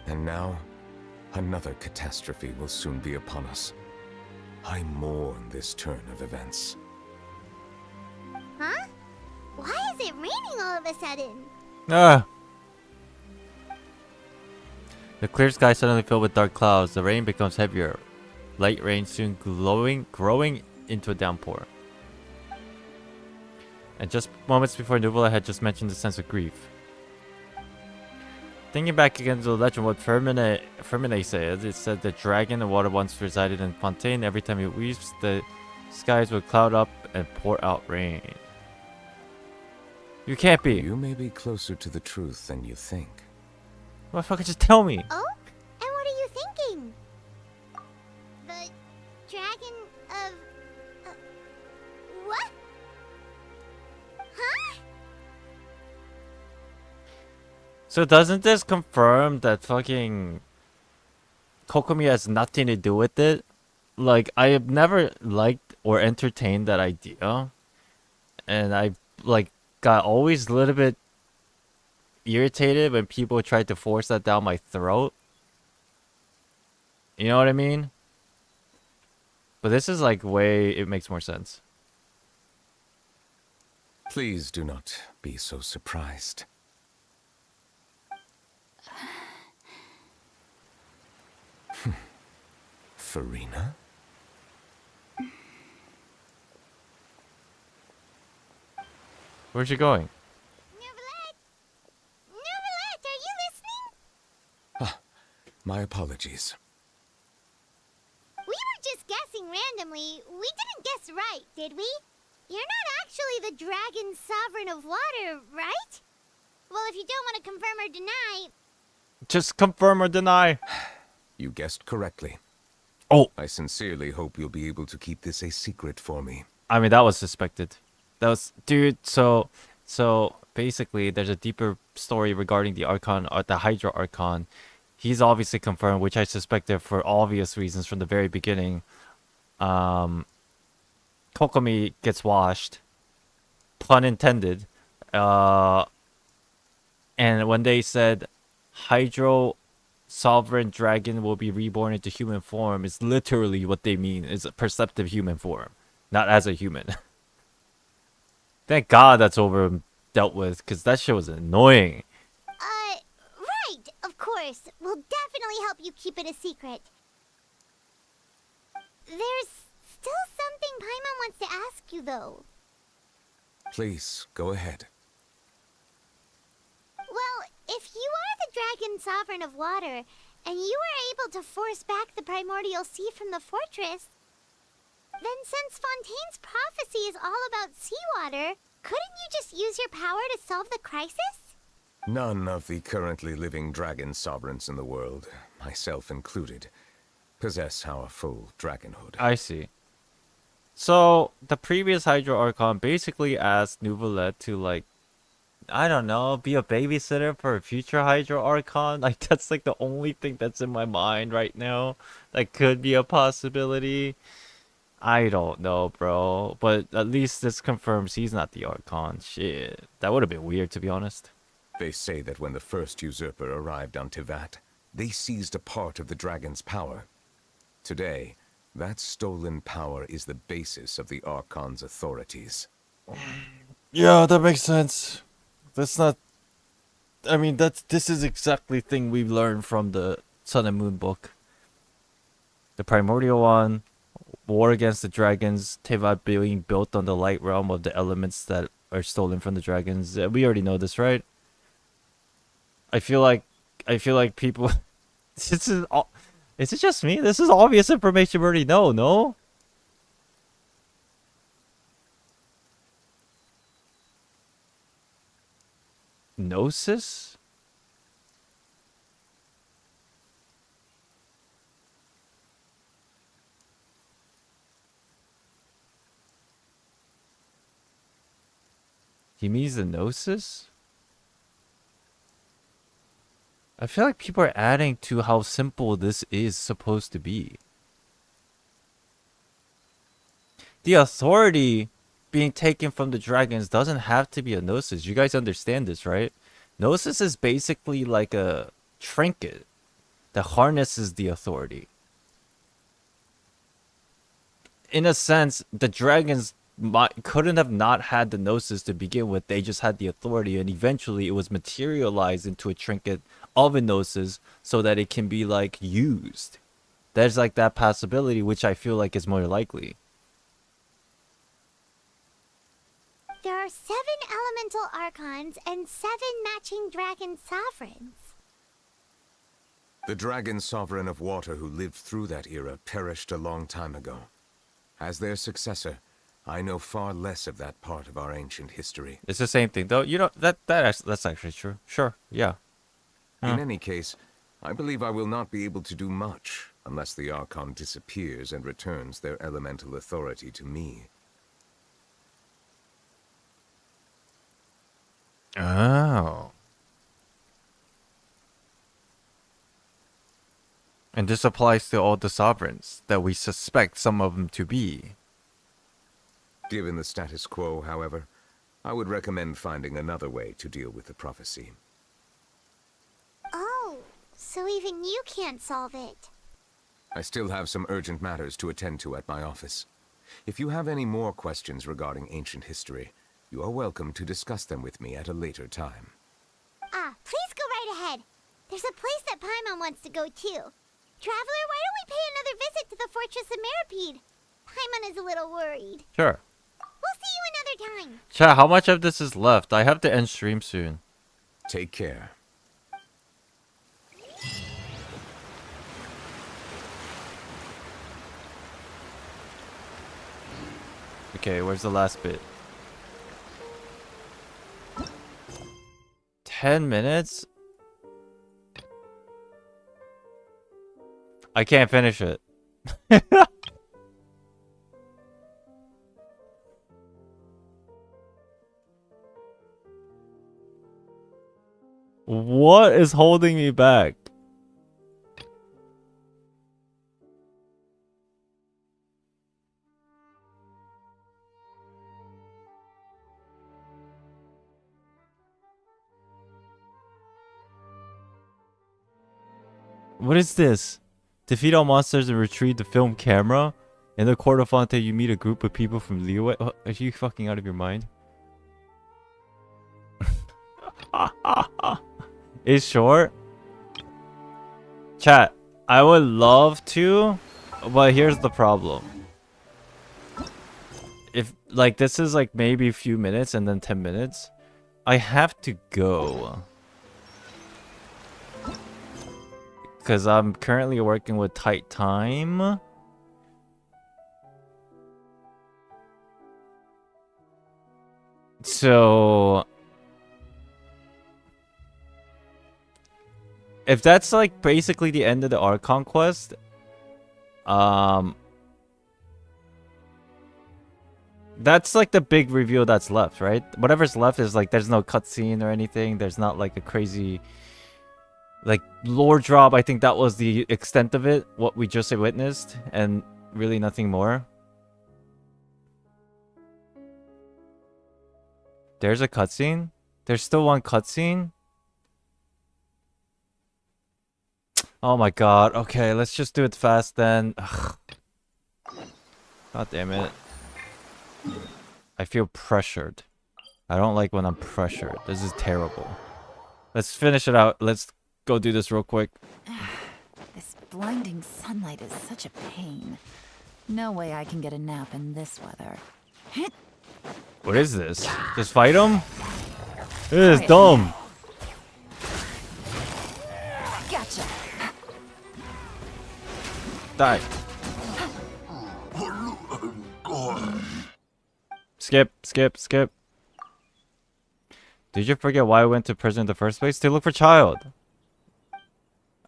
And now, another catastrophe will soon be upon us. I mourn this turn of events. Huh? Why is it raining all of a sudden? The clear sky suddenly filled with dark clouds. The rain becomes heavier. Light rain soon growing into a downpour. And just moments before Nuvula had just mentioned the sense of grief. Thinking back again to the legend, what Fermine said, it said the dragon and water once resided in Fontaine. Every time it weeps, the skies would cloud up and pour out rain. You can't be. You may be closer to the truth than you think. Motherfucker, just tell me. Oh? And what are you thinking? The dragon of... what? Huh? So doesn't this confirm that fucking Kokomi has nothing to do with it? like I have never liked or entertained that idea, and I like got always a little bit irritated when people tried to force that down my throat. You know what I mean? But this is like way, it makes more sense. Please do not be so surprised. Farina? Where's she going? Neverlet, are you listening? Ah, my apologies. We were just guessing randomly. We didn't guess right, did we? You're not actually the dragon sovereign of water, right? Well, if you don't want to confirm or deny... Just confirm or deny. You guessed correctly. Oh. I sincerely hope you'll be able to keep this a secret for me. I mean, that was suspected. That was, dude. So basically, there's a deeper story regarding the Archon, the Hydra Archon. He's obviously confirmed, which I suspected for obvious reasons from the very beginning. Kokomi gets washed, pun intended. And when they said Hydro Sovereign Dragon will be reborn into human form, is literally what they mean. Is a perceptive human form, not as a human. Thank God that's over and dealt with, because that shit was annoying. Right, of course. We'll definitely help you keep it a secret. There's still something Paimon wants to ask you, though. Please, go ahead. Well, if you are the Dragon Sovereign of Water, and you were able to force back the primordial sea from the fortress, then since Fontaine's prophecy is all about seawater, couldn't you just use your power to solve the crisis? None of the currently living dragon sovereigns in the world, myself included, possess our full dragonhood. I see. So, the previous Hydro Archon basically asked Neuvillette to, like, I don't know, be a babysitter for a future Hydro Archon. Like, that's like the only thing that's in my mind right now. That could be a possibility. I don't know, bro. But at least this confirms he's not the Archon. Shit. That would have been weird, to be honest. They say that when the first usurper arrived on Tivat, they seized a part of the dragon's power. Today, that stolen power is the basis of the Archon's authorities. Yeah, that makes sense. That's not... I mean, this is exactly the thing we've learned from the Sun and Moon book. The primordial one, war against the dragons, Tevat being built on the light realm of the elements that are stolen from the dragons. We already know this, right? I feel like people... This is all... Is it just me? This is obvious information we already know, no? Gnosis? He means the Gnosis? I feel like people are adding to how simple this is supposed to be. The authority being taken from the dragons doesn't have to be a Gnosis. You guys understand this, right? Gnosis is basically like a trinket that harnesses the authority. In a sense, the dragons couldn't have not had the Gnosis to begin with. They just had the authority, and eventually it was materialized into a trinket of a Gnosis so that it can be like used. There's like that possibility, which I feel like is more likely. There are 7 elemental archons and 7 matching dragon sovereigns. The dragon sovereign of water who lived through that era perished a long time ago. As their successor, I know far less of that part of our ancient history. It's the same thing, though. You know, that's actually true. Sure, yeah. In any case, I believe I will not be able to do much unless the Archon disappears and returns their elemental authority to me. Oh. And this applies to all the sovereigns that we suspect some of them to be. Given the status quo, however, I would recommend finding another way to deal with the prophecy. Oh, so even you can't solve it. I still have some urgent matters to attend to at my office. If you have any more questions regarding ancient history, you are welcome to discuss them with me at a later time. Please go right ahead. There's a place that Paimon wants to go too. Traveler, why don't we pay another visit to the Fortress of Meropide? Paimon is a little worried. Sure. We'll see you another time. Chat, how much of this is left? I have to end stream soon. Take care. Okay, where's the last bit? 10 minutes? I can't finish it. What is holding me back? What is this? Defeat all monsters and retrieve the film camera. In the court of Fontaine, you meet a group of people from Liyue. Oh, are you fucking out of your mind? It's short. Chat, I would love to, but here's the problem. If like this is like maybe a few minutes and then 10 minutes, I have to go. Because I'm currently working with tight time. So if that's like basically the end of the Archon quest, that's like the big reveal that's left, right? Whatever's left is like there's no cutscene or anything. There's not like a crazy like lore drop. I think that was the extent of it, what we just witnessed, and really nothing more. There's a cutscene. There's still one cutscene. Oh my god. Okay, let's just do it fast then. Ugh. God damn it. I feel pressured. I don't like when I'm pressured. This is terrible. Let's finish it out. Let's go do this real quick. This blinding sunlight is such a pain. No way I can get a nap in this weather. What is this? Just fight him? This is dumb. Gotcha. Die. Skip, skip, skip. Did you forget why I went to prison in the first place? To look for child.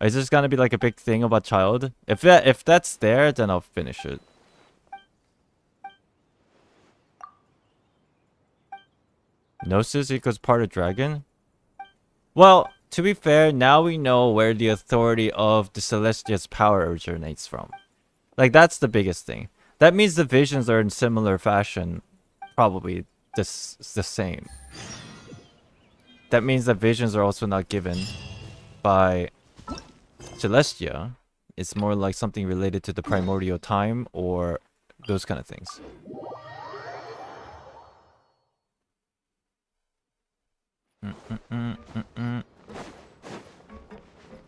Is this gonna be like a big thing about child? If that's there, then I'll finish it. Gnosis equals part of dragon? Well, to be fair, now we know where the authority of the Celestia's power originates from. Like, that's the biggest thing. That means the visions are in similar fashion. Probably the same. That means that visions are also not given by Celestia. It's more like something related to the primordial time or those kind of things.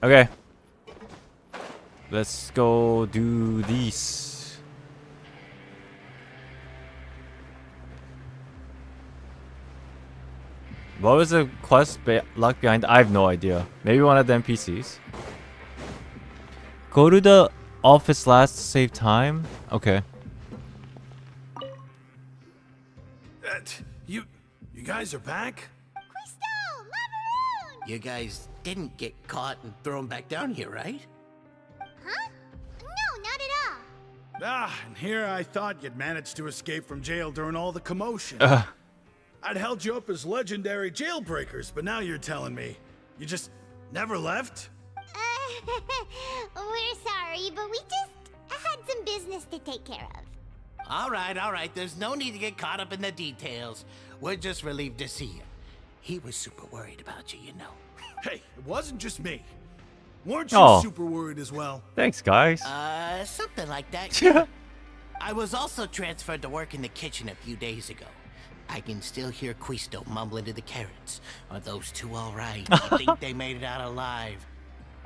Okay. Let's go do these. What was the quest locked behind? I have no idea. Maybe one of the NPCs. Go to the office last to save time? Okay. You guys are back? You guys didn't get caught and thrown back down here, right? Huh? No, not at all. And here I thought you'd managed to escape from jail during all the commotion. I'd held you up as legendary jailbreakers, but now you're telling me you just never left? We're sorry, but we just had some business to take care of. All right. There's no need to get caught up in the details. We're just relieved to see you. He was super worried about you, you know. Hey, it wasn't just me. Weren't you Oh. super worried as well? Thanks, guys. Something like that. I was also transferred to work in the kitchen a few days ago. I can still hear Quisto mumbling to the carrots. Are those two all right? I think they made it out alive.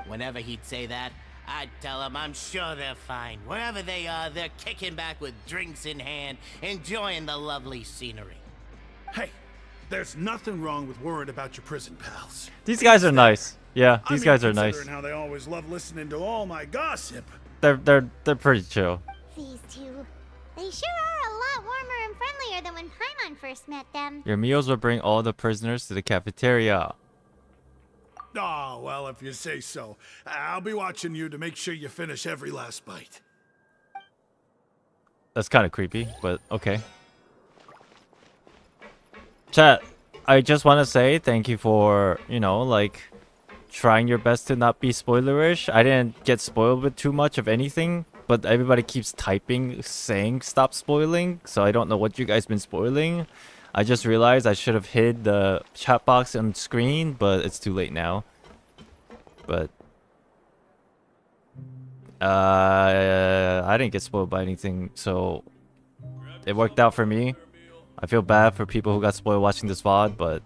Whenever he'd say that, I'd tell him I'm sure they're fine. Wherever they are, they're kicking back with drinks in hand, enjoying the lovely scenery. Hey, there's nothing wrong with worrying about your prison pals. These guys are nice. Yeah, these guys are nice. Considering how they always love listening to all my gossip. They're pretty chill. These two. They sure are a lot warmer and friendlier than when Paimon first met them. Your meals will bring all the prisoners to the cafeteria. Oh, well, if you say so. I'll be watching you to make sure you finish every last bite. That's kind of creepy, but okay. Chat, I just want to say thank you for, like, trying your best to not be spoilerish. I didn't get spoiled with too much of anything, but everybody keeps typing saying stop spoiling, so I don't know what you guys been spoiling. I just realized I should have hid the chat box on screen, but it's too late now. But I didn't get spoiled by anything, so it worked out for me. I feel bad for people who got spoiled watching this VOD, but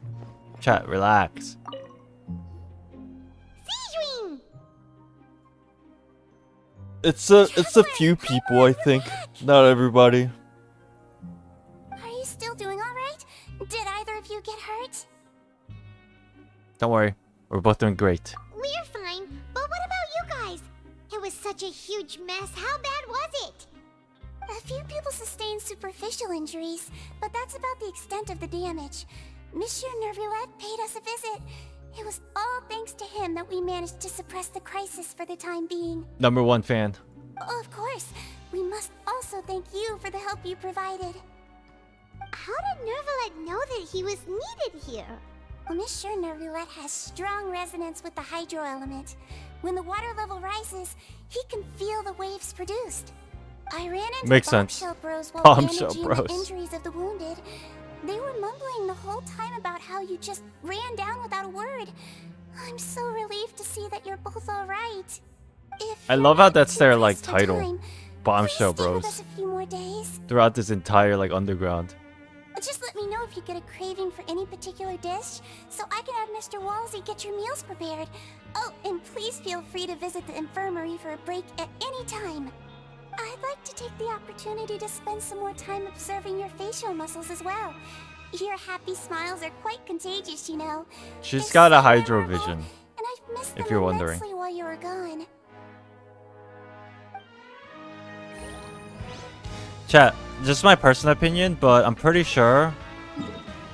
chat, relax. It's a few people, I think. Not everybody. Are you still doing all right? Did either of you get hurt? Don't worry, we're both doing great. We're fine, but what about you guys? It was such a huge mess. How bad was it? A few people sustained superficial injuries, but that's about the extent of the damage. Monsieur Nervillette paid us a visit. It was all thanks to him that we managed to suppress the crisis for the time being. #1 fan. Of course, we must also thank you for the help you provided. How did Nervillette know that he was needed here? Well, Monsieur Nervillette has strong resonance with the hydro element. When the water level rises, he can feel the waves produced. I ran into Makes the sense. Bombshell Bros while Bombshell bandaging Bros. the injuries of the wounded. They were mumbling the whole time about how you just ran down without a word. I'm so relieved to see that you're both all right. I love how that's their like for title, time, Bombshell stay with us Bros. a few more days. Throughout this entire like underground. Just let me know if you get a craving for any particular dish, so I can have Mr. Walsey get your meals prepared. Oh, and please feel free to visit the infirmary for a break at any time. I'd like to take the opportunity to spend some more time observing your facial muscles as well. Your happy smiles are quite contagious, you know. She's got a hydro vision, And I've missed if them you're wondering. immensely while you were gone. Chat, just my personal opinion, but I'm pretty sure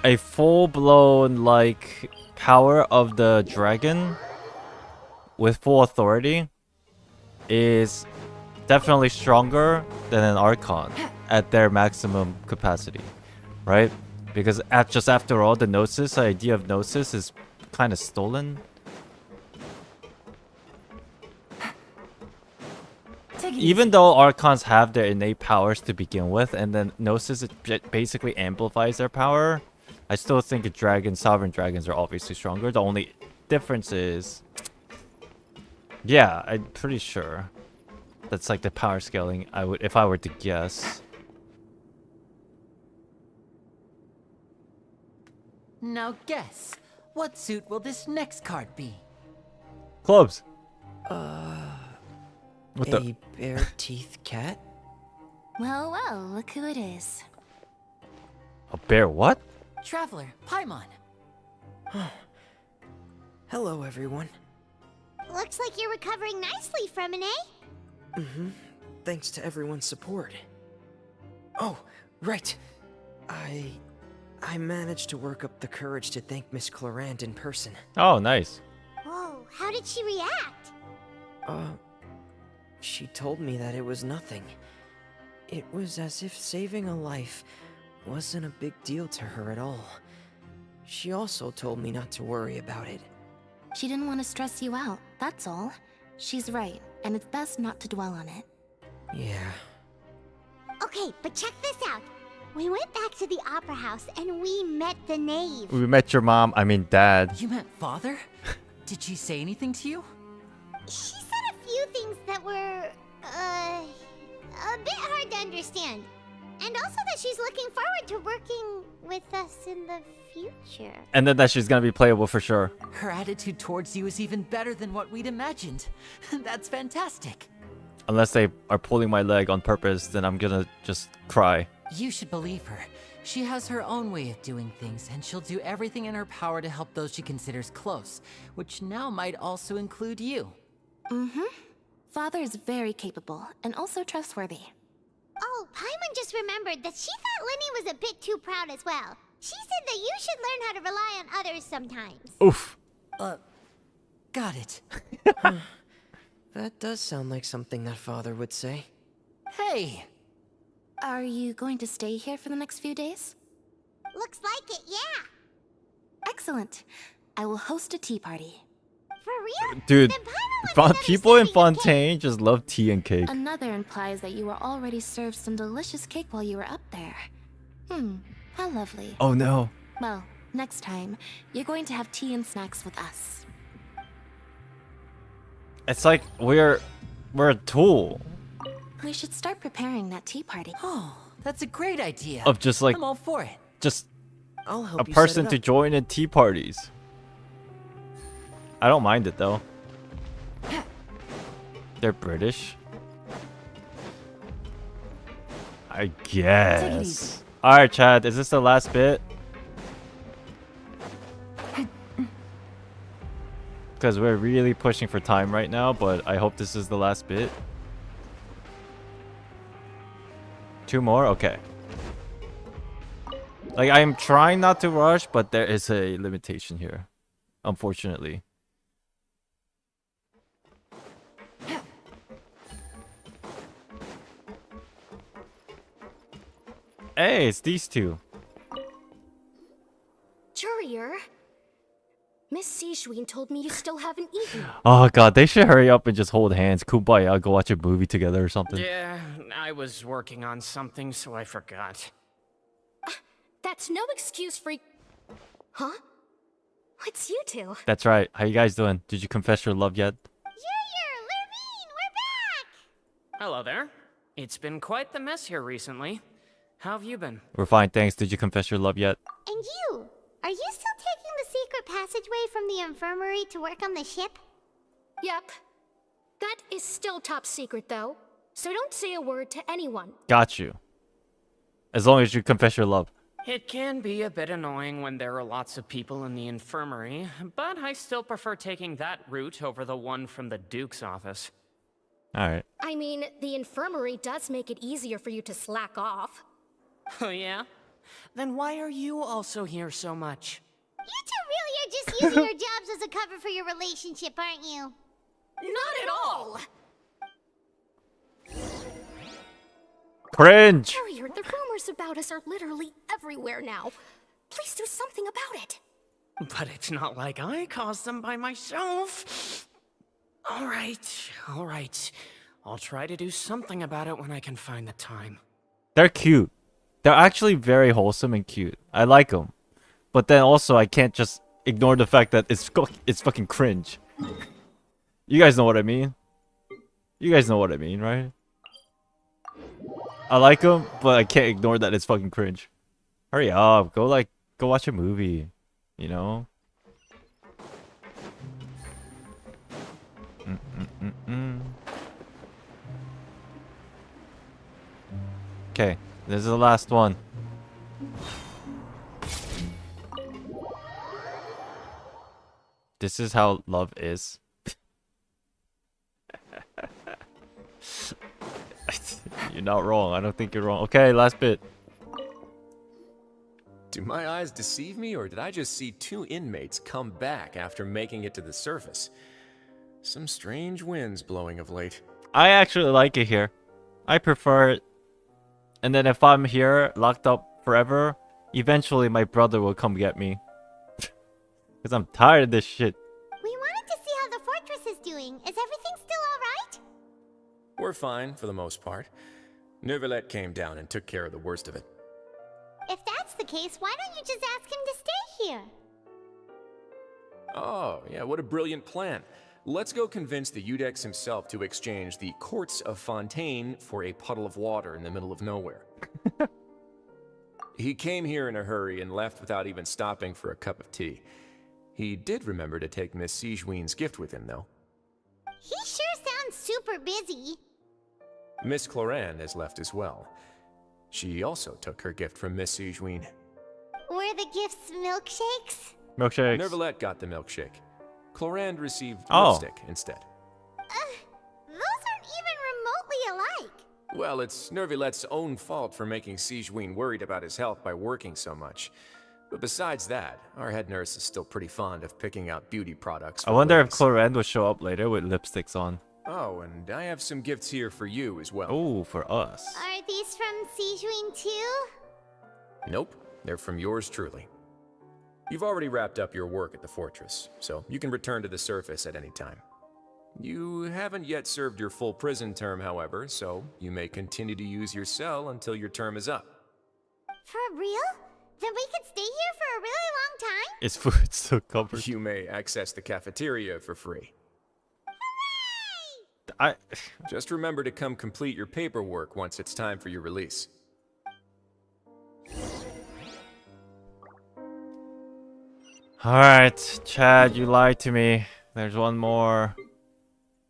a full-blown like power of the dragon with full authority is definitely stronger than an Archon at their maximum capacity, right? Because just after all, the Gnosis, the idea of Gnosis is kind of stolen. Even though Archons have their innate powers to begin with, and then Gnosis basically amplifies their power, I still think sovereign dragons are obviously stronger. The only difference is, yeah, I'm pretty sure that's like the power scaling. If I were to guess. Now guess, what suit will this next card be? Clubs. What the- bare teeth cat? Well, well, look who it is. A bear? What? Traveler, Paimon. Hello, everyone. Looks like you're recovering nicely from it, eh? Mm-hmm. Thanks to everyone's support. Oh, right. I managed to work up the courage to thank Miss Clarant in person. Oh, nice. Whoa, how did she react? She told me that it was nothing. It was as if saving a life wasn't a big deal to her at all. She also told me not to worry about it. She didn't want to stress you out, that's all. She's right, and it's best not to dwell on it. Yeah. Okay, but check this out. We went back to the opera house and we met the knave. We met your mom, I mean dad. You met Father? Did she say anything to you? She said a few things that were, a bit hard to understand. And also that she's looking forward to working with us in the future. And then that she's gonna be playable for sure. Her attitude towards you is even better than what we'd imagined. That's fantastic. Unless they are pulling my leg on purpose, then I'm gonna just cry. You should believe her. She has her own way of doing things, and she'll do everything in her power to help those she considers close, which now might also include you. Mm-hmm. Father is very capable, and also trustworthy. Oh, Paimon just remembered that she thought Lynny was a bit too proud as well. She said that you should learn how to rely on others sometimes. Oof. Got it. That does sound like something that Father would say. Hey! Are you going to stay here for the next few days? Looks like it, yeah. Excellent. I will host a tea party. For real? Dude, people in Fontaine just love tea and cake. Another implies that you were already served some delicious cake while you were up there. How lovely. Oh no. Well, next time, you're going to have tea and snacks with us. It's like we're a tool We should start preparing that tea party. Oh, that's a great idea. of just like I'm all for it. just I'll a help you person set to it up. join in tea parties. I don't mind it though. They're British. I guess. Alright, Chad, is this the last bit? Because we're really pushing for time right now, but I hope this is the last bit. 2 more? Okay. Like, I'm trying not to rush, but there is a limitation here. Unfortunately. Hey, it's these two. Jurier, Miss Sijween told me you still haven't eaten. Oh god, they should hurry up and just hold hands. Kumbaya, go watch a movie together or something. Yeah, I was working on something, so I forgot. That's no excuse for... Huh? It's you two. That's right. How you guys doing? Did you confess your love yet? Hello there. It's been quite the mess here recently. How have you been? We're fine, thanks. Did you confess your love yet? And you? Are you still taking the secret passageway from the infirmary to work on the ship? Yep. That is still top secret, though. So don't say a word to anyone. Got you. As long as you confess your love. It can be a bit annoying when there are lots of people in the infirmary, but I still prefer taking that route over the one from the Duke's office. Alright. I mean, the infirmary does make it easier for you to slack off. Oh yeah? Then why are you also here so much? You two really are just using your jobs as a cover for your relationship, aren't you? Not at all! Cringe! Courier, the rumors about us are literally everywhere now. Please do something about it. But it's not like I caused them by myself. Alright. I'll try to do something about it when I can find the time. They're cute. They're actually very wholesome and cute. I like them. But then also, I can't just ignore the fact that it's fucking cringe. You guys know what I mean? You guys know what I mean, right? I like them, but I can't ignore that it's fucking cringe. Hurry up. Go watch a movie. You know? Okay, this is the last one. This is how love is. You're not wrong. I don't think you're wrong. Okay, last bit. Do my eyes deceive me, or did I just see 2 inmates come back after making it to the surface? Some strange winds blowing of late. I actually like it here. I prefer it. And then if I'm here, locked up forever, eventually my brother will come get me. Because I'm tired of this shit. We wanted to see how the fortress is doing? Is everything still alright? We're fine for the most part. Neuvillette came down and took care of the worst of it. If that's the case, why don't you just ask him to stay here? Oh, yeah, what a brilliant plan. Let's go convince the Udex himself to exchange the courts of Fontaine for a puddle of water in the middle of nowhere. He came here in a hurry and left without even stopping for a cup of tea. He did remember to take Miss Sigewinne's gift with him, though. He sure sounds super busy. Miss Cloran has left as well. She also took her gift from Miss Sigewinne. Were the gifts milkshakes? Milkshakes. Neuvillette got the milkshake. Clorand received Oh. lipstick instead. Those aren't even remotely alike. Well, it's Neuvillette's own fault for making Sigewinne worried about his health by working so much. But besides that, our head nurse is still pretty fond of picking out beauty products. I for wonder if ladies. Clorand will show up later with lipsticks on. Oh, and I have some gifts here for you as well. Oh, for us. Are these from Sigewinne too? Nope, they're from yours truly. You've already wrapped up your work at the fortress, so you can return to the surface at any time. You haven't yet served your full prison term, however, so you may continue to use your cell until your term is up. For real? Then we could stay here for a really long time? Is food still covered? You may access the cafeteria for free. Just remember to come complete your paperwork once it's time for your release. Alright, Chad, you lied to me. There's one more.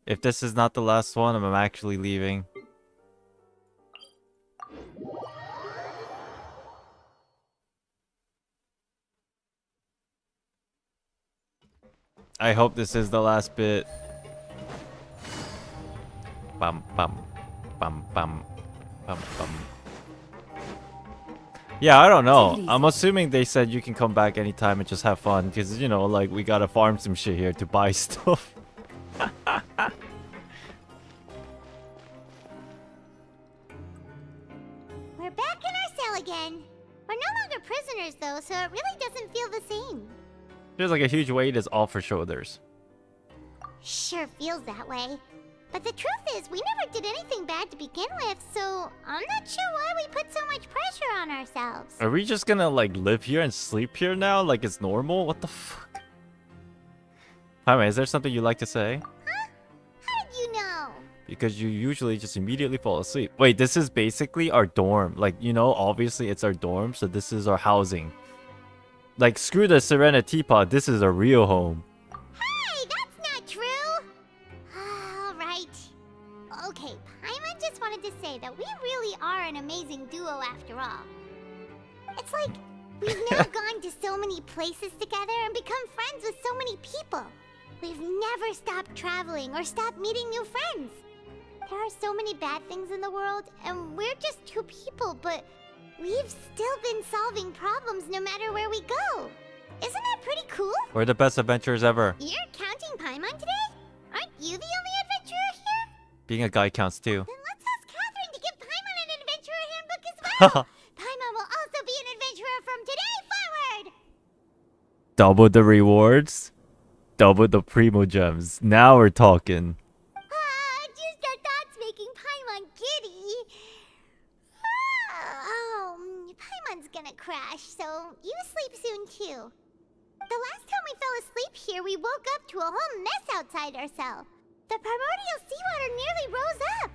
If this is not the last one, I'm actually leaving. I hope this is the last bit. Bum bum bum bum bum bum. Yeah, I don't know. I'm assuming they said you can come back anytime and just have fun, because you know, like, we gotta farm some shit here to buy stuff. We're back in our cell again. We're no longer prisoners though, so it really doesn't feel the same. Feels like a huge weight is off her shoulders. Sure feels that way. But the truth is, we never did anything bad to begin with, so I'm not sure why we put so much pressure on ourselves. Are we just gonna, like, live here and sleep here now, like it's normal? What the fuck? Hi, is there something you'd like to say? Huh? How did you know? Because you usually just immediately fall asleep. Wait, this is basically our dorm. Like, you know, obviously it's our dorm, so this is our housing. Like, screw the Serena Teapot, this is a real home. Hey, that's not true! Alright. Okay, Paimon just wanted to say that we really are an amazing duo after all. It's like, we've now gone to so many places together and become friends with so many people. We've never stopped traveling or stopped meeting new friends. There are so many bad things in the world, and we're just two people, but we've still been solving problems no matter where we go. Isn't that pretty cool? We're the best adventurers ever. You're counting Paimon today? Aren't you the only adventurer here? Being a guy counts too. Then let's ask Catherine to give Paimon an adventurer handbook as well. Paimon will also be an adventurer from today forward. Double the rewards, double the primo gems. Now we're talking. Just our thoughts making Paimon giddy. Paimon's gonna crash, so you sleep soon too. The last time we fell asleep here, we woke up to a whole mess outside our cell. The primordial seawater nearly rose up.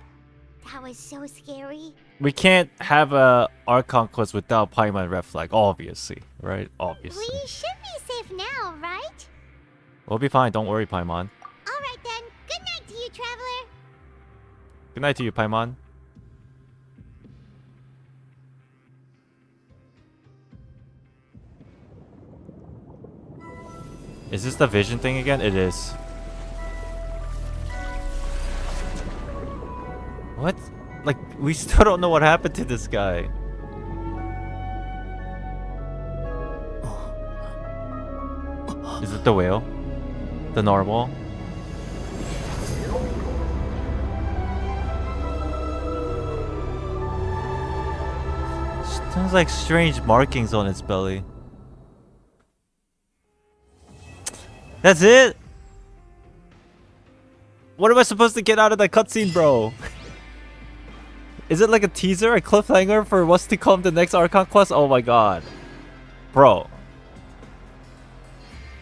That was so scary. We can't have a Archon quest without Paimon Red Flag, obviously, right? Obviously. We should be safe now, right? We'll be fine, don't worry, Paimon. Alright then, good night to you, Traveler. Good night to you, Paimon. Is this the vision thing again? It is. What? Like, we still don't know what happened to this guy. Is it the whale? The narwhal? Sounds like strange markings on its belly. That's it? What am I supposed to get out of that cutscene, bro? Is it like a teaser, a cliffhanger for what's to come the next Archon quest? Oh my god. Bro.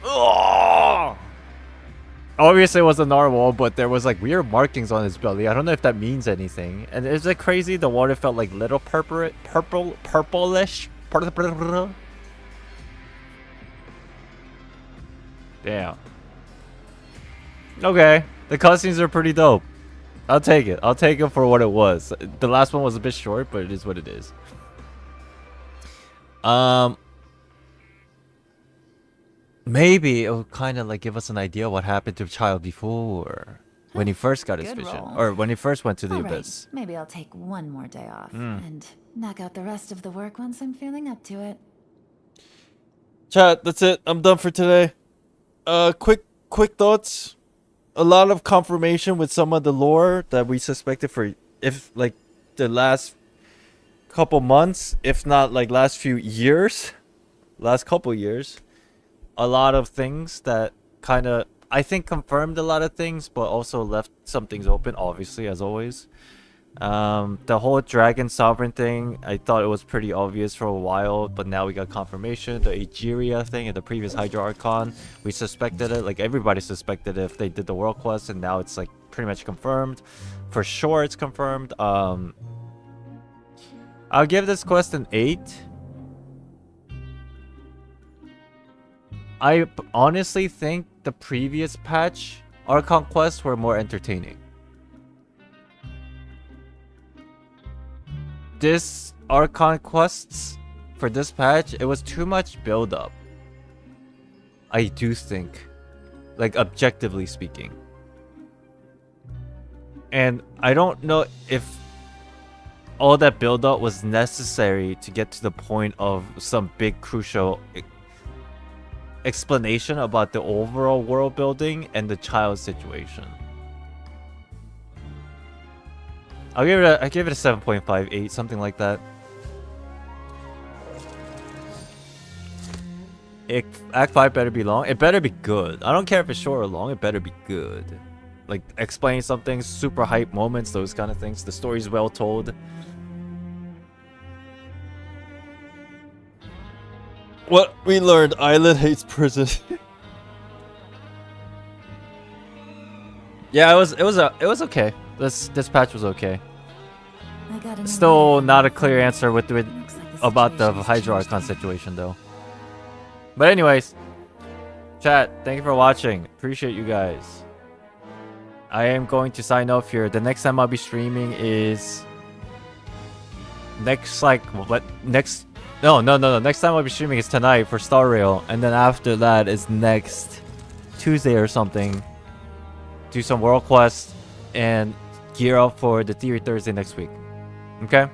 Ugh. Obviously it was a narwhal, but there was like weird markings on his belly. I don't know if that means anything. And is it crazy? The water felt like little purplish. Damn. Okay. The cutscenes are pretty dope. I'll take it. I'll take it for what it was. The last one was a bit short, but it is what it is. Maybe it'll kind of like give us an idea what happened to the child before. When he first got his Good vision. roll. Or when he first went to the All right, abyss. maybe I'll take one more day off Mm. and knock out the rest of the work once I'm feeling up to it. Chat, that's it. I'm done for today. Quick thoughts. A lot of confirmation with some of the lore that we suspected for if like the last couple months, if not like last few years, last couple years. A lot of things that kind of I think confirmed a lot of things, but also left some things open, obviously, as always. The whole dragon sovereign thing, I thought it was pretty obvious for a while, but now we got confirmation. The Aegeria thing in the previous Hydra Archon, we suspected it, like everybody suspected it if they did the world quest, and now it's like pretty much confirmed. For sure it's confirmed. I'll give this quest an 8. I honestly think the previous patch Archon quests were more entertaining. This Archon quests for this patch, it was too much build up. I do think, like objectively speaking. And I don't know if all that build up was necessary to get to the point of some big crucial explanation about the overall world building and the child situation. I give it a 7.58, something like that. Act 5 better be long. It better be good. I don't care if it's short or long, it better be good. Like explaining something, super hype moments, those kind of things. The story's well told. What we learned, Island hates prison. Yeah, it was okay. This patch was okay. I got an Still not a clear answer with about the Hydra Archon situation though. But anyways, chat, thank you for watching. Appreciate you guys. I am going to sign off here. The next time I'll be streaming is next next time I'll be streaming is tonight for Star Rail, and then after that is next Tuesday or something. Do some world quests and gear up for the Theory Thursday next week. Okay?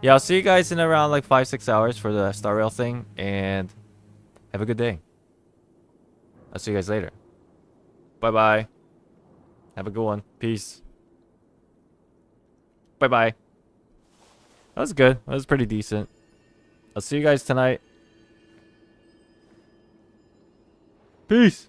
Yeah, I'll see you guys in around like 5-6 hours for the Star Rail thing, and have a good day. I'll see you guys later. Bye-bye. Have a good one. Peace. Bye-bye. That was good. That was pretty decent. I'll see you guys tonight. Peace.